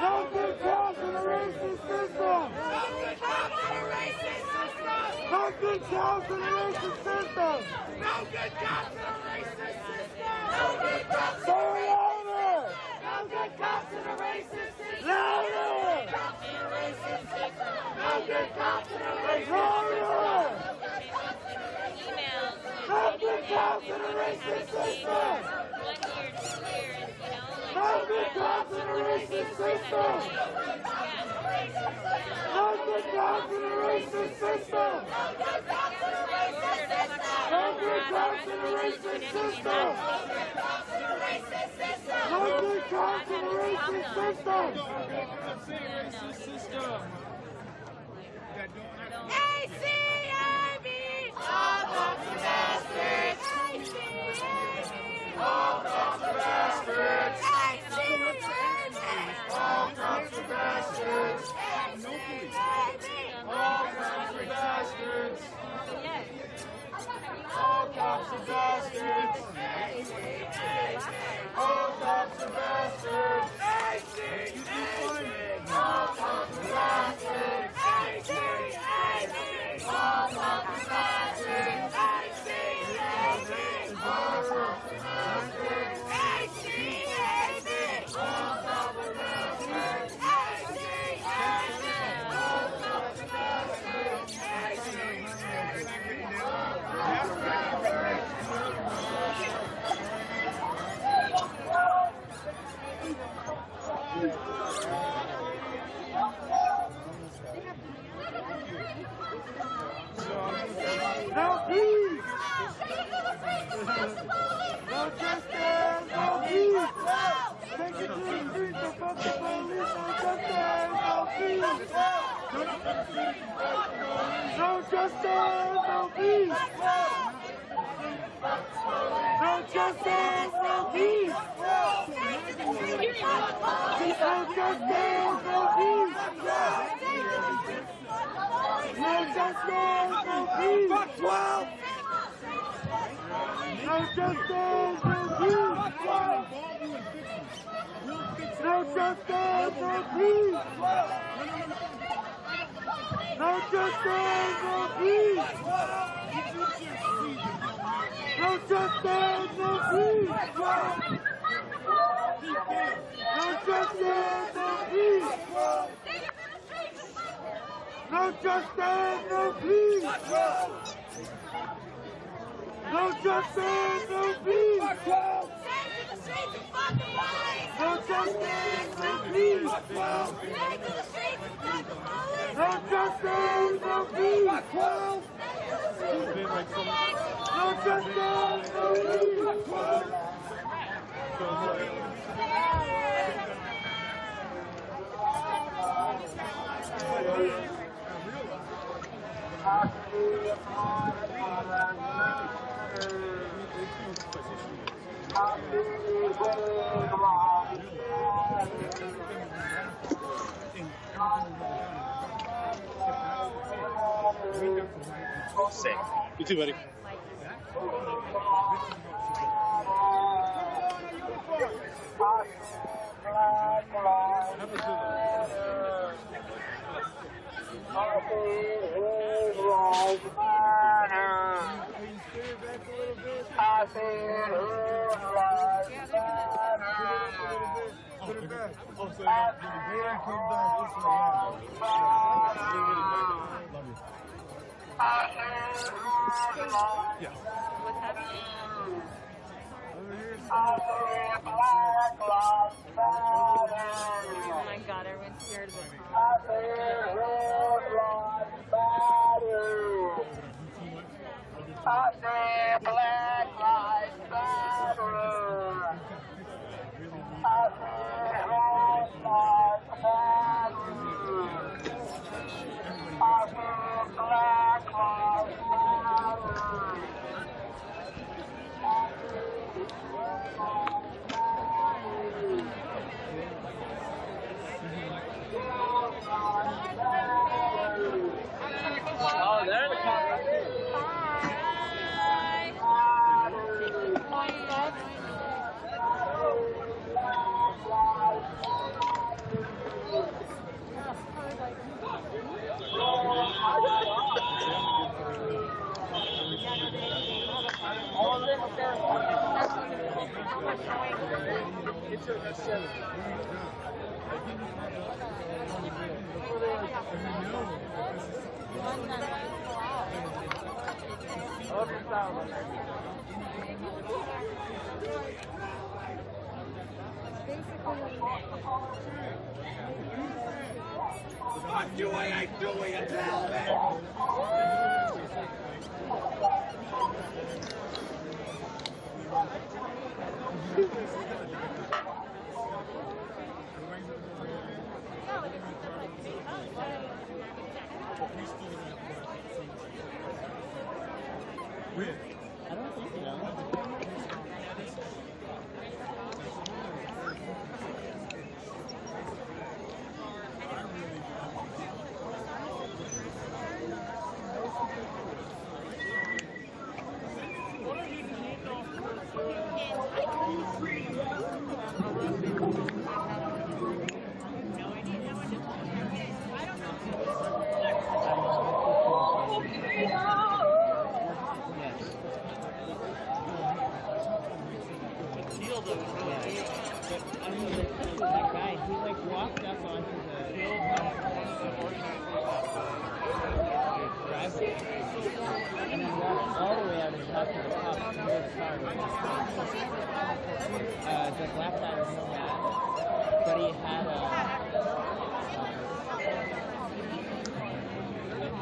No good cops in a racist system. No good cops in a racist system. No good cops in a racist system. No good cops in a racist system. No good cops in a racist system. Louder. No good cops in a racist system. No good cops in a racist system. No good cops in a racist system. No good cops in a racist system. No good cops in a racist system. No good cops in a racist system. ACAB! All cops are bastards! All cops are bastards! All cops are bastards! All cops are bastards! All cops are bastards! All cops are bastards! All cops are bastards! All cops are bastards! No peace! No justice! No peace! Take it to the streets to fuck the police! No justice! No peace! No justice! No peace! No justice! No peace! No justice! No peace! Fuck 12! No justice! No peace! No justice! No peace! No justice! No peace! No justice! No peace! No justice! No peace! No justice! No peace! No justice! No peace! No justice! No peace! No justice! No peace! No justice! No peace! Sick. You too, buddy. What's happening? Oh my god, everyone's scared of it. I say Black Lives Matter. I say Black Lives Matter. I say Black Lives Matter. Oh, there the cops. What do I do? You tell me. I don't think so. That guy, he like walked up onto the driveway and then walked all the way out and talked to the cops near the car. The black guy was no mask, but he had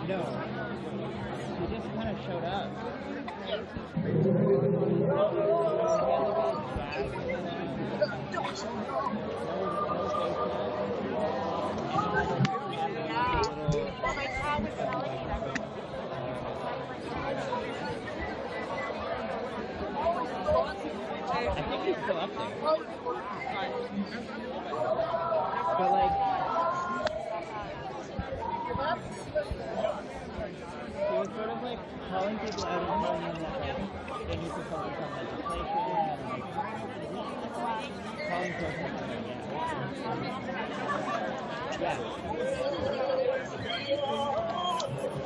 No. He just kind of showed up. I think he's still up there. But like, he was sort of like calling people out and telling them that like they need to focus on legislation and like calling protesters again. Yeah.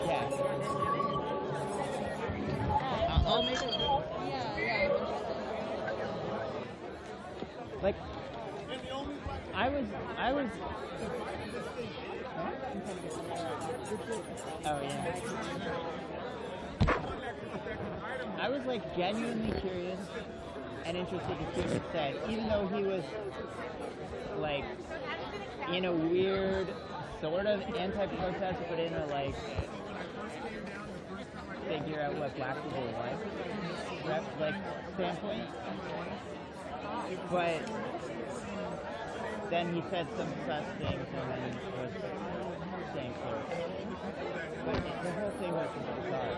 Yeah. I'll make it. Like, I was. Oh yeah. I was like genuinely curious and interested to see what it said, even though he was like in a weird sort of anti-protest, but in a like figure out what black people are like standpoint. But then he said some such things and then was saying clear. But the whole thing was bizarre.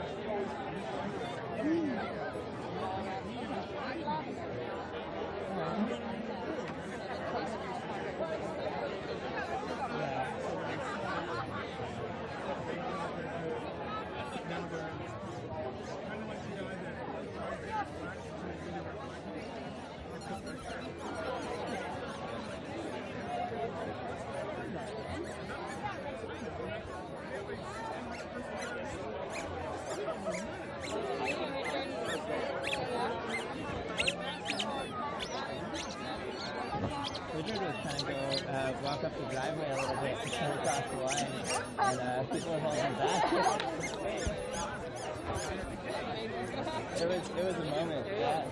Walk up the driveway a little bit to come across the line, and people were holding back. It was a moment, yeah.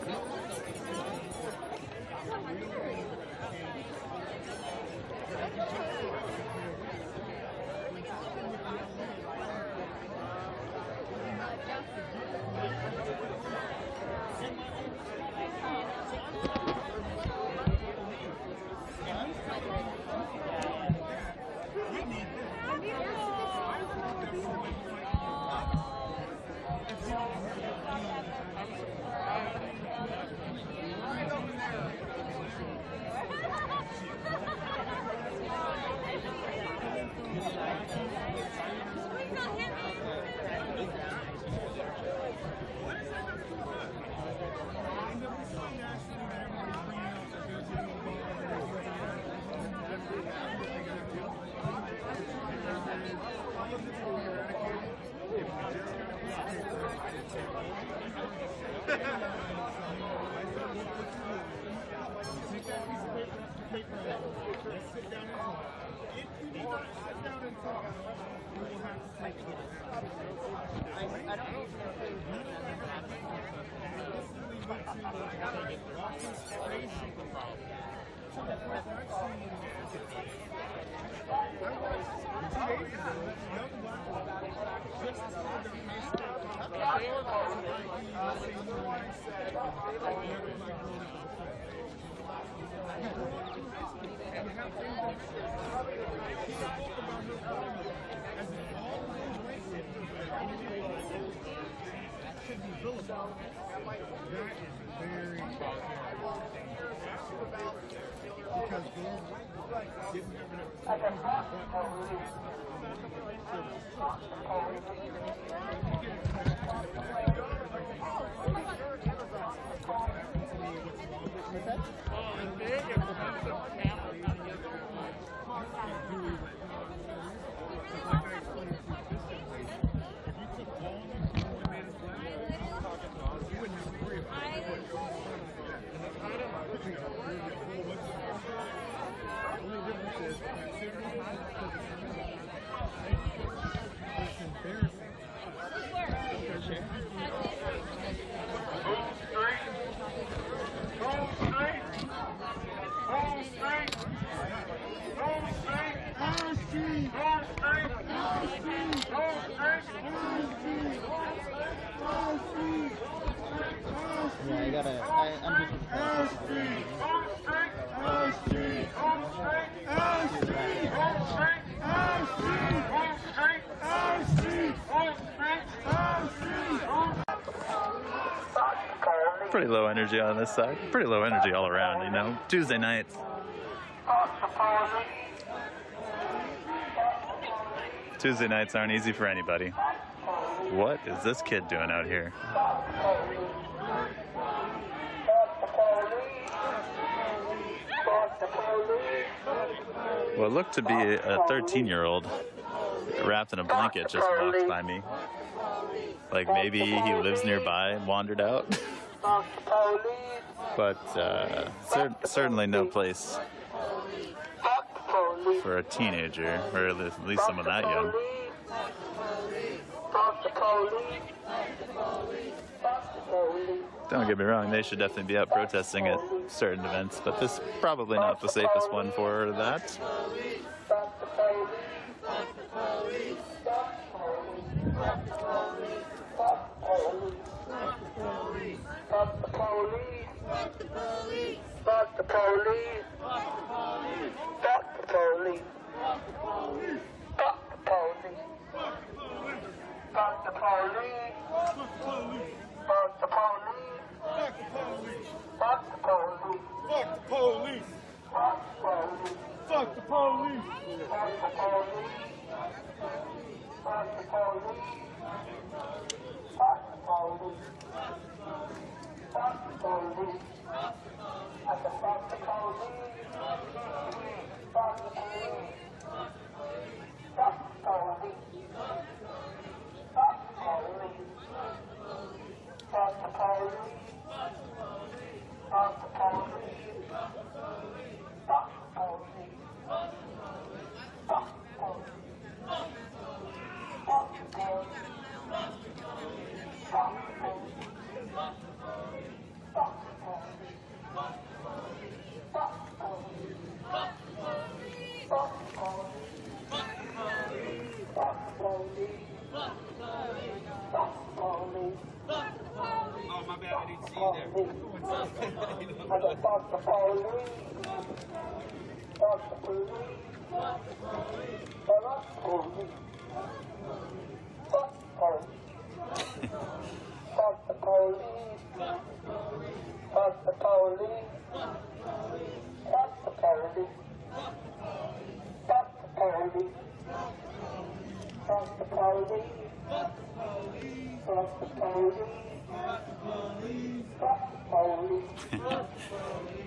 Home straight. Yeah, I gotta. I'm Pretty low energy on this side. Pretty low energy all around, you know. Tuesday nights. Tuesday nights aren't easy for anybody. What is this kid doing out here? What looked to be a 13-year-old wrapped in a blanket just walked by me. Like maybe he lives nearby and wandered out. But certainly no place for a teenager, or at least someone that young. Don't get me wrong, they should definitely be out protesting at certain events, but this is probably not the safest one for that.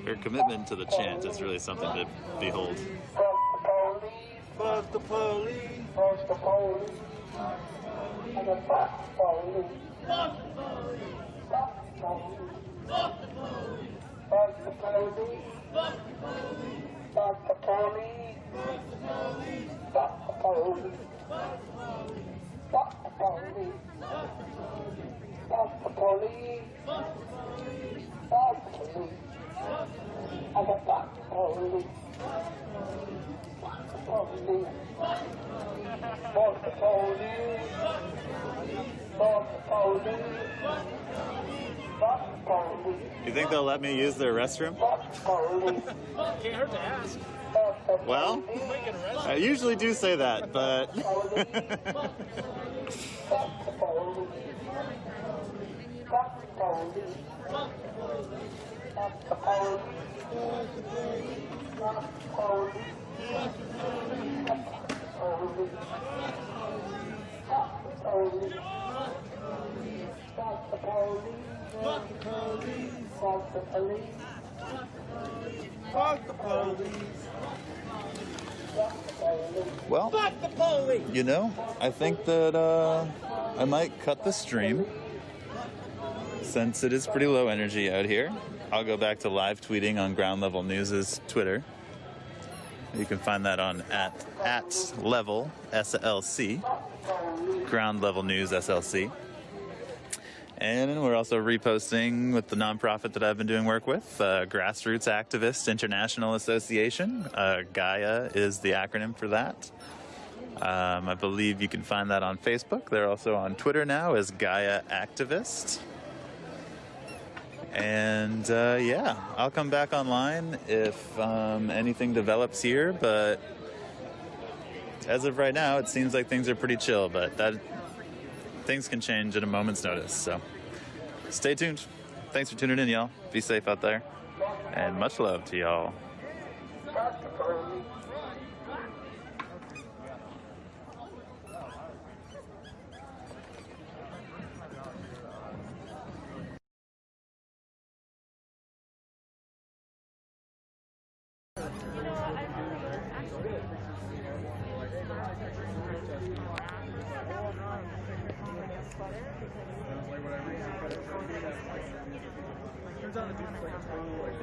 Her commitment to the chant is really something to behold. Fuck the police. Fuck the police. Fuck the police. Fuck the police. Fuck the police. Fuck the police. Fuck the police. Fuck the police. Fuck the police. Fuck the police. Fuck the police. Fuck the police. I got fuck the police. Fuck the police. Fuck the police. Fuck the police. Fuck the police. You think they'll let me use their restroom? Fuck the police. Can't hurt to ask. Well, I usually do say that, but... Fuck the police. Fuck the police. Fuck the police. Fuck the police. Well, you know, I think that I might cut the stream since it is pretty low energy out here. I'll go back to live tweeting on Ground Level News' Twitter. You can find that on at level SLC, Ground Level News SLC. And we're also reposting with the nonprofit that I've been doing work with, Grassroots Activists International Association. GAIA is the acronym for that. I believe you can find that on Facebook. They're also on Twitter now as Gaia Activist. And yeah, I'll come back online if anything develops here, but as of right now, it seems like things are pretty chill, but things can change at a moment's notice, so stay tuned. Thanks for tuning in, y'all. Be safe out there, and much love to y'all.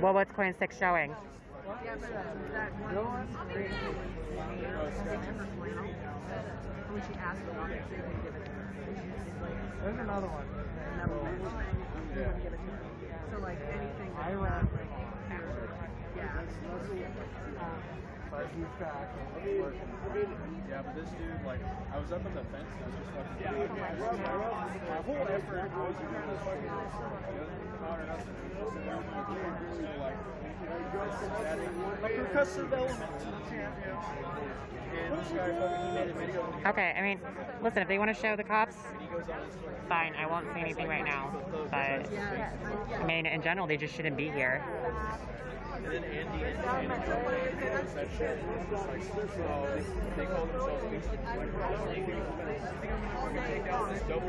Well, what's Coin 6 showing? There's another one. So like anything. But he's back and he's working. Yeah, but this dude, like, I was up on the fence and I was just fucking my whole effort was to do this fucking not or nothing. Like, a percussive element to the chant, you know? And this guy fucking made a video. Okay, I mean, listen, if they want to show the cops, fine, I won't say anything right now. But, I mean, in general, they just shouldn't be here. And then Andy and that shit. They call themselves beasts. Take out this dope.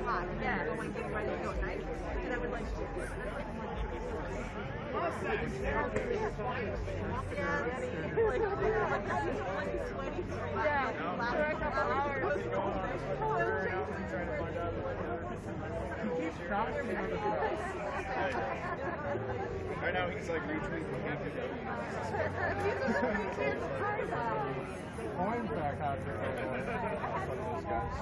Right now he's like retweeting Coin's back out there. Those guys.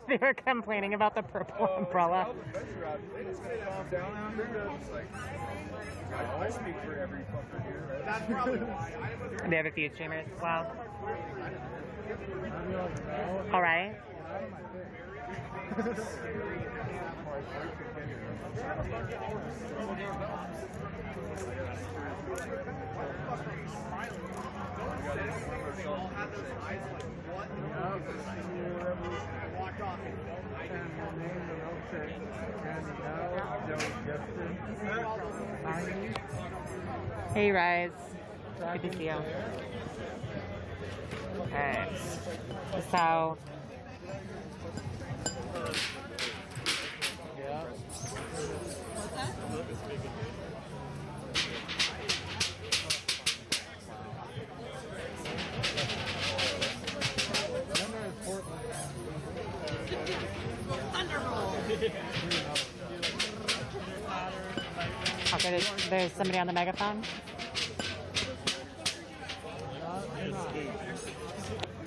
They were complaining about the purple umbrella. I speak for every fucker here. That's probably why. They have a few streamers as well. All right. Hey, Rise. Good to see you. Okay. So. Okay, there's somebody on the megaphone.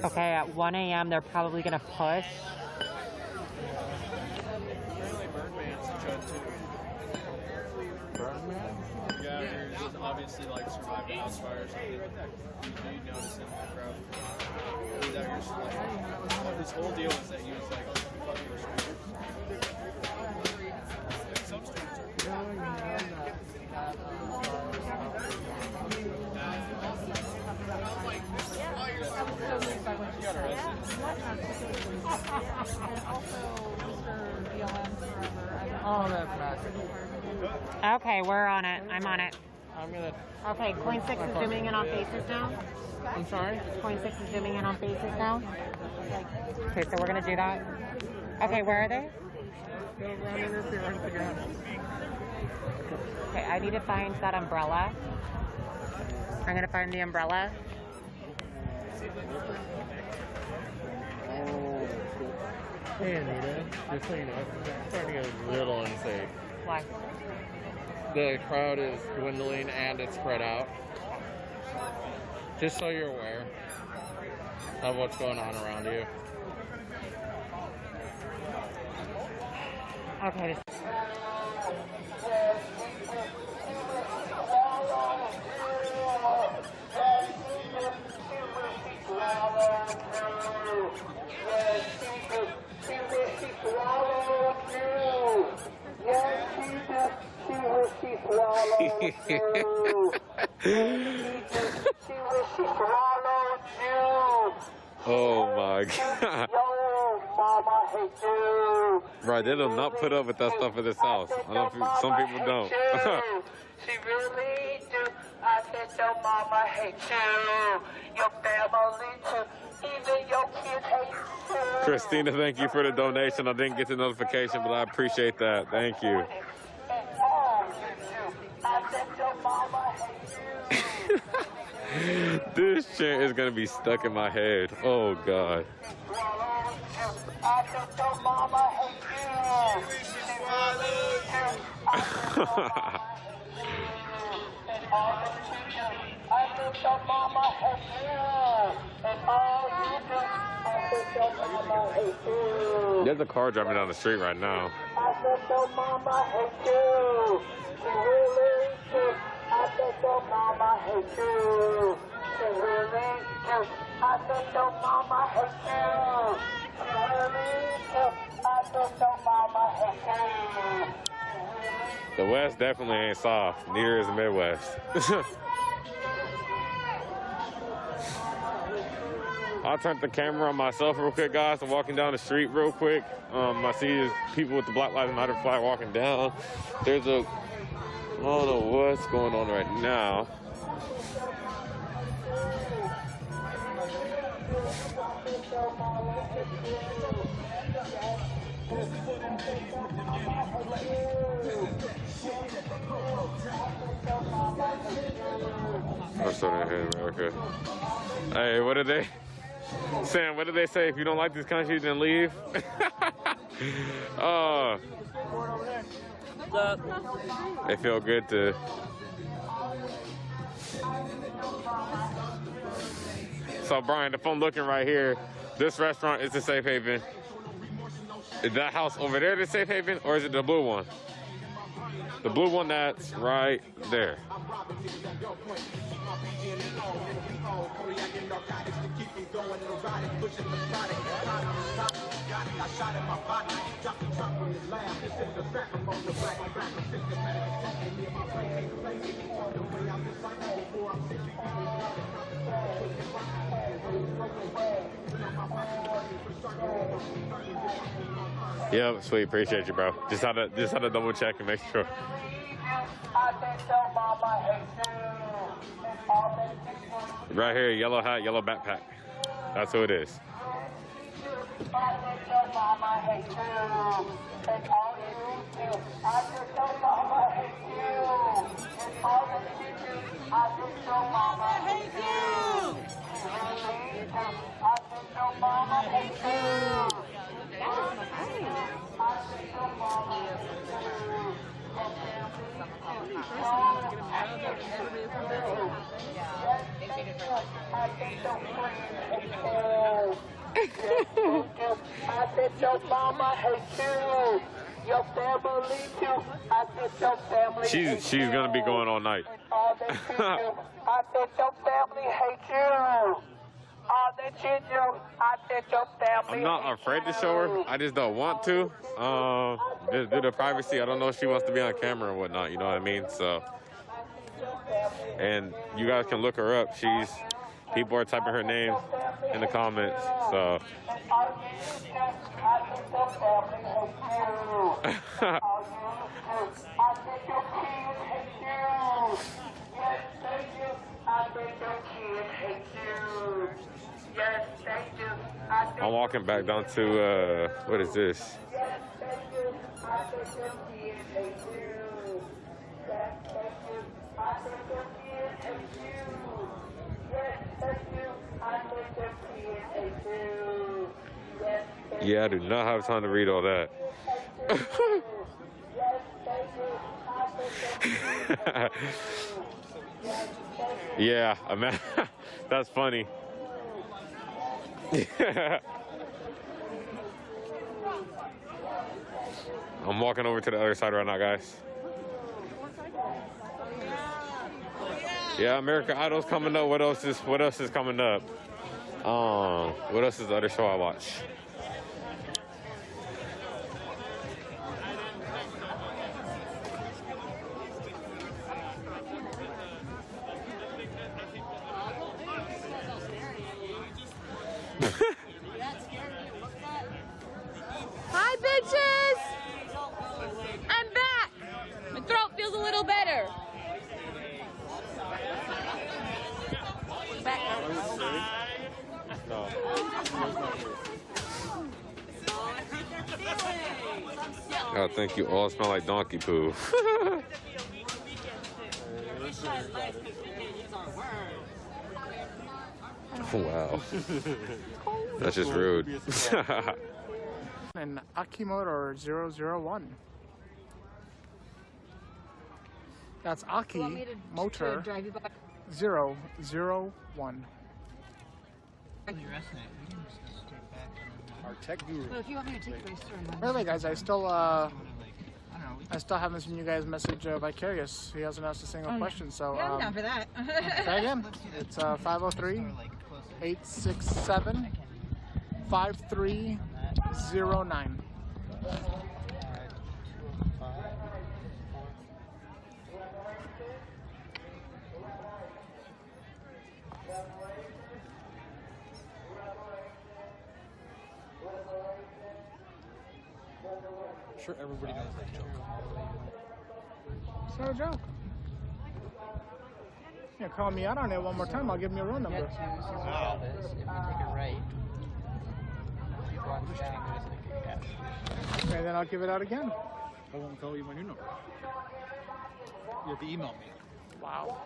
Okay, at 1 a.m. they're probably gonna push. Yeah, there's obviously like survived a house fire or something. You notice him in the crowd. He's out here like, his whole deal is that he was like fucking restricted. Some students are Oh, that's massive. Okay, we're on it. I'm on it. I'm gonna. Okay, Coin 6 is zooming in on faces now. I'm sorry? Coin 6 is zooming in on faces now. Okay, so we're gonna do that. Okay, where are they? Go around interference again. Okay, I need to find that umbrella. I'm gonna find the umbrella. Hey Anita, just so you know, it's starting to get a little unsafe. Why? The crowd is dwindling and it's spread out. Just so you're aware of what's going on around you. Okay. Oh my god. Right, they do not put up with that stuff in this house. I don't think some people don't. She really do. I said your mama hates you. Your family too. Even your kids hate you. Christina, thank you for the donation. I didn't get the notification, but I appreciate that. Thank you. I said your mama hates you. This chant is gonna be stuck in my head. Oh god. I said your mama hates you. She really do. I said your mama and all that you do. I said your mama hates you. And all you do. I said your mama hates you. There's a car driving down the street right now. I said your mama hates you. She really do. I said your mama hates you. She really do. I said your mama hates you. She really do. I said your mama hates you. The West definitely ain't soft. Neither is the Midwest. I'll turn the camera on myself real quick, guys. I'm walking down the street real quick. I see people with the Black Lives Matter flag walking down. There's a, I don't know what's going on right now. I'm starting here in America. Hey, what did they? Sam, what did they say? If you don't like this country, then leave. They feel good to. So Brian, if I'm looking right here, this restaurant is the safe haven. Is that house over there the safe haven, or is it the blue one? The blue one that's right there. Yep, sweet, appreciate you, bro. Just had to double check and make sure. Right here, yellow hat, yellow backpack. That's who it is. I said your mama hates you. Your family too. I said your family hates She's gonna be going all night. all that you do. I said your family hates you. All that you do. I said your family I'm not afraid to show her. I just don't want to. Just due to privacy, I don't know if she wants to be on camera and whatnot. You know what I mean? So, and you guys can look her up. People are typing her name in the comments. So. I'm walking back down to, what is this? Yeah, I do not have time to read all that. Yeah, that's funny. I'm walking over to the other side right now, guys. Yeah, American Idol's coming up. What else is coming up? What else is the other show I watch? Hi, bitches! I'm back! My throat feels a little better. Back. No. I think you all smell like donkey poo. Wow. That's just rude. And Akimoto 001. That's Aki Motor 001. Our tech guru. Well, if you want me to take race through. By the way, guys, I still haven't seen you guys message Vicarious. He hasn't asked a single question, so Yeah, I'm down for that. try again. It's 503-867-5309. I'm sure everybody knows that joke. It's not a joke. Yeah, call me out on it one more time. I'll give you a road number. If you take a right, you go on the back, there's like a gas. Okay, then I'll give it out again. I won't tell you my new number. You have to email me. Wow.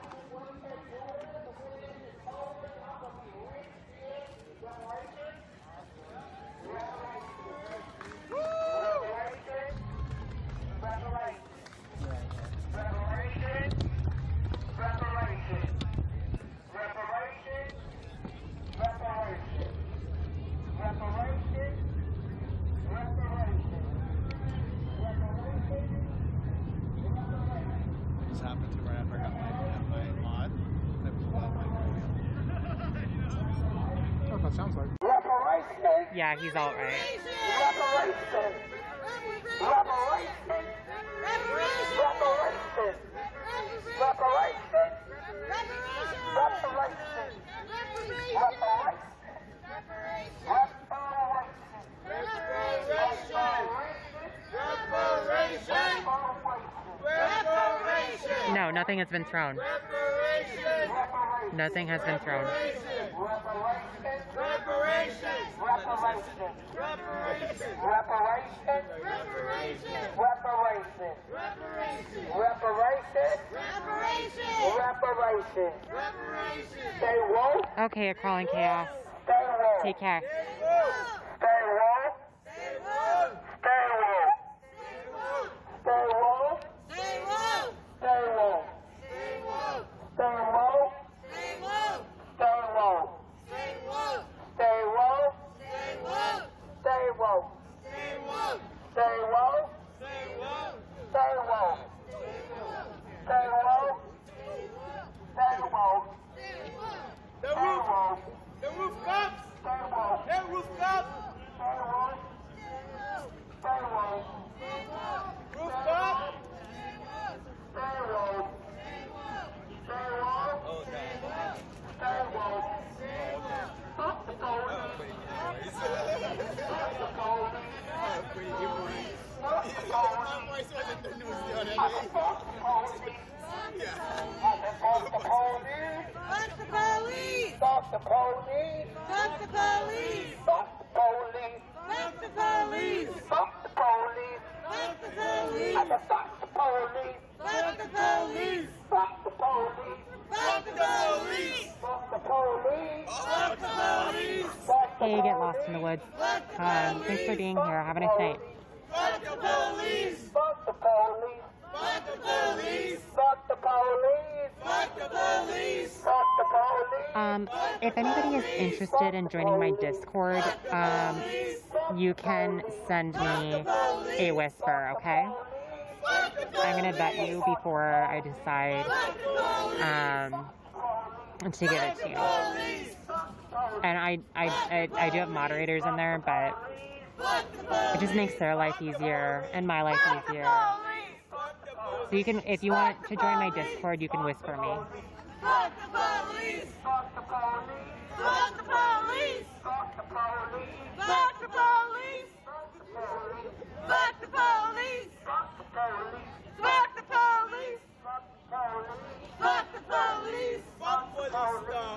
This happened to right after I got my mod. I pulled out my podium. That's what that sounds like. Yeah, he's all right. No, nothing has been thrown. Nothing has been thrown. Okay, you're calling chaos. Take care. Police! they get lost in the woods. Thanks for being here. Have a nice night. Fuck the police! Fuck the police! Fuck the police! Fuck the police! Fuck the police! Fuck the police! If anybody is interested in joining my Discord, you can send me a whisper, okay? I'm gonna vet you before I decide to give it to you. And I do have moderators in there, but it just makes their life easier and my life easier. So you can, if you want to join my Discord, you can whisper me. Fuck the police! Fuck the police! Fuck the police! Fuck the police! Fuck the police! Fuck the police! Fuck the police! Fuck the police! Fuck the police! Fuck the police!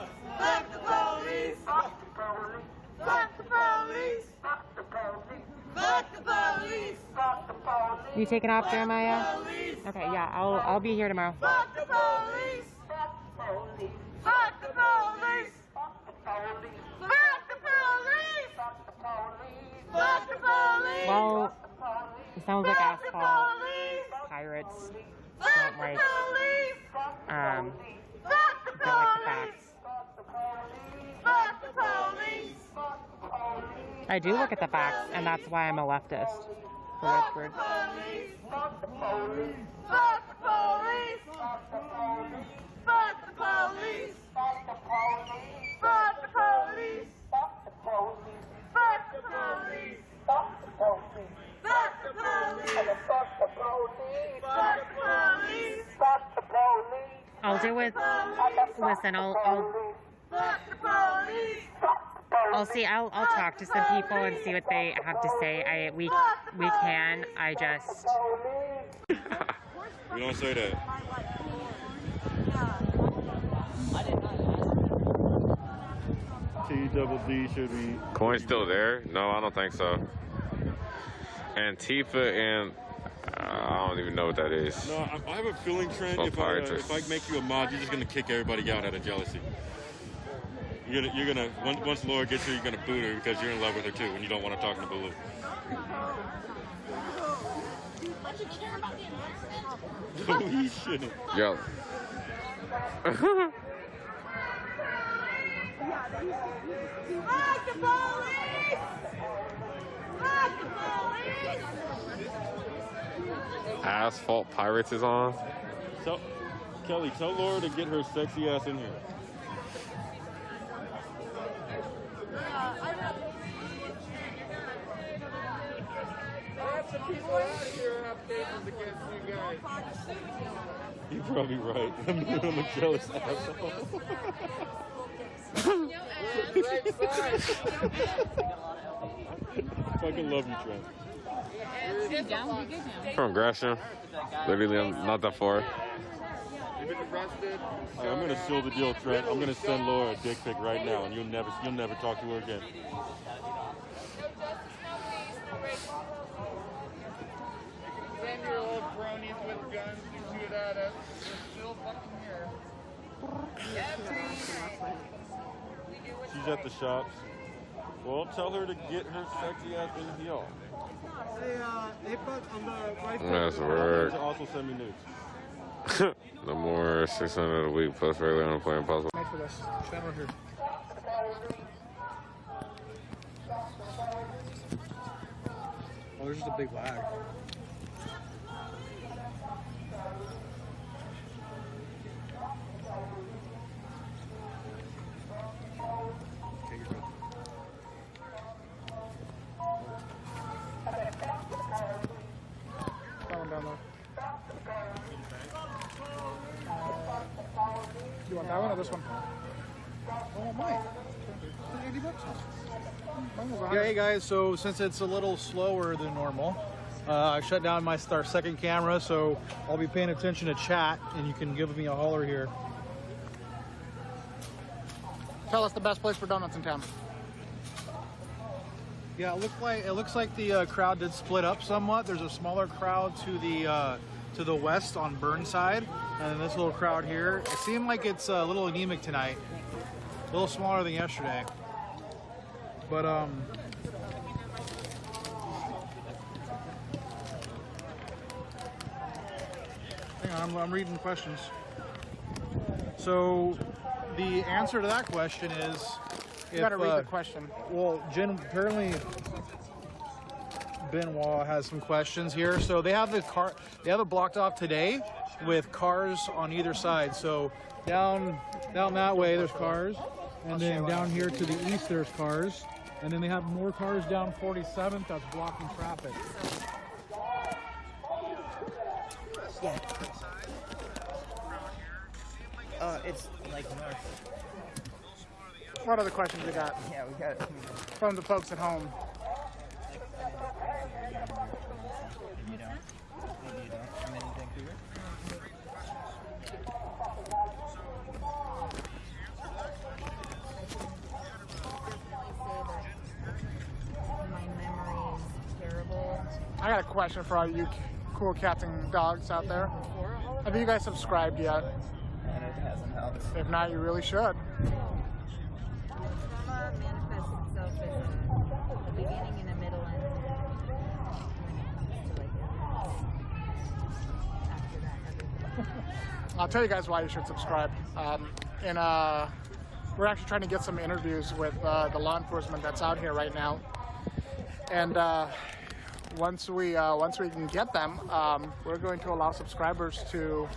Fuck the police! Fuck the police! Fuck the police! Fuck the police! Fuck the police! Fuck the police! You taking off, Jeremiah? Okay, yeah, I'll be here tomorrow. Fuck the police! Fuck the police! Fuck the police! Fuck the police! Fuck the police! Fuck the police! Fuck the police! Well, it sounds like asphalt pirates don't like the facts. Fuck the police! I do look at the facts, and that's why I'm a leftist. For Westward. Fuck the police! Fuck the police! Fuck the police! Fuck the police! Fuck the police! Fuck the police! Fuck the police! Fuck the police! Fuck the police! Fuck the police! Fuck the police! Fuck the police! Fuck the police! I'll do with. Listen, I'll see. I'll talk to some people and see what they have to say. We can. I just. We don't say that. T-double-D should be. Coin's still there? No, I don't think so. Antifa and I don't even know what that is. No, I have a feeling, Trent, if I make you a mod, you're just gonna kick everybody out out of jealousy. You're gonna once Laura gets here, you're gonna boot her because you're in love with her too, and you don't want to talk to Baloo. Don't you care about the environment? No, he shouldn't. Yo. Fuck the police! Fuck the police! Asphalt Pirates is on. So, Kelly, tell Laura to get her sexy ass in here. You're probably right. I'm a jealous asshole. Fucking love you, Trent. From Gresham. Literally, I'm not that far. You've been arrested. Right, I'm gonna seal the deal, Trent. I'm gonna send Laura a dick pic right now, and you'll never talk to her again. 10-year-old cronies with guns to shoot at us. We're still fucking here. She's at the shops. Well, tell her to get her sexy ass in the y'all. They put on the right. That's work. Also send me nudes. No more 600 a week plus regular unemployment possible. Made for this channel here. Oh, there's just a big lag. Okay, you're good. That one down there. You want that one or this one? Oh, mine. 80 bucks. Yeah, hey guys, so since it's a little slower than normal, I shut down our second camera, so I'll be paying attention to chat, and you can give me a holler here. Tell us the best place for donuts in town. Yeah, it looks like the crowd did split up somewhat. There's a smaller crowd to the west on Burnside, and then this little crowd here. It seemed like it's a little anemic tonight, a little smaller than yesterday. But hang on, I'm reading questions. So the answer to that question is, you gotta read the question. Well, Jen, apparently Benoit has some questions here. So they have it blocked off today with cars on either side. So down that way there's cars, and then down here to the east there's cars, and then they have more cars down 47th that's blocking traffic. Yeah. It's like north. What other questions we got? Yeah, we got from the folks at home. You don't? Maybe you don't. I'm in Vancouver. My memory is terrible. I got a question for all you cool cats and dogs out there. Have you guys subscribed yet? And it hasn't helped. If not, you really should. Trauma manifests itself as a beginning and a middle and when it comes to like after that everything. I'll tell you guys why you should subscribe. We're actually trying to get some interviews with the law enforcement that's out here right now, and once we can get them, we're going to allow subscribers to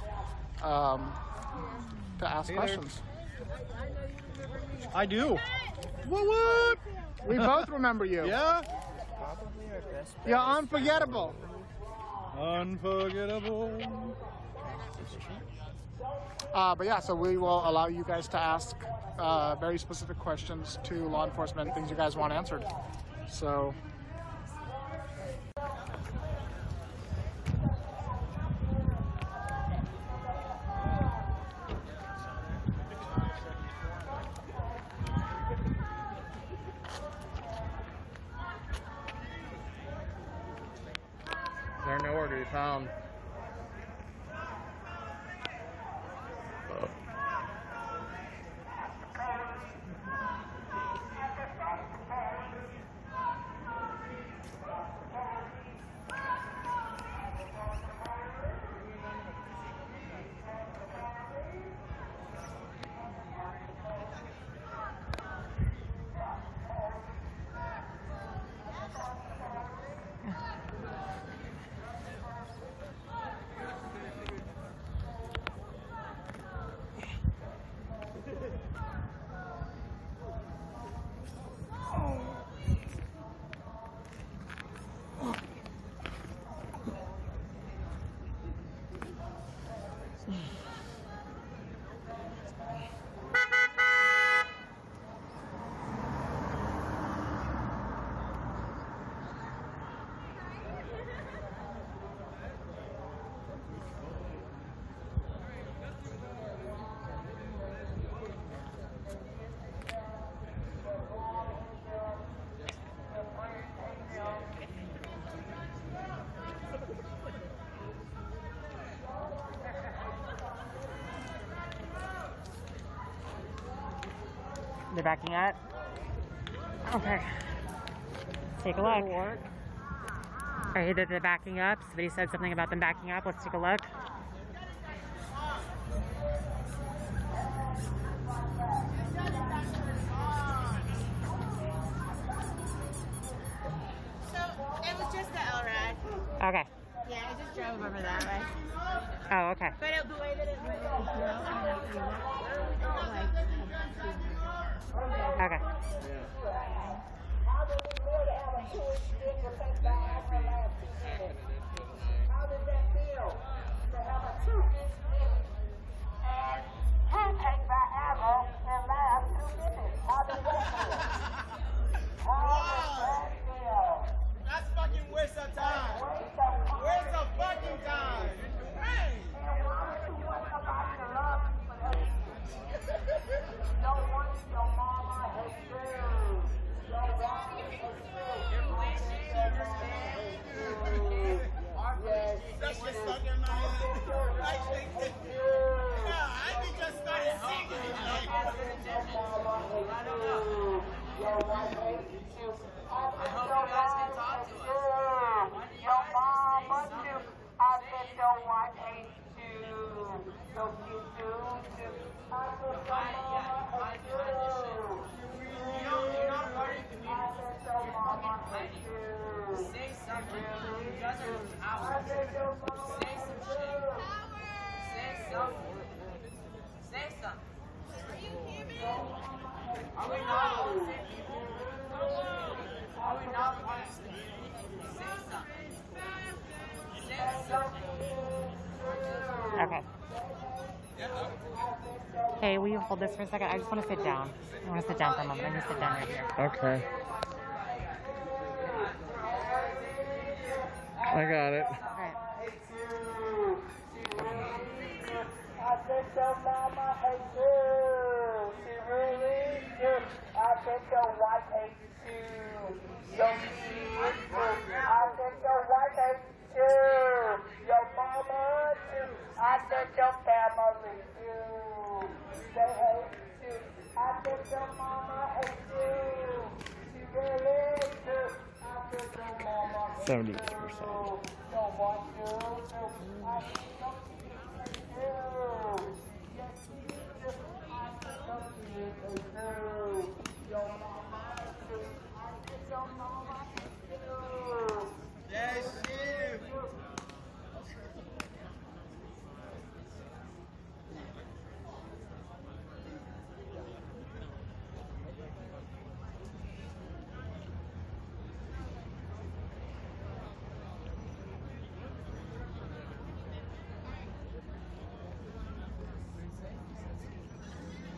ask questions. I do. What? We both remember you. Yeah. You're unforgettable. Unforgettable. But yeah, so we will allow you guys to ask very specific questions to law enforcement, things you guys want answered. So. They're nowhere to be found. They're backing up. Okay. Take a look. Alright, they're backing up. Somebody said something about them backing up. Let's take a look. So, it was just the LRAD. Okay. Yeah, I just drove over that way. Oh, okay. But the way that it went, Okay. That's fucking waste of time. Waste of fucking time. Hey! That shit stuck in my head. I think that, yeah, I think You're not a part of the community. You're fucking fighting. Say something. You guys are cowards. Say some shit. Say something. Say something. Are you human? Are we not all the same people? Are we not part of the community? Say something. Say something. Okay. Hey, will you hold this for a second? I just want to sit down. I want to sit down for a moment. I'm going to sit down right here. Okay. I got it. Alright. I think your mama hates you. She really do. I think your wife hates you. Your kids do. I think your wife hates you. Your mama too. I think your family do. They hate you. I think your mama hates you. She really do. I think your mama hates you. 70%. Don't want you to. I think your yes, you do. I think your kids do. Your mama too. I think your mama hates you. Yes, you.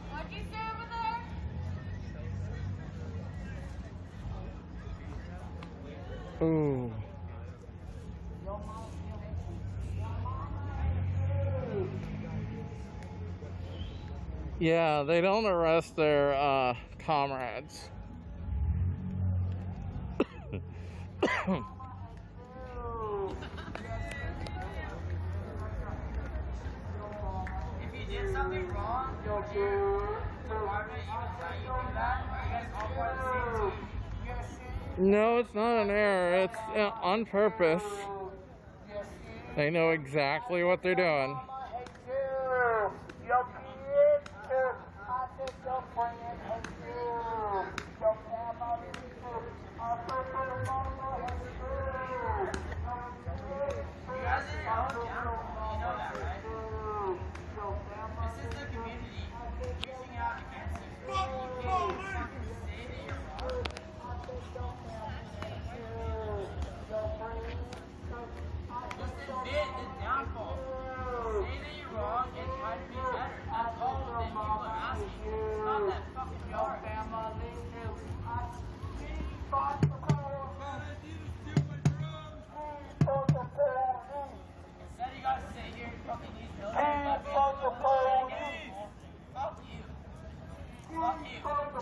What'd you say over there? Ooh. Yeah, they don't arrest their comrades. If you did something wrong, your department even tell you to do that? Are you guys all part of the same team? No, it's not an error. It's on purpose. They know exactly what they're doing. Your kids too. I think your friends hate you. Your family too. I think your mama hates you. You guys are your own down. You know that, right? This is the community using out against you. You can't even fucking say that you're wrong. Just admit the downfall. Say that you're wrong and try to be better. That's all that people are asking. It's not that fucking yard. Instead you gotta sit here and fucking use military again. Fuck you. Fuck you. You should be fucking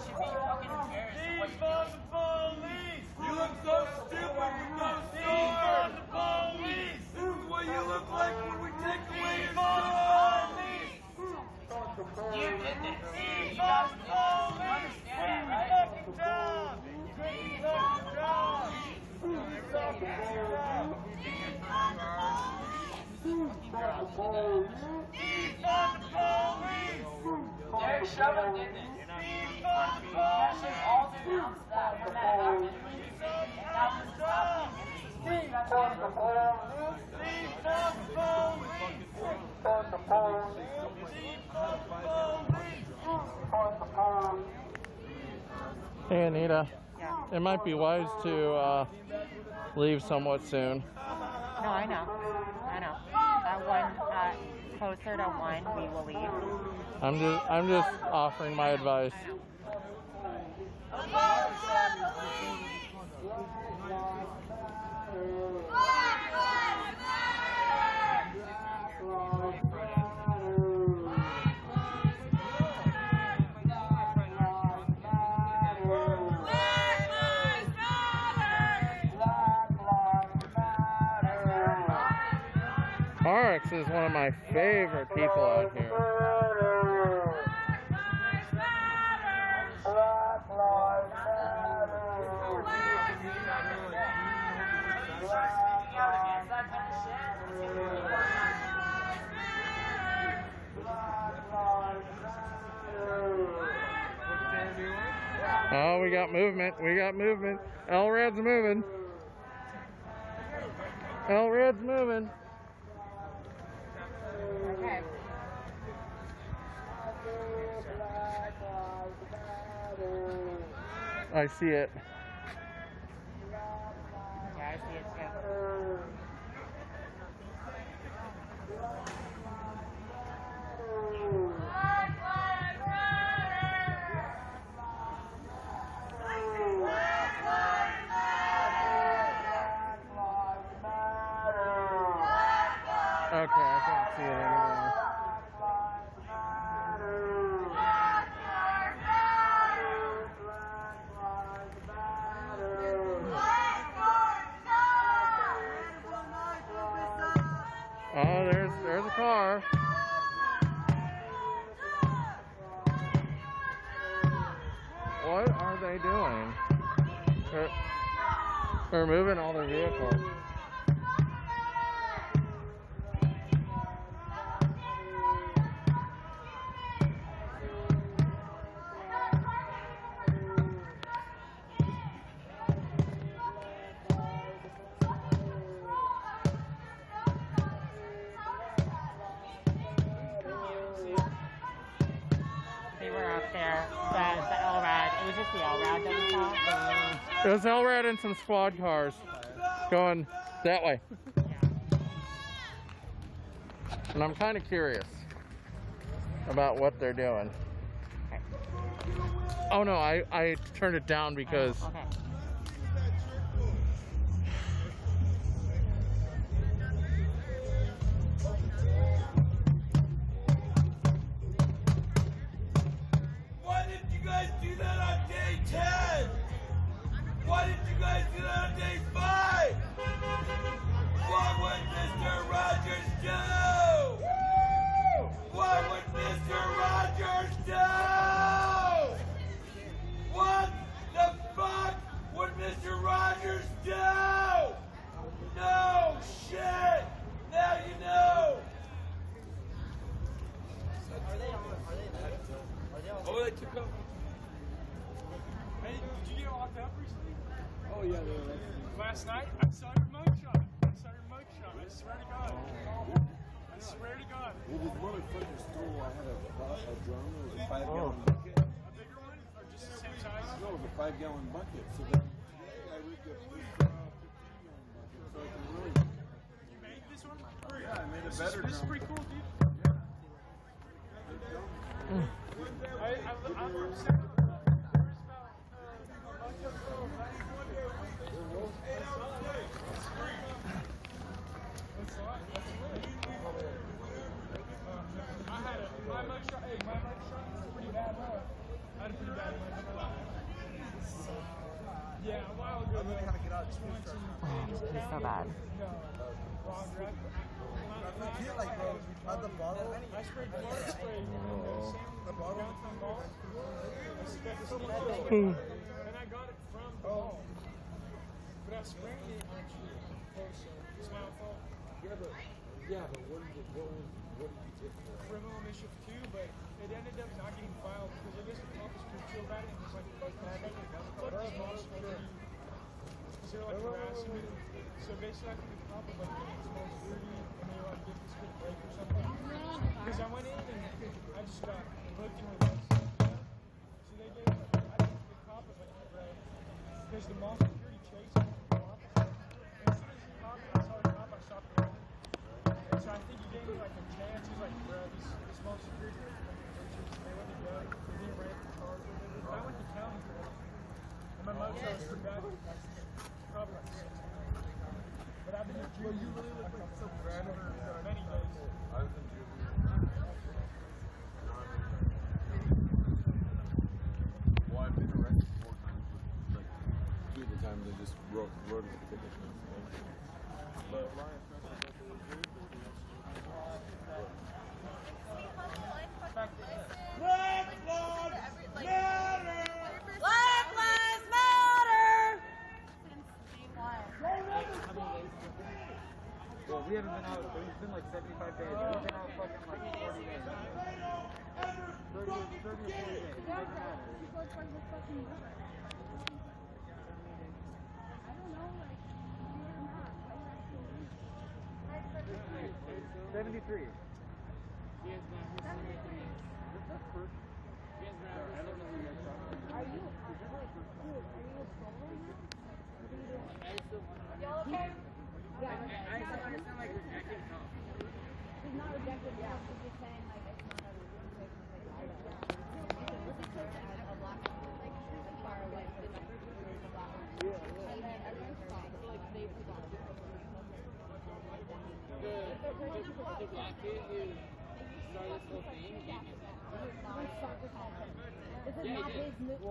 embarrassed of what you're doing. You look so stupid with no sword! The police! This is what you look like when we take away your sword! You did this. You guys understand that, right? Derek Chauvin did this. You guys should all denounce that when that happened. That was happening. You guys Hey, Anita. Yeah. It might be wise to leave somewhat soon. No, I know. I know. Closer to 1, we will leave. I'm just offering my advice. Oryx is one of my favorite people out here. Oh, we got movement. We got movement. LRAD's moving. LRAD's moving. Okay. I see it. Yeah, I see it too. Okay, I can't see it anymore. Oh, there's a car. What are they doing? They're moving all their vehicles. They were up there. The LRAD. It was just the LRAD that we saw. It was LRAD and some squad cars going that way. And I'm kind of curious about what they're doing. Oh no, I turned it down because Okay. Why didn't you guys do that on day 10? Why didn't you guys do that on day 5? What would Mr. Rogers do? What would Mr. Rogers do? What the fuck would Mr. Rogers do? No shit! Now you know! Oh, they took up. Hey, did you get locked up recently? Oh, yeah, Last night? I saw your mugshot. I swear to God. I swear to God. Well, this motherfucker stole. I had a drum. It was a 5-gallon bucket. A bigger one? Or just the same size? No, it was a 5-gallon bucket. So then today I rigged up this 15-gallon bucket so I can really. You made this one? Yeah, I made a better This is drum. pretty cool, dude. I'm upset. My mugshot was pretty bad, huh? I had a pretty bad mugshot. Yeah, a while ago. I'm gonna have to get out. He's so bad. No, wrong drug. Like at the bottle. I sprayed blood spray. The bottle from ball. I sprayed this little and I got it from the ball. But I sprayed it actually close. It's my fault. Yeah, but what did you get for? Criminal mischief too, but it ended up not getting filed because I guess the cop was pretty chill about it and was like, fuck this small security. Because they were like harassing me. So basically I think the cop was like, small security, and they were like, give this kid a break or something. Because I went in and I just got hooked in with us. So they gave me, I think the cop was like, bro, because the mall security chased me from the office. And as soon as the cop, I saw the cop, I stopped running. And so I think he gave me like a chance. He's like, bro, this small security, they let me go. They didn't write the charge or whatever. But I went to county for it. And my mugshot was pretty bad. Probably like 6 months. But I've been in jail. You really look like some grad over many days. I was in jail. Well, I've been arrested 4 times, but like 2 of the times I just wrote a ticket. But Black Lives Matter! Black Lives Matter! Well, we haven't been out, it's been like 75 days. We've been out fucking like 40 days. 30 or 40 days. $73. Y'all okay? Yeah. I understand like rejected call. He's not rejected, yeah. He's just saying like it's not a safe place either. Because this is supposed to add a lot like far away. The numbers are really a lot. And then everyone's fine. Like they forgot. The black kid who started this whole thing. This is not his move.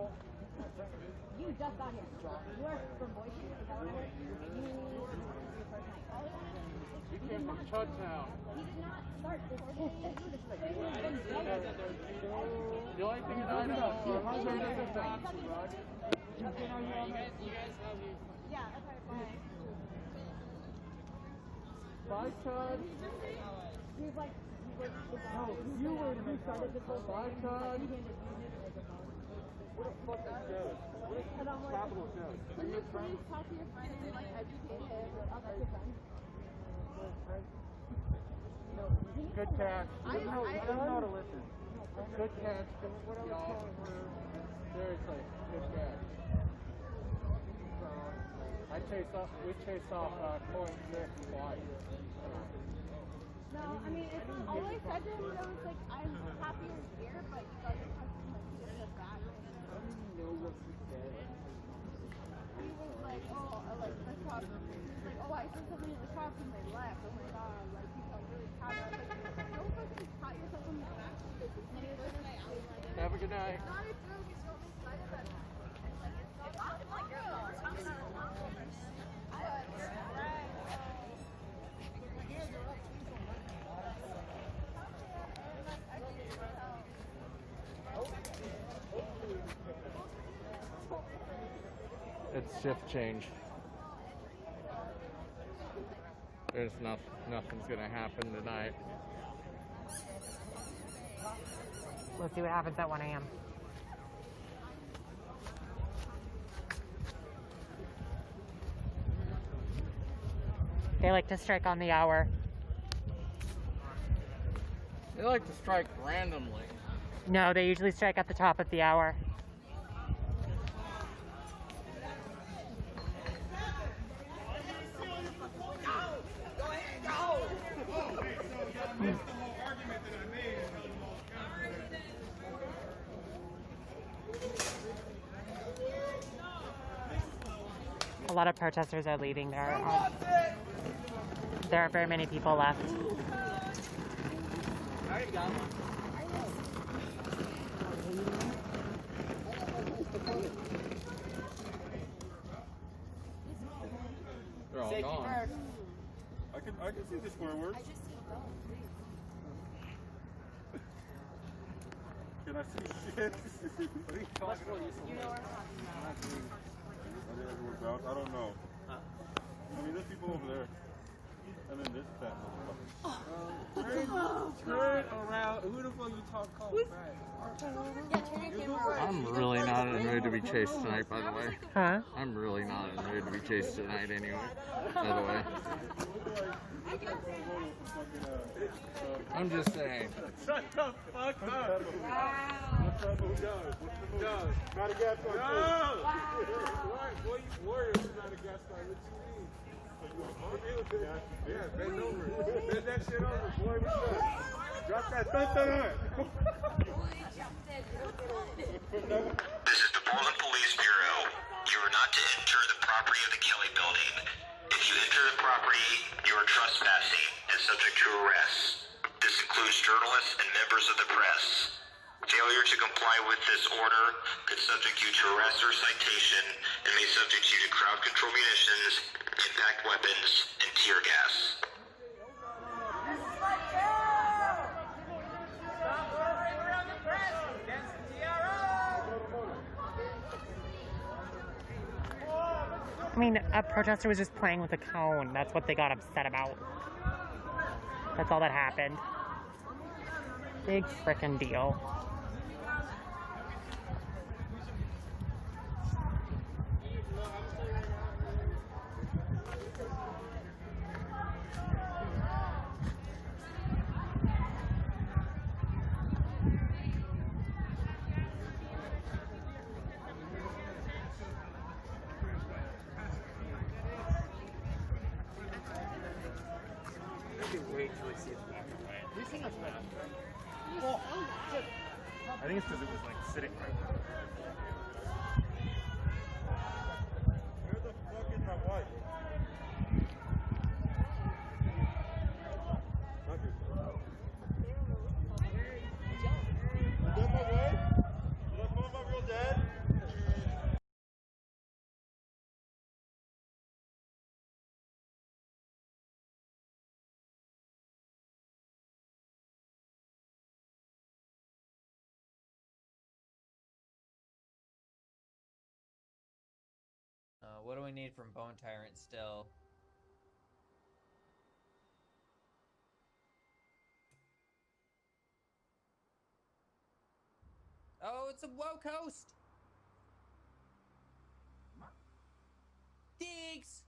You just got here. You are from Boise. Is that what I heard? You your first night. You came from Chudtown. He did not start this whole thing. The only thing is I know is you guys have your... Yeah, okay, bye. Bye, Todd. He's like, no, you were who started this whole thing. Bye, Todd. What the fuck is this? What is capital code? Can you please talk to your friend and like educate him? I'll let your friend. Good catch. No, he doesn't know how to listen. Good catch. Y'all. Seriously, good catch. We chased off Floyd twice. No, I mean, it's not all I said to him was like, I'm happy you're here, but you guys are like, get us back. Know what he said. He was like, oh, like, the cops. He's like, oh, I said something to the cops and they left. Oh my god, like, you felt really proud. I was like, don't fucking pat yourself on the back. Have a good night. Not a joke, it's so excited about it. Like, it's so awesome, like, your fault. I'm not a lot. It's shift change. There's nothing's gonna happen tonight. We'll see what happens at 1 a.m. They like to strike on the hour. They like to strike randomly. No, they usually strike at the top of the hour. A lot of protesters are leaving. There aren't very many people left. I already got one. They're all gone. I can see the square words. Can I see shit? What are you talking about? You know what I'm talking about. I don't know. I mean, there's people over there. And then this fat motherfucker. Turn around. Who the fuck you call fat? I'm really not in the mood to be chased tonight, by the way. Huh? I'm really not in the mood to be chased tonight anyway, by the way. I'm just saying. Shut the fuck up. What's up? Who does? Who does? Madagascar. No! Boy, you warriors is not a gas car. What you mean? Yeah, bend over. Bend that shit over, boy. What's up? Drop that thumb on it. This is the Portland Police Bureau. You are not to enter the property of the Kelly Building. If you enter the property, you are trespassing and subject to arrest. This includes journalists and members of the press. Failure to comply with this order could subject you to arrest or citation and may subject you to crowd control munitions, impact weapons, and tear gas. I mean, a protester was just playing with a cone. That's what they got upset about. That's all that happened. Big frickin' deal. think it's bad. Well, I think it's because it was like sitting right there. Where the fuck is my wife? Is that my wife? Did I find my real dad? What do we need from Bone Tyrant still? Oh, it's a woke host! Thanks!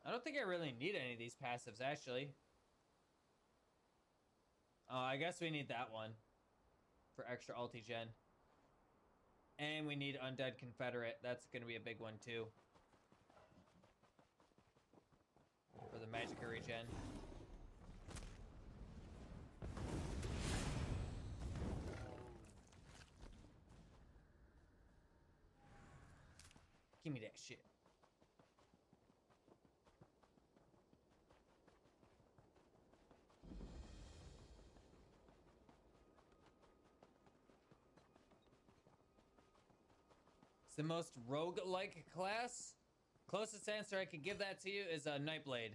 I don't think I really need any of these passives, actually. Oh, I guess we need that one for extra ulti-gen. And we need Undead Confederate. That's gonna be a big one, too. For the Magicka regen. Give me that shit. It's the most rogue-like class. Closest answer I could give that to you is a Nightblade.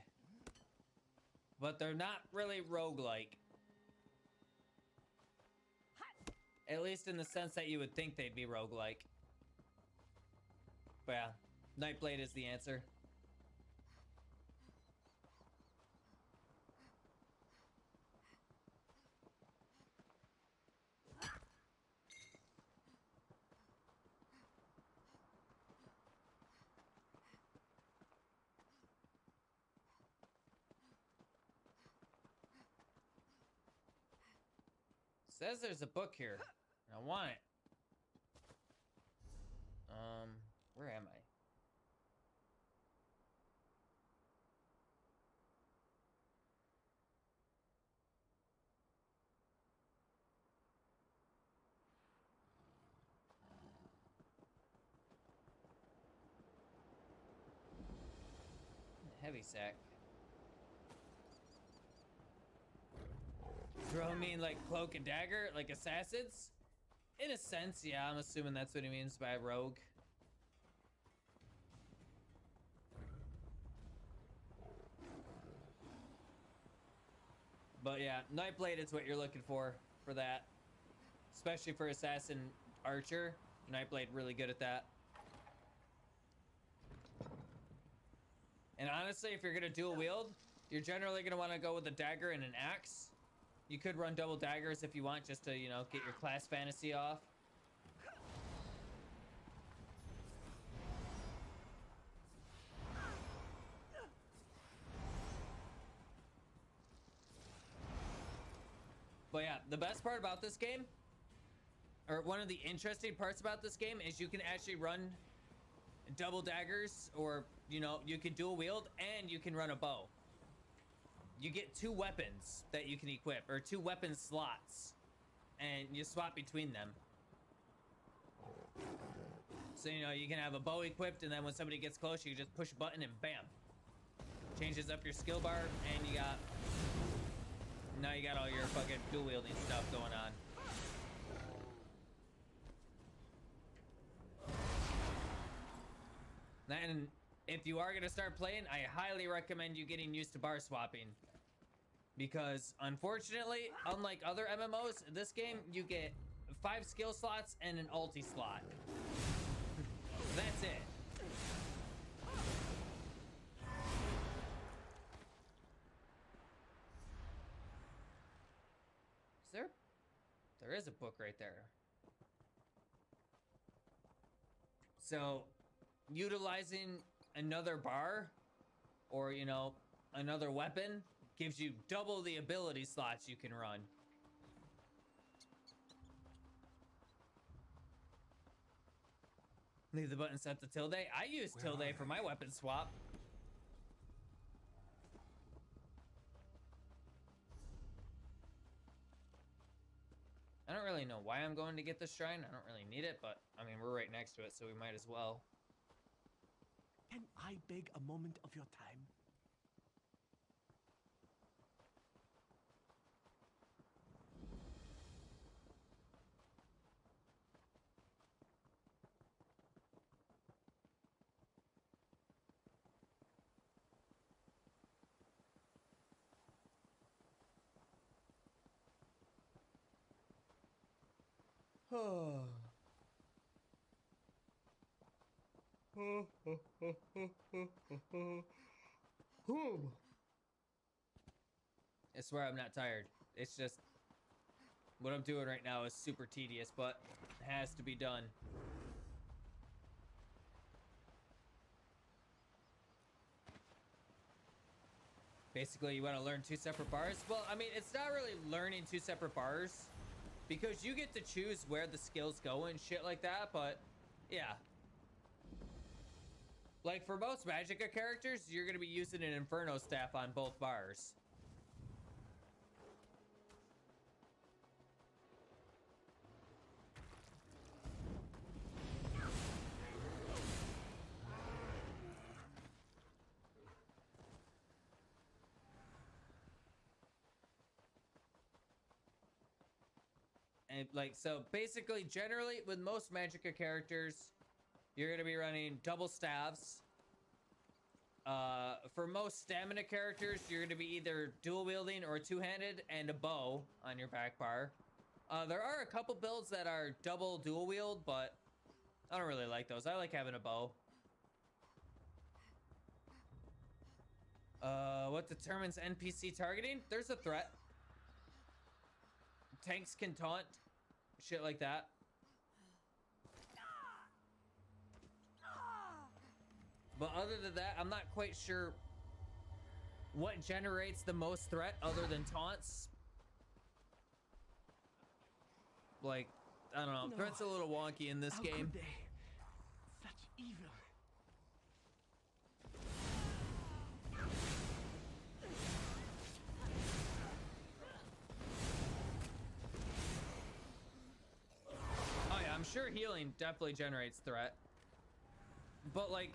But they're not really rogue-like. At least in the sense that you would think they'd be rogue-like. But yeah, Nightblade is the answer. Says there's a book here. I want it. Where am I? Heavy sack. Throw mean like cloak and dagger, like assassins? In a sense, yeah, I'm assuming that's what he means by rogue. But yeah, Nightblade is what you're looking for that. Especially for assassin archer. Nightblade really good at that. And honestly, if you're gonna dual wield, you're generally gonna want to go with a dagger and an axe. You could run double daggers if you want, just to, you know, get your class fantasy off. But yeah, the best part about this game, or one of the interesting parts about this game, is you can actually run double daggers, or, you know, you can dual wield, and you can run a bow. You get 2 weapons that you can equip, or 2 weapon slots, and you swap between them. So, you know, you can have a bow equipped, and then when somebody gets close, you can just push a button and bam. Changes up your skill bar, and you got... Now you got all your fucking dual wielding stuff going on. And if you are gonna start playing, I highly recommend you getting used to bar swapping. Because, unfortunately, unlike other MMOs, this game, you get 5 skill slots and an ulti slot. That's it. Is there? There is a book right there. So, utilizing another bar, or, you know, another weapon, gives you double the ability slots you can run. Leave the button set to tilde. I use tilde for my weapon swap. really know why I'm going to get this shrine. I don't really need it, but I mean, we're right next to it, so we might as well. Can I beg a moment of your time? I swear I'm not tired. It's just what I'm doing right now is super tedious, but it has to be done. Basically, you want to learn 2 separate bars? Well, I mean, it's not really learning 2 separate bars because you get to choose where the skills go and shit like that, but yeah. Like for most Magicka characters, you're going to be using an Inferno staff on both bars. And like, so basically, generally with most Magicka characters, you're going to be running double staves. For most stamina characters, you're going to be either dual wielding or two-handed and a bow on your back bar. There are a couple builds that are double dual wield, but I don't really like those. I like having a bow. What determines NPC targeting? There's a threat. Tanks can taunt. Shit like that. But other than that, I'm not quite sure what generates the most threat other than taunts. Like, I don't know. Threat's a little wonky in this game. Such evil. Oh yeah, I'm sure healing definitely generates threat. But like,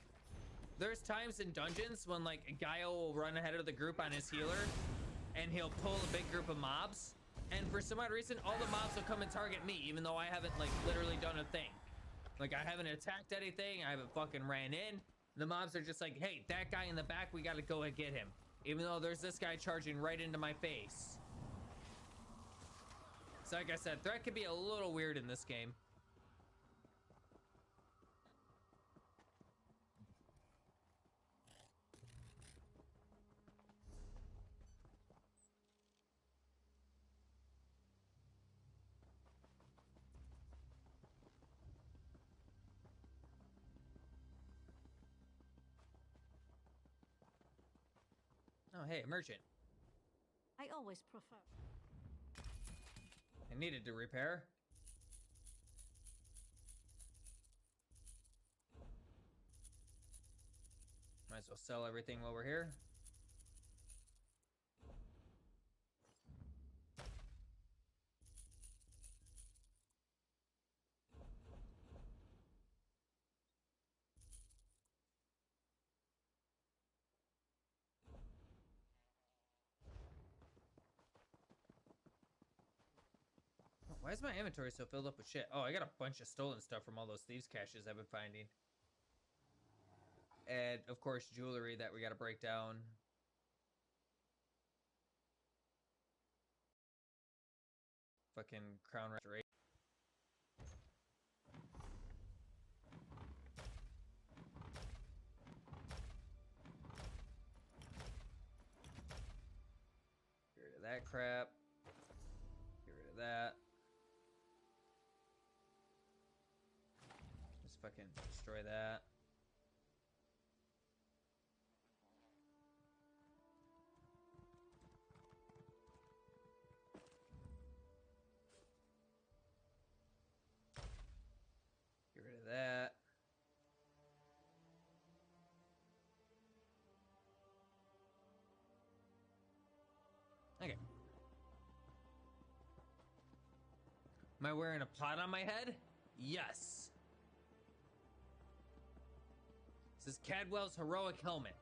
there's times in dungeons when like Gaio will run ahead of the group on his healer and he'll pull a big group of mobs. And for some odd reason, all the mobs will come and target me, even though I haven't like literally done a thing. Like I haven't attacked anything. I haven't fucking ran in. The mobs are just like, hey, that guy in the back, we got to go and get him. Even though there's this guy charging right into my face. So like I said, threat can be a little weird in this game. Oh, hey, merchant. I always prefer. I needed to repair. Might as well sell everything while we're here. Why is my inventory so filled up with shit? Oh, I got a bunch of stolen stuff from all those thieves' caches I've been finding. And, of course, jewelry that we gotta break down. Fucking crown restoration. Get rid of that crap. Get rid of that. Just fucking destroy that. Get rid of that. Okay. Am I wearing a pot on my head? Yes. This is Cadwell's heroic helmet.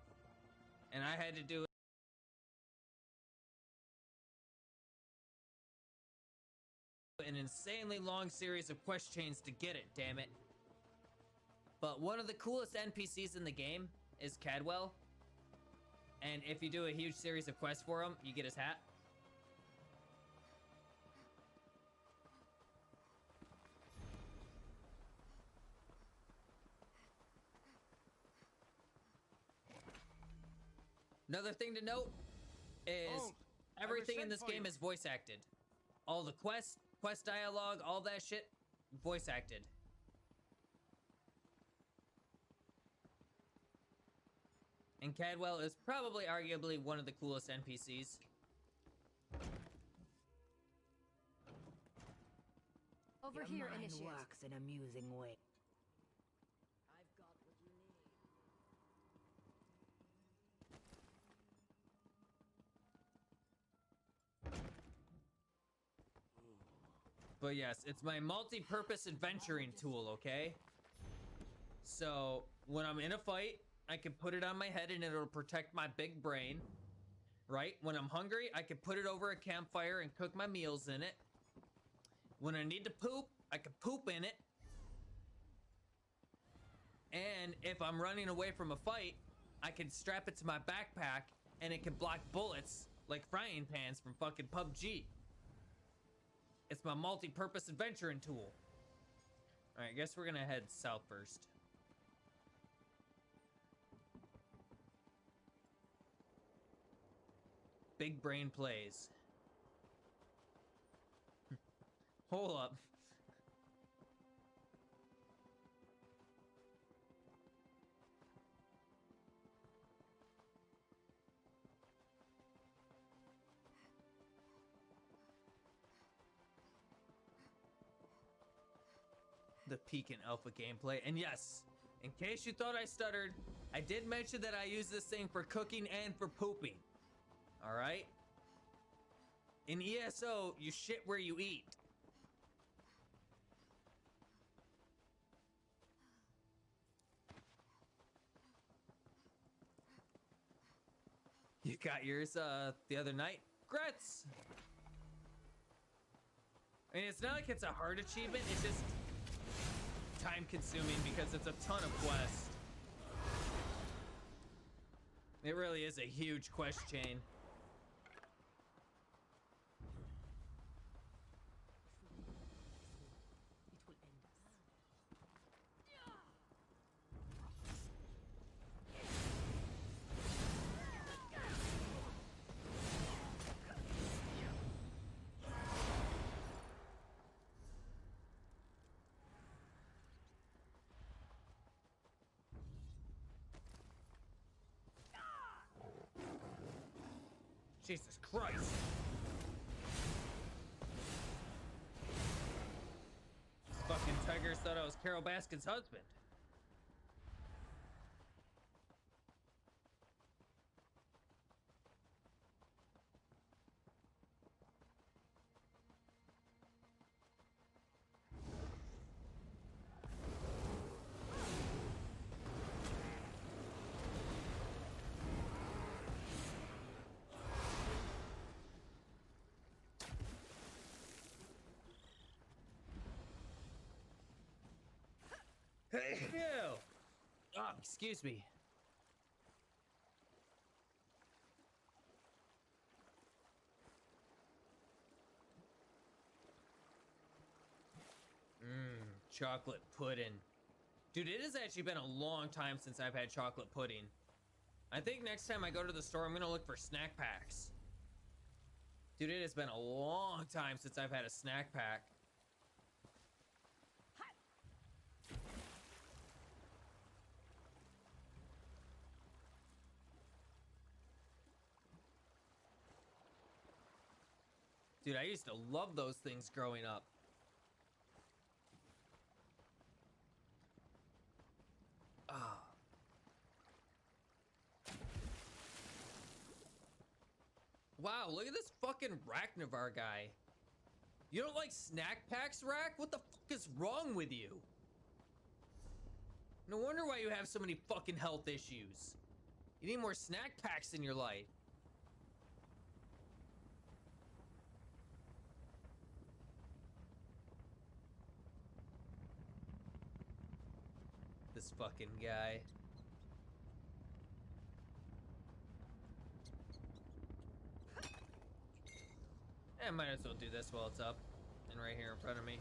And I had to do an insanely long series of quest chains to get it, damn it. But one of the coolest NPCs in the game is Cadwell. And if you do a huge series of quests for him, you get his hat. Another thing to note is everything in this game is voice acted. All the quest dialogue, all that shit, voice acted. And Cadwell is probably arguably one of the coolest NPCs. Over here, initiate. Works in a musing way. But yes, it's my multi-purpose adventuring tool, okay? So, when I'm in a fight, I can put it on my head and it'll protect my big brain, right? When I'm hungry, I can put it over a campfire and cook my meals in it. When I need to poop, I can poop in it. And if I'm running away from a fight, I can strap it to my backpack and it can block bullets like frying pans from fucking PUBG. It's my multi-purpose adventuring tool. All right, I guess we're gonna head south first. Big brain plays. Hold up. The peak in alpha gameplay. And yes, in case you thought I stuttered, I did mention that I use this thing for cooking and for pooping. All right? In ESO, you shit where you eat. You got yours the other night? Grats! I mean, it's not like it's a hard achievement, it's just time consuming because it's a ton of quests. It really is a huge quest chain. Jesus Christ. These fucking tigers thought I was Carol Baskin's husband. Hey, you! Oh, excuse me. Chocolate pudding. Dude, it has actually been a long time since I've had chocolate pudding. I think next time I go to the store, I'm gonna look for snack packs. Dude, it has been a long time since I've had a snack pack. Dude, I used to love those things growing up. Ah. Wow, look at this fucking Rakhnavar guy. You don't like snack packs, Rack? What the fuck is wrong with you? No wonder why you have so many fucking health issues. You need more snack packs in your life. This fucking guy. I might as well do this while it's up and right here in front of me.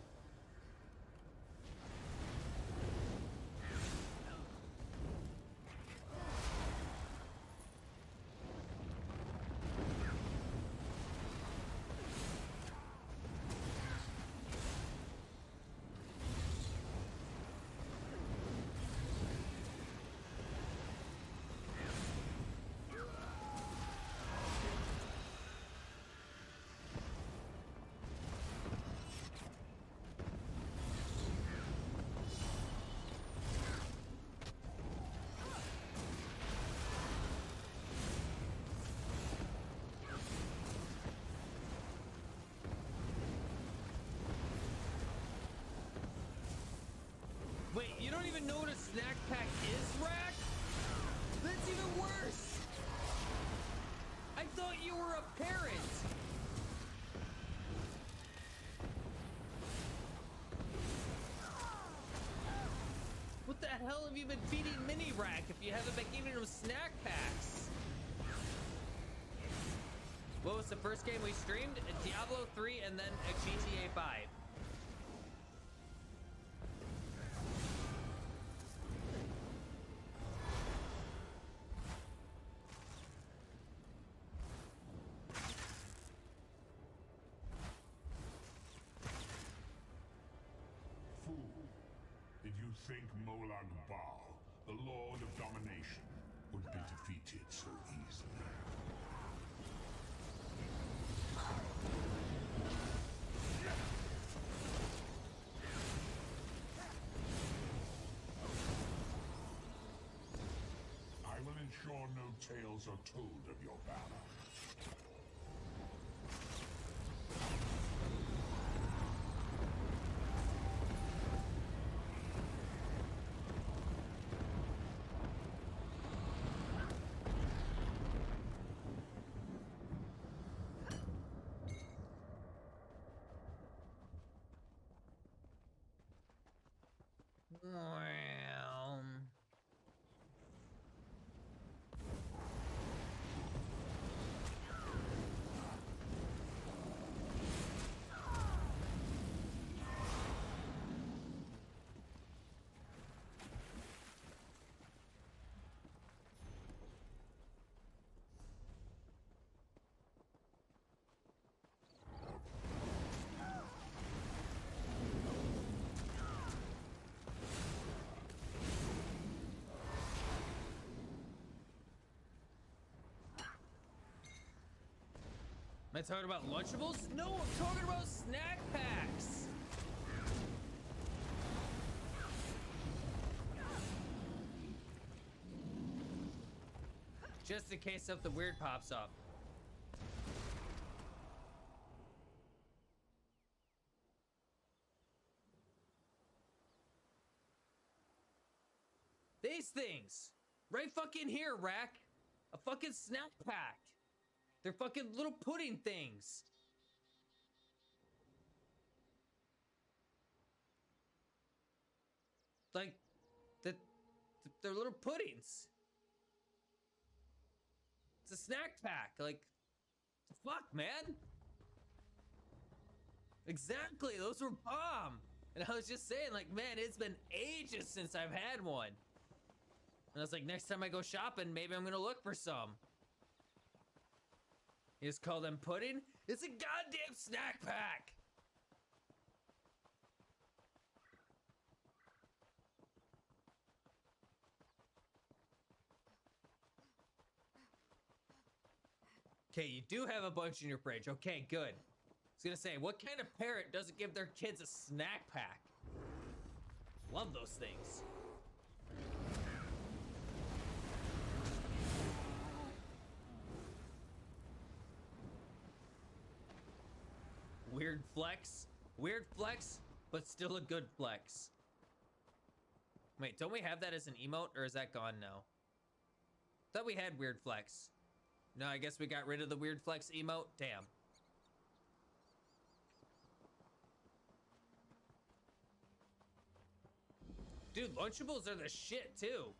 Wait, you don't even know what a snack pack is, Rack? That's even worse! I thought you were a parent! What the hell have you been feeding Mini Rack if you haven't been giving him snack packs? What was the first game we streamed? Diablo 3 and then a GTA 5. Did you think Molag Bal, the Lord of Domination, would be defeated so easily? I will ensure no tales are told of your valor. Am I talking about Lunchables? No, I'm talking about snack packs. Just in case something weird pops up. These things. Right fucking here, Rack. A fucking snack pack. They're fucking little pudding things. Like, they're little puddings. It's a snack pack. Like, fuck, man. Exactly. Those were bomb. And I was just saying, like, man, it's been ages since I've had one. And I was like, next time I go shopping, maybe I'm gonna look for some. You just call them pudding? It's a goddamn snack pack! Okay, you do have a bunch in your fridge. Okay, good. I was gonna say, what kind of parent doesn't give their kids a snack pack? Love those things. weird flex. Weird flex, but still a good flex. Wait, don't we have that as an emote, or is that gone now? Thought we had weird flex. No, I guess we got rid of the weird flex emote. Damn. Dude, Lunchables are the shit, too.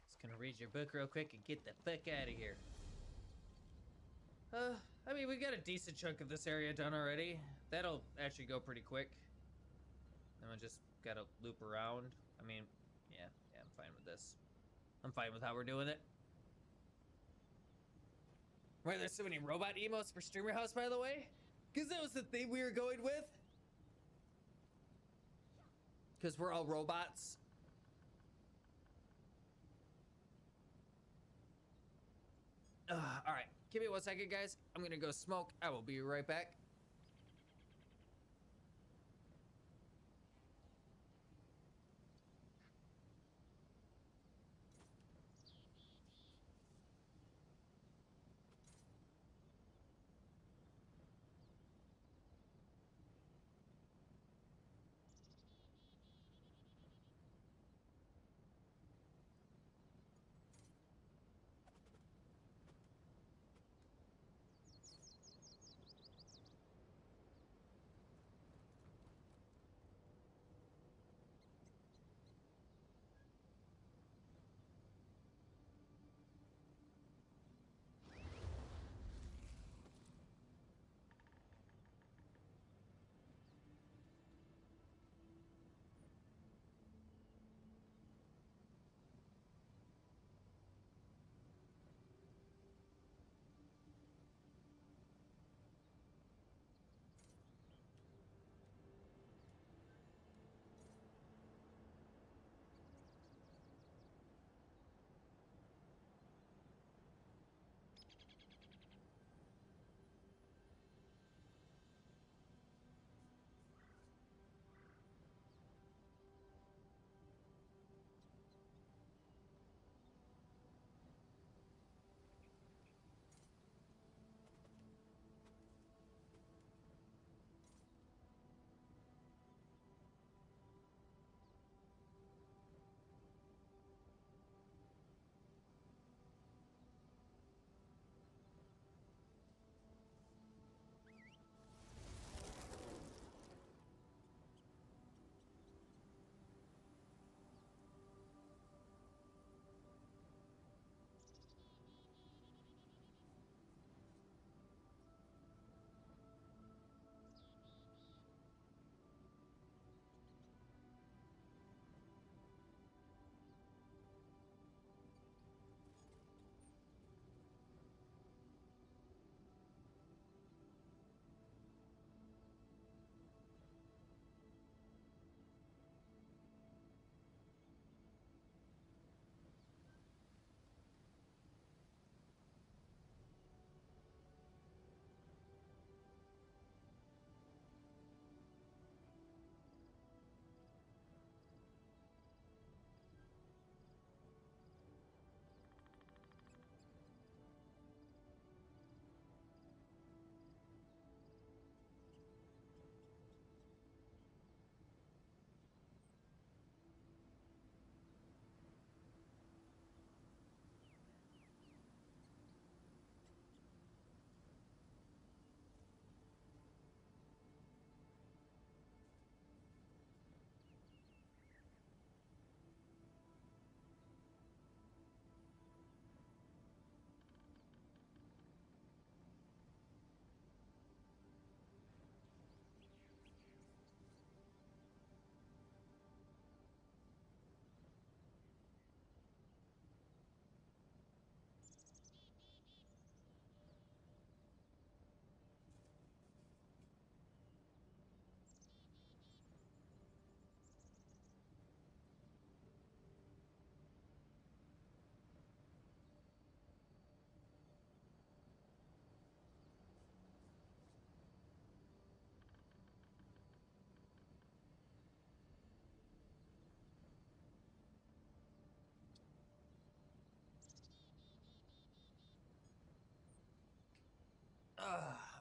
Just gonna read your book real quick and get the fuck out of here. I mean, we got a decent chunk of this area done already. That'll actually go pretty quick. Then we just gotta loop around. I mean, yeah, I'm fine with this. I'm fine with how we're doing it. Why there's so many robot emotes for Streamer House, by the way? Because that was the thing we were going with. Because we're all robots. All right, give me 1 second, guys. I'm gonna go smoke. I will be right back.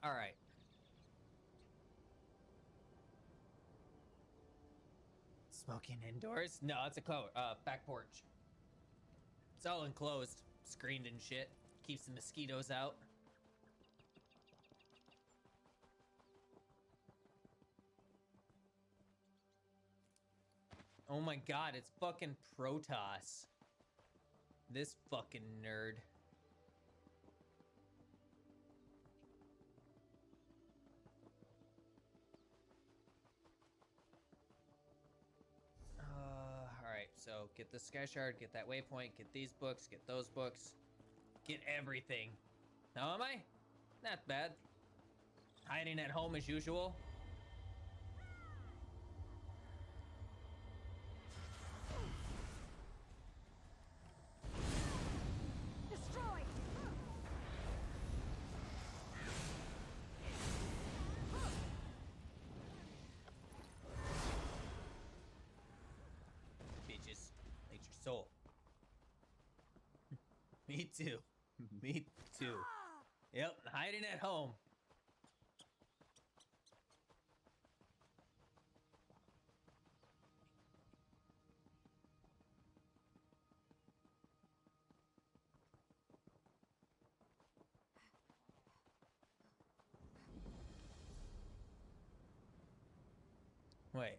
All right. Smoking indoors? No, it's a back porch. It's all enclosed, screened and shit. Keeps the mosquitoes out. Oh my god, it's fucking Protoss. This fucking nerd. Alright, so get the sky shard, get that waypoint, get these books, get those books, get everything. How am I? Not bad. Hiding at home as usual. Destroy! Bitches, ate your soul. Me too. Me too. Yep, hiding at home. Wait.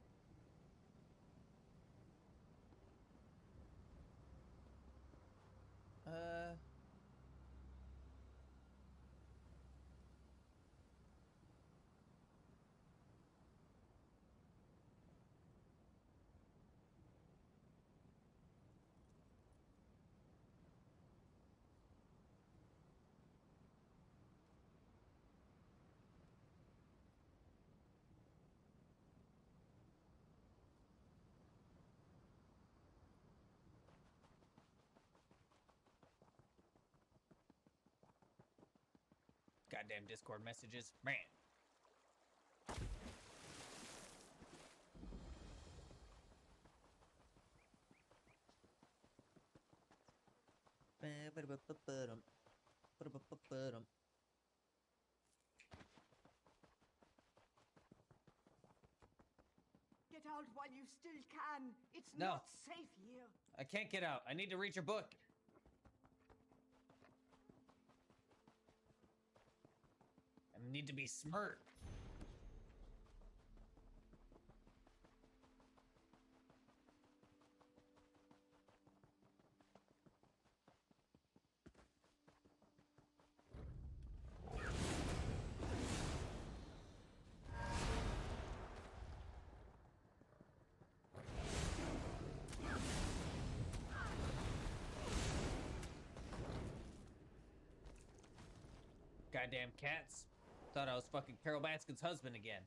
Goddamn Discord messages. Man. Get out while you still can. It's No. not safe here. I can't get out. I need to read your book. I need to be smart. Goddamn cats. Thought I was fucking Carol Baskin's husband again.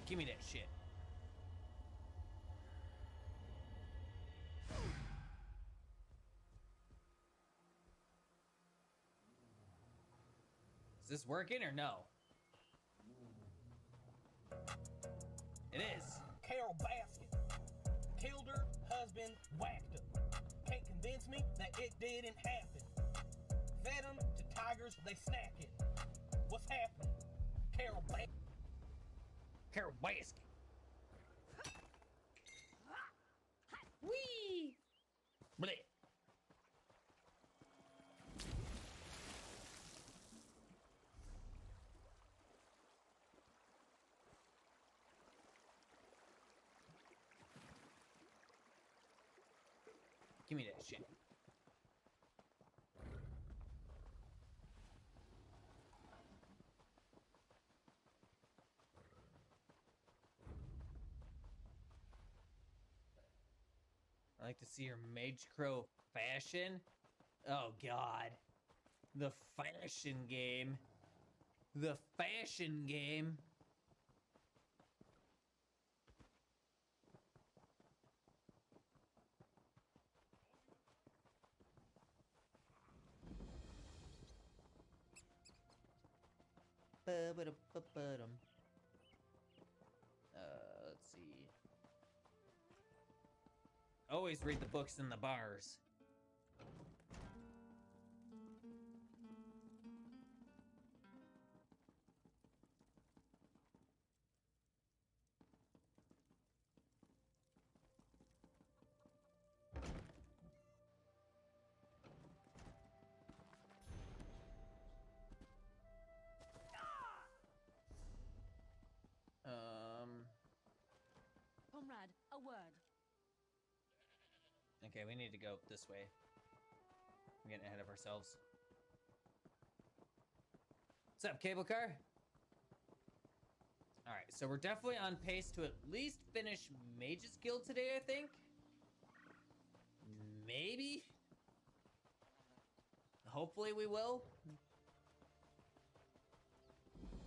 Give me that shit. Is this working or no? It is. Carol Baskin killed her husband, whacked her. Can't convince me that it didn't happen. Fed them to tigers, they snacking. What's happening? Carol Baskin. Carol Baskin. Wee! Bleh. Give me that shit. I like to see her Mage Crow fashion. Oh god. The fashion game. The fashion game. Let's see. Always read the books in the bars. Comrade, a word. Okay, we need to go this way. We're getting ahead of ourselves. What's up, cable car? All right, so we're definitely on pace to at least finish Mage's Guild today, I think. Maybe. Hopefully we will.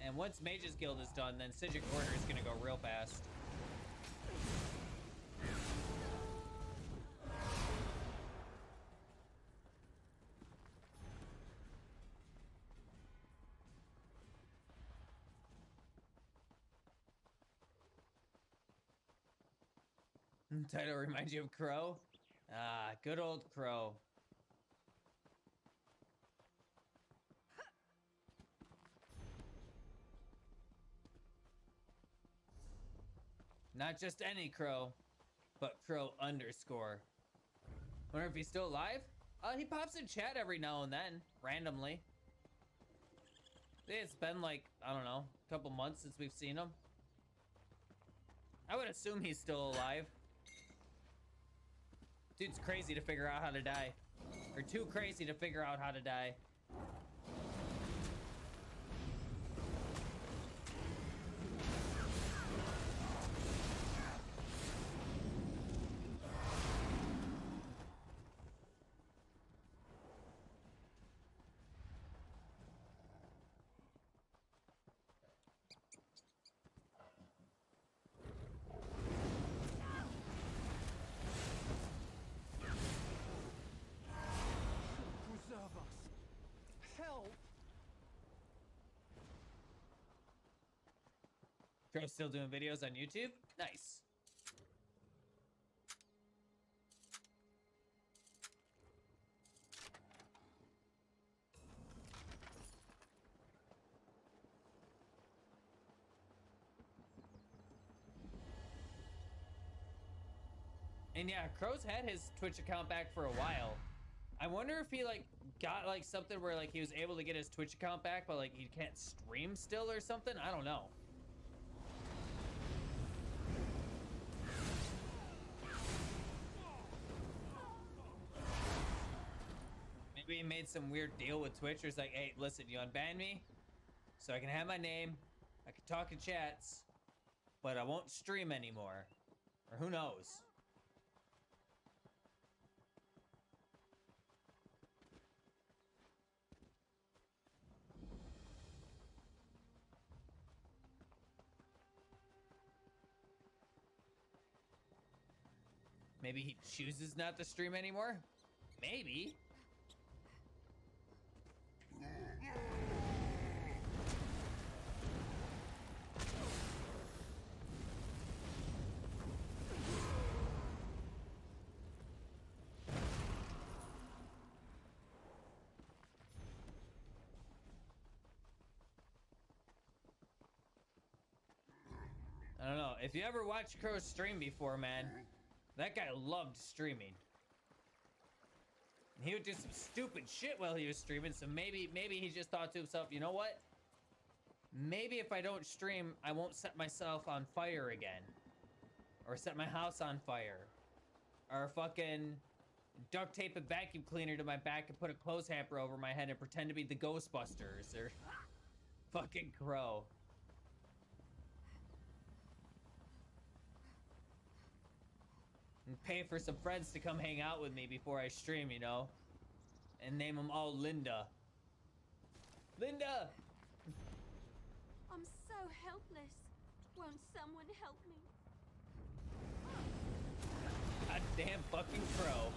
And once Mage's Guild is done, then Sigil Order is gonna go real fast. Title reminds you of Crow? Ah, good old Crow. Not just any Crow, but Crow _. Wonder if he's still alive? He pops in chat every now and then, randomly. I think it's been like, I don't know, a couple months since we've seen him. I would assume he's still alive. Dude's crazy to figure out how to die. Or too crazy to figure out how to die. Preserve us. Help! Crow's still doing videos on YouTube? Nice. And yeah, Crow's had his Twitch account back for a while. I wonder if he like got like something where like he was able to get his Twitch account back, but like he can't stream still or something. I don't know. Maybe he made some weird deal with Twitch. Where it's like, hey, listen, you unban me, so I can have my name, I can talk in chats, but I won't stream anymore. Or who knows? Maybe he chooses not to stream anymore? Maybe. I don't know. If you ever watched Crow stream before, man, that guy loved streaming. He would do some stupid shit while he was streaming, so maybe he just thought to himself, you know what? Maybe if I don't stream, I won't set myself on fire again. Or set my house on fire. Or fucking duct tape a vacuum cleaner to my back and put a clothes hamper over my head and pretend to be the Ghostbusters. Or fucking Crow. And pay for some friends to come hang out with me before I stream, you know? And name them all Linda. Linda! I'm so helpless. Won't someone help me? Goddamn fucking Crow.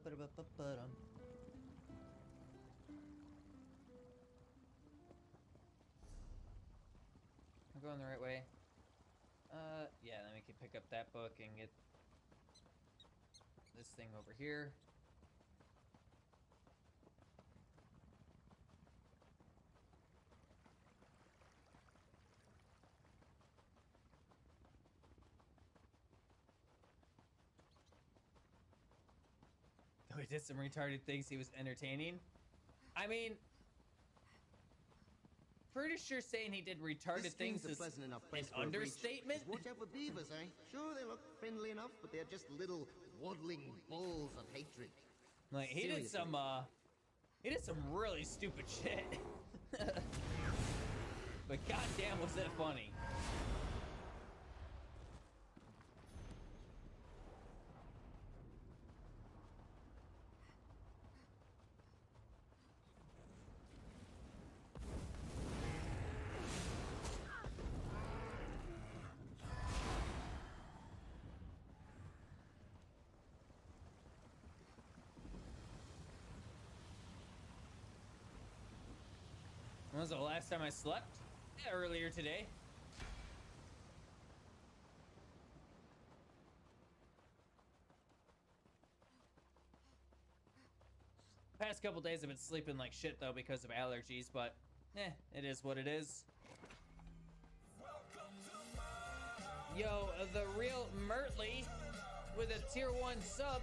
I'm going the right way. Yeah, then we can pick up that book and get this thing over here. Though he did some retarded things, he was entertaining. I mean, pretty sure saying he did retarded things is an understatement. Watch out for beavers, eh? Sure, they look friendly enough, but they're just little waddling balls of hatred. Like he did some really stupid shit. But goddamn, was that funny? When was the last time I slept? Yeah, earlier today. Past couple days I've been sleeping like shit though because of allergies, but it is what it is. Yo, the real Mertley with a tier 1 sub.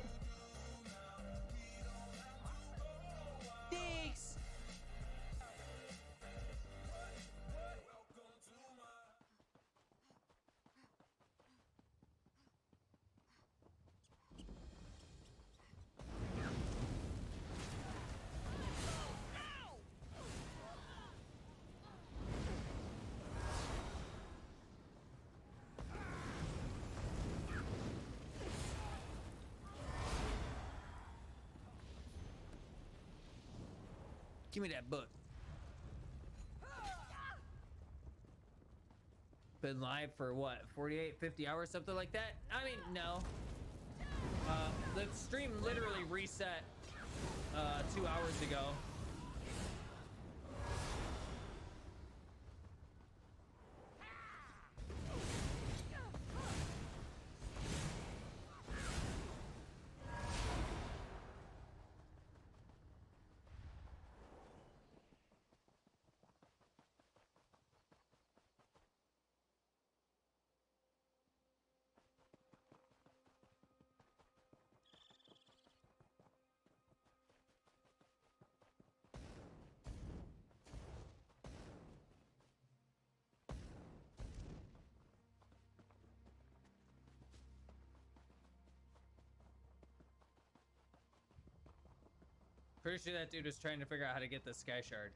Thanks. Give me that book. Been live for what, 48, 50 hours, something like that? I mean, no. The stream literally reset 2 hours ago. Pretty sure that dude was trying to figure out how to get the sky shard.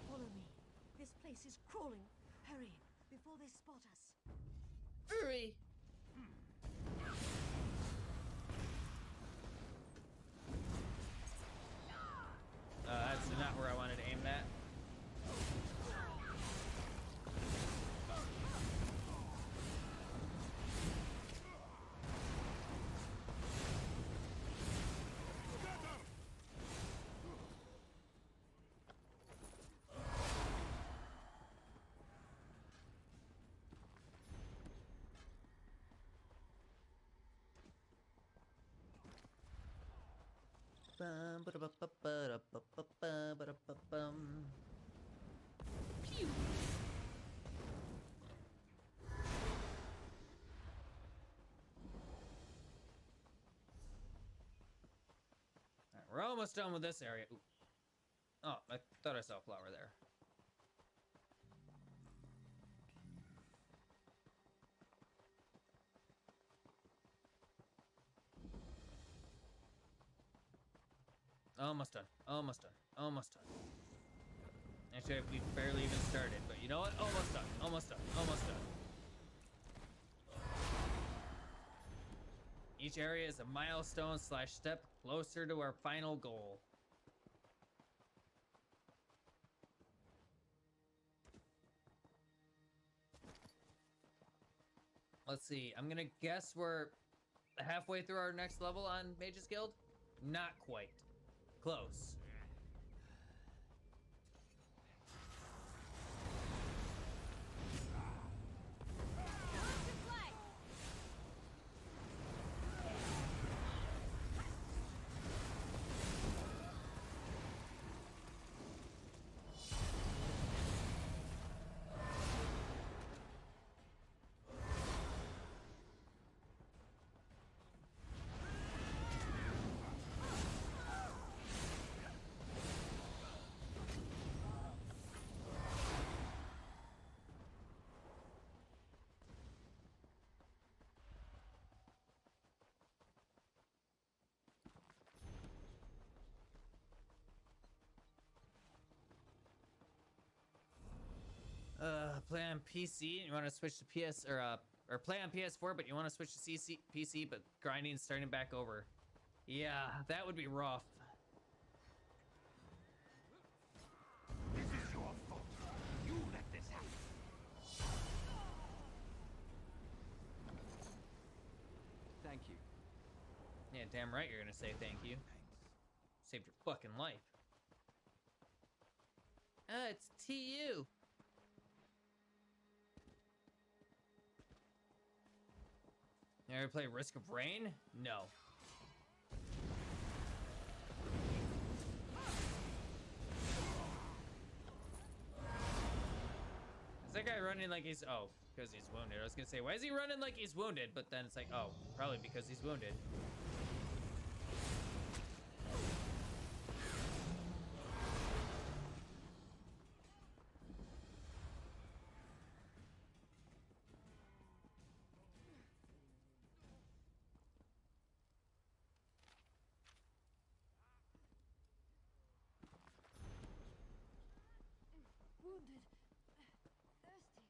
Follow me. This place is crawling. Hurry, before they spot us. Hurry! That's not where I wanted to aim that. Pew. almost done with this area. Ooh. Oh, I thought I saw a flower there. Almost done. Almost done. Almost done. Actually, we barely even started, but you know what? Almost done. Almost done. Almost done. Each area is a milestone / step closer to our final goal. Let's see. I'm gonna guess we're halfway through our next level on Mage's Guild. Not quite. Close. Play on PC and you want to switch to PS or play on PS4 but you want to switch to PC but grinding starting back over. Yeah, that would be rough. This is your fault. You let this happen. Thank you. Yeah, damn right you're gonna say thank you. Saved your fucking life. It's TU. You ever play Risk of Rain? No. Is that guy running like he's... Oh, because he's wounded. I was gonna say, why is he running like he's wounded? But then it's like, oh, probably because he's wounded. Wounded. Thirsty.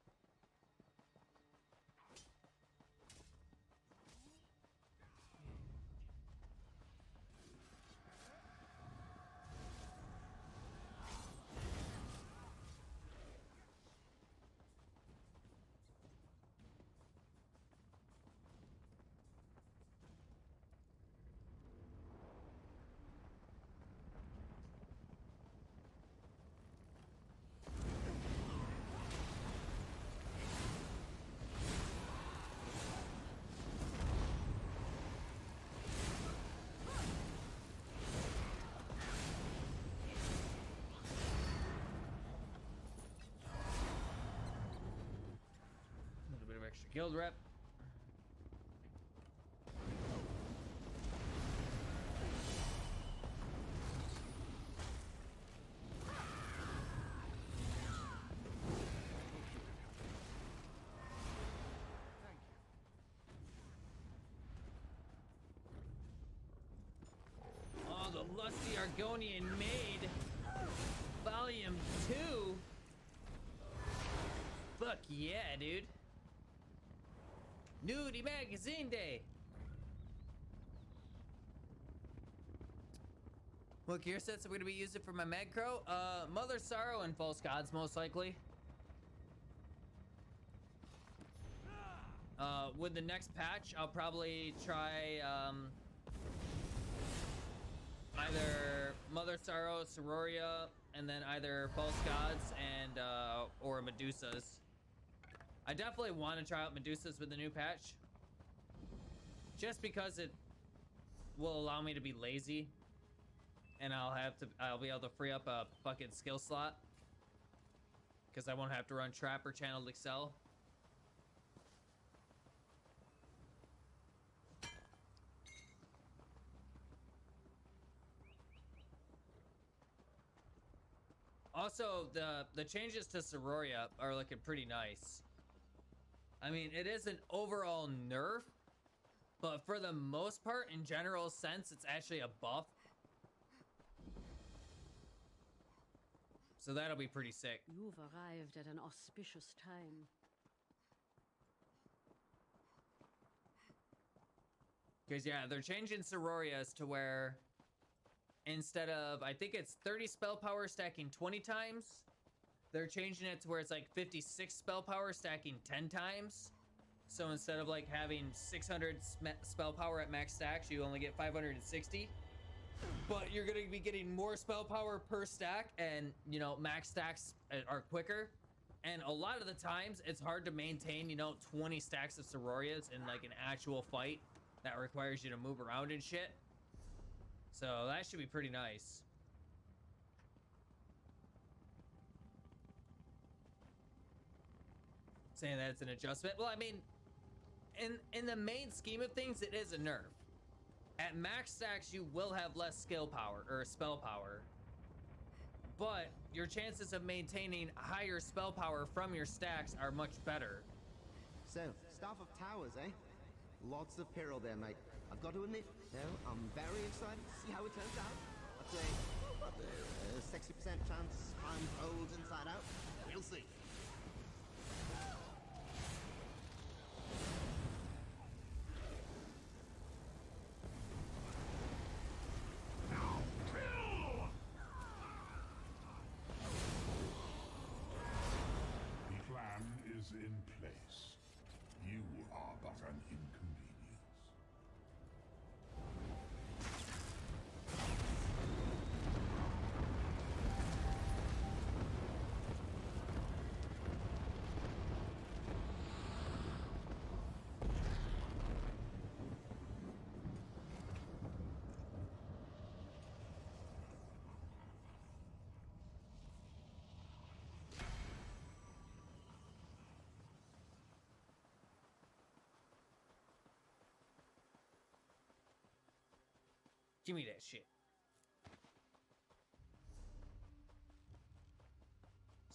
Extra guild rep. Oh, the lusty Argonian Maid, Volume 2. Fuck yeah, dude. Nudie Magazine Day. What gear sets are we gonna be using for my Magcrow? Mother Sorrow and False Gods, most likely. With the next patch, I'll probably try either Mother Sorrow, Sororia, and then either False Gods and or Medusas. I definitely want to try out Medusas with the new patch. Just because it will allow me to be lazy. And I'll be able to free up a fucking skill slot. Because I won't have to run Trap or Channeled Excel. Also, the changes to Sororia are looking pretty nice. I mean, it is an overall nerf, but for the most part, in general sense, it's actually a buff. So that'll be pretty sick. You've arrived at an auspicious time. Because, yeah, they're changing Sororias to where instead of, I think it's 30 spell power stacking 20 times, they're changing it to where it's like 56 spell power stacking 10 times. So instead of like having 600 spell power at max stacks, you only get 560. But you're going to be getting more spell power per stack, and, you know, max stacks are quicker. And a lot of the times, it's hard to maintain, you know, 20 stacks of Sororias in like an actual fight that requires you to move around and shit. So that should be pretty nice. Saying that it's an adjustment. Well, I mean, in the main scheme of things, it is a nerf. At max stacks, you will have less skill power or spell power, but your chances of maintaining higher spell power from your stacks are much better. So, Staff of Towers, eh? Lots of peril there, mate. I've got to admit, though, I'm very excited to see how it turns out. I'd say, 60% chance I'm holds inside out. We'll see. The plan is in place. You are but an inconvenience. Give me that shit.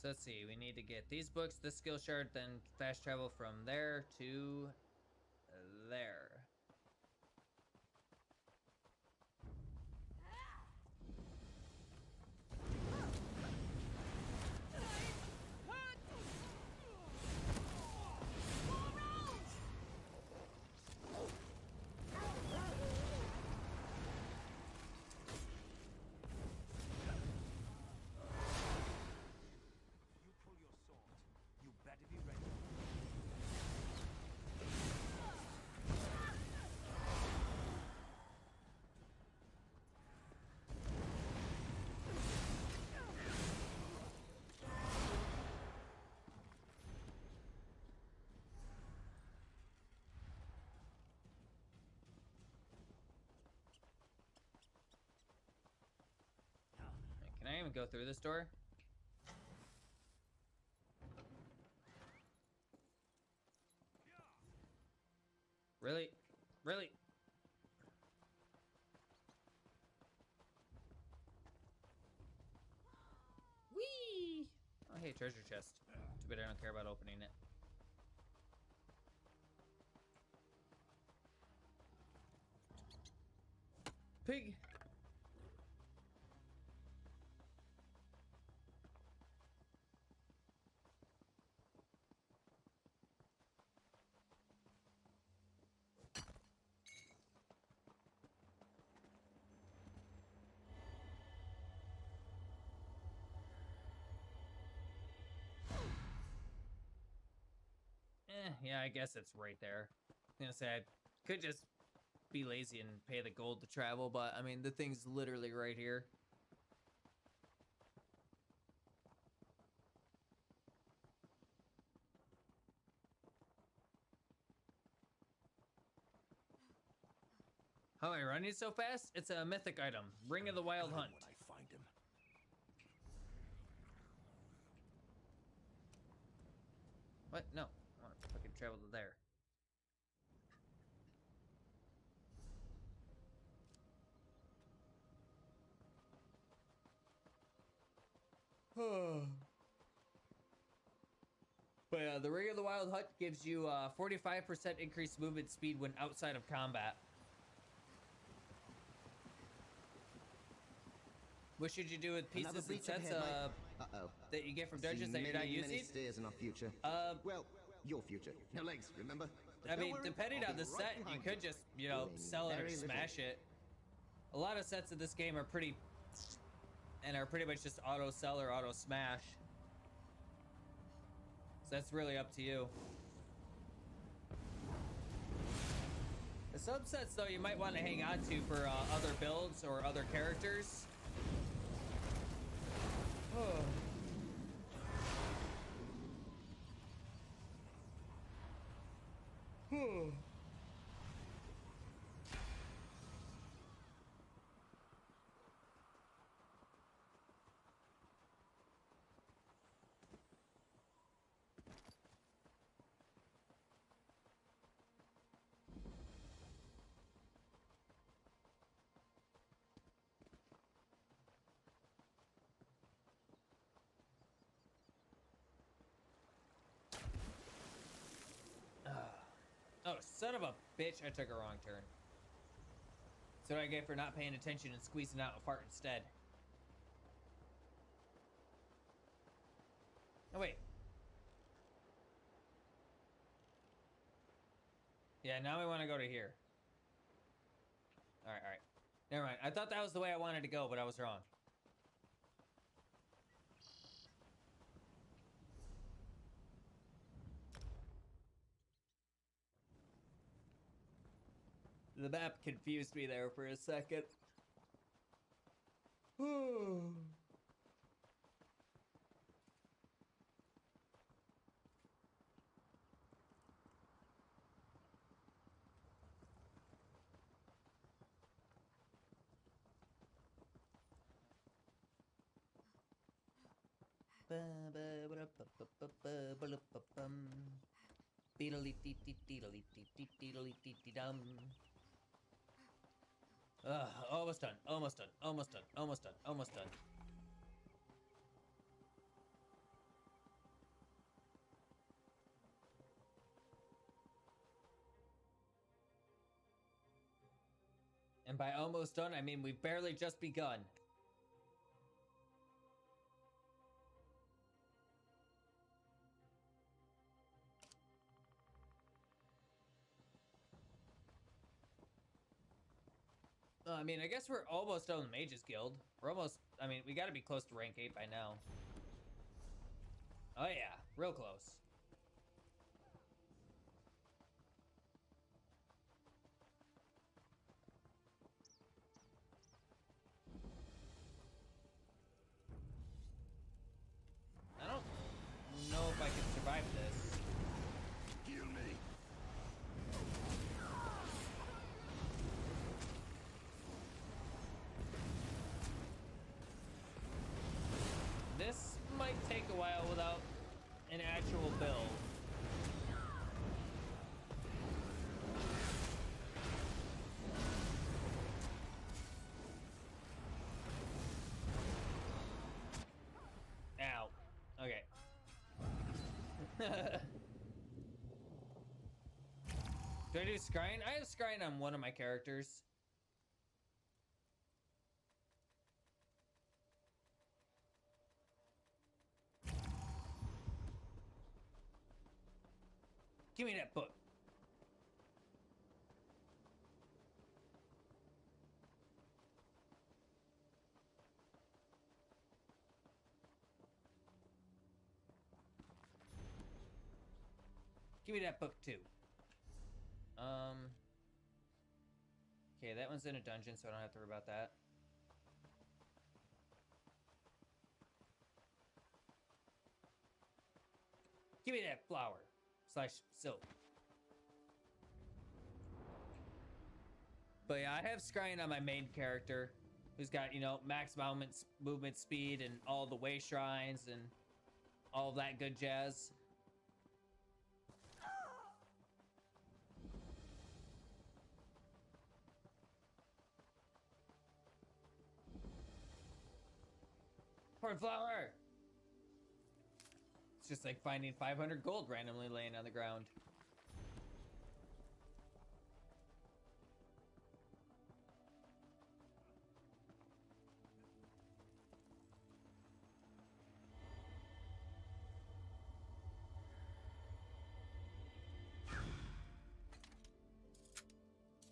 So let's see, we need to get these books, this skill shard, then fast travel from there to there. Can I even go through this door? Really? Really? Whee! Oh, hey, treasure chest. Too bad I don't care about opening it. Pig! Yeah, I guess it's right there. I was gonna say, I could just be lazy and pay the gold to travel, but I mean, the thing's literally right here. How am I running so fast? It's a mythic item. Ring of the Wild Hunt. When I find him. What? No. I want to fucking travel to there. But yeah, the Ring of the Wild Hut gives you 45% increased movement speed when outside of combat. What should you do with pieces and sets that you get from dungeons that you're not using? Many stairs in our future. Well, your future. No legs, remember? I mean, depending on the set, you could just, you know, sell it or smash it. A lot of sets in this game are pretty much just auto sell or auto smash. So that's really up to you. The subsets, though, you might want to hang on to for other builds or other characters. Oh. Oh, son of a bitch, I took a wrong turn. So what I get for not paying attention and squeezing out a fart instead. Oh, wait. Yeah, now we want to go to here. Alright, alright. Never mind. I thought that was the way I wanted to go, but I was wrong. The map confused me there for a second. Almost done, almost done, almost done, almost done, almost done. And by almost done, I mean we've barely just begun. I mean, I guess we're almost done with Mages Guild. We're almost, I mean, we gotta be close to rank 8 by now. Oh yeah, real close. I don't know if I can survive this. Kill me. This might take a while without an actual build. Ow. Okay. Do I do scrying? I have scrying on one of my characters. Give me that book. Give me that book too. Okay, that one's in a dungeon, so I don't have to worry about that. Give me that flower slash silk. But yeah, I have scrying on my main character, who's got, you know, max movement speed and all the way shrines and all that good jazz. Cornflower! just like finding 500 gold randomly laying on the ground.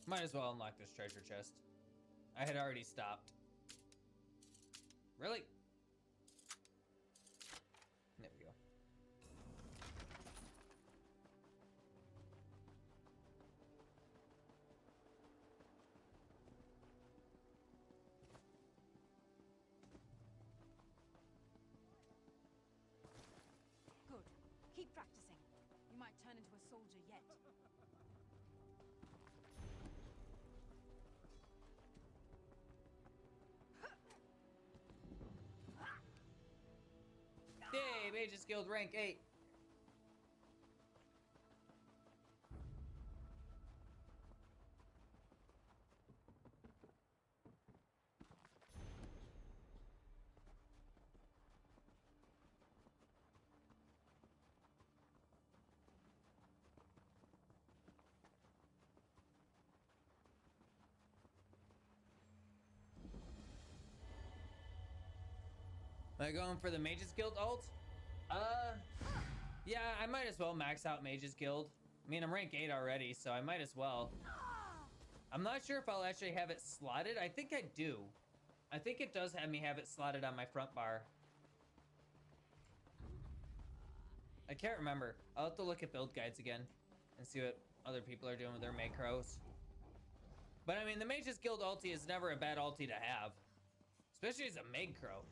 Might as well unlock this treasure chest. I had already stopped. Really? There we go. Good. Keep practicing. You might turn into a soldier yet. Yay, Mages Guild rank 8. Am I going for the Mages Guild ult? Yeah, I might as well max out Mages Guild. I mean, I'm rank 8 already, so I might as well. I'm not sure if I'll actually have it slotted. I think I do. I think it does have me have it slotted on my front bar. I can't remember. I'll have to look at build guides again and see what other people are doing with their macros. But I mean, the Mages Guild ulti is never a bad ulti to have. Especially as a macro.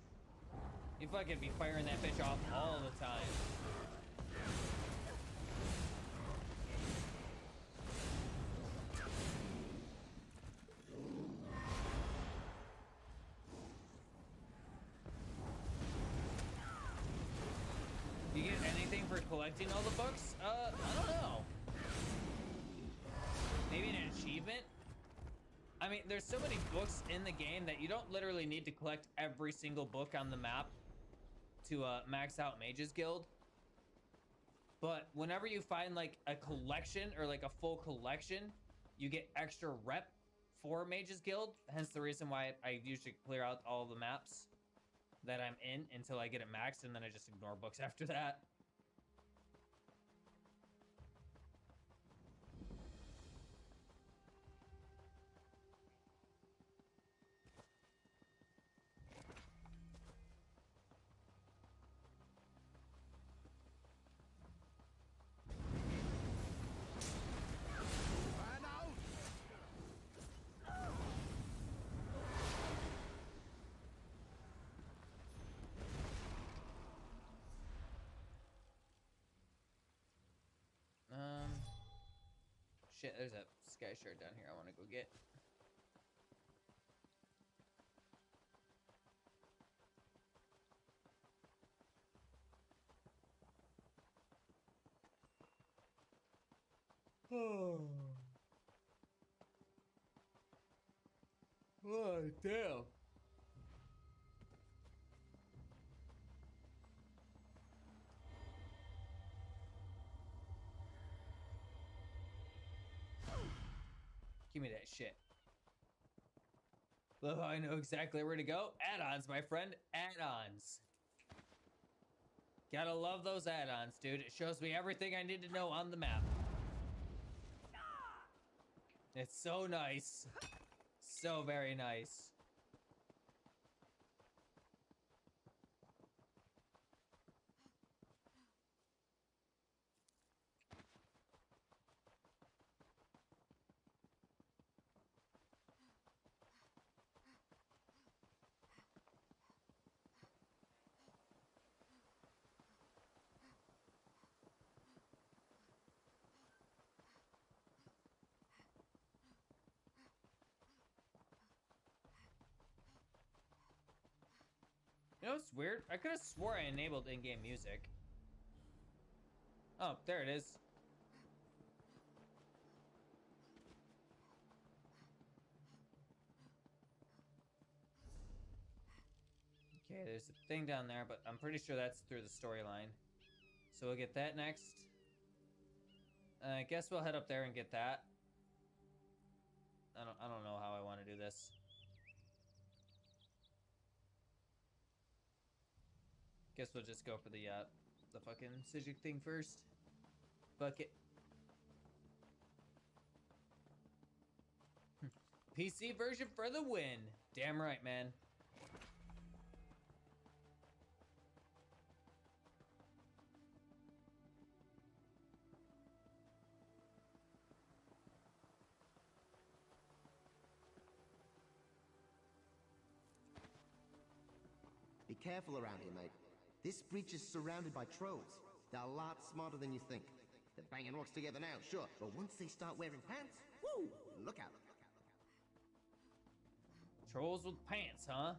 You fucking be firing that bitch off all the time. You get anything for collecting all the books? I don't know. Maybe an achievement? I mean, there's so many books in the game that you don't literally need to collect every single book on the map to max out Mages Guild. But whenever you find like a collection or like a full collection, you get extra rep for Mages Guild. Hence the reason why I usually clear out all the maps that I'm in until I get it maxed, and then I just ignore books after that. Shit, there's a sky shard down here I want to go get. Oh. Oh, damn. Give me that shit. Love how I know exactly where to go. Add-ons, my friend. Add-ons. Gotta love those add-ons, dude. It shows me everything I need to know on the map. It's so nice. So very nice. You know what's weird? I could have swore I enabled in-game music. Oh, there it is. Okay, there's a thing down there, but I'm pretty sure that's through the storyline. So we'll get that next. I guess we'll head up there and get that. I don't know how I want to do this. Guess we'll just go for the fucking Sijic thing first. Bucket. PC version for the win. Damn right, man. Be careful around here, mate. This breach is surrounded by trolls. They're a lot smarter than you think. They're banging rocks together now, sure, but once they start wearing pants, woo, look out. Trolls with pants, huh?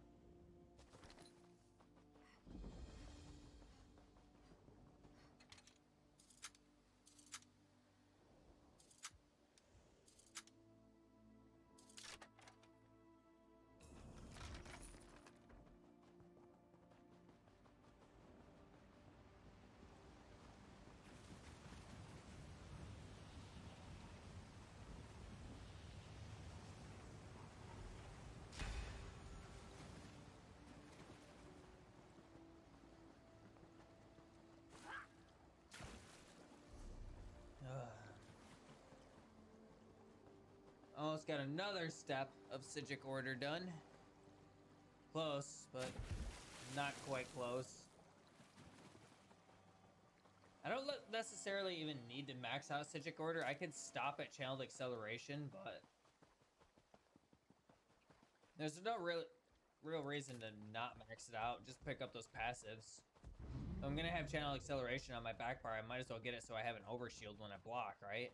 Almost got another step of Sijic order done. Close, but not quite close. I don't necessarily even need to max out Sijic order. I could stop at channeled acceleration, but there's no real reason to not max it out. Just pick up those passives. If I'm gonna have channel acceleration on my back bar, I might as well get it so I have an overshield when I block, right?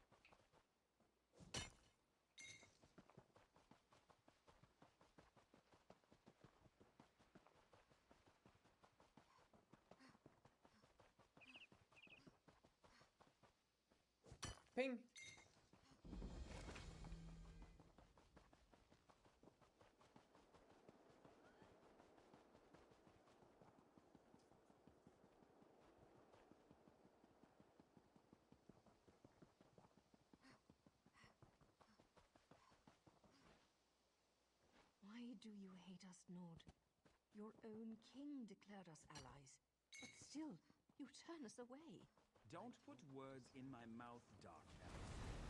Ping. Why do you hate us, Nord? Your own king declared us allies, but still, you turn us away. Don't put words in my mouth, Dark Elf.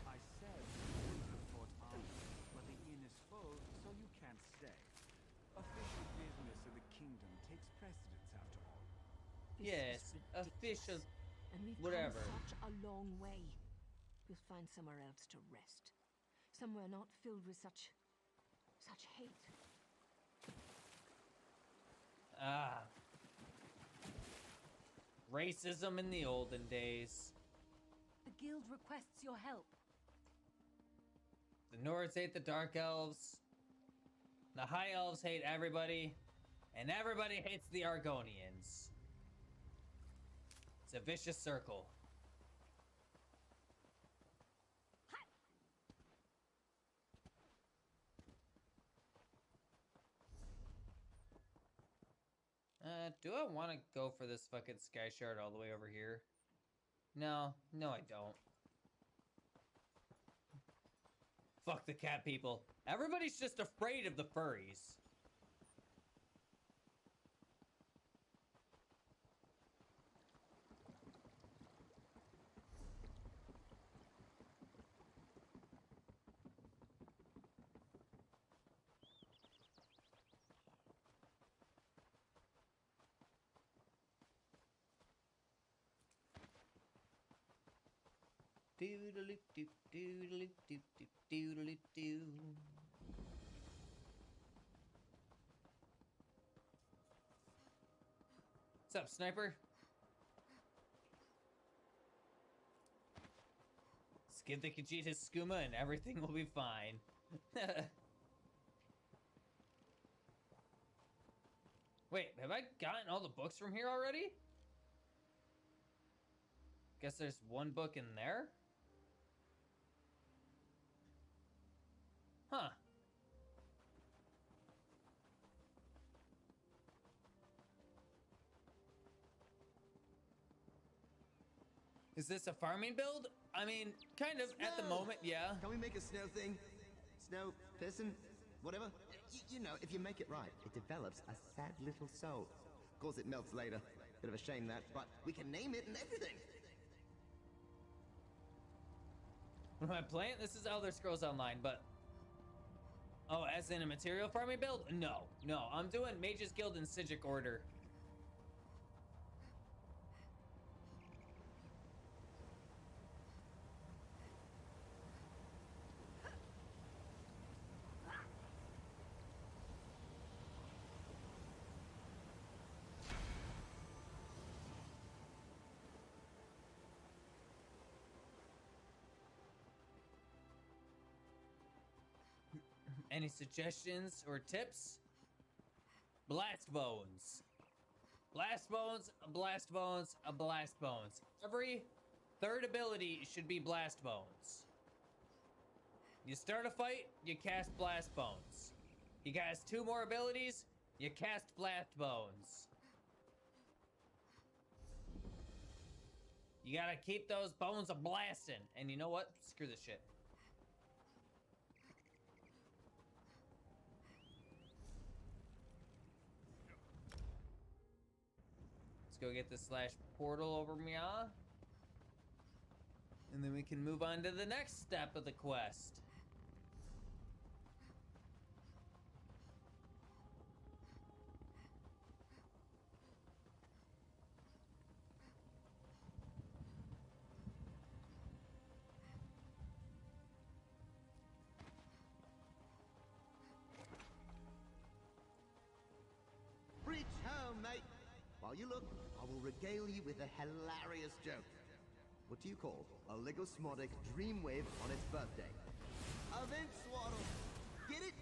I said you would have fought army, but the inn is full, so you can't stay. Official business of the kingdom takes precedence after all. Yes, official. And we've whatever. come such a long way. We'll find somewhere else to rest. Somewhere not filled with such hate. Ah. Racism in the olden days. The guild requests your help. The Nords hate the Dark Elves. The High Elves hate everybody. And everybody hates the Argonians. It's a vicious circle. Do I want to go for this fucking sky shard all the way over here? No, I don't. Fuck the cat people. Everybody's just afraid of the furries. Doodly doo doodly doo doo doodly doo. What's up, sniper? Let's give the Khajiit his skooma and everything will be fine. Wait, have I gotten all the books from here already? Guess there's one book in there? Huh. Is this a farming build? I mean, kind of at the moment, yeah. Can we make a snow thing? Snow, pissing, whatever? You know, if you make it right, it develops a sad little soul. Of course, it melts later. Bit of a shame that, but we can name it and everything. What am I playing? This is Elder Scrolls Online, but... Oh, as in a material farming build? No, no. I'm doing Mage's Guild and Sigic Order. Any suggestions or tips? Blast bones. Blast bones, blast bones, blast bones. Every third ability should be blast bones. You start a fight, you cast blast bones. You cast 2 more abilities, you cast blast bones. You gotta keep those bones a blasting. And you know what? Screw this shit. Let's go get the slash portal over me, and then we can move on to the next step of the quest. Reach home, mate. While you look, I will regale you with a hilarious joke. What do you call a ligosmotic dreamwave on its birthday? A vent swaddle. Get it?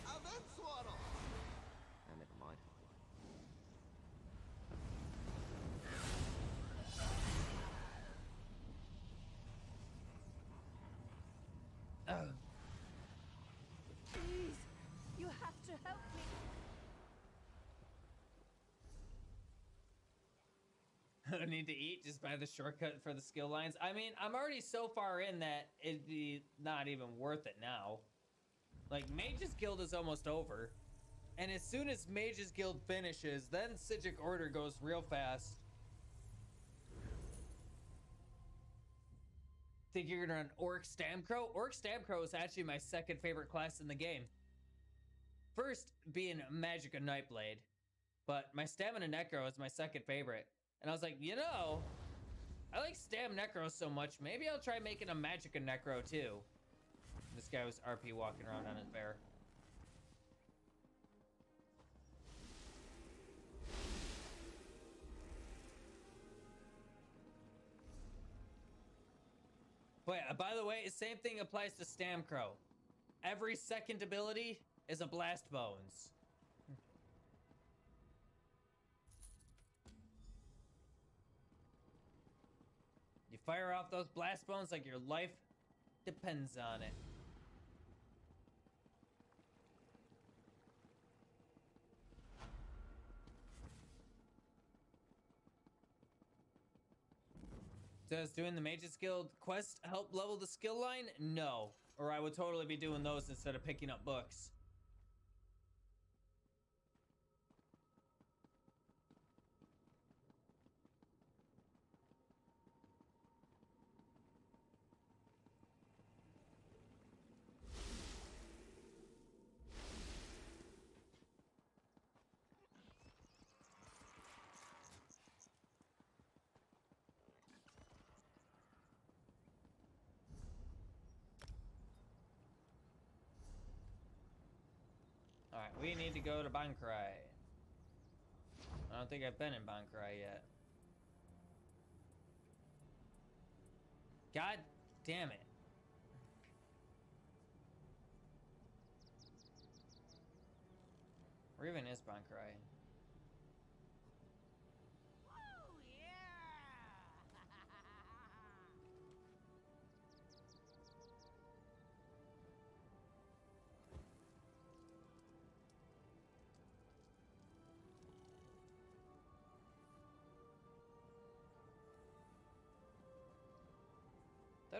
A vent swaddle. Ah, never mind. Please, you have to help me. I don't need to eat, just buy the shortcut for the skill lines. I mean, I'm already so far in that it'd be not even worth it now. Like, Mage's Guild is almost over. And as soon as Mage's Guild finishes, then Sigic Order goes real fast. Think you're gonna run Orc Stamcrow? Orc Stamcrow is actually my second favorite class in the game. First being Magicka Nightblade, but my Stamina Necro is my second favorite. And I was like, you know, I like Stam Necro so much, maybe I'll try making a Magicka Necro too. This guy was RP walking around on his bear. But by the way, the same thing applies to Stamcrow. Every second ability is a Blast Bones. You fire off those blast bones like your life depends on it. Does doing the Mage's Guild quest help level the skill line? No. Or I would totally be doing those instead of picking up books. Alright, we need to go to Bankrai. I don't think I've been in Bankrai yet. God damn it. Where even is Bankrai?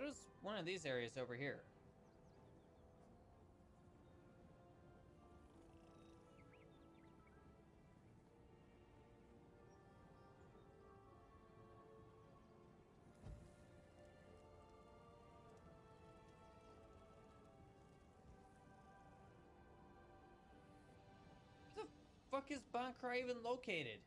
thought it was one of these areas over here. Where the fuck is Bankra even located?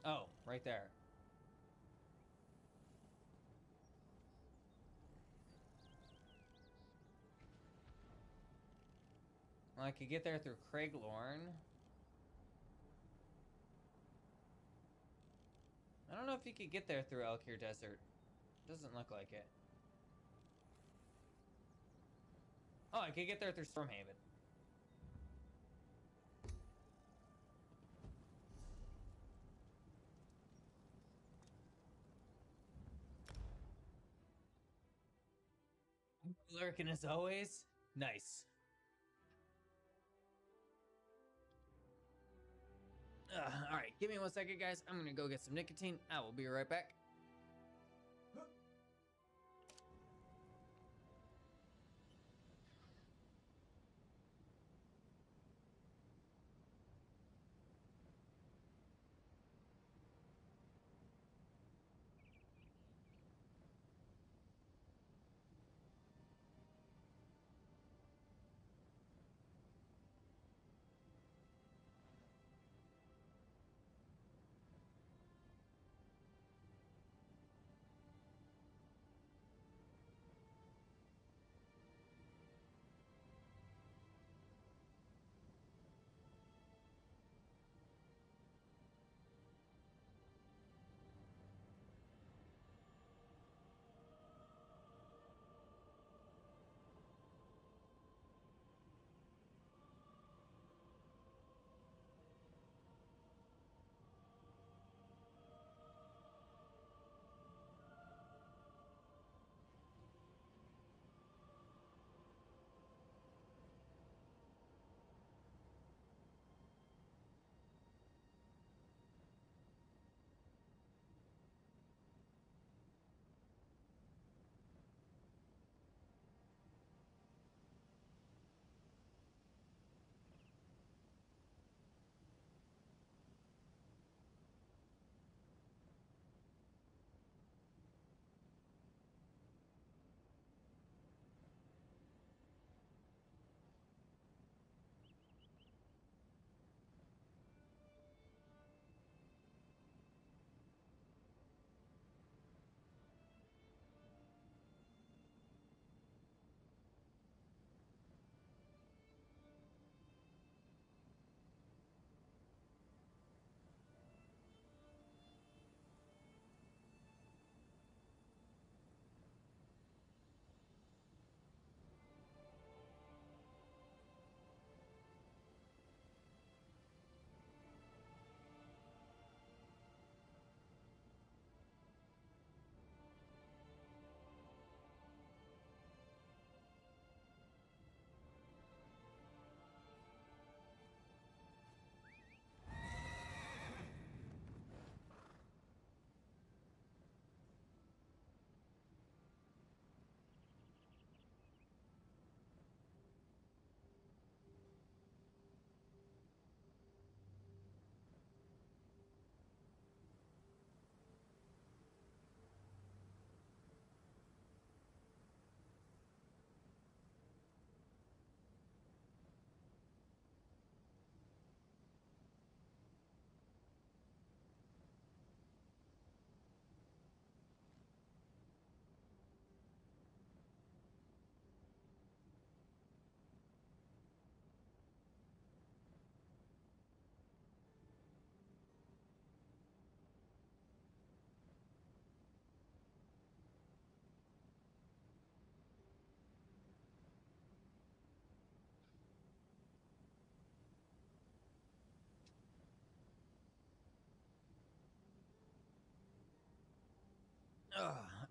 Oh, right there. Well, I could get there through Craiglorn. I don't know if you could get there through Elkir Desert. Doesn't look like it. Oh, I could get there through Stormhaven. Lurking as always. Nice. Alright, give me 1 second, guys. I'm gonna go get some nicotine. I will be right back.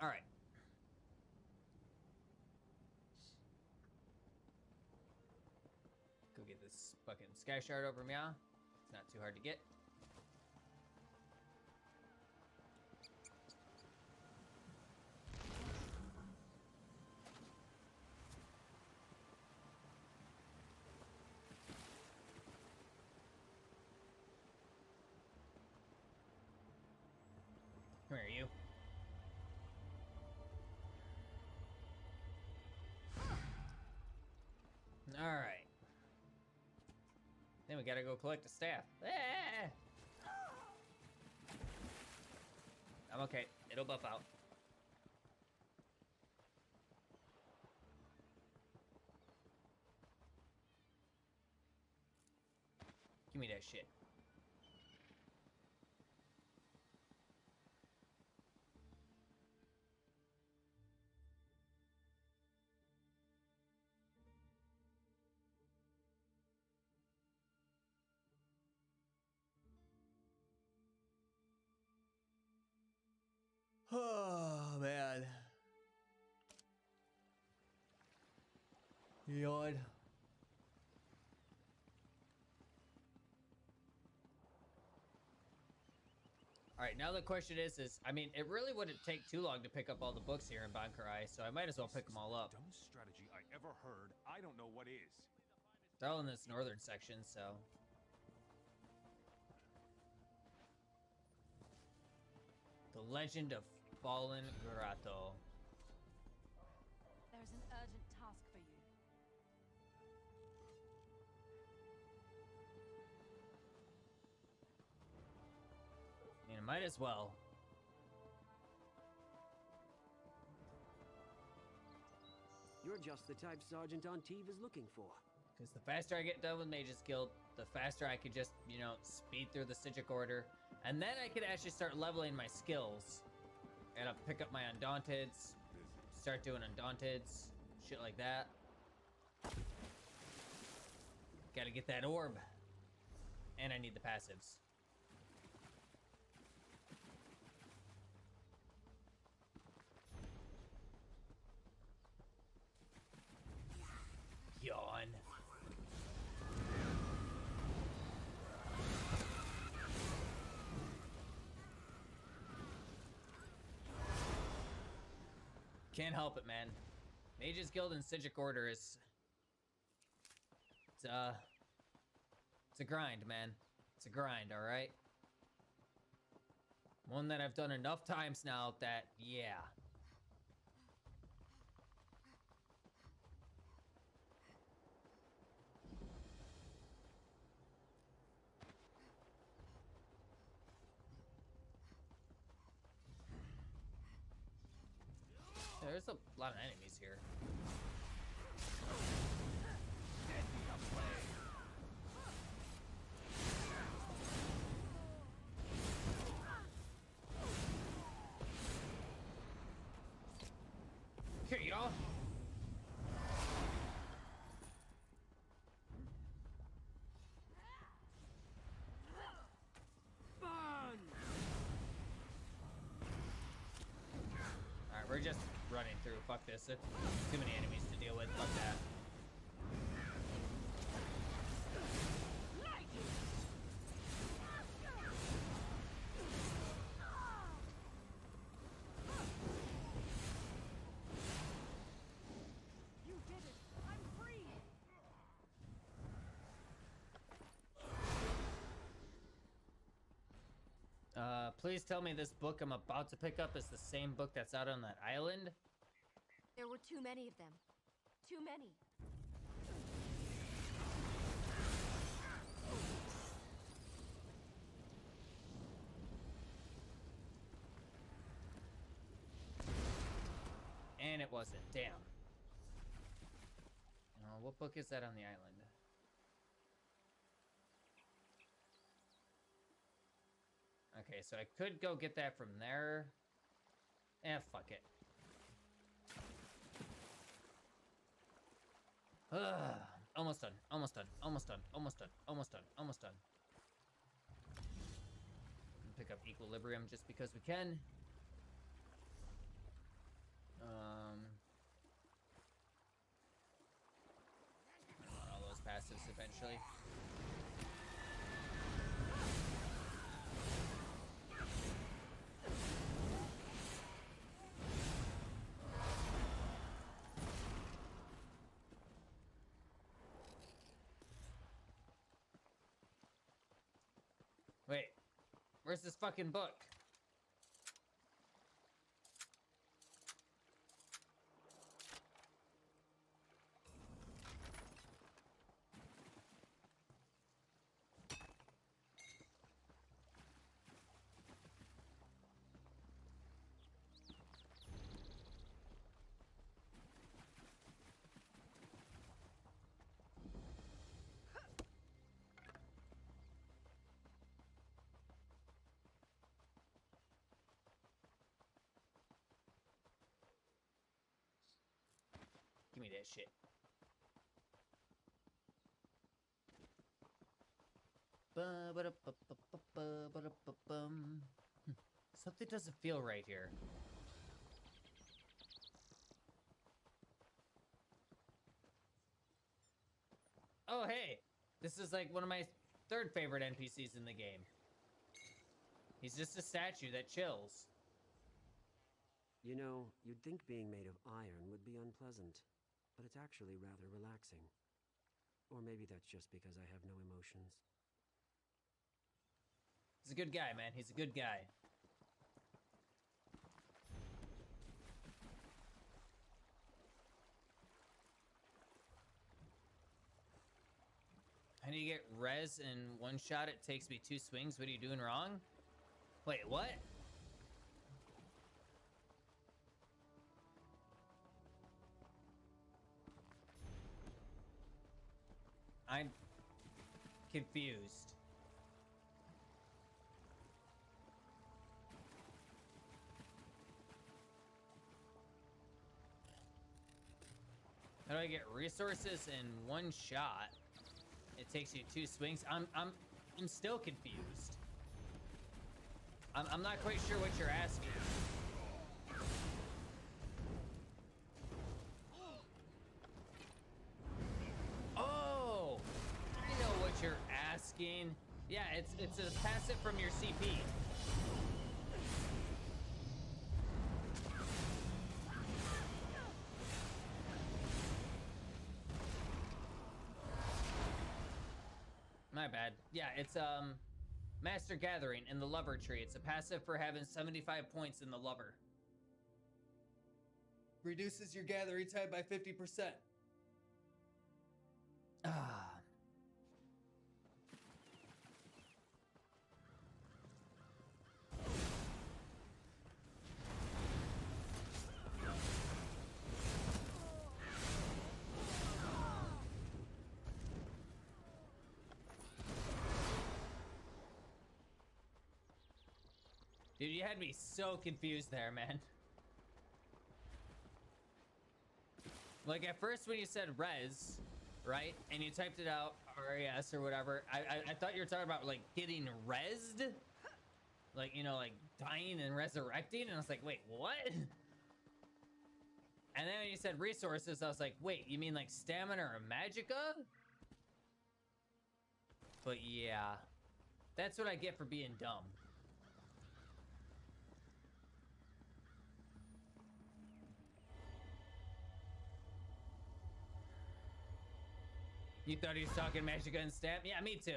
Alright. Go get this fucking sky shard over meow. It's not too hard to get. Where are you? Alright. Then we gotta go collect the staff. Ah! I'm okay. It'll buff out. Give me that shit. Oh, man. Yawn. Alright, now the question is, I mean, it really wouldn't take too long to pick up all the books here in Bankarai, so I might as well pick them all up. Dumbest strategy I ever heard. I don't know what is. They're all in this northern section, so... The Legend of Fallen Grotto. There's an urgent task for you. I mean, I might as well. You're just the type Sergeant Antifa's looking for. Because the faster I get done with Mage's Guild, the faster I could just, you know, speed through the Sigic Order. And then I could actually start leveling my skills. And I'll pick up my Undaunteds, start doing Undaunteds, shit like that. Gotta get that orb. And I need the passives. Yawn. Can't help it, man. Mage's Guild and Sigic Order is... It's a grind, man. It's a grind, alright? One that I've done enough times now that, yeah. There's a lot of enemies here. Here you go. Alright, we're just running through. Fuck this. It's too many enemies to deal with. Fuck that. You did it. I'm free. Please tell me this book I'm about to pick up is the same book that's out on that island. There were too many of them. Too many. And it wasn't. Damn. What book is that on the island? Okay, so I could go get that from there. Eh, fuck it. Ugh. Almost done. Almost done. Almost done. Almost done. Almost done. Almost done. Pick up Equilibrium just because we can. All those passives eventually. Where's this fucking book? Give me that shit. Something doesn't feel right here. Oh, hey! This is like one of my third favorite NPCs in the game. He's just a statue that chills. You know, you'd think being made of iron would be unpleasant, but it's actually rather relaxing. Or maybe that's just because I have no emotions. He's a good guy, man. He's a good guy. How do you get res in one shot? It takes me 2 swings. What are you doing wrong? Wait, what? I'm confused. How do I get resources in one shot? It takes you 2 swings. I'm still confused. I'm not quite sure what you're asking. Oh, I know what you're asking. Yeah, it's a passive from your CP. My bad. Yeah, it's Master Gathering in the Lover tree. It's a passive for having 75 points in the Lover. Reduces your gathering time by 50%. Ah. Dude, you had me so confused there, man. Like, at first when you said res, right? And you typed it out, RES or whatever, I thought you were talking about, like, getting rezzed. Like, you know, like, dying and resurrecting. And I was like, wait, what? And then when you said resources, I was like, wait, you mean, like, stamina or magicka? But, yeah. That's what I get for being dumb. You thought he was talking Magic and Stamp? Yeah, me too.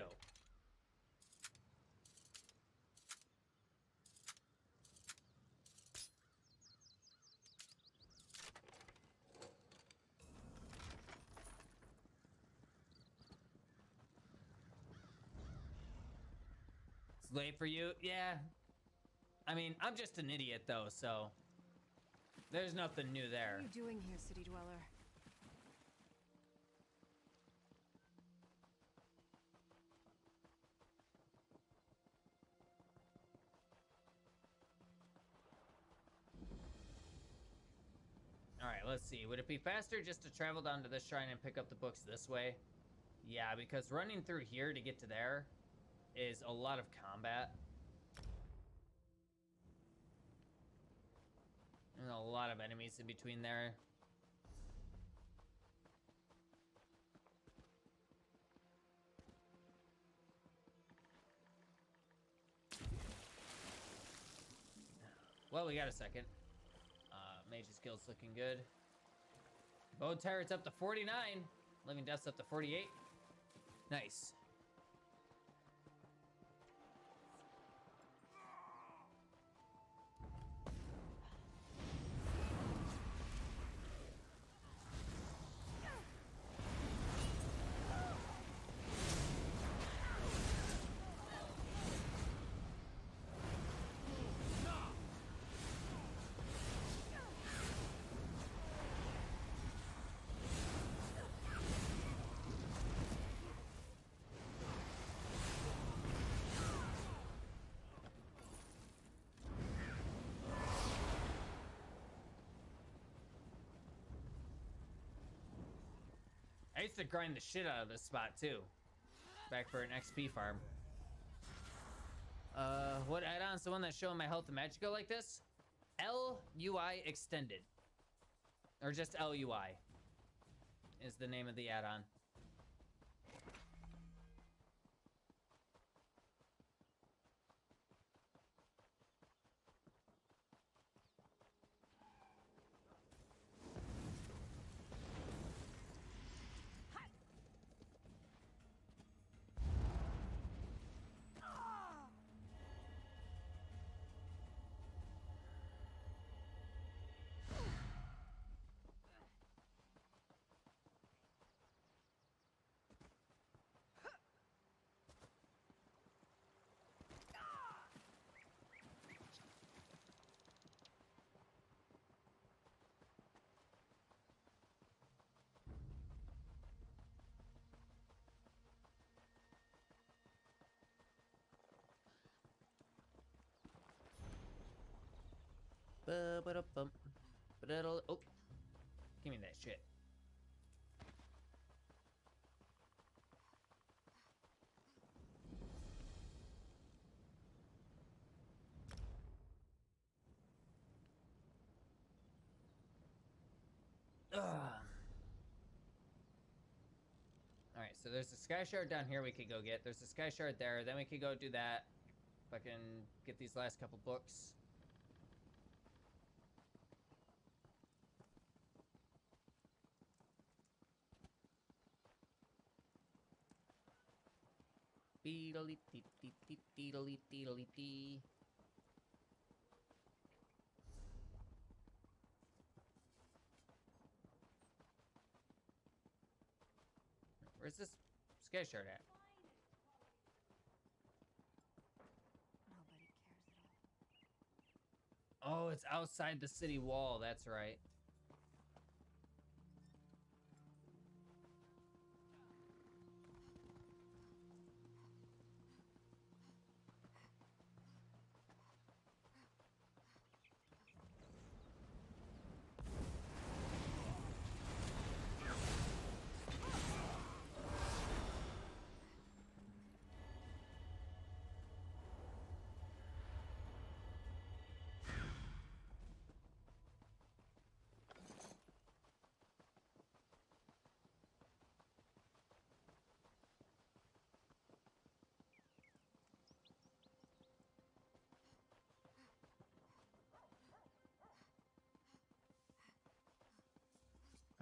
It's late for you? Yeah. I mean, I'm just an idiot though, so there's nothing new there. What are you doing here, city dweller? Alright, let's see. Would it be faster just to travel down to this shrine and pick up the books this way? Yeah, because running through here to get to there is a lot of combat. And a lot of enemies in between there. Well, we got a second. Mage's Guild's looking good. Bone Tyrant's up to 49. Living Death's up to 48. Nice. used to grind the shit out of this spot too. Back for an XP farm. What add-on's the one that's showing my health and magica like this? LUI extended. Or just LUI is the name of the add-on. Ba-ba-da-bum. Ba-da-da- Oh, give me that shit. Ugh. Alright, so there's a sky shard down here we could go get. There's a sky shard there. Then we could go do that. Fucking get these last couple books. Beedly-dee-dee-dee-dee-dee-dee-dee. Where's this sky shard at? Nobody cares at all. Oh, it's outside the city wall. That's right.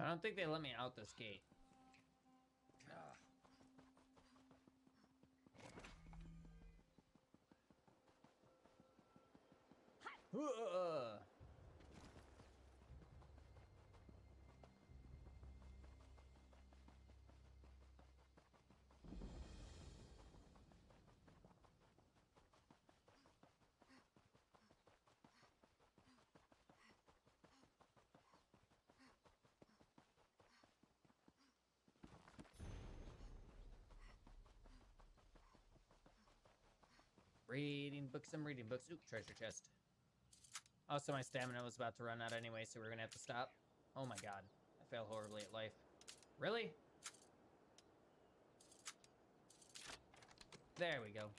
I don't think they let me out this gate. Reading books, I'm reading books. Ooh, treasure chest. Also, my stamina was about to run out anyway, so we're gonna have to stop. Oh my god. I fail horribly at life. Really? There we go.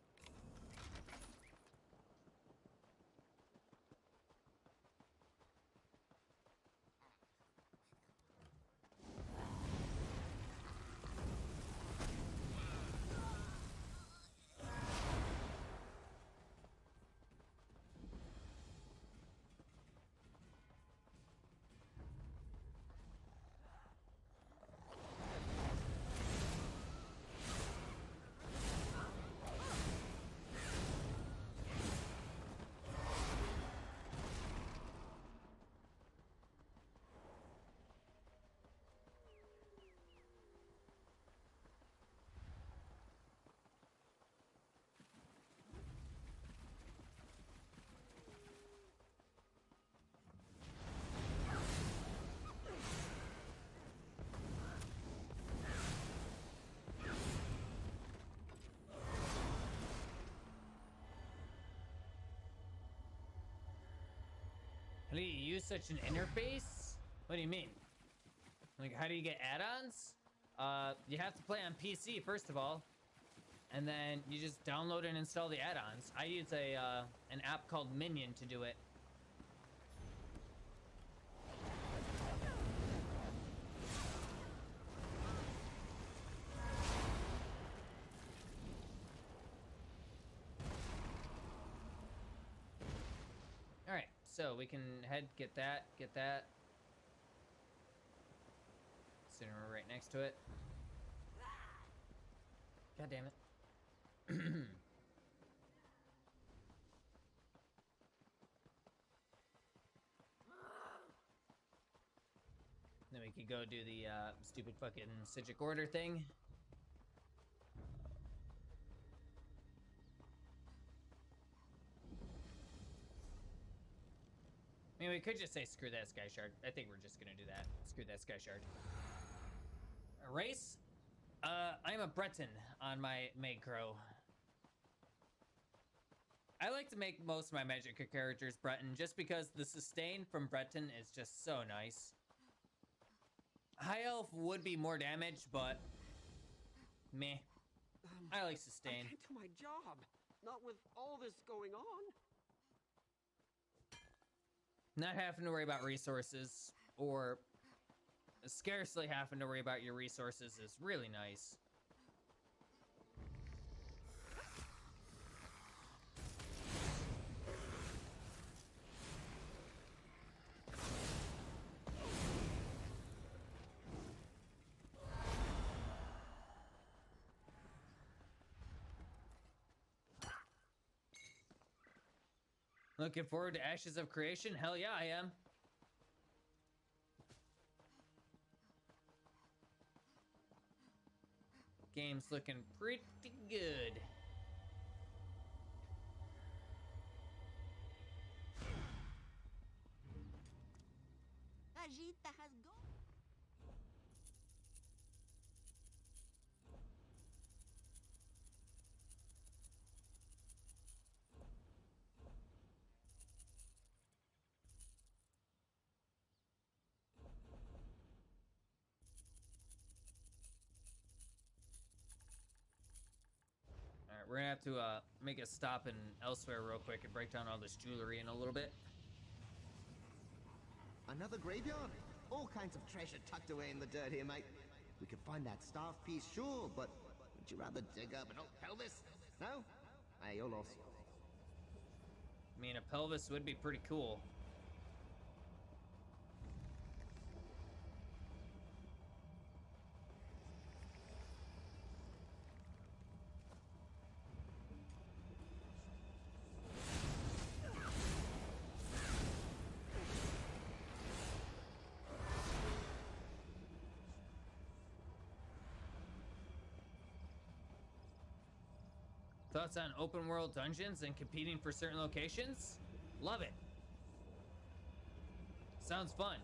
How do you use such an interface? What do you mean? Like, how do you get add-ons? You have to play on PC first of all, and then you just download and install the add-ons. I use an app called Minion to do it. All right, so we can get that. Sitting right next to it. God damn it. Then we could go do the stupid fucking Citric Order thing. I mean, we could just say screw that Sky Shard. I think we're just gonna do that. Screw that Sky Shard. Race? I'm a Breton on my macro. I like to make most of my Magicka characters Breton just because the sustain from Breton is just so nice. High Elf would be more damage, but meh. I like sustain. I can't do my job. Not with all this going on. Not having to worry about resources, or scarcely having to worry about your resources is really nice. Looking forward to Ashes of Creation? Hell yeah, I am. Game's looking pretty good. Magenta has gone. Alright, we're gonna have to make a stop in elsewhere real quick and break down all this jewelry in a little bit. Another graveyard? All kinds of treasure tucked away in the dirt here, mate. We could find that staff piece, sure, but would you rather dig up an old pelvis? No? Hey, you're lost. I mean, a pelvis would be pretty cool. Thoughts on open world dungeons and competing for certain locations? Love it. Sounds fun.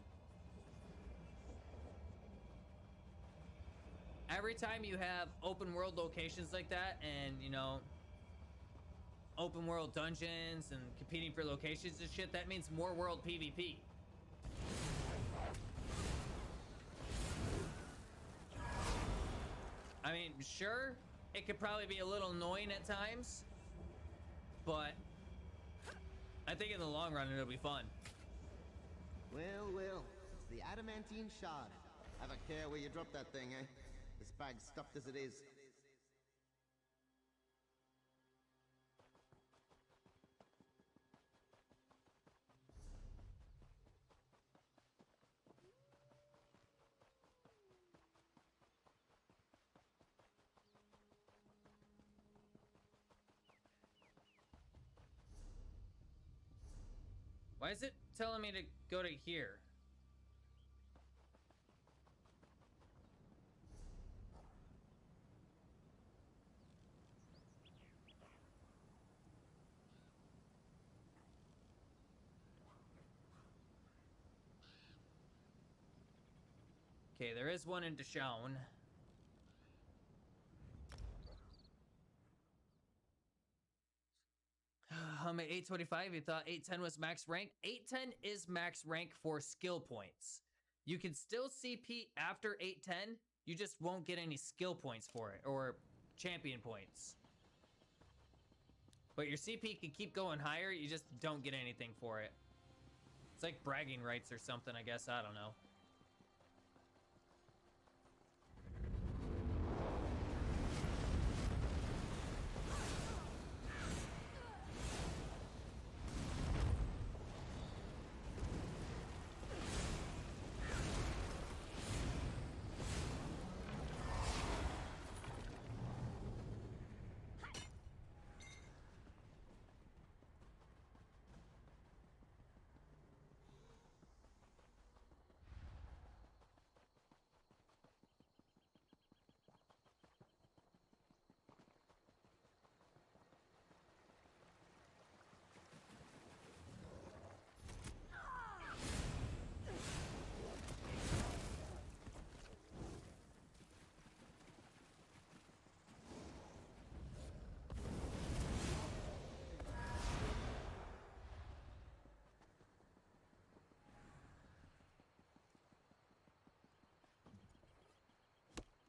Every time you have open world locations like that and, you know, open world dungeons and competing for locations and shit, that means more world PvP. I mean, sure, it could probably be a little annoying at times, but I think in the long run it'll be fun. Well, well, it's the adamantine shard. Have a care where you drop that thing, eh? This bag's stuffed as it is. Why is it telling me to go to here? Okay, there is one in Deshaun. I'm at 825. You thought 810 was max rank? 810 is max rank for skill points. You can still CP after 810, you just won't get any skill points for it, or champion points. But your CP can keep going higher, you just don't get anything for it. It's like bragging rights or something, I guess, I don't know.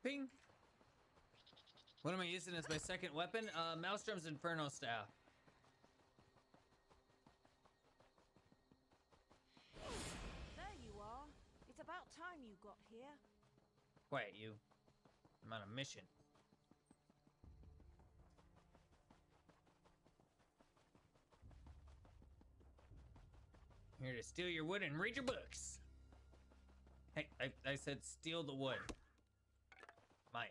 Ping. What am I using as my second weapon? Maelstrom's Inferno Staff. There you are. It's about time you got here. Quiet, you. I'm on a mission. Here to steal your wood and read your books. Hey, I said steal the wood. Mine.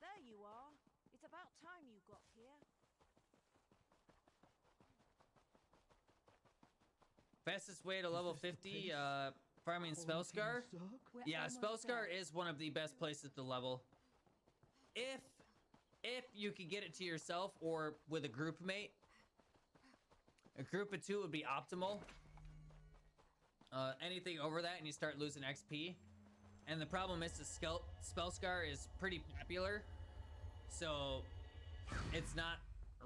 There you are. It's about time you got here. Fastest way to level 50, farming Spellscar. Yeah, Spellscar is one of the best places to level. If you can get it to yourself or with a group mate. A group of 2 would be optimal. Anything over that and you start losing XP. And the problem is the Spellscar is pretty popular. So it's not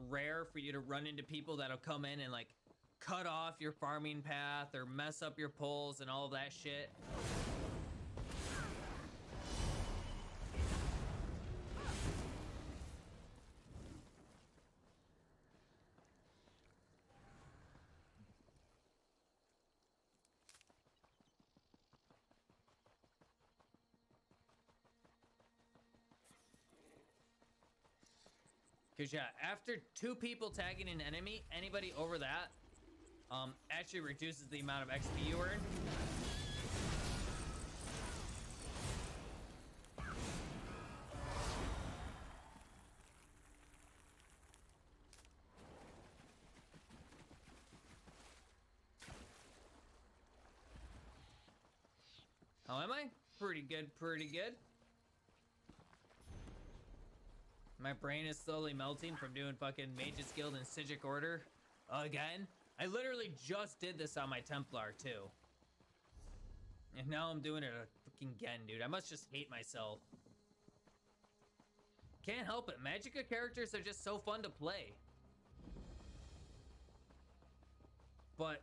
rare for you to run into people that'll come in and like cut off your farming path or mess up your poles and all of that shit. Cause yeah, after 2 people tagging an enemy, anybody over that, actually reduces the amount of XP you earn. How am I? Pretty good, pretty good. My brain is slowly melting from doing fucking Mage's Guild and Sigic Order again. I literally just did this on my Templar too. And now I'm doing it again, dude. I must just hate myself. Can't help it. Magicka characters are just so fun to play. But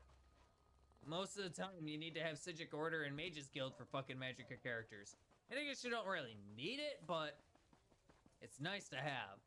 most of the time you need to have Sigic Order and Mage's Guild for fucking Magicka characters. I guess you don't really need it, but it's nice to have.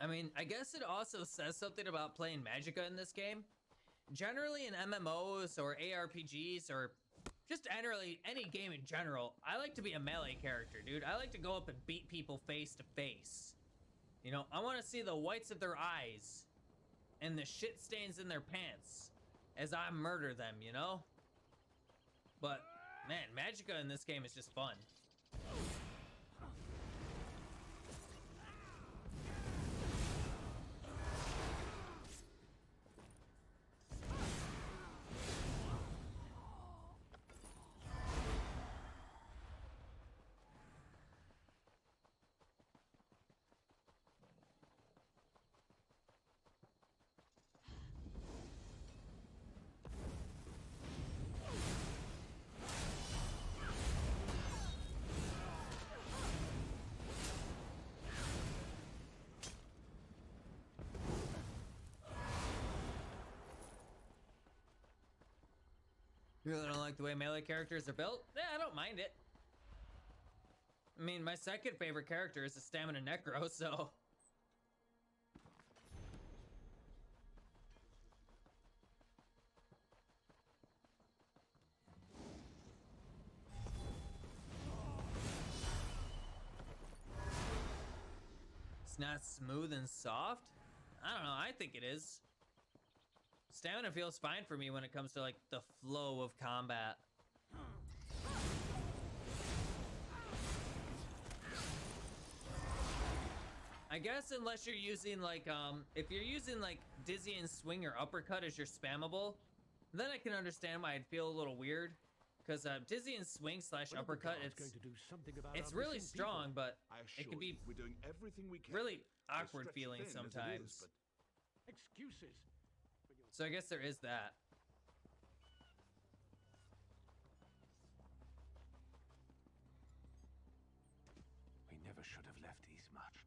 I mean, I guess it also says something about playing Magicka in this game. Generally in MMOs or ARPGs or just generally any game in general, I like to be a melee character, dude. I like to go up and beat people face to face. You know, I want to see the whites of their eyes and the shit stains in their pants as I murder them, you know? But, man, Magicka in this game is just fun. You really don't like the way melee characters are built? Yeah, I don't mind it. I mean, my second favorite character is a stamina necro, so. It's not smooth and soft? I don't know, I think it is. Stamina feels fine for me when it comes to like the flow of combat. I guess unless you're using like, if you're using like dizzy and swing or uppercut as your spammable, then I can understand why I'd feel a little weird. Because dizzy and swing slash uppercut, it's really strong, but it can be we're doing everything we can. really awkward feeling sometimes. Excuses. So I guess there is that. We never should have left these much.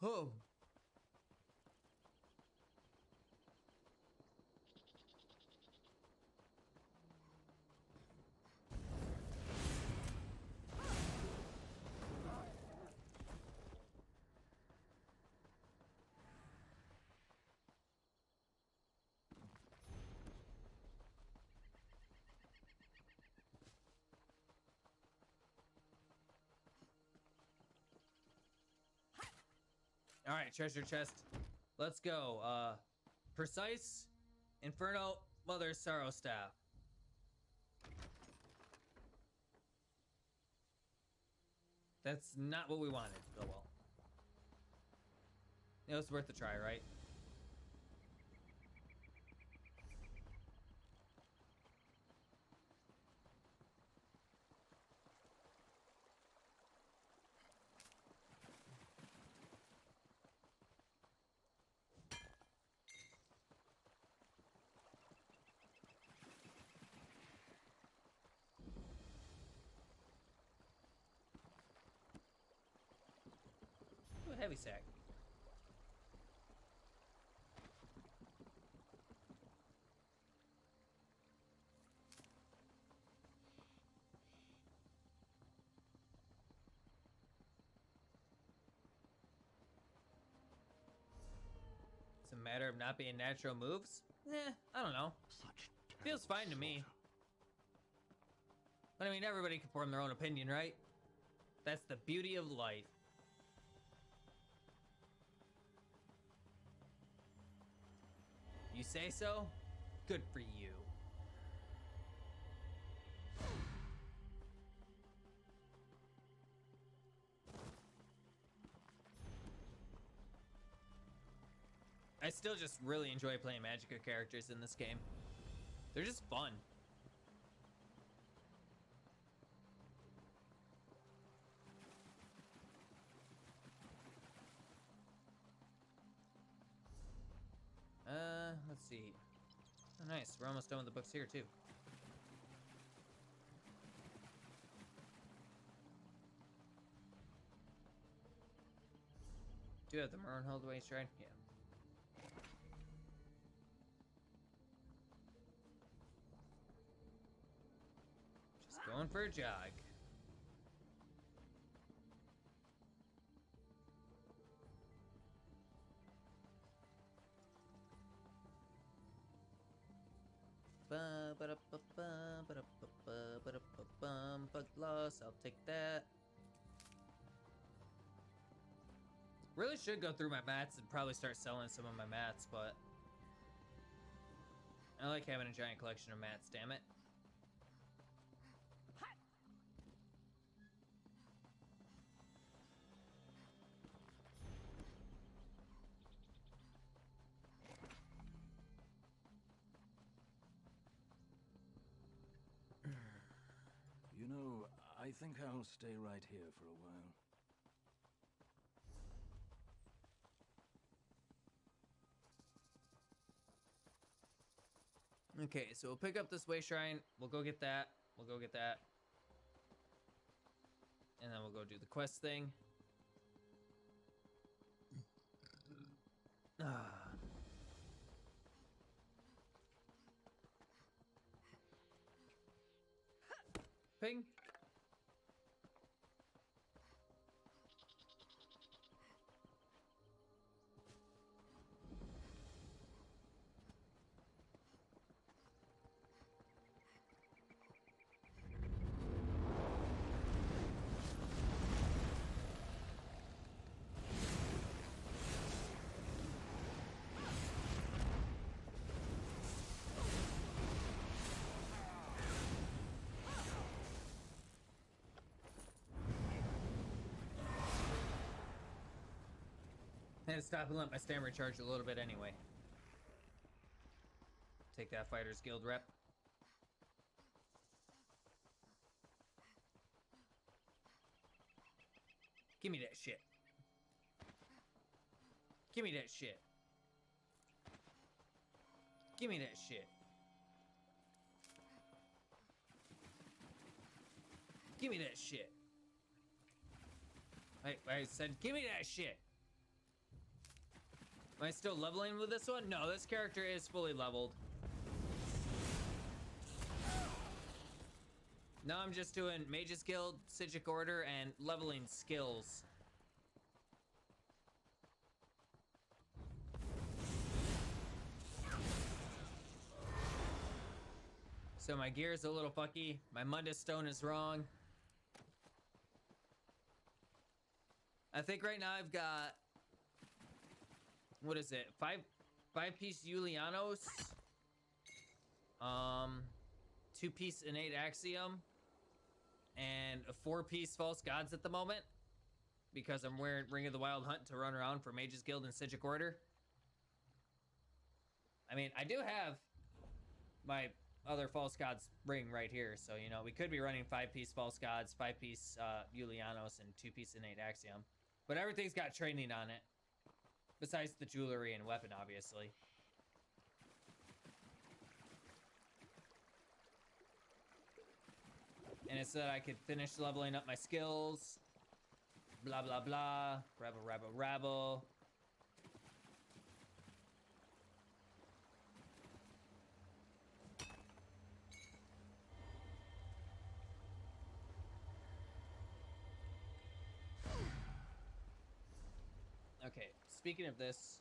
Oh. All right, treasure chest. Let's go. Precise, Inferno, Mother's Sorrow Staff. That's not what we wanted. Oh well. It was worth a try, right? Ooh, heavy sack. It's a matter of not being natural moves? I don't know. Feels fine to me. But I mean, everybody can form their own opinion, right? That's the beauty of life. You say so? Good for you. I still just really enjoy playing Magicka characters in this game. They're just fun. Let's see. Oh, nice. We're almost done with the books here, too. Do you have the Maroon Way Shrine? Yeah. Just going for a jog. Bug loss, I'll take that. Really should go through my mats and probably start selling some of my mats, but I like having a giant collection of mats, damn it. You know, I think I'll stay right here for a while. Okay, so we'll pick up this way shrine. We'll go get that. We'll go get that. And then we'll go do the quest thing. Ping. And stop and let my stamina recharge a little bit anyway. Take that Fighters Guild rep. Give me that shit. Give me that shit. Give me that shit. Give me that shit. I said, give me that shit. Am I still leveling with this one? No, this character is fully leveled. Now I'm just doing Mage's Guild, Sigic Order, and leveling skills. So my gear's a little fucky. My Mundus Stone is wrong. I think right now I've got... What is it? Five-piece Julianos. 2-piece Innate Axiom. And a 4-piece False Gods at the moment. Because I'm wearing Ring of the Wild Hunt to run around for Mage's Guild and Sigic Order. I mean, I do have my other False Gods ring right here. So, you know, we could be running 5-piece False Gods, 5-piece Julianos, and 2-piece Innate Axiom. But everything's got training on it. Besides the jewelry and weapon, obviously. And it said I could finish leveling up my skills. Blah, blah, blah. Rabble, rabble, rabble. Okay, speaking of this,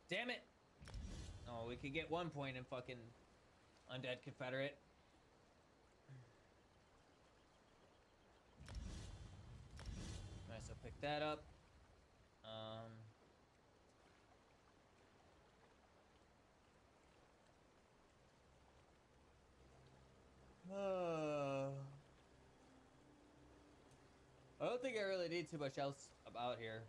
damn it! Oh, we could get 1 point in fucking Undead Confederate. Nice, I'll pick that up. I don't think I really need too much else about here.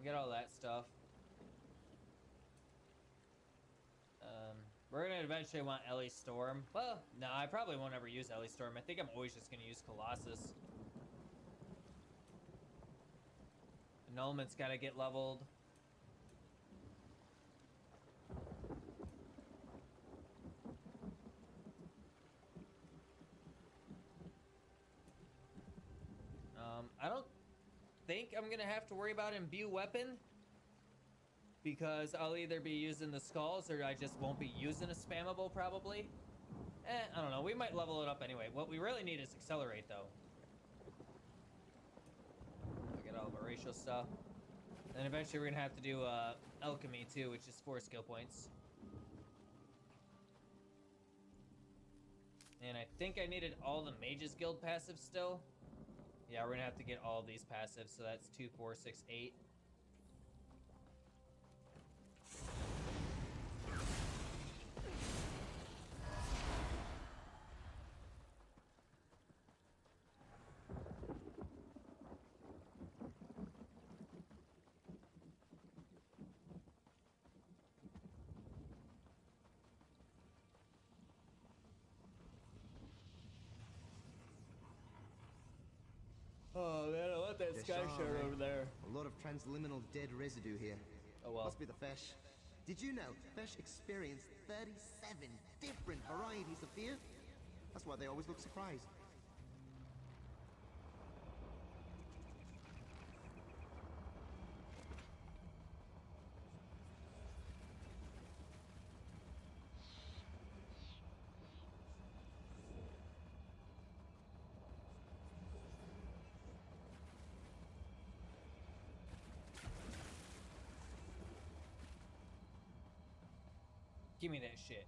Get all that stuff. We're gonna eventually want Ellie Storm. Well, no, I probably won't ever use Ellie Storm. I think I'm always just gonna use Colossus. Annulment's gotta get leveled. I don't think I'm gonna have to worry about Imbue Weapon, because I'll either be using the skulls or I just won't be using a spammable probably. I don't know, we might level it up anyway. What we really need is Accelerate though. I'll get all of our racial stuff. And eventually we're gonna have to do Alchemy too, which is 4 skill points. And I think I needed all the Mage's Guild passives still. Yeah, we're gonna have to get all these passives, so that's 2, 4, 6, 8. Oh man, I love that sky shard over there. A lot of transliminal dead residue here. Oh well. Must be the Fesh. Did you know Fesh experienced 37 different varieties of fear? That's why they always look surprised. Give me that shit.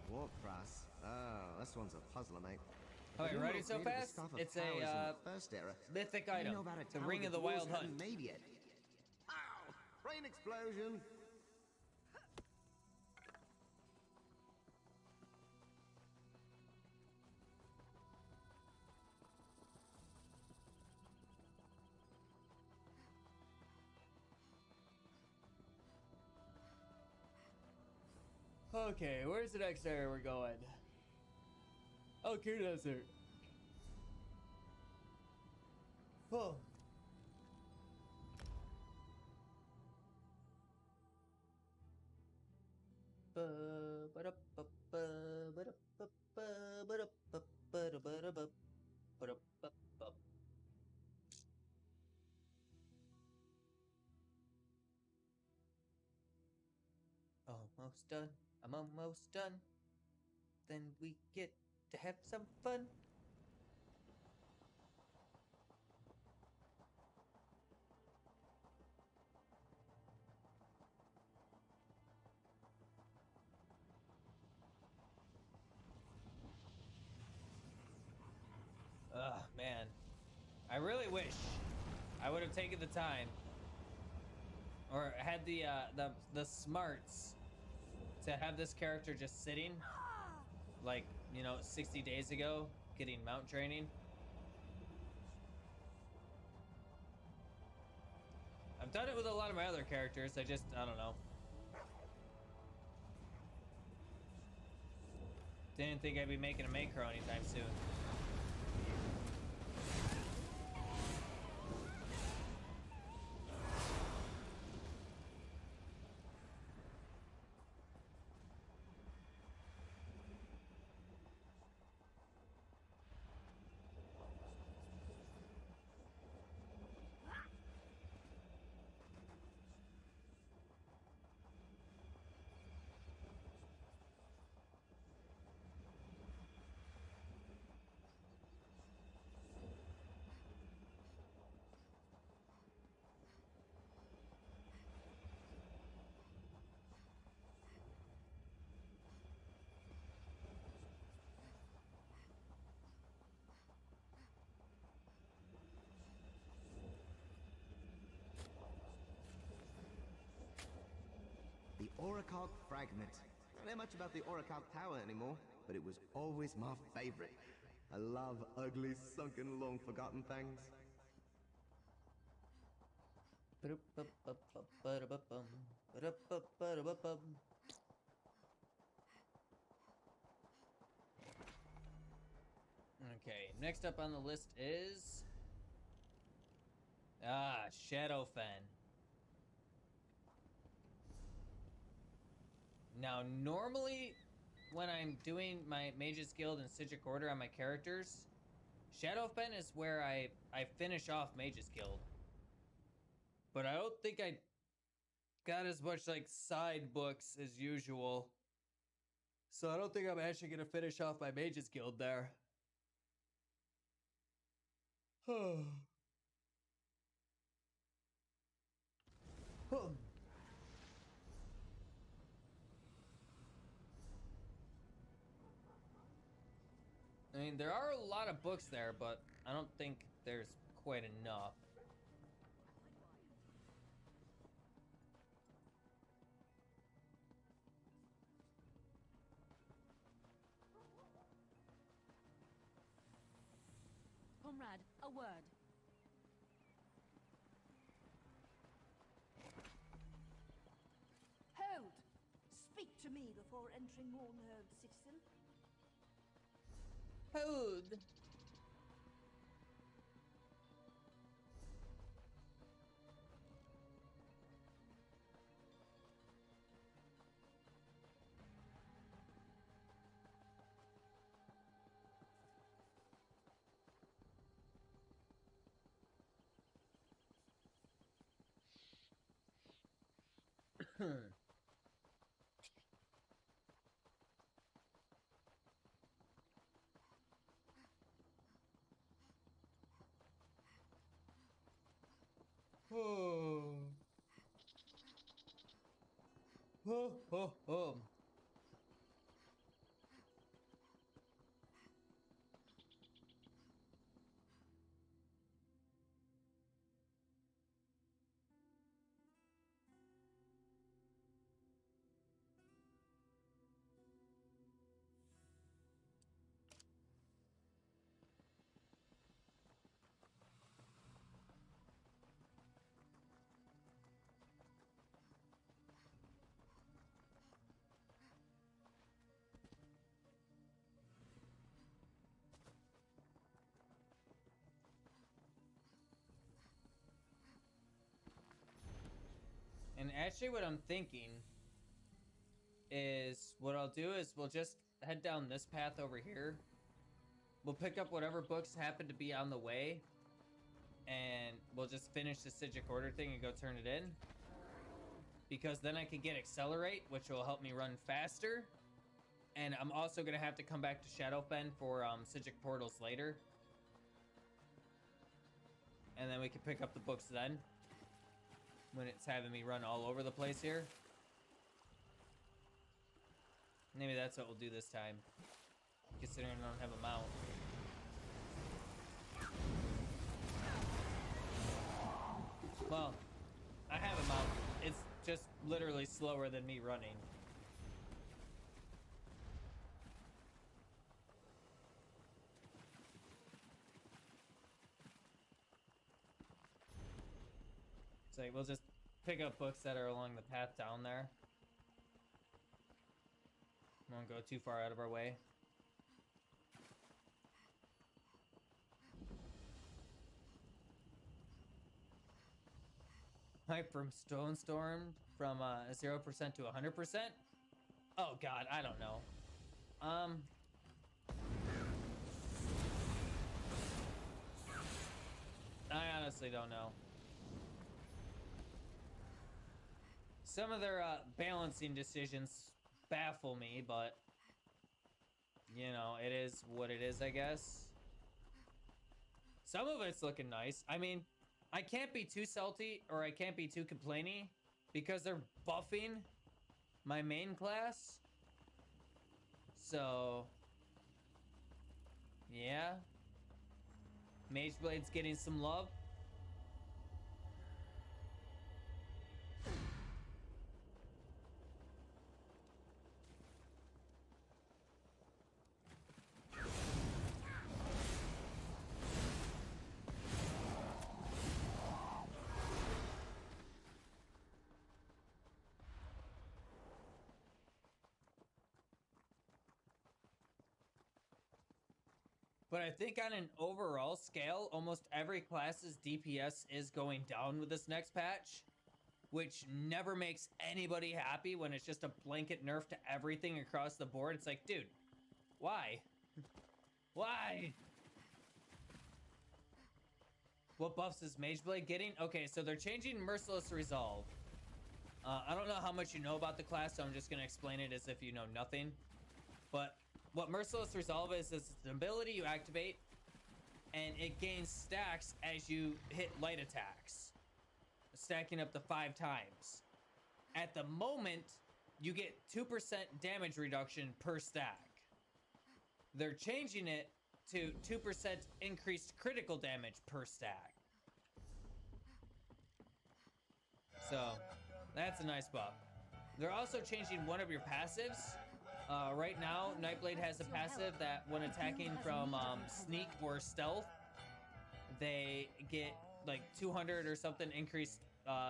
War crass. Oh, this one's a puzzler, mate. Oh, wait, If ready you so created the fast? stuff of It's towers in a the first era, mythic you item. know about a The tower Ring the of the dwarves Wild hadn't Hunt. made yet. Ow! Brain explosion! Okay, where's the next area we're going? Okay, desert. Oh. Almost done. I'm almost done. Then we get to have some fun. Ugh, man. I really wish I would have taken the time or had the smarts to have this character just sitting like, you know, 60 days ago getting mount training. I've done it with a lot of my other characters. I don't know. Didn't think I'd be making a macro anytime soon. The Orichalc Fragment. I don't know much about the Orichalc Tower anymore, but it was always my favorite. I love ugly, sunken, long-forgotten things. Okay, next up on the list is Shadowfen. Now, normally, when I'm doing my Mage's Guild and Sigil Order on my characters, Shadowfen is where I finish off Mage's Guild. But I don't think I got as much, like, side books as usual. So I don't think I'm actually going to finish off my Mage's Guild there. I mean, there are a lot of books there, but I don't think there's quite enough. Comrade, a word. Hold! Speak to me before entering Warnhold, citizen. Hold! Oh. Oh, oh, oh. And actually what I'm thinking is what I'll do is we'll just head down this path over here. We'll pick up whatever books happen to be on the way, and we'll just finish the Sigic Order thing and go turn it in. Because then I can get Accelerate, which will help me run faster. And I'm also going to have to come back to Shadowfen for Sigic Portals later. And then we can pick up the books then, when it's having me run all over the place here. Maybe that's what we'll do this time, considering I don't have a mount. Well, I have a mount. It's just literally slower than me running. So we'll just pick up books that are along the path down there. Won't go too far out of our way. Hype from Stone Storm from 0% to 100%? Oh god, I don't know. I honestly don't know. Some of their balancing decisions baffle me, but you know, it is what it is, I guess. Some of it's looking nice. I mean, I can't be too salty or I can't be too complaining because they're buffing my main class. So yeah, Mageblade's getting some love. But I think on an overall scale, almost every class's DPS is going down with this next patch, which never makes anybody happy when it's just a blanket nerf to everything across the board. It's like, dude, why? Why? What buffs is Mageblade getting? Okay, so they're changing Merciless Resolve. I don't know how much you know about the class, so I'm just gonna explain it as if you know nothing. But what Merciless Resolve is an ability you activate, and it gains stacks as you hit light attacks, stacking up to 5 times. At the moment, you get 2% damage reduction per stack. They're changing it to 2% increased critical damage per stack. So that's a nice buff. They're also changing one of your passives. Right now, Nightblade has a passive that when attacking from sneak or stealth, they get like 200 or something increased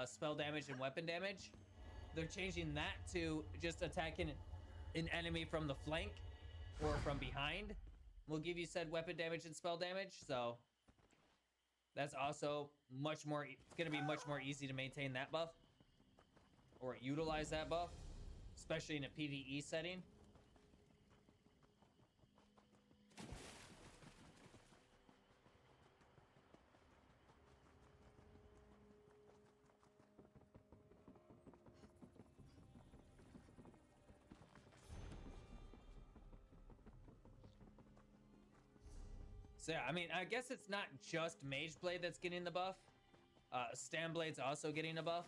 spell damage and weapon damage. They're changing that to just attacking an enemy from the flank or from behind will give you said weapon damage and spell damage. So that's also much more, it's going to be much more easy to maintain that buff or utilize that buff, especially in a PvE setting. So yeah, I mean, I guess it's not just Mage Blade that's getting the buff. Stam Blade's also getting a buff.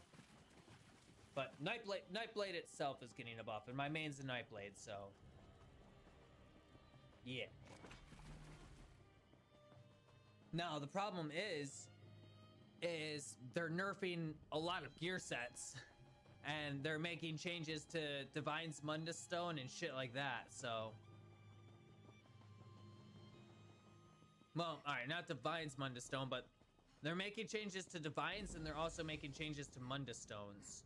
But Nightblade itself is getting a buff, and my main's a Nightblade, so yeah. Now the problem is they're nerfing a lot of gear sets, and they're making changes to Divine's Mundus Stone and shit like that. So. Well, alright, not Divine's Mundus Stone, but they're making changes to Divines, and they're also making changes to Mundus Stones.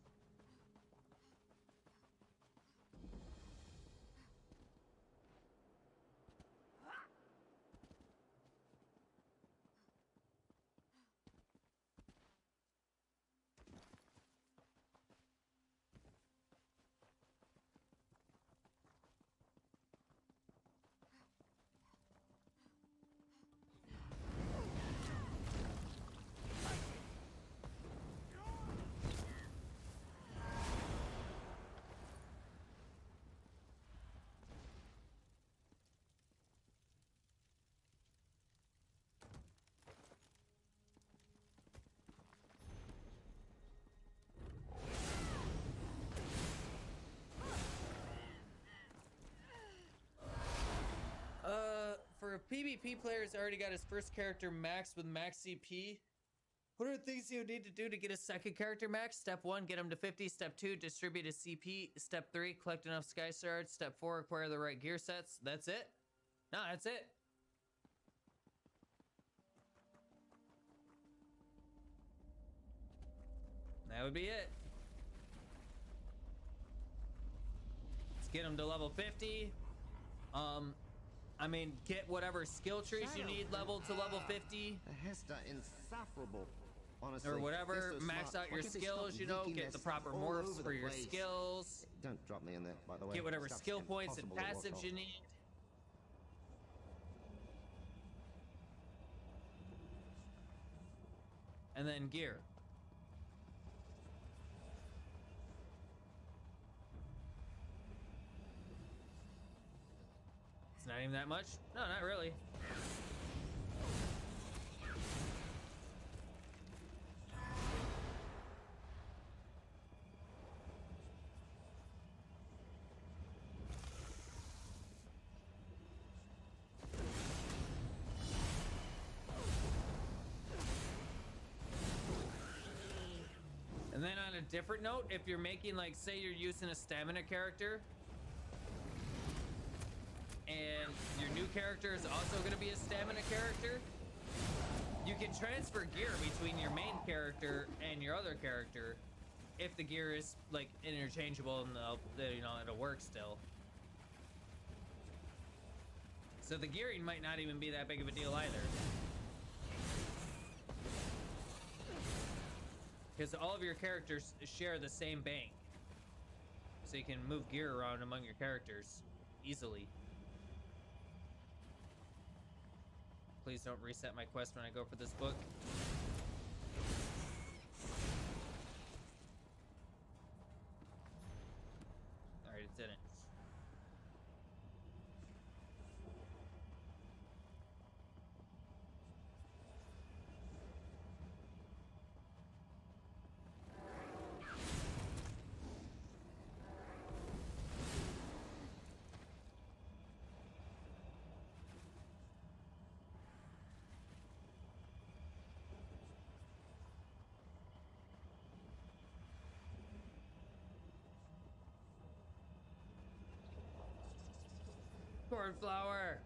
For PvP players already got his first character max with max CP. What are the things you need to do to get a second character max? Step 1, get him to 50. Step 2, distribute his CP. Step 3, collect enough Sky Shards. Step 4, acquire the right gear sets. That's it? No, that's it. That would be it. Let's get him to level 50. I mean, get whatever skill trees you need level to level 50. Hester, insufferable. Honestly, or whatever, so max smart. out your skills, you know, get the proper morphs for your skills. Don't drop me in there, by the way. Get whatever Stuff's skill points and impossible to passives work you off. need. And then gear. It's not even that much? No, not really. And then on a different note, if you're making, like, say you're using a stamina character, and your new character is also going to be a stamina character, you can transfer gear between your main character and your other character if the gear is, like, interchangeable and you know, it'll work still. So the gearing might not even be that big of a deal either. Because all of your characters share the same bank. So you can move gear around among your characters easily. Please don't reset my quest when I go for this book. Alright, it didn't. Cornflower.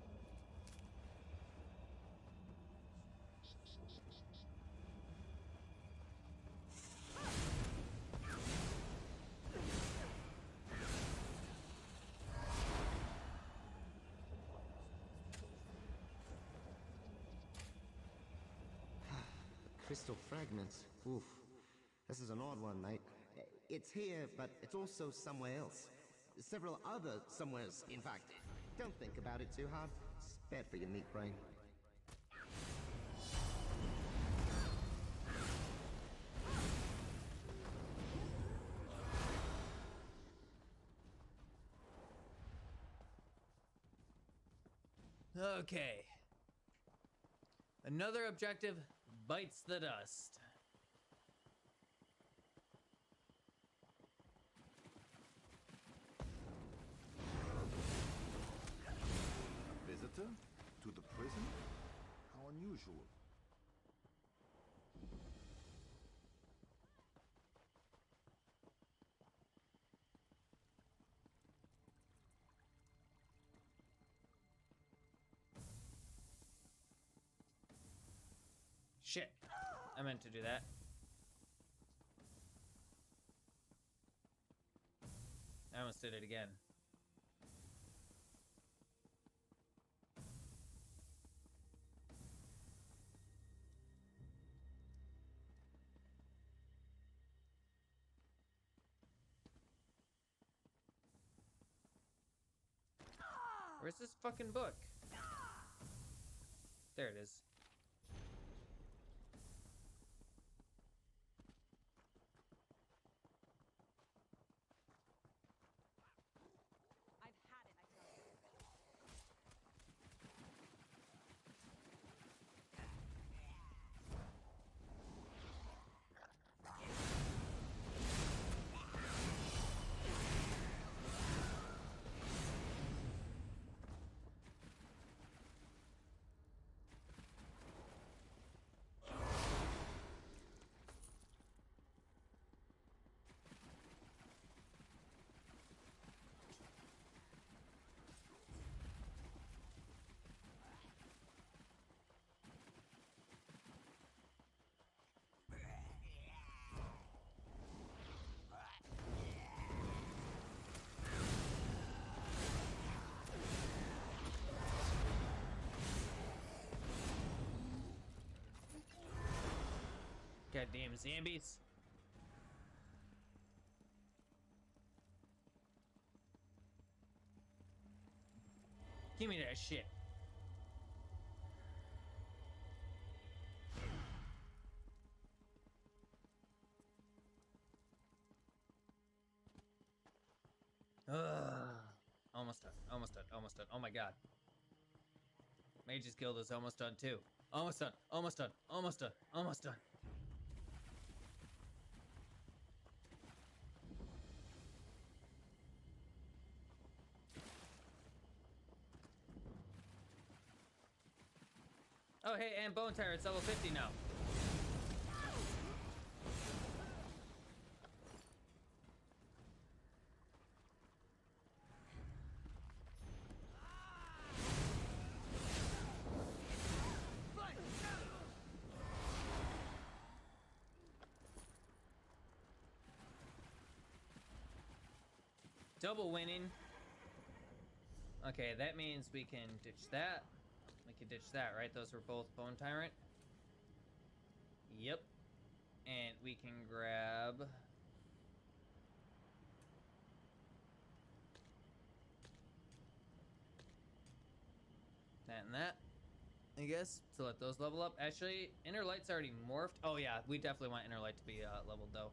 Crystal fragments. Oof. This is an odd one, mate. It's here, but it's also somewhere else. Several other somewheres, in fact. Don't think about it too hard. It's bad for your meat brain. Okay. Another objective bites the dust. A visitor? To the prison? How unusual. Shit. I meant to do that. I almost did it again. Where's this fucking book? There it is. Goddamn zombies. Give me that shit. Almost done. Almost done. Almost done. Oh my god. Mage's Guild is almost done too. Almost done. Almost done. Almost done. Almost done. Oh, hey, and Bone Tyrant's level 50 now. Double winning. Okay, that means we can ditch that. We can ditch that, right? Those were both Bone Tyrant. Yep. And we can grab... that and that, I guess, to let those level up. Actually, Inner Light's already morphed. Oh yeah, we definitely want Inner Light to be leveled though.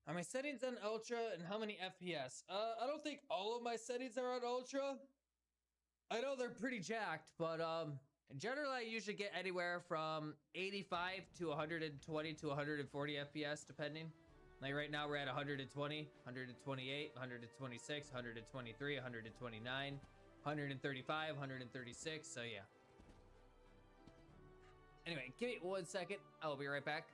Are my settings on Ultra and how many FPS? I don't think all of my settings are on Ultra. I know they're pretty jacked, but generally I usually get anywhere from 85 to 120 to 140 FPS depending. Like right now we're at 120, 128, 126, 123, 129, 135, 136, so yeah. Anyway, give me 1 second. I'll be right back.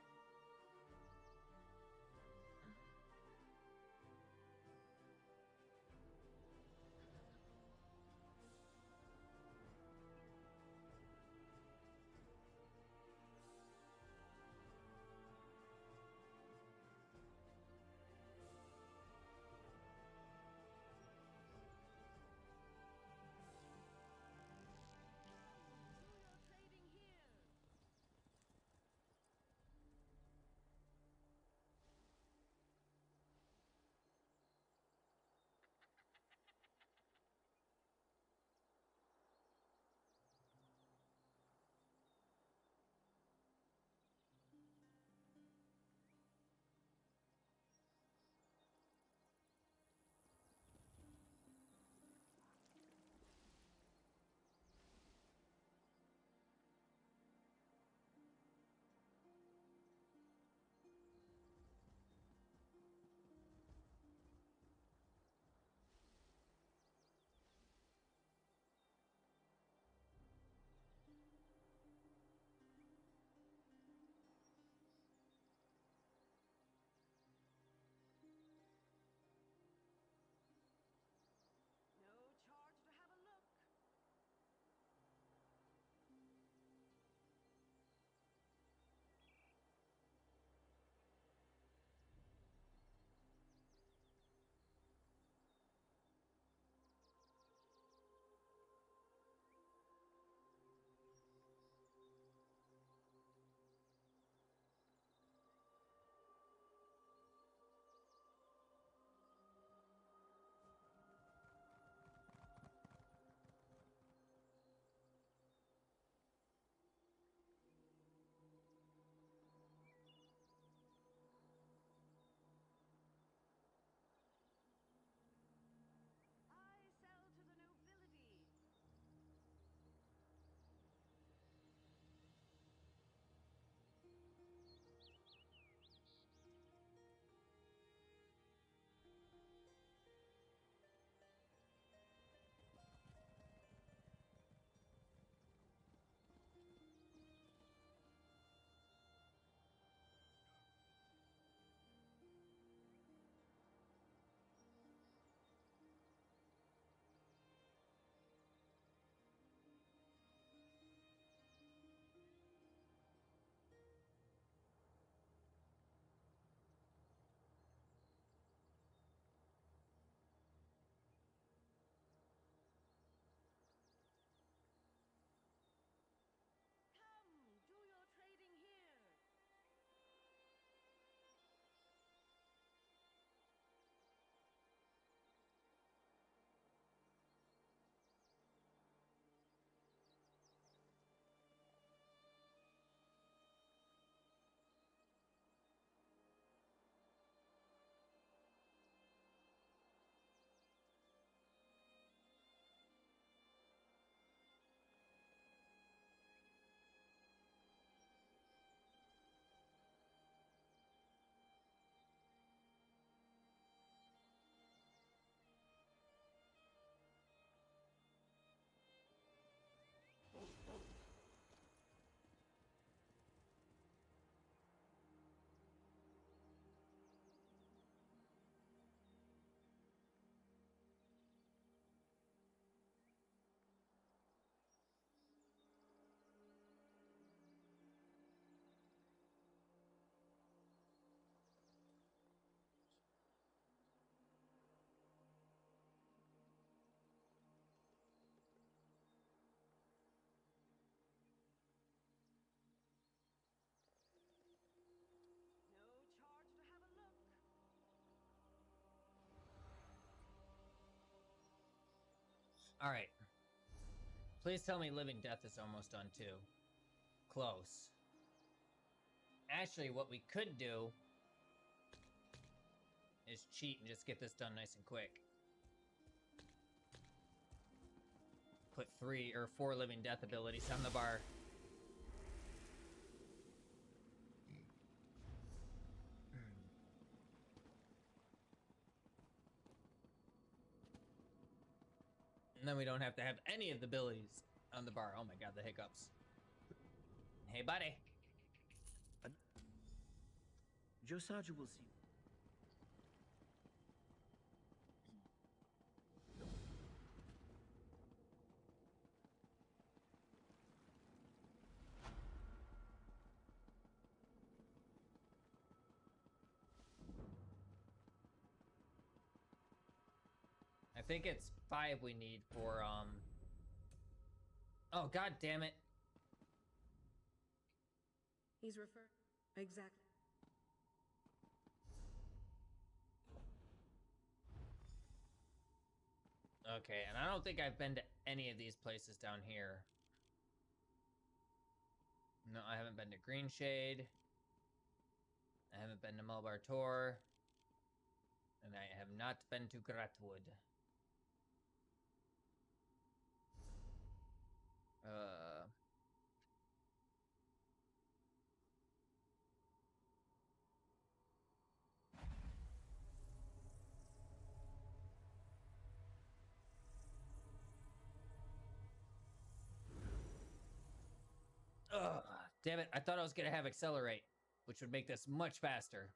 Alright. Please tell me Living Death is almost done too. Close. Actually, what we could do is cheat and just get this done nice and quick. Put 3 or 4 Living Death abilities on the bar. And then we don't have to have any of the abilities on the bar. Oh my god, the hiccups. Hey, buddy. Josaju will see. I think it's 5 we need for, Oh, god damn it. He's referred. Exactly. Okay, and I don't think I've been to any of these places down here. No, I haven't been to Green Shade. I haven't been to Mulbar Tor. And I have not been to Gratwood. Ugh, damn it. I thought I was gonna have Accelerate, which would make this much faster.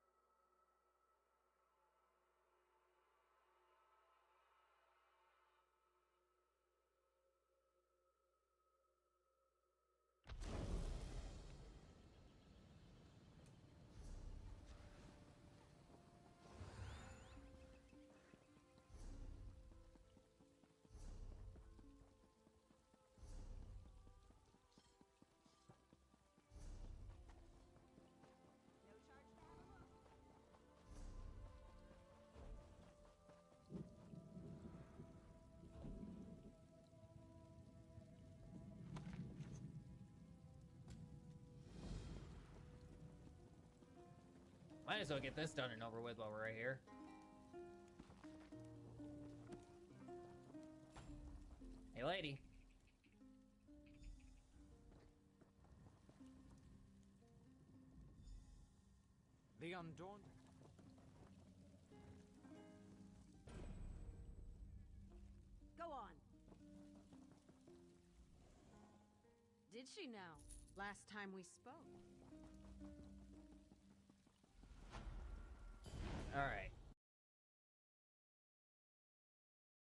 Might as well get this done and over with while we're right here. Hey, lady. The Undaunted. Go on. Did she now? Last time we spoke. All right.